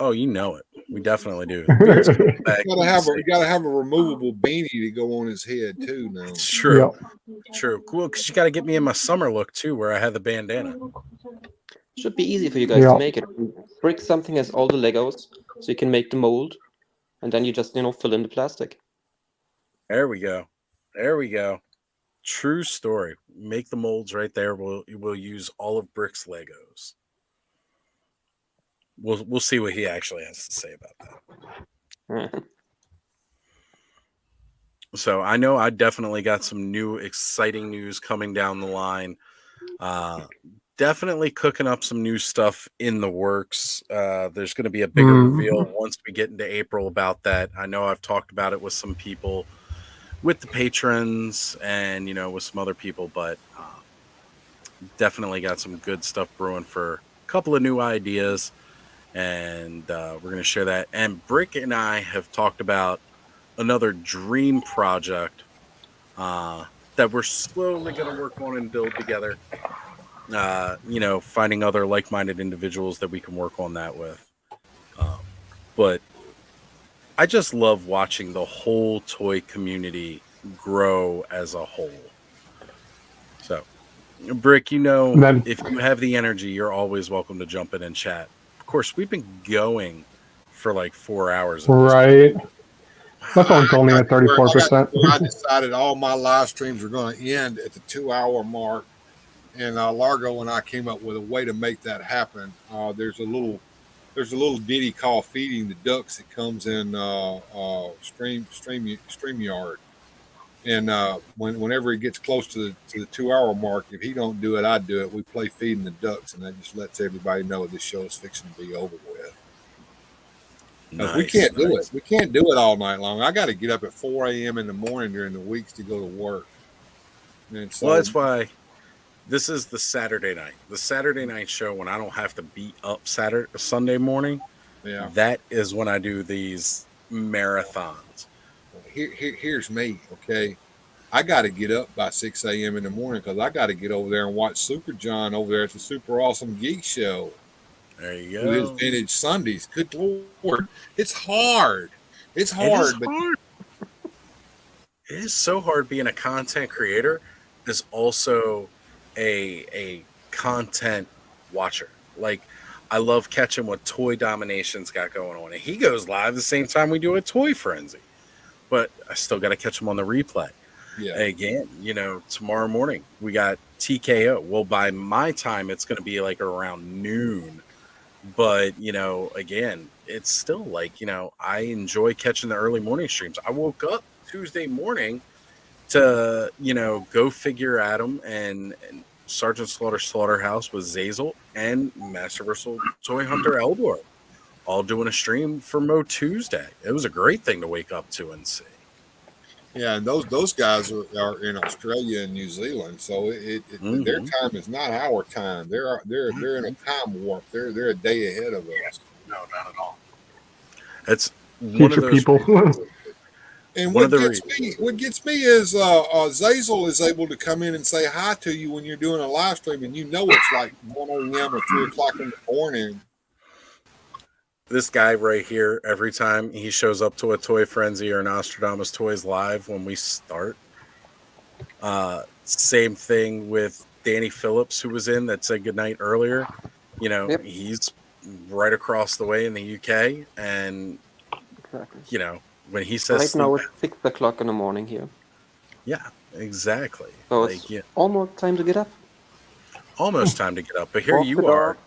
oh, you know it. We definitely do. Beard's coming back. You gotta have a removable beanie to go on his head too. Now It's true. Yep. True. Cool, because you got to get me in my summer look too, where I have the bandana. Should be easy for you guys Yeah. to make it. Brick something as all the Legos, so you can make the mold, and then you just fill in the plastic. There we go. There we go. True story. Make the molds right there. We'll use all of Brick's Legos. We'll see what he actually has to say about that. So I know I definitely got some new exciting news coming down the line. Definitely cooking up some new stuff in the works. There's going to be a bigger reveal once we get into April about that. I know I've talked about it with some people, with the patrons, and with some other people, but definitely got some good stuff brewing for a couple of new ideas, and we're going to share that. And Brick and I have talked about another dream project that we're slowly going to work on and build together. Finding other like-minded individuals that we can work on that with. But I just love watching the whole toy community grow as a whole. So, Brick, if you have the energy, you're always welcome to jump in and chat. Of course, we've been going for like 4 hours. Right. My phone's only at 34%. I decided all my live streams were going to end at the 2-hour mark, and Largo and I came up with a way to make that happen. There's a little ditty called "Feeding the Ducks" that comes in StreamYard, and whenever it gets close to the 2-hour mark, if he don't do it, I do it. We play "Feeding the Ducks," and that just lets everybody know this show is fixing to be over with. Nice, we can't do it. We can't do it all night long. I got to get up at 4 a.m. in the morning during the weeks to go to work. And so, well, that's why this is the Saturday night. The Saturday night show when I don't have to be up Sunday morning. Yeah, that is when I do these marathons. Here's me. Okay, I got to get up by 6 a.m. in the morning because I got to get over there and watch Super John over there at the Super Awesome Geek Show. There you go. With his vintage Sundays. Good Lord. It's hard. It's hard. Hard. It is so hard being a content creator is also a content watcher. Like, I love catching what Toy Domination's got going on. And he goes live the same time we do a Toy Frenzy. But I still got to catch him on the replay. Yeah. Again, tomorrow morning we got TKO. Well, by my time, it's going to be like around noon. But, again, it's still like, I enjoy catching the early morning streams. I woke up Tuesday morning to, go figure Adam and Sergeant Slaughterhouse with Zazel and Masterversal Toy Hunter Eldor all doing a stream for Mo Tuesday. It was a great thing to wake up to and see. Yeah, and those guys are in Australia and New Zealand, so their time is not our time. They're in a time warp. They're a day ahead of us. No, not at all. It's future people. And what gets me is Zazel is able to come in and say hi to you when you're doing a live stream, and it's like 1 a.m. or 3 o'clock in the morning. This guy right here, every time he shows up to a Toy Frenzy or an Oztradamus Toys live when we start. Same thing with Danny Phillips, who was in that said goodnight earlier. He's right across the way in the UK. And, Exactly. when he says... Right now it's 6 o'clock in the morning here. Yeah, exactly. So it's almost time to get up. Almost time to get up. But here Walk you the are,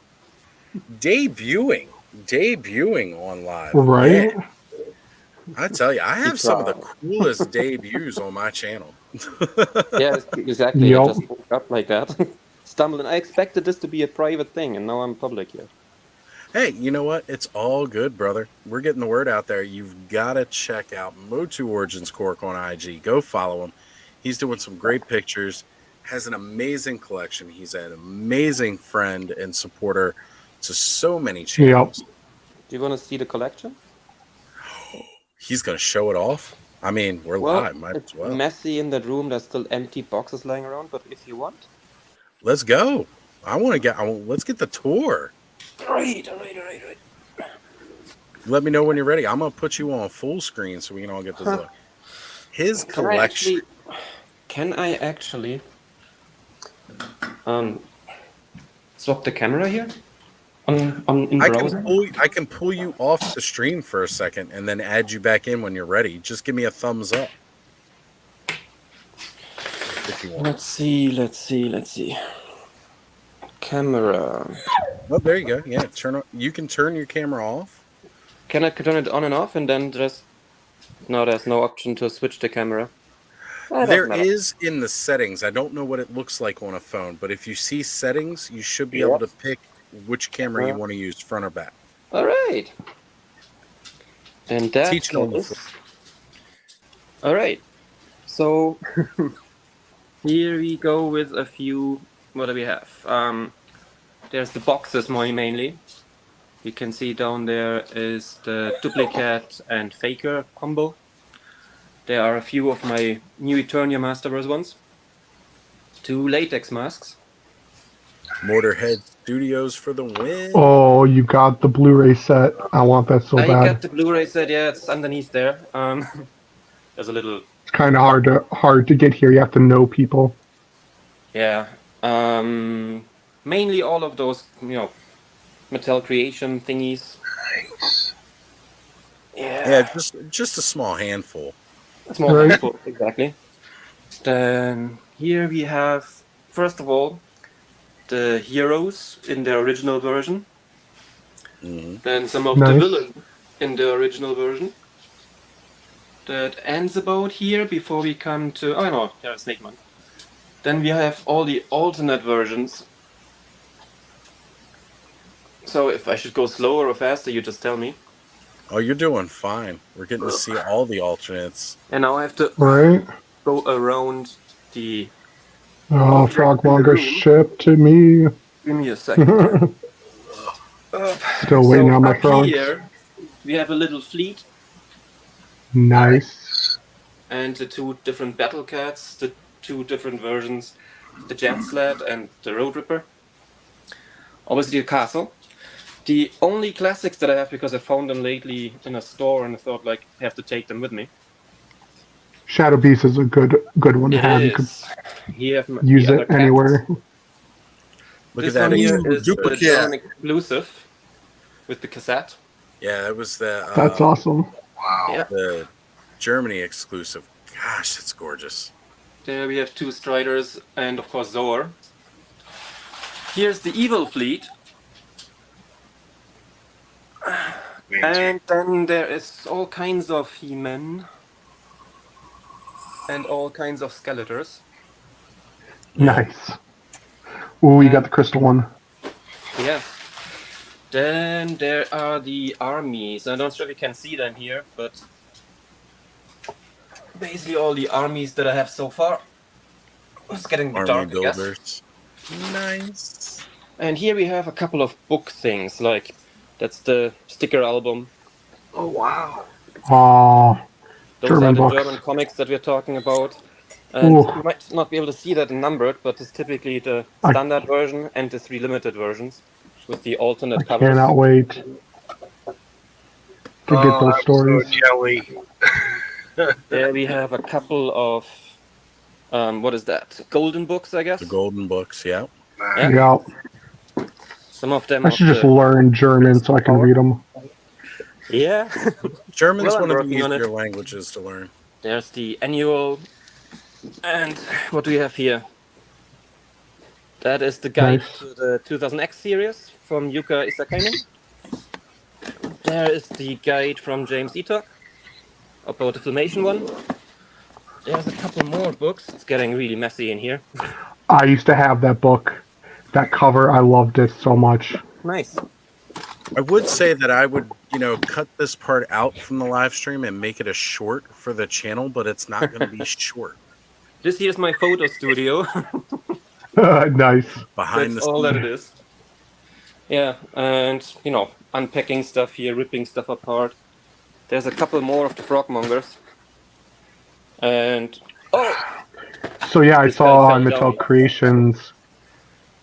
dog. debuting on live. Right. Man, I tell you, I have some of the coolest debuts on my channel. Yeah, exactly. Yep. I just woke up like that. Stumbled, and I expected this to be a private thing, and now I'm public here. Hey, you know what? It's all good, brother. We're getting the word out there. You've got to check out Motu Origins Cork on IG. Go follow him. He's doing some great pictures. Has an amazing collection. He's an amazing friend and supporter to so many channels. Do you want to see the collection? He's going to show it off? I mean, we're live. Might it's as well. messy in that room. There's still empty boxes lying around, but if you want. Let's go. Let's get the tour. All right. Let me know when you're ready. I'm going to put you on full screen so we can all get this look. His collection. Can I actually swap the camera here? In browser? I can pull you off the stream for a second and then add you back in when you're ready. Just give me a thumbs up. If you want. Let's see. Camera. Oh, there you go. Yeah, you can turn your camera off. Can I turn it on and off and then just... No, there's no option to switch the camera. There is in the settings. I don't know what it looks like on a phone, but if you see settings, you should be able to pick which camera you want to use, front or back. All right. And that is... All right. So here we go with a few... What do we have? There's the boxes mainly. You can see down there is the duplicate and faker combo. There are a few of my new Eternia Masterverse ones. 2 latex masks. Motorhead Studios for the win. Oh, you got the Blu-ray set. I want that so bad. I got the Blu-ray set. Yeah, it's underneath there. There's a little. It's kind of hard to get here. You have to know people. Yeah. Mainly all of those, Mattel Creation thingies. Nice. Yeah. Just a small handful. A small handful, exactly. Then here we have, first of all, the heroes in their original version. Mm-hmm. Then some of the villains in the original version. That ends about here before we come to... Oh no, there's Snake Man. Then we have all the alternate versions. So if I should go slower or faster, you just tell me. Oh, you're doing fine. We're getting to see all the alternates. And now I have to go around the... Oh, Frogmonger ship to me. Give me a second. Still waiting on my phone. Here we have a little fleet. Nice. And the 2 different battle cats, the 2 different versions, the Jet Sled and the Road Ripper. Obviously a castle. The only classics that I have, because I found them lately in a store and I thought, I have to take them with me. Shadow Beast is a good one to have. You could use it anywhere. Look this at that. One here is the German exclusive with the cassette. Yeah, that was the... That's awesome. Wow. Yeah. The Germany exclusive. Gosh, that's gorgeous. There we have 2 Striders and, of course, Zor. Here's the Evil Fleet. And then there is all kinds of He-Men. And all kinds of Skeletors. Nice. Ooh, you got the crystal one. Yeah. Then there are the armies. I'm not sure if you can see them here, but basically all the armies that I have so far. It's getting dark, I guess. Nice. And here we have a couple of book things, that's the sticker album. Oh, wow. Oh, Those German are the books. German comics that we're talking about. And you might not be able to see that numbered, but it's typically the standard version and the 3 limited versions with the alternate covers. Cannot wait to get those stories. So jelly. There we have a couple of, what is that? Golden books, I guess? The golden books, yeah. Yeah. Some of them. I should just learn German so I can read them. Yeah. German's one of the easier languages to learn. There's the annual. And what do we have here? That is the guide to the 2000X series from Yuka Isakainen. There is the guide from James Etok about the Filmation one. There's a couple more books. It's getting really messy in here. I used to have that book. That cover, I loved it so much. Nice. I would say that I would, cut this part out from the live stream and make it a short for the channel, but it's not going to be short. This here's my photo studio. Nice. Behind That's the all that it is. Yeah, and unpacking stuff here, ripping stuff apart. There's a couple more of the frogmongers, and So yeah, I this guy saw fell on Mattel down. Creations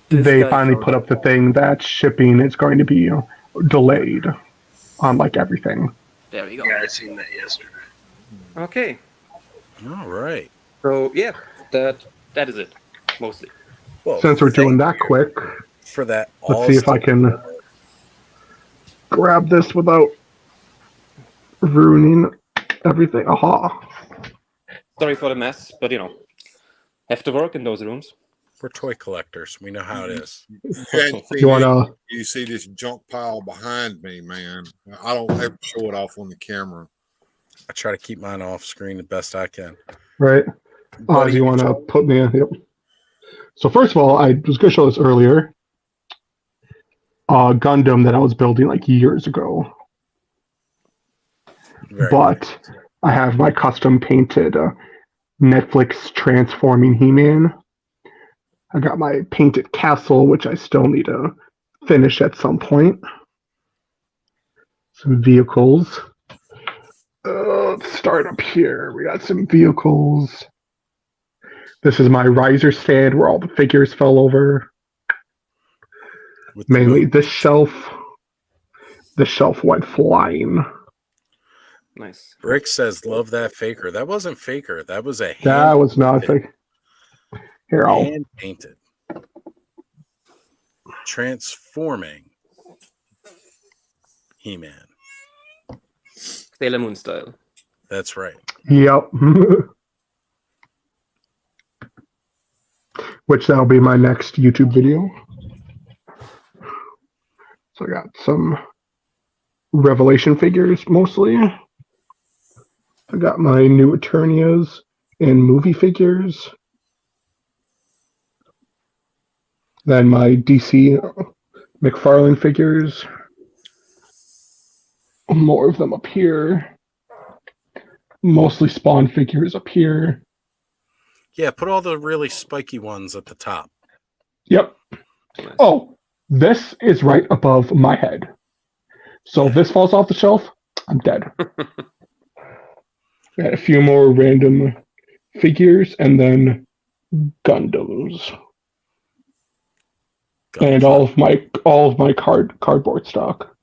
This they guy finally fell put down. up the thing that shipping is going to be delayed on like everything. There we go. Yeah, I seen that yesterday. Okay, All right. so yeah, that is it, mostly. Well, Since we're doing thank that quick, for that let's see if I awesome. can grab this without ruining everything. Aha. Sorry for the mess, but have to work in those rooms. We're toy collectors. We know how it is. You hadn't seen You wanna? you see this junk pile behind me, man. I don't ever show it off on the camera. I try to keep mine off screen the best I can. Right. Buddy, Do you want to put me? Yep. So first of all, I was going to show this earlier. Gundam that I was building like years ago, but I have my custom painted Netflix transforming He-Man. I got my painted castle, which I still need to finish at some point. Some vehicles. Let's start up here. We got some vehicles. This is my riser stand where all the figures fell over. Mainly this shelf. The shelf went flying. Nice. Rick says, "Love that faker." That wasn't faker. That was a hand. That was not fake. Here, I'll hand painted, transforming He-Man. Sailor Moon style. That's right. Yep. Which that'll be my next YouTube video. So I got some Revelation figures mostly. I got my new Eternias and movie figures. Then my DC McFarlane figures. More of them up here. Mostly Spawn figures up here. Yeah, put all the really spiky ones at the top. Yep. Oh, this is right above my head. So if this falls off the shelf, I'm dead. Got a few more random figures and then Gundams. And all of my cardboard stock.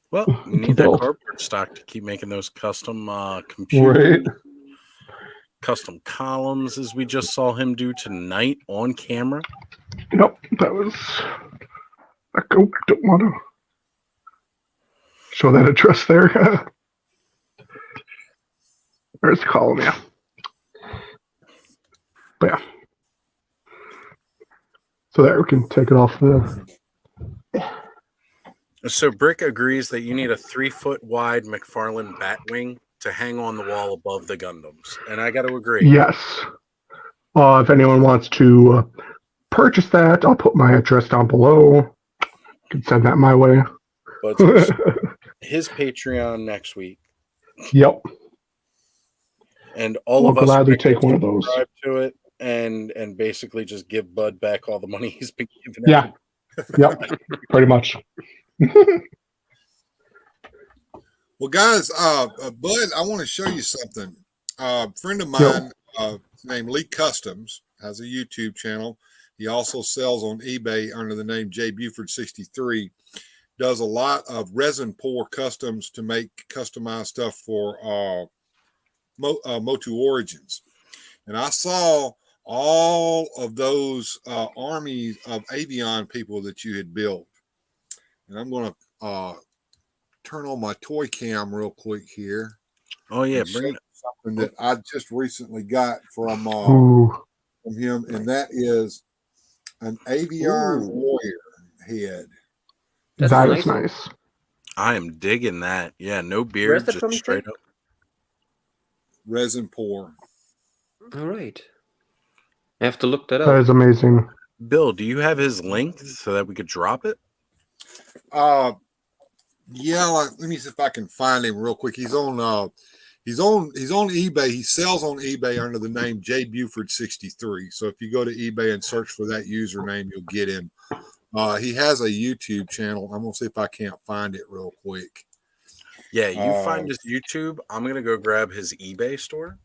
Well, we need that build. cardboard stock to keep making those custom computers, custom columns, as we just saw him do tonight on camera. Nope, that was. I don't want to show that address there. There's the column, yeah. But yeah. So there, we can take it off the. So Brick agrees that you need a 3-foot wide McFarlane Batwing to hang on the wall above the Gundams, and I got to agree. Yes. If anyone wants to purchase that, I'll put my address down below. You can send that my way. But his Patreon next week. Yep. And all I'll of us gladly take one of those. Subscribe to it and basically just give Bud back all the money he's been giving. Yeah. Yep. Pretty much. Well, guys, Bud, I want to show you something. A friend of mine named Lee Customs has a YouTube channel. He also sells on eBay under the name J Buford 63. Does a lot of resin pour customs to make customized stuff for Motu Origins. And I saw all of those armies of avian people that you had built. And I'm going to turn on my toy cam real quick here. Oh yeah, bring it. Something that I just recently got from him, and that is an avian warrior head. That is nice. I am digging that. Yeah, no beard, just straight up resin pour. All right, I have to look that up. That is amazing. Bill, do you have his link so that we could drop it? Yeah, let me see if I can find him real quick. He's on eBay. He sells on eBay under the name J Buford 63. So if you go to eBay and search for that username, you'll get him. He has a YouTube channel. I'm gonna see if I can't find it real quick. Yeah, you find his YouTube. I'm gonna go grab his eBay store.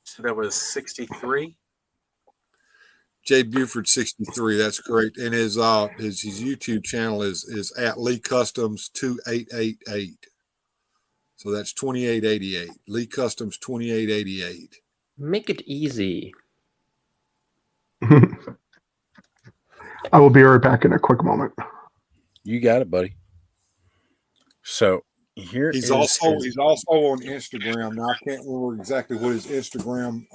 So that was 63. Jay Buford 63. That's correct. And his YouTube channel is at Lee Customs 2888. So that's 2888. Lee Customs 2888. Make it easy. I will be right back in a quick moment. You got it, buddy. So here he's also on Instagram. Now I can't remember exactly what his Instagram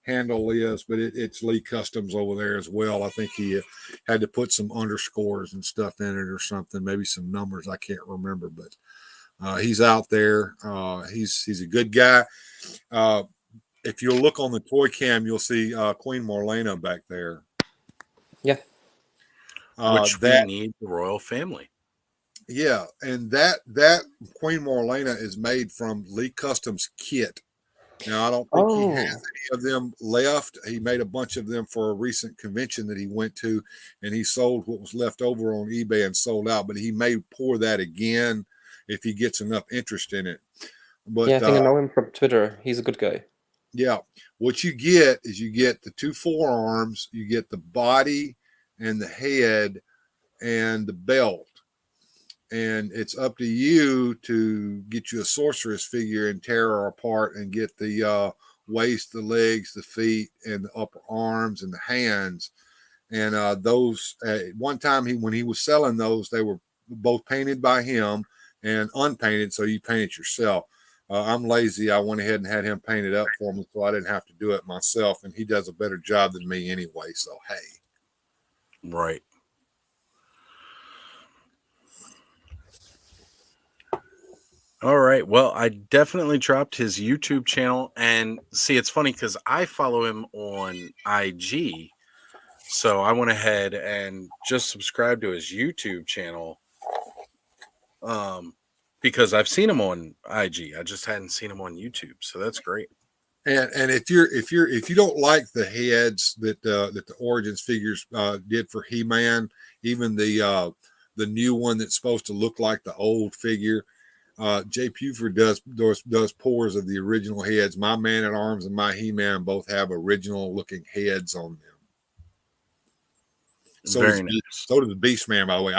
handle is, but it's Lee Customs over there as well. I think he had to put some underscores and stuff in it or something, maybe some numbers. I can't remember, but he's out there. He's a good guy. If you look on the toy cam, you'll see Queen Marlena back there. Yeah. Which we need the royal family. Yeah, and that Queen Marlena is made from Lee Customs kit. Now, I don't think he has any of them left. He made a bunch of them for a recent convention that he went to, and he sold what was left over on eBay and sold out. But he may pour that again if he gets enough interest in it. But yeah, I think I know him from Twitter. He's a good guy. Yeah. What you get is you get the two forearms, you get the body and the head and the belt. And it's up to you to get you a sorceress figure and tear her apart and get the waist, the legs, the feet, and the upper arms and the hands. And those, one time when he was selling those, they were both painted by him and unpainted, so you paint it yourself. I'm lazy. I went ahead and had him paint it up for me, so I didn't have to do it myself. And he does a better job than me anyway, so hey. Right. All right. Well, I definitely dropped his YouTube channel. And see, it's funny because I follow him on IG. So I went ahead and just subscribed to his YouTube channel. Because I've seen him on IG. I just hadn't seen him on YouTube. So that's great. And if you don't like the heads that the Origins figures did for He-Man, even the new one that's supposed to look like the old figure, Jay Buford does pours of the original heads. My Man at Arms and my He-Man both have original looking heads on them. So Very nice. So does the Beast Man, by the way.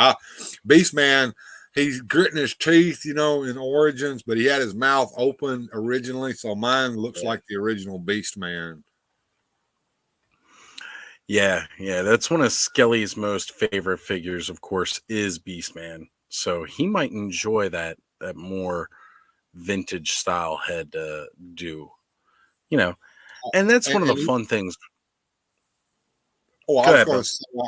Beast Man, he's gritting his teeth, in Origins, but he had his mouth open originally, so mine looks like the original Beast Man. Yeah, that's one of Skelly's most favorite figures, of course, is Beastman. So he might enjoy that more vintage style head to do, and that's one of the fun things. Oh,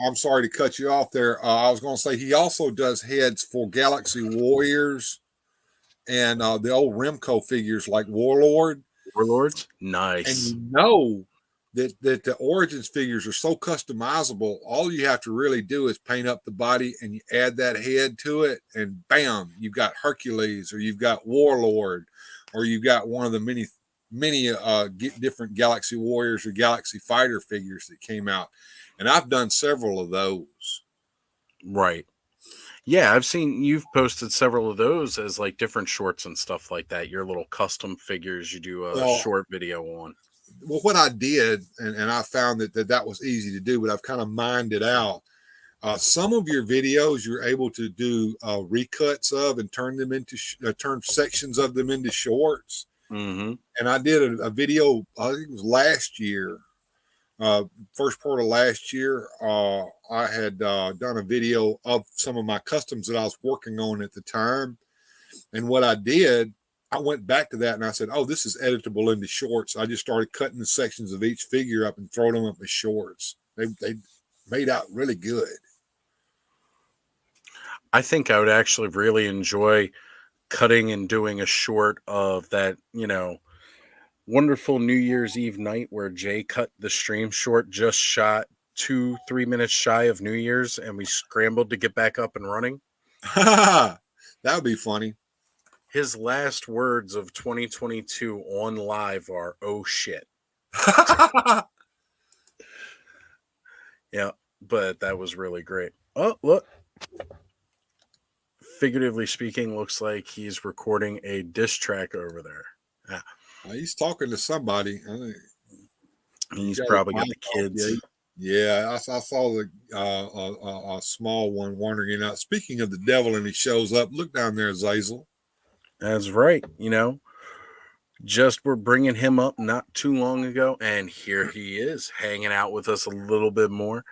I'm sorry to cut you off there. I was going to say he also does heads for Galaxy Warriors and the old Remco figures like Warlords. Nice. And that the Origins figures are so customizable. All you have to really do is paint up the body and you add that head to it, and bam, you've got Hercules, or you've got Warlord, or you've got one of the many different Galaxy Warriors or Galaxy Fighter figures that came out. And I've done several of those. Right. Yeah, I've seen you've posted several of those as like different shorts and stuff like that. Your little custom figures you do a short video on. Well, what I did, and I found that was easy to do, but I've kind of mined it out. Some of your videos you're able to do recuts of and turn them into turn sections of them into shorts. Mm-hmm. And I did a video, I think it was last year, first part of last year. I had done a video of some of my customs that I was working on at the time. And what I did, I went back to that and I said, oh, this is editable into shorts. I just started cutting the sections of each figure up and throwing them up as shorts. They made out really good. I think I would actually really enjoy cutting and doing a short of that, wonderful New Year's Eve night where Jay cut the stream short, just shot 2-3 minutes shy of New Year's, and we scrambled to get back up and running. That would be funny. his last words of 2022 on live are "oh shit." Yeah, but that was really great. Oh, look. Figuratively speaking, looks like he's recording a diss track over there. Yeah. He's talking to somebody. I think He's got probably his got the mic off. kids. Yeah, I saw the a small one wandering out. Speaking of the devil, and he shows up. Look down there, Zazel. That's right. Just we're bringing him up not too long ago, and here he is hanging out with us a little bit more.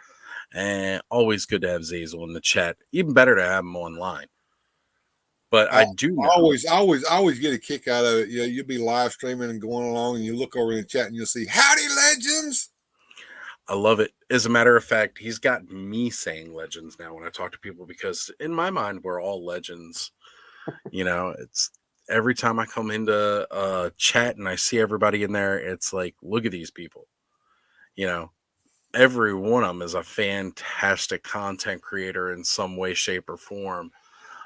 And always good to have Zazel in the chat. Even better to have him online. But I do know. always get a kick out of it. You'll be live streaming and going along, and you look over in the chat and you'll see "Howdy, Legends." I love it. As a matter of fact, he's got me saying legends now when I talk to people because in my mind, we're all legends. It's every time I come into a chat and I see everybody in there, it's like, look at these people. Every one of them is a fantastic content creator in some way, shape, or form.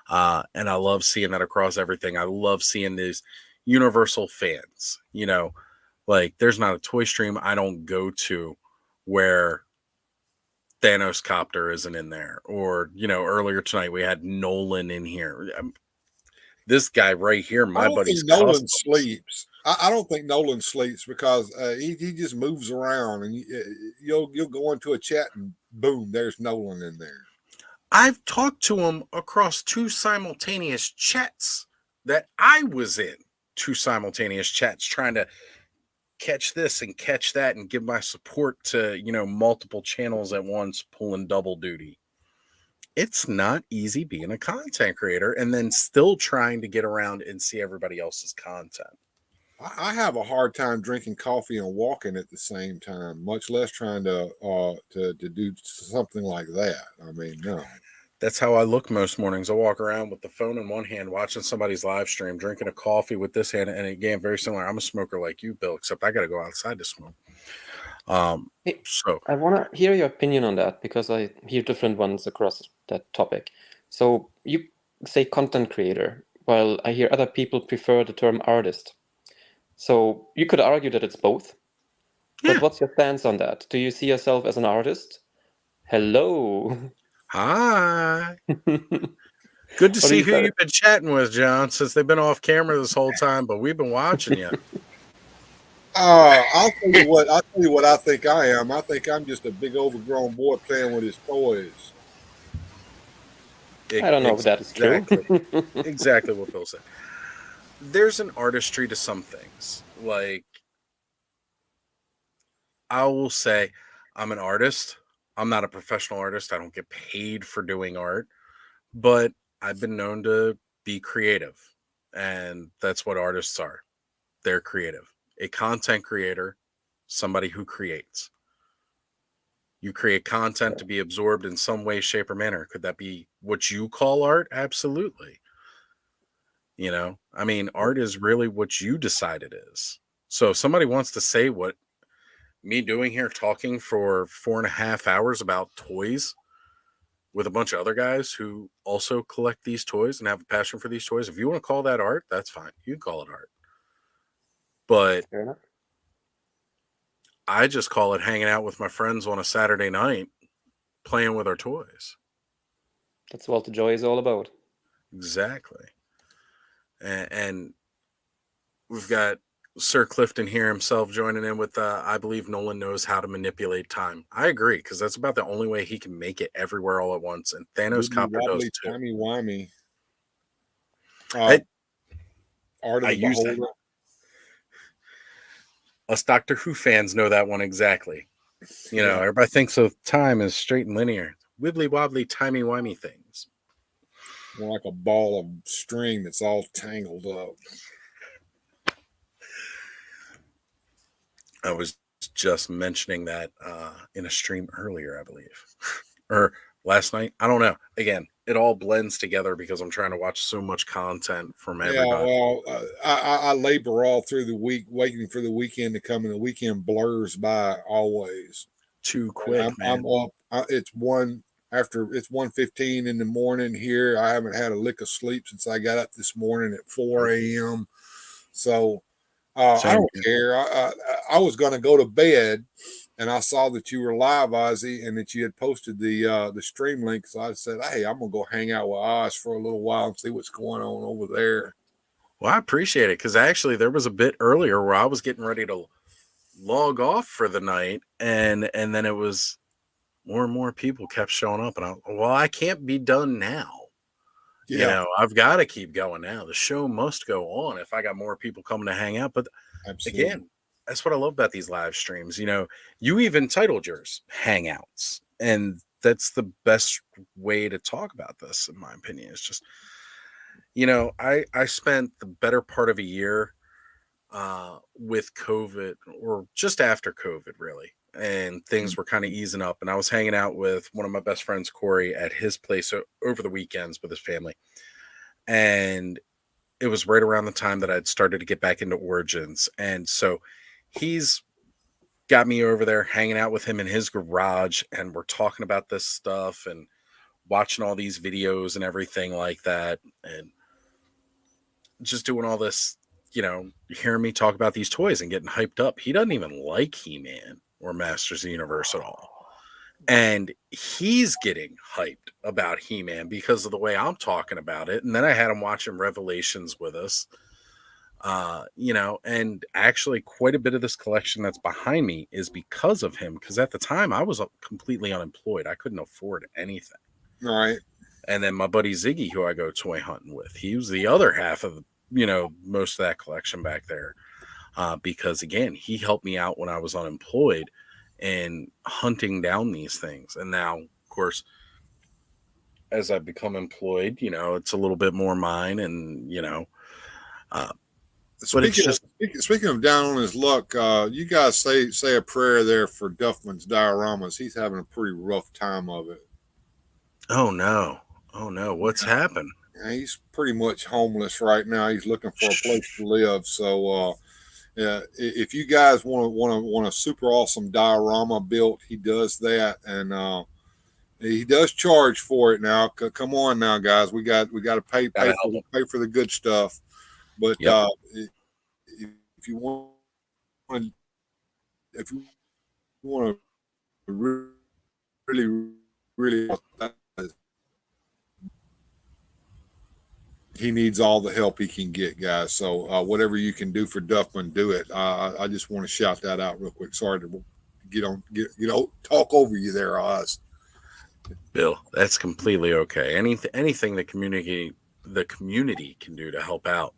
And I love seeing that across everything. I love seeing these universal fans. Like there's not a toy stream I don't go to where Thanos Copter isn't in there. Or, earlier tonight we had Nolan in here. This guy right here, my buddy's Nolan sleeps. I don't think Nolan sleeps because he just moves around, and you'll go into a chat and boom, there's Nolan in there. I've talked to him across 2 simultaneous chats that I was in. 2 simultaneous chats trying to catch this and catch that and give my support to, multiple channels at once, pulling double duty. It's not easy being a content creator and then still trying to get around and see everybody else's content. I have a hard time drinking coffee and walking at the same time, much less trying to do something like that. I mean, no. That's how I look most mornings. I walk around with the phone in one hand, watching somebody's live stream, drinking a coffee with this hand, and again, very similar. I'm a smoker like you, Bill, except I got to go outside to smoke. I want to hear your opinion on that because I hear different ones across that topic. So you say content creator, while I hear other people prefer the term artist. So you could argue that it's both. Yeah. But what's your stance on that? Do you see yourself as an artist? Hello. Hi. Good to see who you've been chatting with, John, since they've been off camera this whole time, but we've been watching you. I'll tell you what I think I am. I think I'm just a big overgrown boy playing with his toys. I don't know if that is true. Exactly what Bill said. There's an artistry to some things. Like, I will say I'm an artist. I'm not a professional artist. I don't get paid for doing art, but I've been known to be creative, and that's what artists are. They're creative. A content creator, somebody who creates. You create content to be absorbed in some way, shape, or manner. Could that be what you call art? Absolutely. Art is really what you decide it is. So if somebody wants to say what me doing here, talking for 4.5 hours about toys with a bunch of other guys who also collect these toys and have a passion for these toys, if you want to call that art, that's fine. You can call it art. But fair enough. I just call it hanging out with my friends on a Saturday night, playing with our toys. That's what the joy is all about. Exactly. And we've got Sir Clifton here himself joining in with, I believe Nolan knows how to manipulate time. I agree, because that's about the only way he can make it everywhere all at once. And Thanos Copter does too. Timey-wimey. Art of the Beholder. Us Doctor Who fans know that one exactly. Everybody thinks of time as straight and linear. Wibbly wobbly, timey-wimey things. More like a ball of string that's all tangled up. I was just mentioning that in a stream earlier, I believe. Or last night. I don't know. Again, it all blends together because I'm trying to watch so much content from everybody. Yeah, well, I labor all through the week, waiting for the weekend to come, and the weekend blurs by always. Too quick, I'm up. It's 1 after it's 1:15 in the morning here. I haven't had a lick of sleep since I got up this morning at 4 a.m. So I Same don't here. care. I was going to go to bed, and I saw that you were live, Ozzy, and that you had posted the stream link. So I said, "Hey, I'm gonna go hang out with Oz for a little while and see what's going on over there." Well, I appreciate it because actually there was a bit earlier where I was getting ready to log off for the night, and then it was more and more people kept showing up, and I can't be done now. You Yeah, know, I've got to keep going now. The show must go on if I got more people coming to hang out. But absolutely. again, that's what I love about these live streams. You know, you even titled yours Hangouts, and that's the best way to talk about this, in my opinion. It's just, you know, I spent the better part of a year with COVID, or just after COVID, really. And things were kind of easing up. And I was hanging out with one of my best friends, Corey, at his place over the weekends with his family. And it was right around the time that I'd started to get back into Origins. And so he's got me over there hanging out with him in his garage. And we're talking about this stuff and watching all these videos and everything like that. And just doing all this, you know, hearing me talk about these toys and getting hyped up. He doesn't even like He-Man or Masters of the Universe at all. And he's getting hyped about He-Man because of the way I'm talking about it. And then I had him watching Revelations with us. You know, and actually quite a bit of this collection that's behind me is because of him. Because at the time I was completely unemployed. I couldn't afford anything. All right. And then my buddy Ziggy, who I go toy hunting with, he was the other half of, you know, most of that collection back there. Because again, he helped me out when I was unemployed and hunting down these things. And now, of course, as I become employed, you know, it's a little bit more mine, and you know, but it's just Speaking of down on his luck, you guys say a prayer there for Duffman's dioramas. He's having a pretty rough time of it. oh no, what's happened? He's pretty much homeless right now. He's looking for a place to live. So, if you guys want a super awesome diorama built, he does that, and he does charge for it. Now, come on, now, guys, we got to pay for the good stuff. But Yep. If you want to really, he needs all the help he can get, guys. So whatever you can do for Duffman, do it. I just want to shout that out real quick. Sorry to talk over you there, Oz. Bill, that's completely okay. Anything the community can do to help out.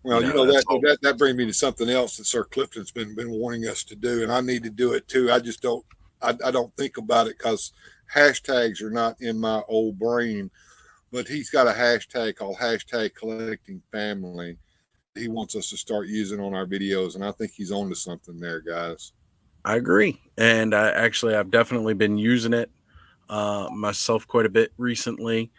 Well, that brings me to something else that Sir Clifton's been wanting us to do, and I need to do it too. I just don't think about it because hashtags are not in my old brain. But he's got a hashtag called #collectingfamily. He wants us to start using on our videos, and I think he's on to something there, guys. I agree, and I've definitely been using it myself quite a bit recently,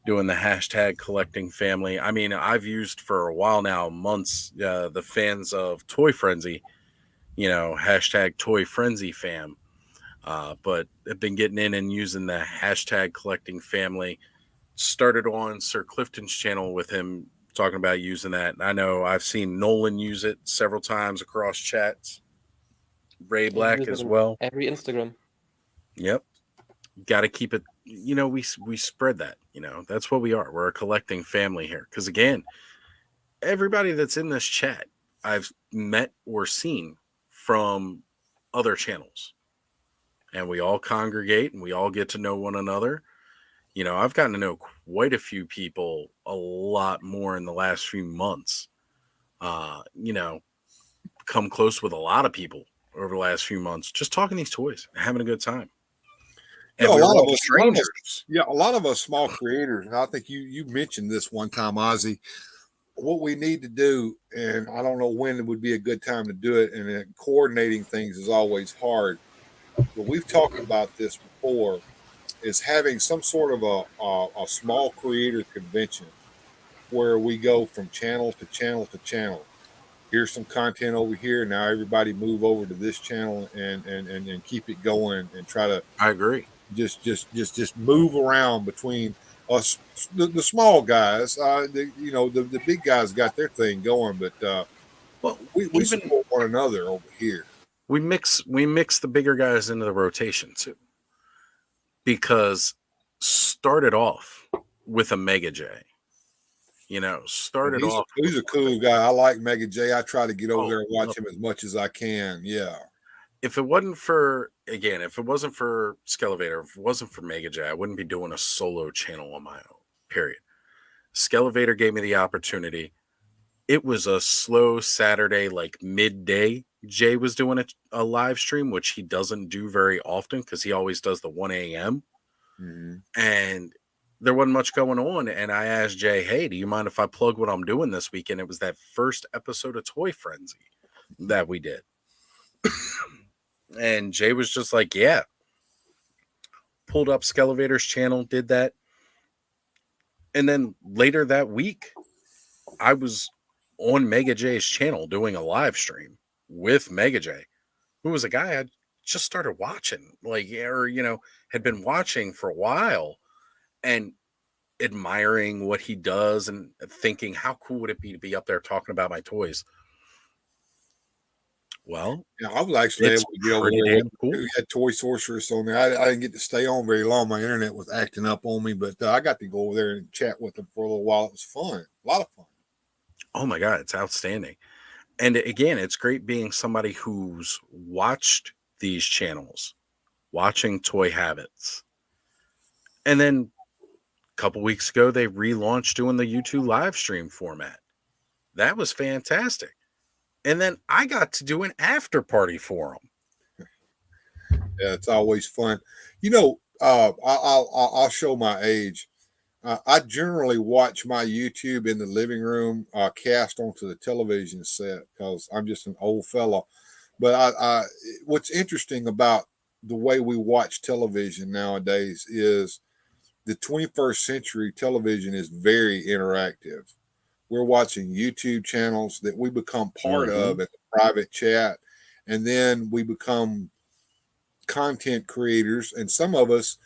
doing the #collectingfamily. I mean, I've used for a while now, months, the fans of Toy Frenzy, you know, #ToyFrenzyFam. But I've been getting in and using the #collectingfamily. Started on Sir Clifton's channel with him talking about using that. I know I've seen Nolan use it several times across chats. Ray Black as well. Every Instagram. Yep. Got to keep it, you know, we spread that, you know, that's what we are. We're a collecting family here. Because again, everybody that's in this chat, I've met or seen from other channels. And we all congregate and we all get to know one another. You know, I've gotten to know quite a few people a lot more in the last few months. You know, come close with a lot of people over the last few months, just talking these toys, having a good time. And a lot of us strangers. A lot of us small creators, and I think you mentioned this one time, Ozzy. What we need to do, and I don't know when it would be a good time to do it, and coordinating things is always hard. But we've talked about this before. Is having some sort of a small creator convention where we go from channel to channel to channel. Here's some content over here. Now everybody move over to this channel and keep it going and try to. I agree. just move around between us, the small guys. The big guys got their thing going, but well, we support one another over here. We mix the bigger guys into the rotation too, because started off with a Mega J. Started off. He's a cool guy. I like Mega J. I try to get over there and watch him as much as I can. Yeah. If it wasn't for Skelevator, if it wasn't for Mega J, I wouldn't be doing a solo channel on my own. Period. Skelevator gave me the opportunity. It was a slow Saturday, like midday. Jay was doing a live stream, which he doesn't do very often because he always does the 1 a.m. Mm-hmm. And there wasn't much going on. And I asked Jay, hey, do you mind if I plug what I'm doing this weekend? It was that first episode of Toy Frenzy that we did. And Jay was just like, yeah. Pulled up Skelevator's channel, did that. And then later that week, I was on Mega J's channel doing a live stream with Mega J, who was a guy I just started watching, had been watching for a while and admiring what he does and thinking, how cool would it be to be up there talking about my toys? Well, yeah, I was actually able to get over there. Cool. We had Toy Sorceress on there. I didn't get to stay on very long. My internet was acting up on me, but I got to go over there and chat with them for a little while. It was fun. A lot of fun. Oh my God, it's outstanding. And again, it's great being somebody who's watched these channels, watching Toy Habits. And then a couple weeks ago, they relaunched doing the YouTube live stream format. That was fantastic. And then I got to do an after party for them. Yeah, it's always fun. I'll show my age. I generally watch my YouTube in the living room, cast onto the television set because I'm just an old fella. But what's interesting about the way we watch television nowadays is the 21st century television is very interactive. We're watching YouTube channels that we become part of in the private chat, and then we become content creators, and some of us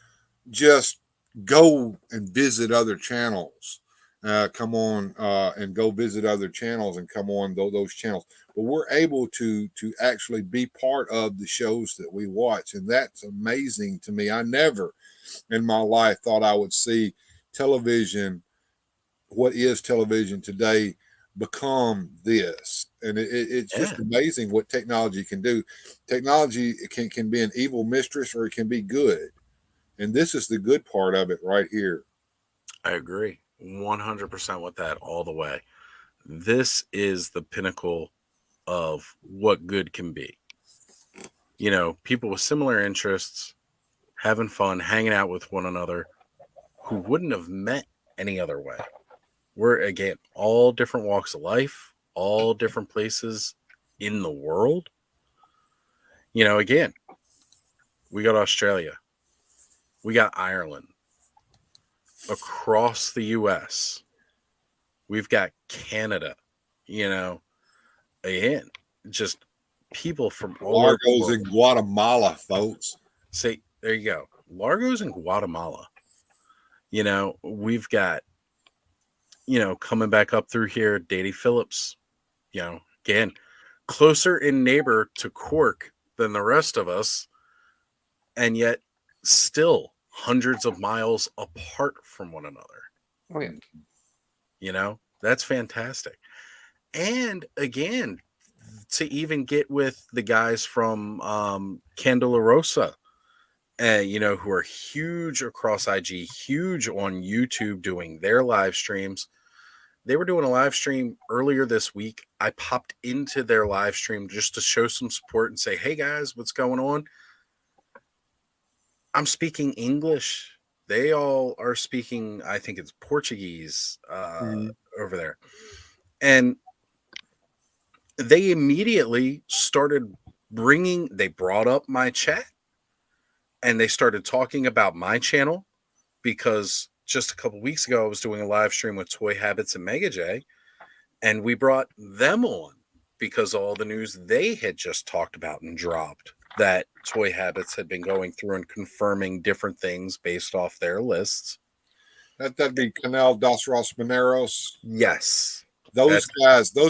just go and visit other channels, come on and go visit other channels and come on those channels. But we're able to actually be part of the shows that we watch, and that's amazing to me. I never in my life thought I would see television, what is television today, become this. And it's just amazing what technology can do. Technology can be an evil mistress or it can be good. And this is the good part of it right here. I agree 100% with that all the way. This is the pinnacle of what good can be. People with similar interests, having fun, hanging out with one another, who wouldn't have met any other way. We're, again, all different walks of life, all different places in the world. Again, we got Australia. We got Ireland. Across the U.S., we've got Canada. Again, just people from all over the world. Largo's in Guatemala, folks. See, there you go. Largo's in Guatemala. We've got, coming back up through here, Daddy Phillips, again, closer in neighbor to Cork than the rest of us, and yet still hundreds of miles apart from one another. Oh, yeah. That's fantastic. And again, to even get with the guys from Candela Rosa, who are huge across IG, huge on YouTube doing their live streams. They were doing a live stream earlier this week. I popped into their live stream just to show some support and say, hey guys, what's going on? I'm speaking English. They all are speaking, I think it's Portuguese over there. And they immediately started they brought up my chat and they started talking about my channel because just a couple weeks ago, I was doing a live stream with Toy Habits and Mega J, and we brought them on because of all the news they had just talked about and dropped that Toy Habits had been going through and confirming different things based off their lists. That'd be Canal dos Rosmaneros. Yes. Those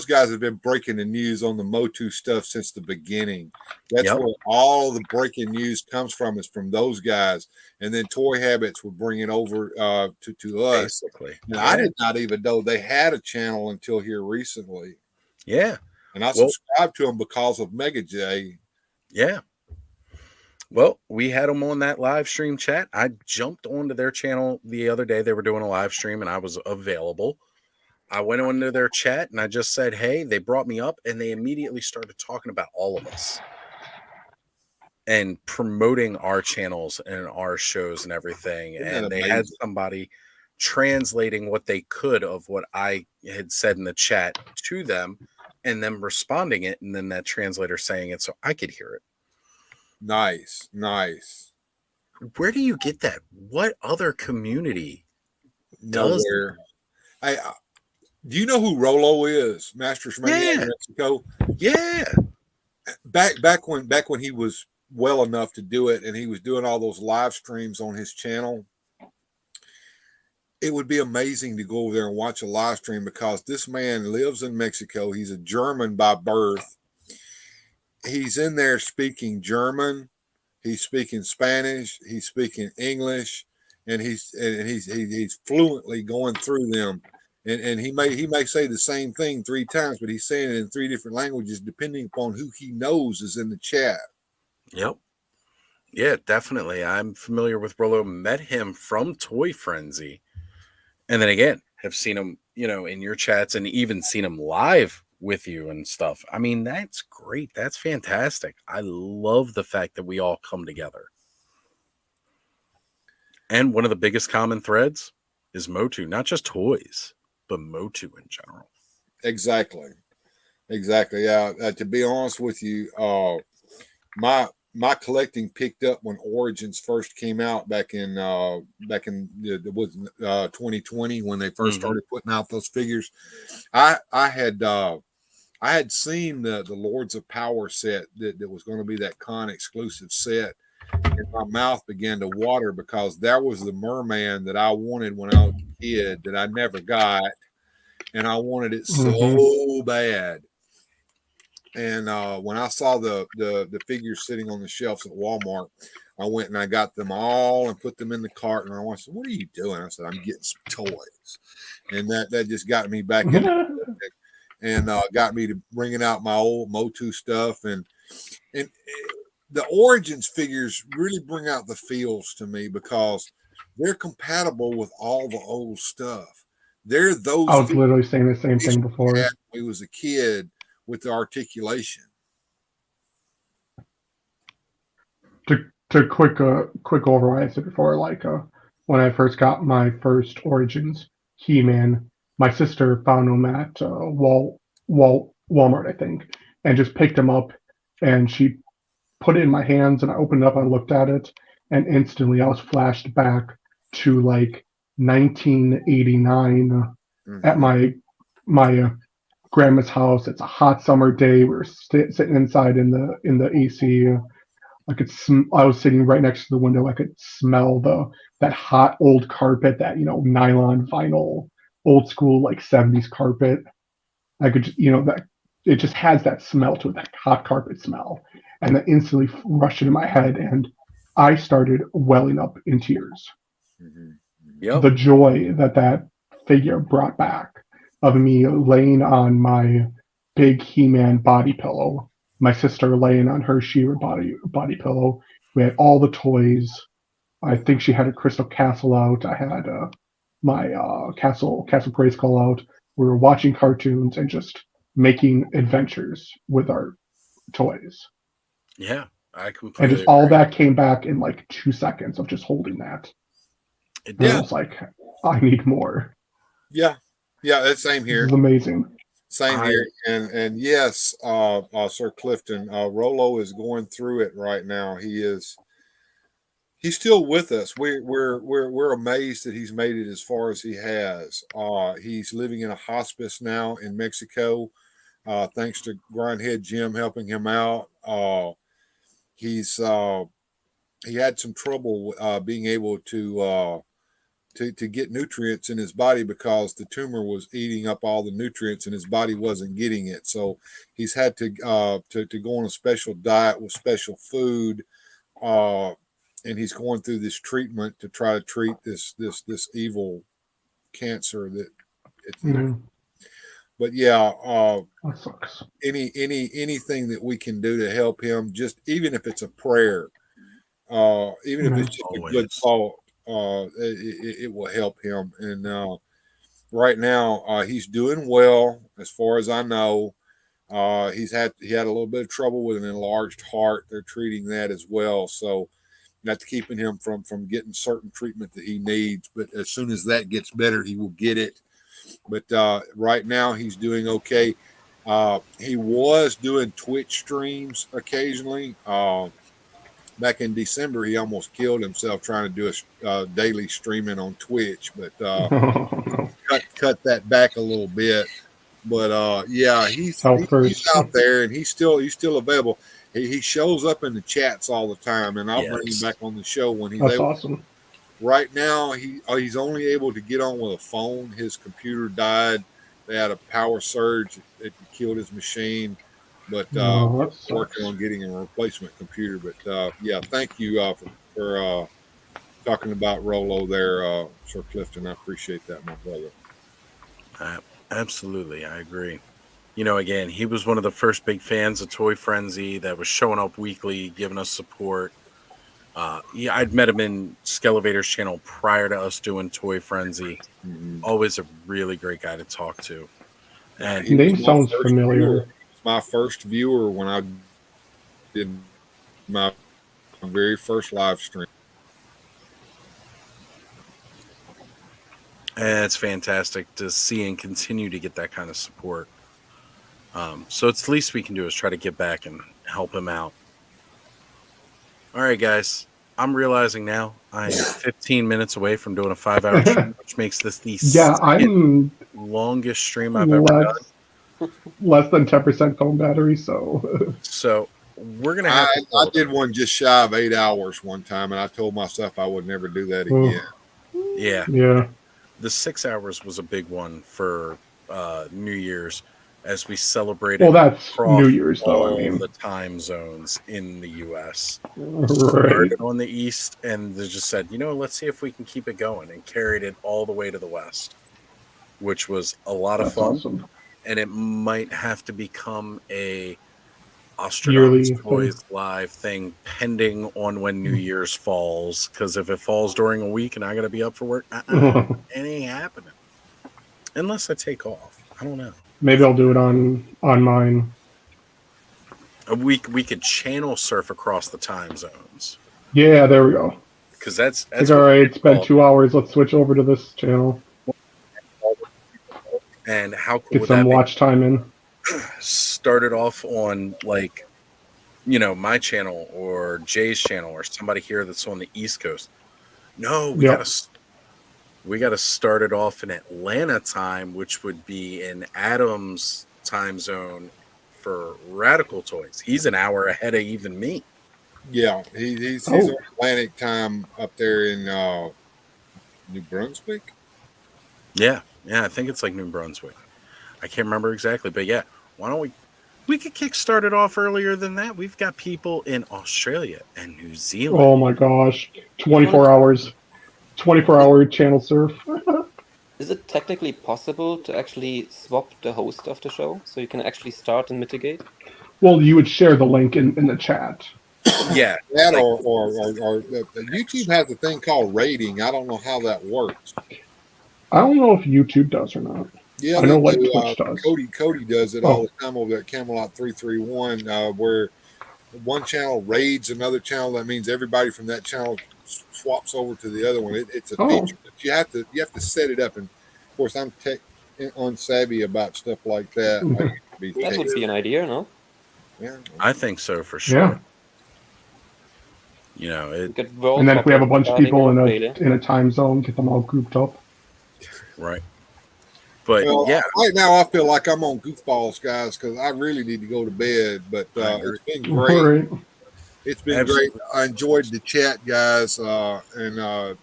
guys have been breaking the news on the Motu stuff since the beginning. That's where all the breaking news comes from, is from those guys. And then Toy Habits would bring it over to us. Basically. And I did not even know they had a channel until here recently. Yeah. And I subscribed to them because of Mega J. Yeah. Well, we had them on that live stream chat. I jumped onto their channel the other day. They were doing a live stream and I was available. I went into their chat and I just said, hey, they brought me up, and they immediately started talking about all of us and promoting our channels and our shows and everything. And they had somebody translating what they could of what I had said in the chat to them, and them responding it, and then that translator saying it so I could hear it. Nice. Where do you get that? What other community does that? Do you know who Rolo is? Masters Mania in Mexico. Yeah. Back when he was well enough to do it, and he was doing all those live streams on his channel, it would be amazing to go over there and watch a live stream, because this man lives in Mexico. He's a German by birth. He's in there speaking German. He's speaking Spanish. He's speaking English, and he's fluently going through them. And he may say the same thing 3 times, but he's saying it in 3 different languages, depending upon who he knows is in the chat. Yep. Yeah, definitely. I'm familiar with Rolo. Met him from Toy Frenzy. And then again, have seen him, in your chats, and even seen him live with you and stuff. I mean, that's great. That's fantastic. I love the fact that we all come together. And one of the biggest common threads is Motu, not just toys, but Motu in general. Exactly. Yeah. To be honest with you, my collecting picked up when Origins first came out back in 2020, when they first started putting out those figures. I had seen the Lords of Power set that was going to be that con exclusive set, and my mouth began to water, because that was the merman that I wanted when I was a kid that I never got, and I wanted it so bad. And when I saw the figures sitting on the shelves at Walmart, I went and I got them all and put them in the cart. And I said, "What are you doing?" I said, "I'm getting some toys," and that just got me back in it, and got me to bringing out my old Motu stuff, and the Origins figures really bring out the feels to me, because they're compatible with all the old stuff. They're those. I was literally saying the same thing before. When I was a kid, with the articulation. To quick override, I said before, when I first got my first Origins He-Man, my sister found them at Walmart, I think, and just picked them up, and she put it in my hands, and I opened it up, and I looked at it, and instantly I was flashed back to 1989 at my grandma's house. It's a hot summer day. We're sitting inside in the AC. I was sitting right next to the window. I could smell that hot old carpet, that nylon vinyl, old school 70s carpet. I could that it just has that smell to it, that hot carpet smell, and that instantly rushed into my head, and I started welling up in tears. Yep. The joy that figure brought back, of me laying on my big He-Man body pillow, my sister laying on her She-Ra body pillow. We had all the toys. I think she had a Crystal Castle out. I had my Castle Grayskull out. We were watching cartoons and just making adventures with our toys. Yeah, I completely and just all that came back in 2 seconds of just holding that. I was like, I need more. Yeah, that's same here. This is amazing. Same here. And yes, Sir Clifton, Rolo is going through it right now. He's still with us. We're amazed that he's made it as far as he has. He's living in a hospice now in Mexico, thanks to Grindhead Jim helping him out. he's he had some trouble being able to get nutrients in his body because the tumor was eating up all the nutrients and his body wasn't getting it. So he's had to go on a special diet with special food, and he's going through this treatment to try to treat this evil cancer that it's. But yeah, that sucks. Anything that we can do to help him, just even if it's a prayer, even if it's just a good thought, it will help him. And right now, he's doing well as far as I know. He had a little bit of trouble with an enlarged heart. They're treating that as well, so that's keeping him from getting certain treatment that he needs. But as soon as that gets better, he will get it. But right now, he's doing okay. He was doing Twitch streams occasionally. Back in December, he almost killed himself trying to do a daily streaming on Twitch, but cut that back a little bit. But yeah, he's out there and he's still available. He shows up in the chats all the time, and I'll bring him back on the show when he's able. Awesome. Right now, he's only able to get on with a phone. His computer died. They had a power surge that killed his machine, but working on getting a replacement computer. But yeah, thank you for talking about Rolo there, Sir Clifton. I appreciate that, my brother. Absolutely, I agree. You know, again, he was one of the first big fans of Toy Frenzy that was showing up weekly, giving us support. Yeah, I'd met him in Skelevator's channel prior to us doing Toy Frenzy. Always a really great guy to talk to. And name sounds familiar. He was my first viewer when I did my very first live stream. And it's fantastic to see and continue to get that kind of support. So it's the least we can do is try to get back and help him out. All right, guys. I'm realizing now I am 15 minutes away from doing a 5-hour stream, which makes this the I'm longest stream I've ever done. Less than 10% phone battery, so. So we're gonna have. I did one just shy of 8 hours one time, and I told myself I would never do that again. Yeah. The 6 hours was a big one for New Year's. As we celebrated, well, that's New Year's, though. The time zones in the U.S. Right. Started on the East, and they just said, let's see if we can keep it going, and carried it all the way to the West, which was a lot of fun. Awesome. And it might have to become a Oztradamus Toyz live thing, pending on when New Year's falls. Because if it falls during a week and I got to be up for work, it ain't happening unless I take off. I don't know. Maybe I'll do it on mine. We could channel surf across the time zones. Yeah, there we go. Because that's like, all right. It's been 2 hours. Let's switch over to this channel. And how cool get would some that watch time in? Started off on my channel or Jay's channel or somebody here that's on the East Coast. No, we gotta start it off in Atlanta time, which would be in Adam's time zone for Radical Toys. He's an hour ahead of even me. Yeah, he's on Atlantic time up there in New Brunswick. Yeah, I think it's like New Brunswick. I can't remember exactly, but yeah, why don't we could kickstart it off earlier than that. We've got people in Australia and New Zealand. Oh my gosh, 24 hours. 24-hour channel surf. Is it technically possible to actually swap the host of the show so you can actually start and mitigate? Well, you would share the link in the chat. Yeah. That or YouTube has a thing called rating. I don't know how that works. I don't know if YouTube does or not. Yeah, I know like Twitch does. Cody does it all the time over at Camelot 331, where one channel raids another channel. That means everybody from that channel swaps over to the other one. It's a feature, but you have to set it up. And of course, I'm tech unsavvy about stuff like that. That would be an idea, no? Yeah, I think so for sure. Yeah. And then if we have a bunch of people in a time zone, get them all grouped up. Right. But right now I feel like I'm on goofballs, guys, because I really need to go to bed. But it's been great. Right. It's been Absolutely. great. I enjoyed the chat, guys, and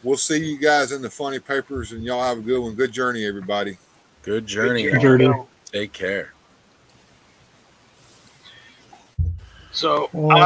we'll see you guys in the funny papers, and y'all have a good one. Good journey, everybody. Good journey. Good y'all. journey. Take care. So